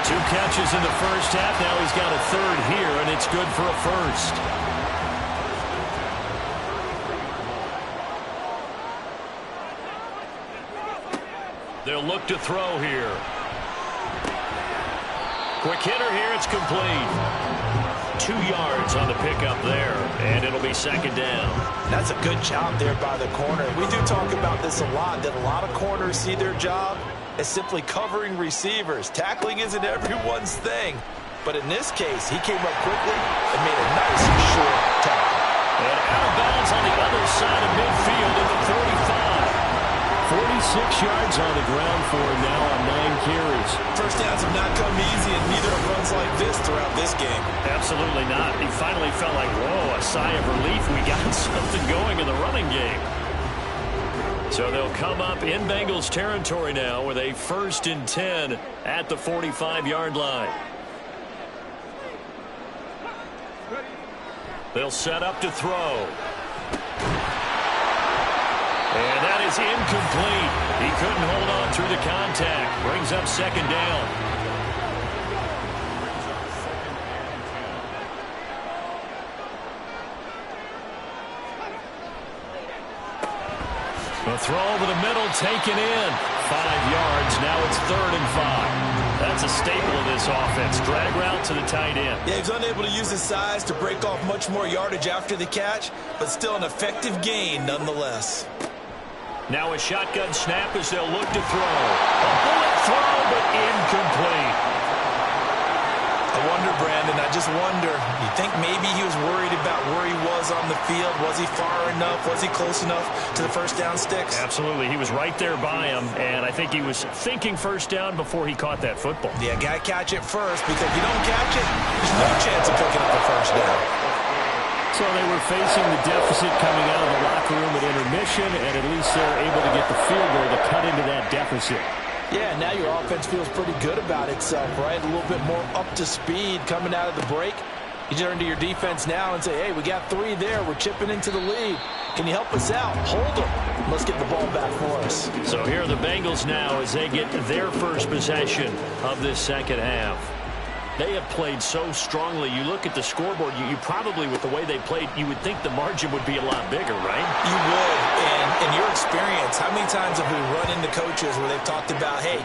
B: 2 catches in the first half. Now he's got a third here, and it's good for a first. They'll look to throw here. Quick hitter here. It's complete. 2 yards on the pickup there, and it'll be second down.
C: That's a good job there by the corner. We do talk about this a lot, that a lot of corners see their job as simply covering receivers. Tackling isn't everyone's thing, but in this case, he came up quickly and made a nice short tackle.
B: And out of bounds on the other side of midfield at the 45. 46 yards on the ground for him now on 9 carries.
C: First downs have not come easy, and neither have runs like this throughout this game.
B: Absolutely not. He finally felt like, whoa, a sigh of relief. We got something going in the running game. So they'll come up in Bengals territory now with a 1st and 10 at the 45-yard line. They'll set up to throw. And that is incomplete. He couldn't hold on through the contact. Brings up second down. The throw over the middle taken in. 5 yards. Now it's 3rd and 5. That's a staple of this offense. Drag route to the tight end.
C: Yeah, he's unable to use his size to break off much more yardage after the catch, but still an effective gain nonetheless.
B: Now a shotgun snap as they'll look to throw. A bullet throw, but incomplete.
C: I wonder, Brandon, I just wonder, you think maybe he was worried about where he was on the field? Was he far enough? Was he close enough to the first down sticks?
B: Absolutely. He was right there by him, and I think he was thinking first down before he caught that football.
C: Yeah, got to catch it first, because if you don't catch it, there's no chance of picking up a first down.
B: So they were facing the deficit coming out of the locker room at intermission, and at least they're able to get the field goal to cut into that deficit.
C: Yeah, now your offense feels pretty good about itself, right? A little bit more up to speed coming out of the break. You turn to your defense now and say, hey, we got 3 there. We're chipping into the lead. Can you help us out? Hold them. Let's get the ball back for us.
B: So here are the Bengals now as they get their first possession of this second half. They have played so strongly. You look at the scoreboard, you probably, with the way they played, you would think the margin would be a lot bigger, right?
C: You would. And in your experience, how many times have we run into coaches where they've talked about, hey,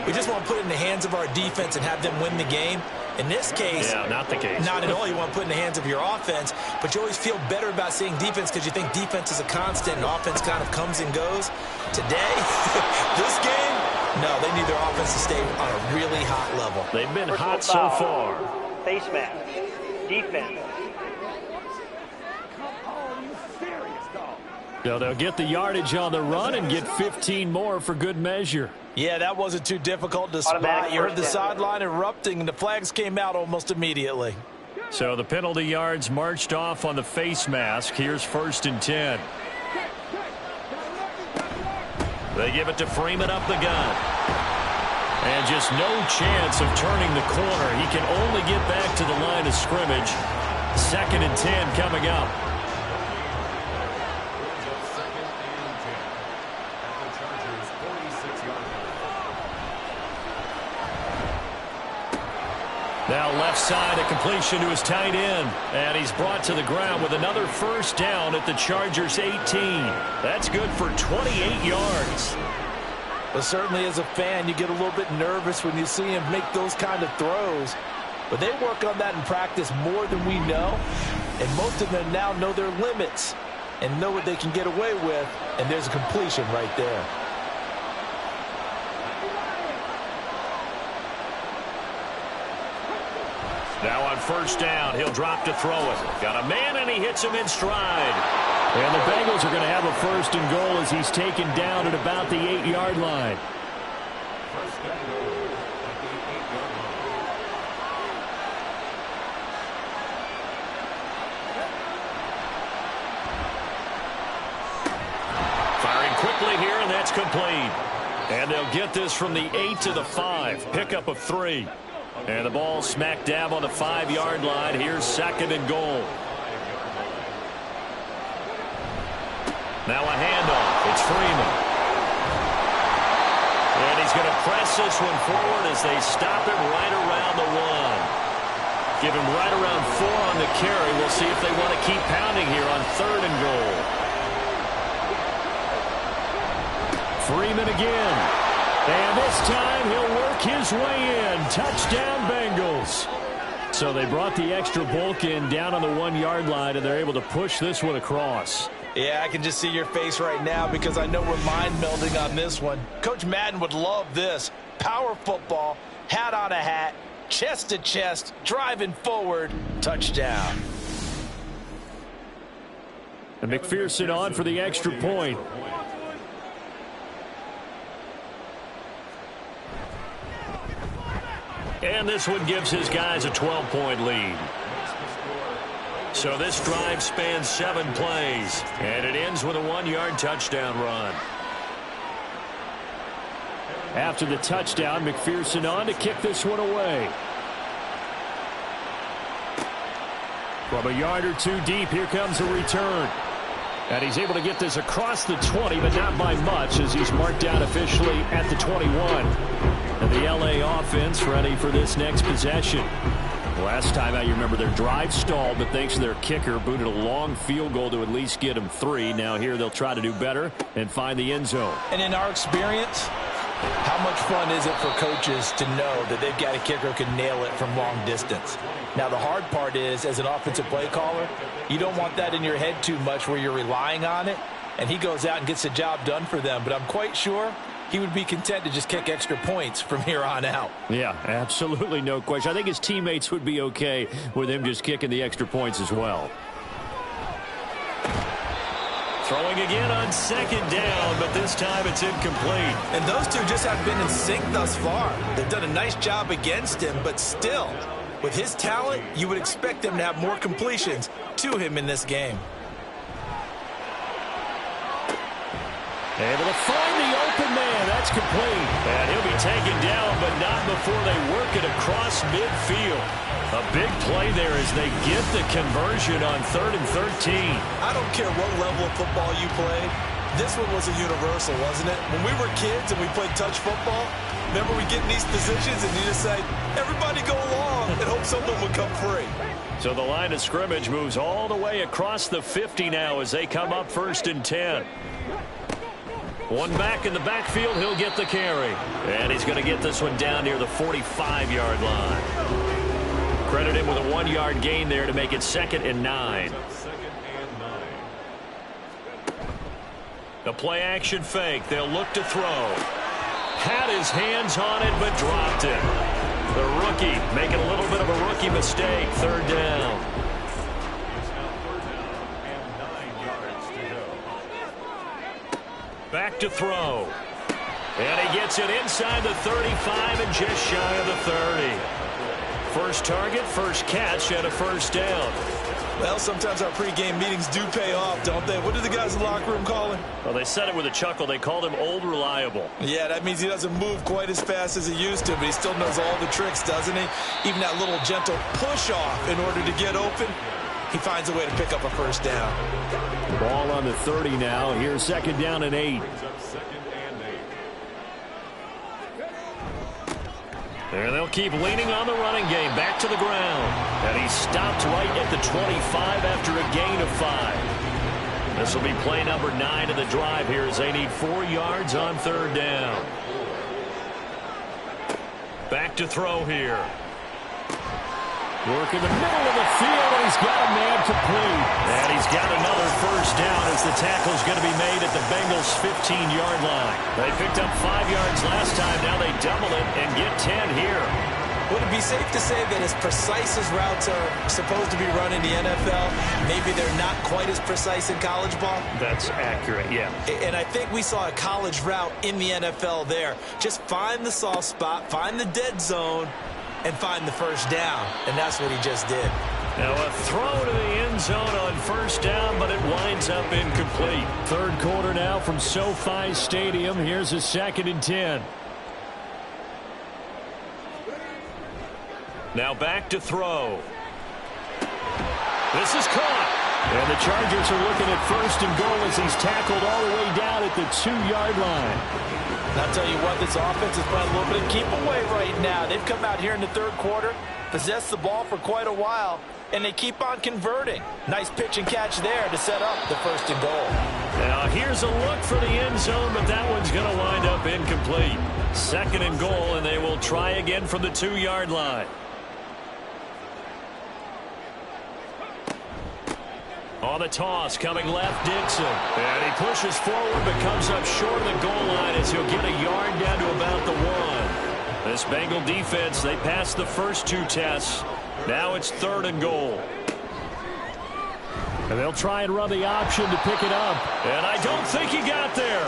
C: we just want to put it in the hands of our defense and have them win the game? In this case,
B: yeah, not the case.
C: Not at all. You want to put it in the hands of your offense, but you always feel better about seeing defense because you think defense is a constant and offense kind of comes and goes. Today, this game, no, they need their offense to stay on a really hot level.
B: They've been
F: Personal
B: hot
F: foul.
B: so far.
F: Face mask. Defense.
B: So they'll get the yardage on the run and get 15 more for good measure.
C: Yeah, that wasn't too difficult to spot. You heard the sideline erupting, and the flags came out almost immediately.
B: So the penalty yards marched off on the face mask. Here's 1st and 10. They give it to Freeman up the gun. And just no chance of turning the corner. He can only get back to the line of scrimmage. 2nd and 10 coming up. Now left side, a completion to his tight end. And he's brought to the ground with another first down at the Chargers' 18. That's good for 28 yards.
C: Well, certainly as a fan, you get a little bit nervous when you see him make those kind of throws. But they work on that in practice more than we know. And most of them now know their limits and know what they can get away with. And there's a completion right there.
B: Now on first down, he'll drop to throw it. Got a man, and he hits him in stride. And the Bengals are going to have a 1st and goal as he's taken down at about the 8-yard line. Firing quickly here, and that's complete. And they'll get this from the 8 to the 5. Pickup of 3. And the ball smack dab on the 5-yard line. Here's 2nd and goal. Now a handoff. It's Freeman. And he's going to press this one forward as they stop him right around the 1. Give him right around 4 on the carry. We'll see if they want to keep pounding here on 3rd and goal. Freeman again. And this time he'll work his way in. Touchdown, Bengals. So they brought the extra bulk in down on the 1-yard line, and they're able to push this one across.
C: Yeah, I can just see your face right now because I know we're mind melding on this one. Coach Madden would love this. Power football, hat on a hat, chest to chest, driving forward, touchdown.
B: And McPherson on for the extra point. And this one gives his guys a 12-point lead. So this drive spans 7 plays, and it ends with a 1-yard touchdown run. After the touchdown, McPherson on to kick this one away. From a yard or 2 deep, here comes a return. And he's able to get this across the 20, but not by much, as he's marked down officially at the 21. And the LA offense ready for this next possession. Last time out, you remember their drive stalled, but thanks to their kicker, booted a long field goal to at least get them 3. Now here they'll try to do better and find the end zone.
C: And in our experience, how much fun is it for coaches to know that they've got a kicker who can nail it from long distance? Now, the hard part is, as an offensive play caller, you don't want that in your head too much where you're relying on it, and he goes out and gets the job done for them. But I'm quite sure he would be content to just kick extra points from here on out.
E: Yeah, absolutely no question. I think his teammates would be okay with him just kicking the extra points as well.
B: Throwing again on second down, but this time it's incomplete.
C: And those two just have been in sync thus far. They've done a nice job against him, but still, with his talent, you would expect him to have more completions to him in this game.
B: Able to find the open man. That's complete. And he'll be taken down, but not before they work it across midfield. A big play there as they get the conversion on 3rd and 13.
C: I don't care what level of football you played. This one was a universal, wasn't it? When we were kids and we played touch football, remember we get in these positions and you just say, everybody go along and hope someone would come free.
B: So the line of scrimmage moves all the way across the 50 now as they come up 1st and 10. One back in the backfield, he'll get the carry. And he's going to get this one down near the 45-yard line. Credit him with a 1-yard gain there to make it 2nd and 9. The play action fake. They'll look to throw. Had his hands on it, but dropped it. The rookie making a little bit of a rookie mistake. 3rd down. Back to throw. And he gets it inside the 35 and just shy of the 30. First target, first catch, and a 1st down.
C: Well, sometimes our pregame meetings do pay off, don't they? What do the guys in the locker room call him?
B: Well, they said it with a chuckle. They called him Old Reliable.
C: Yeah, that means he doesn't move quite as fast as he used to, but he still knows all the tricks, doesn't he? Even that little gentle push-off in order to get open, he finds a way to pick up a 1st down.
E: Ball on the 30 now. Here's 2nd down and 8.
B: There they'll keep leaning on the running game. Back to the ground. And he stopped right at the 25 after a gain of 5. This will be play number 9 of the drive here as they need 4 yards on 3rd down. Back to throw here.
E: Work in the middle of the field, and he's got a man complete.
B: And he's got another 1st down as the tackle's going to be made at the Bengals' 15-yard line. They picked up 5 yards last time. Now they double it and get 10 here.
C: Would it be safe to say that as precise as routes are supposed to be run in the NFL, maybe they're not quite as precise in college ball?
B: That's accurate, yeah.
C: And I think we saw a college route in the NFL there. Just find the soft spot, find the dead zone, and find the 1st down. And that's what he just did.
B: Now a throw to the end zone on 1st down, but it winds up incomplete.
E: 3rd quarter now from SoFi Stadium. Here's a 2nd and 10.
B: Now back to throw. This is caught.
E: And the Chargers are looking at 1st and goal as he's tackled all the way down at the 2-yard line.
C: And I'll tell you what, this offense is playing a little bit of keep away right now. They've come out here in the 3rd quarter, possessed the ball for quite a while, and they keep on converting. Nice pitch and catch there to set up the 1st and goal.
B: Now here's a look for the end zone, but that one's going to wind up incomplete. 2nd and goal, and they will try again from the 2-yard line. On the toss, coming left, Dixon. And he pushes forward, but comes up short of the goal line as he'll get a yard down to about the 1. This Bengal defense, they passed the first 2 tests. Now it's 3rd and goal.
E: And they'll try and run the option to pick it up.
B: And I don't think he got there.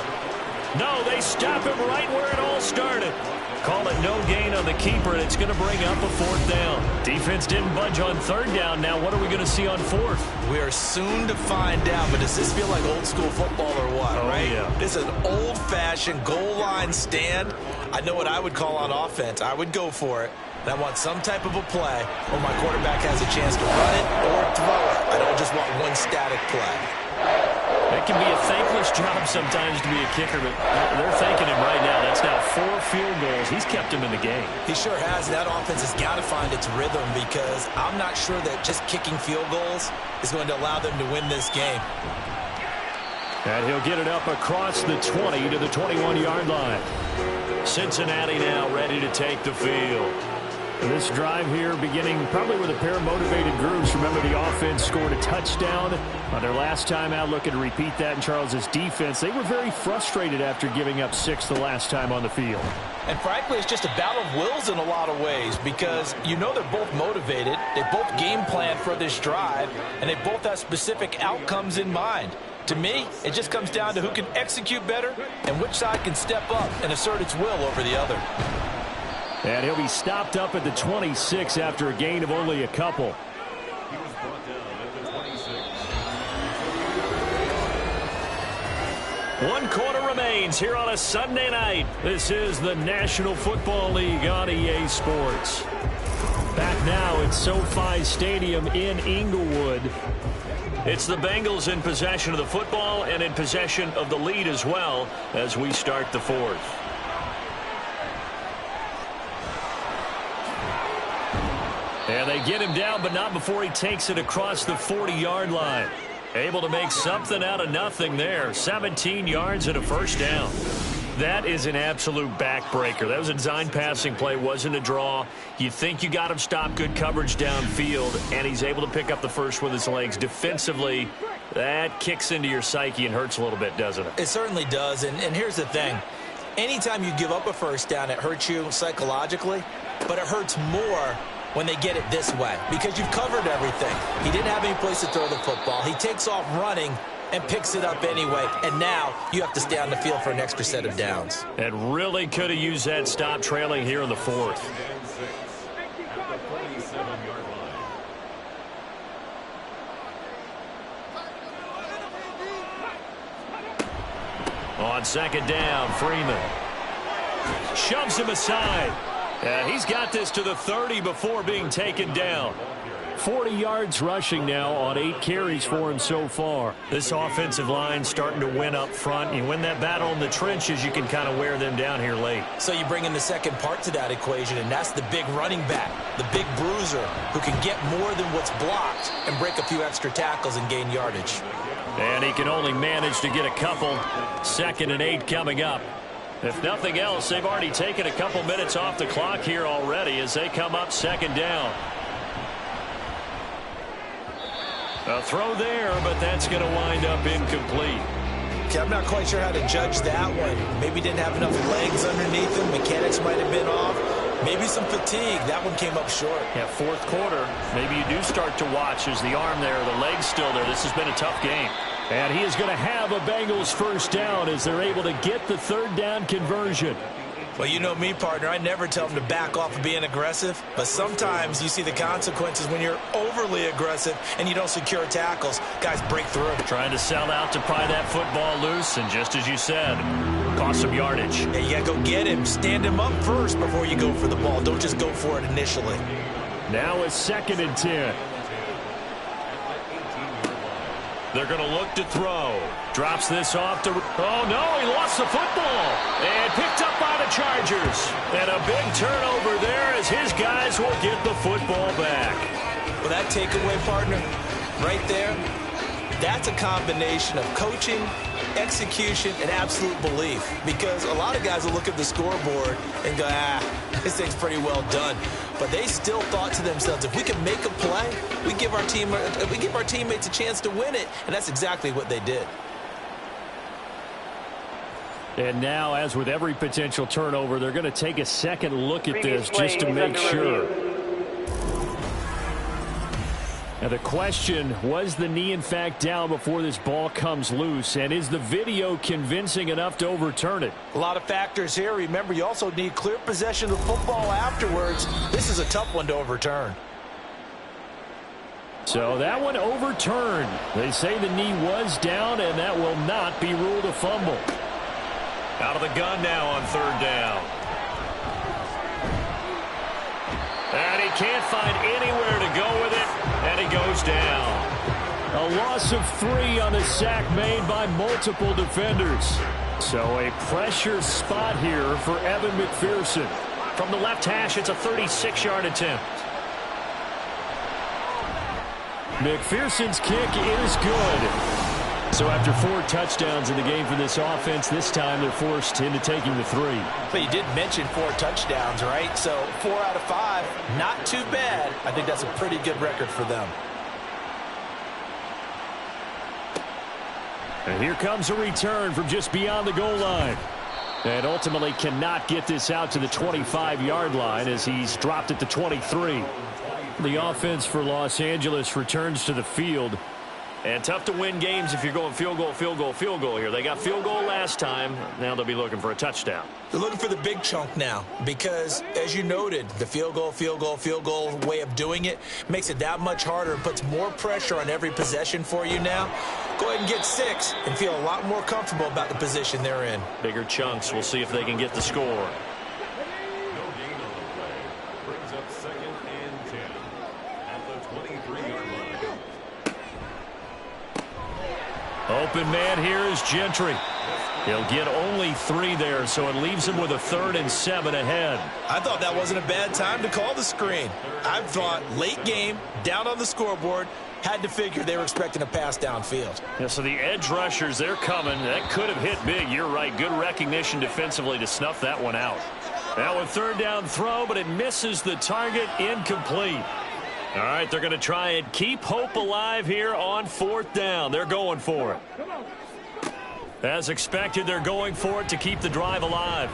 B: No, they stop him right where it all started. Call it no gain on the keeper, and it's going to bring up a 4th down. Defense didn't budge on 3rd down. Now what are we going to see on 4th?
C: We are soon to find out, but does this feel like old school football or what, right?
B: Yeah.
C: This is an old-fashioned goal line stand. I know what I would call on offense. I would go for it. And I want some type of a play where my quarterback has a chance to run it or throw it. I don't just want one static play.
B: It can be a thankless job sometimes to be a kicker, but they're thanking him right now. That's now 4 field goals. He's kept him in the game.
C: He sure has. That offense has got to find its rhythm because I'm not sure that just kicking field goals is going to allow them to win this game.
E: And he'll get it up across the 20 to the 21-yard line.
B: Cincinnati now ready to take the field.
E: This drive here beginning probably with a pair of motivated groups. Remember, the offense scored a touchdown on their last time out, looking to repeat that in Charles's defense. They were very frustrated after giving up 6 the last time on the field.
C: And frankly, it's just a battle of wills in a lot of ways because you know they're both motivated. They both game plan for this drive, and they both have specific outcomes in mind. To me, it just comes down to who can execute better and which side can step up and assert its will over the other.
E: And he'll be stopped up at the 26 after a gain of only a couple.
D: He was brought down at the 26.
B: 1 quarter remains here on a Sunday night. This is the National Football League on EA Sports. Back now at SoFi Stadium in Inglewood. It's the Bengals in possession of the football and in possession of the lead as well as we start the fourth. And they get him down, but not before he takes it across the 40-yard line. Able to make something out of nothing there. 17 yards and a first down. That is an absolute backbreaker. That was a design passing play, wasn't a draw. You think you got him stopped, good coverage downfield, and he's able to pick up the first with his legs. Defensively, that kicks into your psyche and hurts a little bit, doesn't it?
C: It certainly does, and here's the thing. Anytime you give up a first down, it hurts you psychologically, but it hurts more when they get it this way because you've covered everything. He didn't have any place to throw the football. He takes off running and picks it up anyway, and now you have to stay on the field for an extra set of downs.
B: And really could have used that stop trailing here in the fourth. On second down, Freeman shoves him aside. And he's got this to the 30 before being taken down.
E: 40 yards rushing now on 8 carries for him so far.
B: This offensive line starting to win up front. You win that battle in the trenches, you can kind of wear them down here late.
C: So you bring in the second part to that equation, and that's the big running back, the big bruiser, who can get more than what's blocked and break a few extra tackles and gain yardage.
B: And he can only manage to get a couple. 2nd and 8 coming up. If nothing else, they've already taken a couple minutes off the clock here already as they come up 2nd down. A throw there, but that's going to wind up incomplete.
C: Okay, I'm not quite sure how to judge that one. Maybe didn't have enough legs underneath him. Mechanics might have been off. Maybe some fatigue. That one came up short.
B: Yeah, 4th quarter. Maybe you do start to watch as the arm there, the leg's still there. This has been a tough game.
E: And he is going to have a Bengals first down as they're able to get the 3rd down conversion.
C: Well, you know me, partner. I never tell them to back off of being aggressive. But sometimes you see the consequences when you're overly aggressive and you don't secure tackles. Guys break through.
B: Trying to sell out to pry that football loose. And just as you said, cost some yardage.
C: Yeah, you got to go get him. Stand him up first before you go for the ball. Don't just go for it initially.
E: Now it's 2nd and 10.
B: They're going to look to throw. Drops this off to... Oh, no, he lost the football. And picked up by the Chargers. And a big turnover there as his guys will get the football back.
C: Well, that takeaway, partner, right there, that's a combination of coaching, execution, and absolute belief. Because a lot of guys will look at the scoreboard and go, this thing's pretty well done. But they still thought to themselves, if we can make a play, we give our teammates a chance to win it. And that's exactly what they did.
E: And now, as with every potential turnover, they're going to take a second look at this just to make sure. Now the question, was the knee in fact down before this ball comes loose? And is the video convincing enough to overturn it?
C: A lot of factors here. Remember, you also need clear possession of the football afterwards. This is a tough one to overturn.
E: So that one overturned. They say the knee was down, and that will not be ruled a fumble.
B: Out of the gun now on 3rd down. And he can't find anywhere to go with it, and he goes down.
E: A loss of 3 on a sack made by multiple defenders. So a pressure spot here for Evan McPherson.
B: From the left hash, it's a 36-yard attempt.
E: McPherson's kick is good. So after 4 touchdowns in the game for this offense, this time they're forced into taking the 3.
C: But you did mention 4 touchdowns, right? So 4 out of 5, not too bad. I think that's a pretty good record for them.
E: And here comes a return from just beyond the goal line. And ultimately cannot get this out to the 25-yard line as he's dropped at the 23. The offense for Los Angeles returns to the field.
B: And tough to win games if you're going field goal, field goal, field goal here. They got field goal last time. Now they'll be looking for a touchdown.
C: They're looking for the big chunk now because, as you noted, the field goal way of doing it makes it that much harder and puts more pressure on every possession for you now. Go ahead and get 6 and feel a lot more comfortable about the position they're in.
B: Bigger chunks. We'll see if they can get the score.
D: No gain on the play. Brings up 2nd and 10 at the 23-yard line.
E: Open man here is Gentry. He'll get only 3 there, so it leaves him with a 3rd and 7 ahead.
C: I thought that wasn't a bad time to call the screen. I thought late game, down on the scoreboard, had to figure they were expecting a pass downfield.
B: Yeah, so the edge rushers, they're coming. That could have hit big. You're right. Good recognition defensively to snuff that one out. Now a 3rd down throw, but it misses the target. Incomplete. All right, they're going to try and keep hope alive here on 4th down. They're going for it. As expected, they're going for it to keep the drive alive.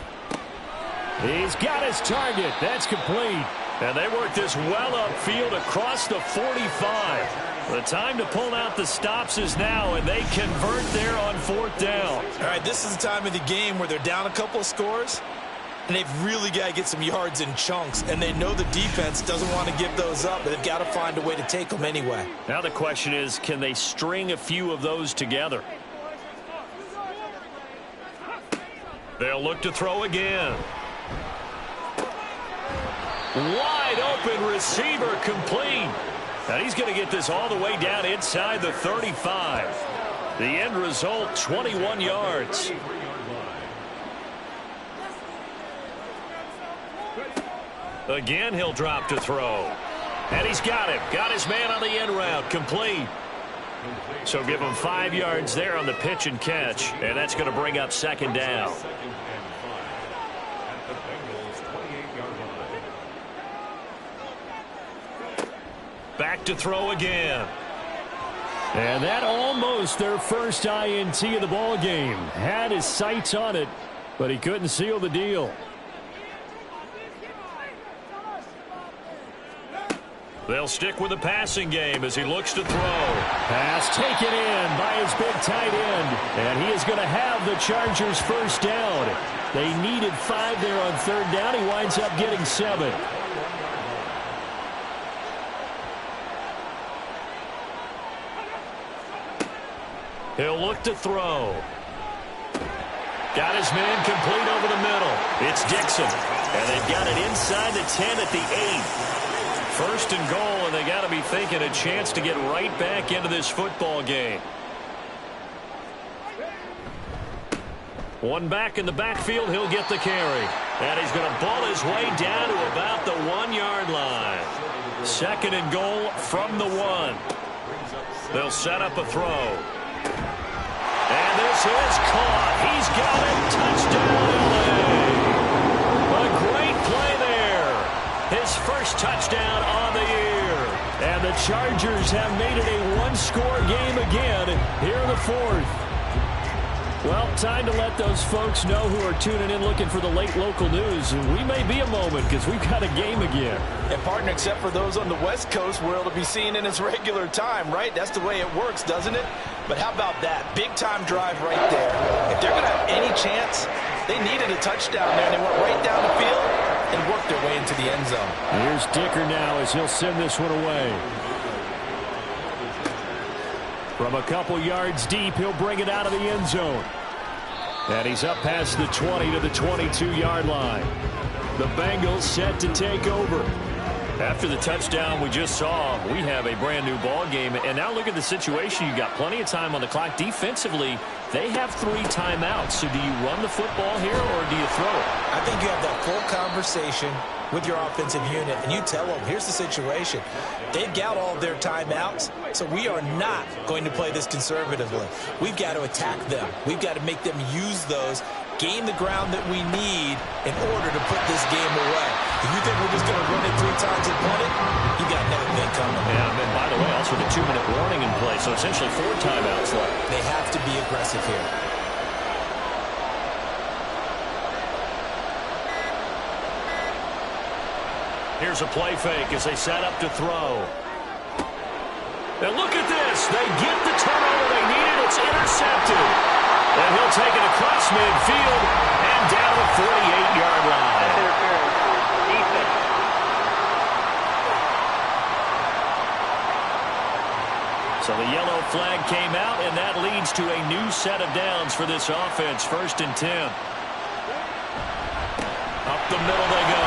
E: He's got his target. That's complete.
B: And they work this well upfield across the 45. The time to pull out the stops is now, and they convert there on 4th down.
C: All right, this is the time of the game where they're down a couple of scores, and they've really got to get some yards in chunks, and they know the defense doesn't want to give those up, but they've got to find a way to take them anyway.
B: Now the question is, can they string a few of those together? They'll look to throw again. Wide open receiver complete. And he's going to get this all the way down inside the 35. The end result, 21 yards. Again, he'll drop to throw. And he's got him. Got his man on the end route. Complete. So give him 5 yards there on the pitch and catch. And that's going to bring up 2nd down. Back to throw again.
E: And that almost their first INT of the ball game. Had his sights on it, but he couldn't seal the deal.
B: They'll stick with the passing game as he looks to throw.
E: Pass taken in by his big tight end. And he is going to have the Chargers first down. They needed 5 there on 3rd down. He winds up getting 7.
B: He'll look to throw. Got his man complete over the middle. It's Dixon. And they've got it inside the 10 at the 8. 1st and goal, and they got to be thinking a chance to get right back into this football game. One back in the backfield, he'll get the carry. And he's going to ball his way down to about the 1-yard line. 2nd and goal from the 1. They'll set up a throw. And this is caught. He's got it. Touchdown, LA. A great play there. His first touchdown on the year.
E: And the Chargers have made it a 1-score game again here in the 4th. Well, time to let those folks know who are tuning in looking for the late local news. We may be a moment because we've got a game again.
C: And, partner, except for those on the West Coast, where it'll be seen in its regular time, right? That's the way it works, doesn't it? But how about that? Big-time drive right there. If they're going to have any chance, they needed a touchdown there, and they went right down the field and worked their way into the end zone.
E: Here's Dicker now as he'll send this one away. From a couple yards deep, he'll bring it out of the end zone. And he's up past the 20 to the 22-yard line. The Bengals set to take over. After the touchdown we just saw, we have a brand-new ball game. And now look at the situation. You've got plenty of time on the clock. Defensively, they have 3 timeouts. So do you run the football here or do you throw it?
C: I think you have that full conversation with your offensive unit and you tell them, here's the situation. They've got all of their timeouts, so we are not going to play this conservatively. We've got to attack them. We've got to make them use those, gain the ground that we need in order to put this game away. If you think we're just going to run it 3 times and punt it, you got another thing coming.
B: Yeah, and by the way, also the 2-minute warning in play, so essentially 4 timeouts left.
C: They have to be aggressive here.
B: Here's a play fake as they set up to throw. And look at this. They get the turnover they needed. It's intercepted. And he'll take it across midfield and down the 48-yard line. So the yellow flag came out, and that leads to a new set of downs for this offense. 1st and 10. Up the middle they go.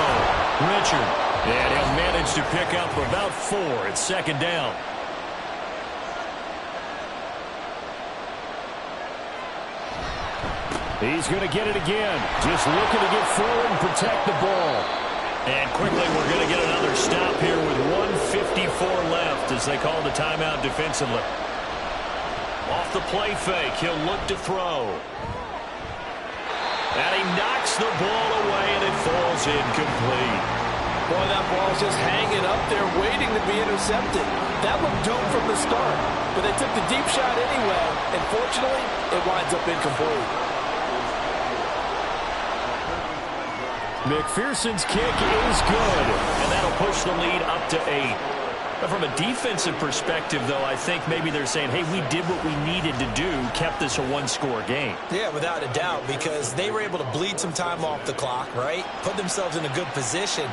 B: Richard. And he'll manage to pick up about 4. It's 2nd down. He's going to get it again. Just looking to get forward and protect the ball. And quickly we're going to get another stop here with 1:54 left as they call the timeout defensively. Off the play fake, he'll look to throw. And he knocks the ball away and it falls incomplete.
H: Boy, that ball's just hanging up there waiting to be intercepted. That looked doomed from the start, but they took the deep shot anyway, and fortunately, it winds up incomplete.
B: McPherson's kick is good, and that'll push the lead up to 8. But from a defensive perspective, though, I think maybe they're saying, hey, we did what we needed to do, kept this a 1-score game.
C: Yeah, without a doubt, because they were able to bleed some time off the clock, right? Put themselves in a good position,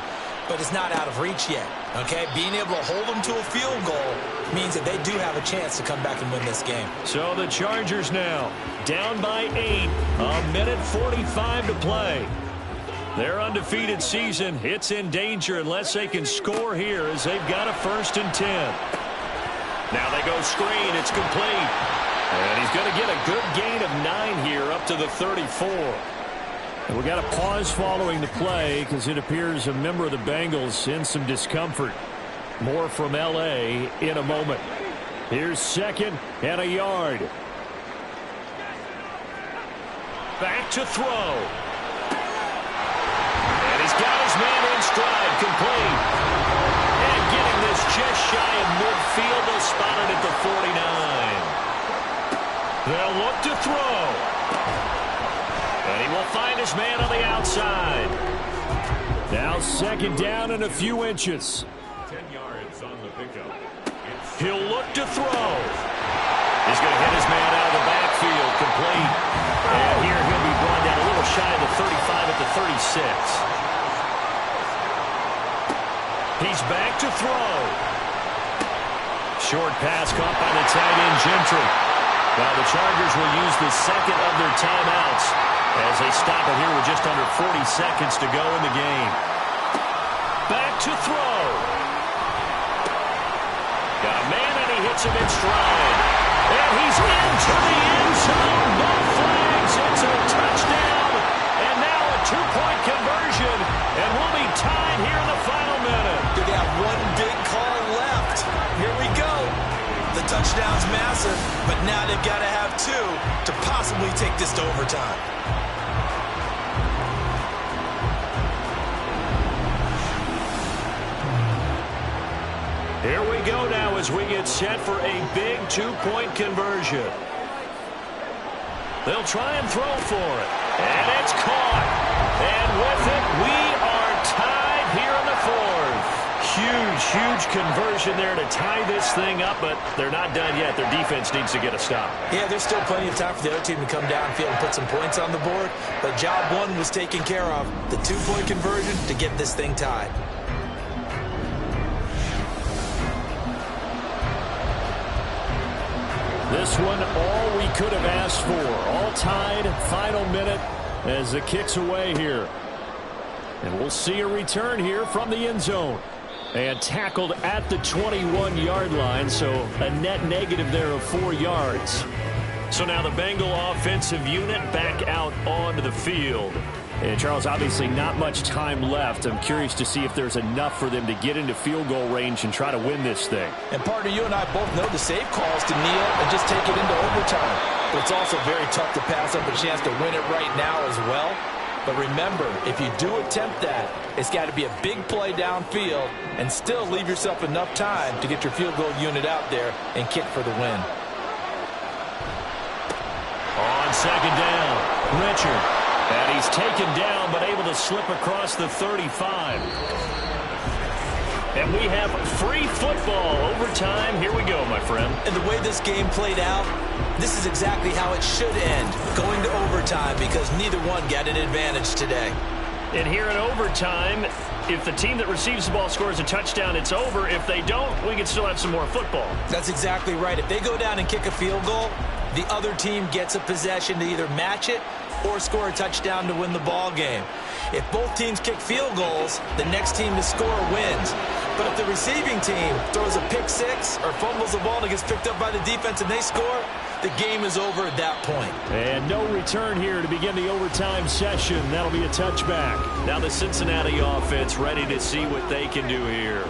C: but it's not out of reach yet, okay? Being able to hold them to a field goal means that they do have a chance to come back and win this game.
B: So the Chargers now down by 8, 1:45 to play. Their undefeated season, it's in danger unless they can score here as they've got a 1st and 10. Now they go screen. It's complete. And he's going to get a good gain of 9 here up to the 34. And we got a pause following the play because it appears a member of the Bengals in some discomfort. More from L.A. in a moment. Here's 2nd and a yard. Back to throw. He's got his man in stride, complete. And getting this just shy of midfield, they'll spot it at the 49. They'll look to throw. And he will find his man on the outside. Now 2nd down and a few inches.
D: 10 yards on the pickup.
B: He'll look to throw. He's going to hit his man out of the backfield, complete. And here he'll be brought down a little shy of the 35 at the 36. He's back to throw. Short pass caught by the tight end Gentry. Now the Chargers will use the 2nd of their timeouts as they stop it here with just under 40 seconds to go in the game. Back to throw. Got a man and he hits him in stride. And he's into the end zone. No flags. It's a touchdown. And now a 2-point conversion. And we'll be tied here in the final minute.
C: They got one big call left. Here we go. The touchdown's massive, but now they've got to have 2 to possibly take this to overtime.
B: Here we go now as we get set for a big 2-point conversion. They'll try and throw for it. And it's caught. And with it, we are tied here in the 4th. Huge conversion there to tie this thing up, but they're not done yet. Their defense needs to get a stop.
C: Yeah, there's still plenty of time for the other team to come downfield and put some points on the board, but job 1 was taken care of. The 2-point conversion to get this thing tied.
B: This one, all we could have asked for. All tied, final minute as the kick's away here. And we'll see a return here from the end zone. And tackled at the 21-yard line, so a net negative there of 4 yards. So now the Bengal offensive unit back out onto the field. And Charles, obviously not much time left. I'm curious to see if there's enough for them to get into field goal range and try to win this thing.
C: And partner, you and I both know the safe calls to kneel and just take it into overtime. But it's also very tough to pass up a chance to win it right now as well. But remember, if you do attempt that, it's got to be a big play downfield and still leave yourself enough time to get your field goal unit out there and kick for the win.
B: On second down, Richard. And he's taken down but able to slip across the 35. And we have free football overtime. Here we go, my friend.
C: And the way this game played out, this is exactly how it should end, going to overtime, because neither one got an advantage today.
B: And here in overtime, if the team that receives the ball scores a touchdown, it's over. If they don't, we can still have some more football.
C: That's exactly right. If they go down and kick a field goal, the other team gets a possession to either match it or score a touchdown to win the ball game. If both teams kick field goals, the next team to score wins. But if the receiving team throws a pick six or fumbles the ball and it gets picked up by the defense and they score, the game is over at that point.
B: And no return here to begin the overtime session. That'll be a touchback. Now the Cincinnati offense ready to see what they can do here.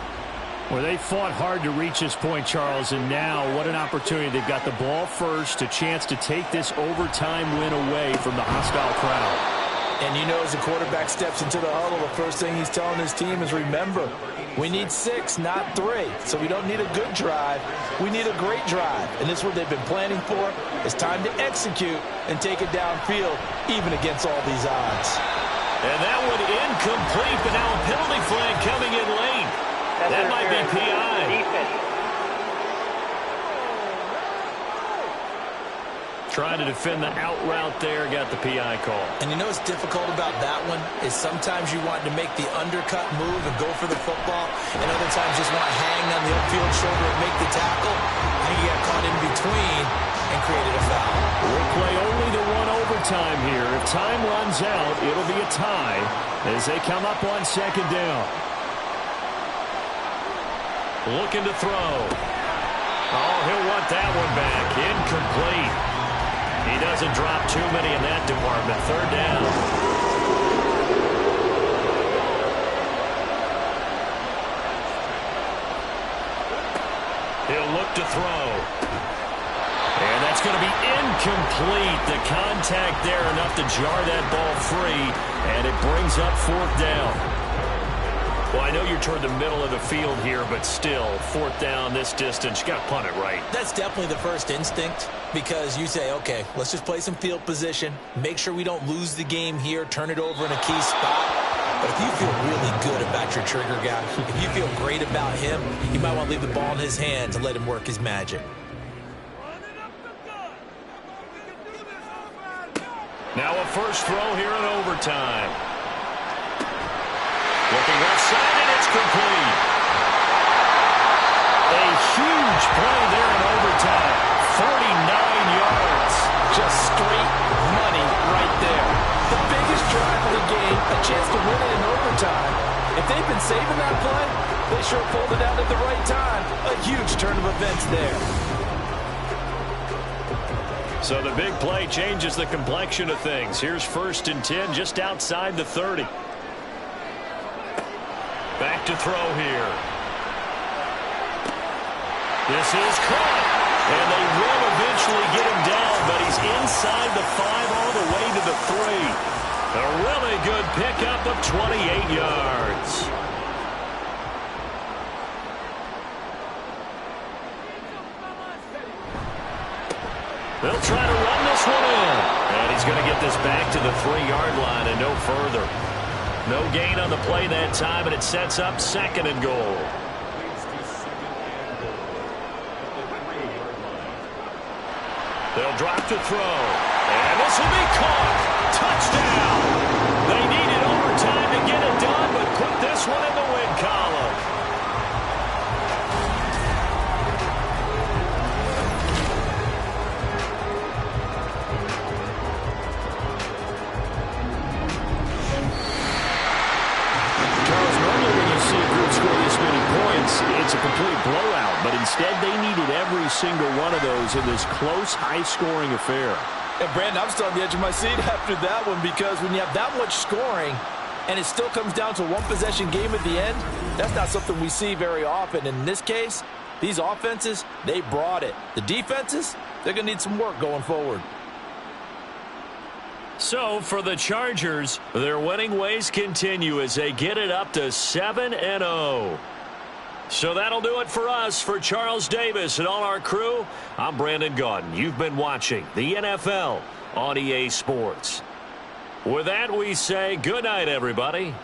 B: Well, they fought hard to reach this point, Charles, and now what an opportunity. They've got the ball first, a chance to take this overtime win away from the hostile crowd.
C: And you know, as the quarterback steps into the huddle, the first thing he's telling his team is, remember, we need 6, not 3. So we don't need a good drive. We need a great drive. And this is what they've been planning for. It's time to execute and take it downfield, even against all these odds.
B: And that one incomplete, but now a penalty flag coming in late. That might be PI. Trying to defend the out route there, got the PI call.
C: And you know what's difficult about that one is sometimes you want to make the undercut move and go for the football, and other times just want to hang on the upfield shoulder and make the tackle. I think he got caught in between and created a foul.
B: We'll play only the one overtime here. If time runs out, it'll be a tie as they come up on second down. Looking to throw. Oh, he'll want that one back. Incomplete. He doesn't drop too many in that department. Third down. He'll look to throw. And that's going to be incomplete. The contact there enough to jar that ball free. And it brings up fourth down. Well, I know you're toward the middle of the field here, but still, fourth down this distance, you got to punt it right.
C: That's definitely the first instinct, because you say, okay, let's just play some field position, make sure we don't lose the game here, turn it over in a key spot. But if you feel really good about your trigger guy, if you feel great about him, you might want to leave the ball in his hands and let him work his magic.
B: Now a first throw here in overtime. Looking left side, and it's complete. A huge play there in overtime. 49 yards.
C: Just straight money right there. The biggest drive of the game, a chance to win it in overtime. If they've been saving that play, they sure pulled it out at the right time. A huge turn of events there.
B: So the big play changes the complexion of things. Here's 1st and 10 just outside the 30. Back to throw here. This is caught. And they will eventually get him down, but he's inside the 5 all the way to the 3. A really good pickup of 28 yards. They'll try to run this one in. And he's going to get this back to the 3-yard line and no further. No gain on the play that time, and it sets up 2nd and goal. They'll drop to throw. And this will be caught. Touchdown. They needed overtime to get it done, but put this one in the win column. It's a complete blowout, but instead they needed every single one of those in this close, high-scoring affair.
C: And Brandon, I'm still on the edge of my seat after that one, because when you have that much scoring and it still comes down to a one-possession game at the end, that's not something we see very often. And in this case, these offenses, they brought it. The defenses, they're going to need some work going forward.
B: So for the Chargers, their winning ways continue as they get it up to 7-0. So that'll do it for us. For Charles Davis and all our crew, I'm Brandon Gaudin. You've been watching the NFL on EA Sports. With that, we say good night, everybody.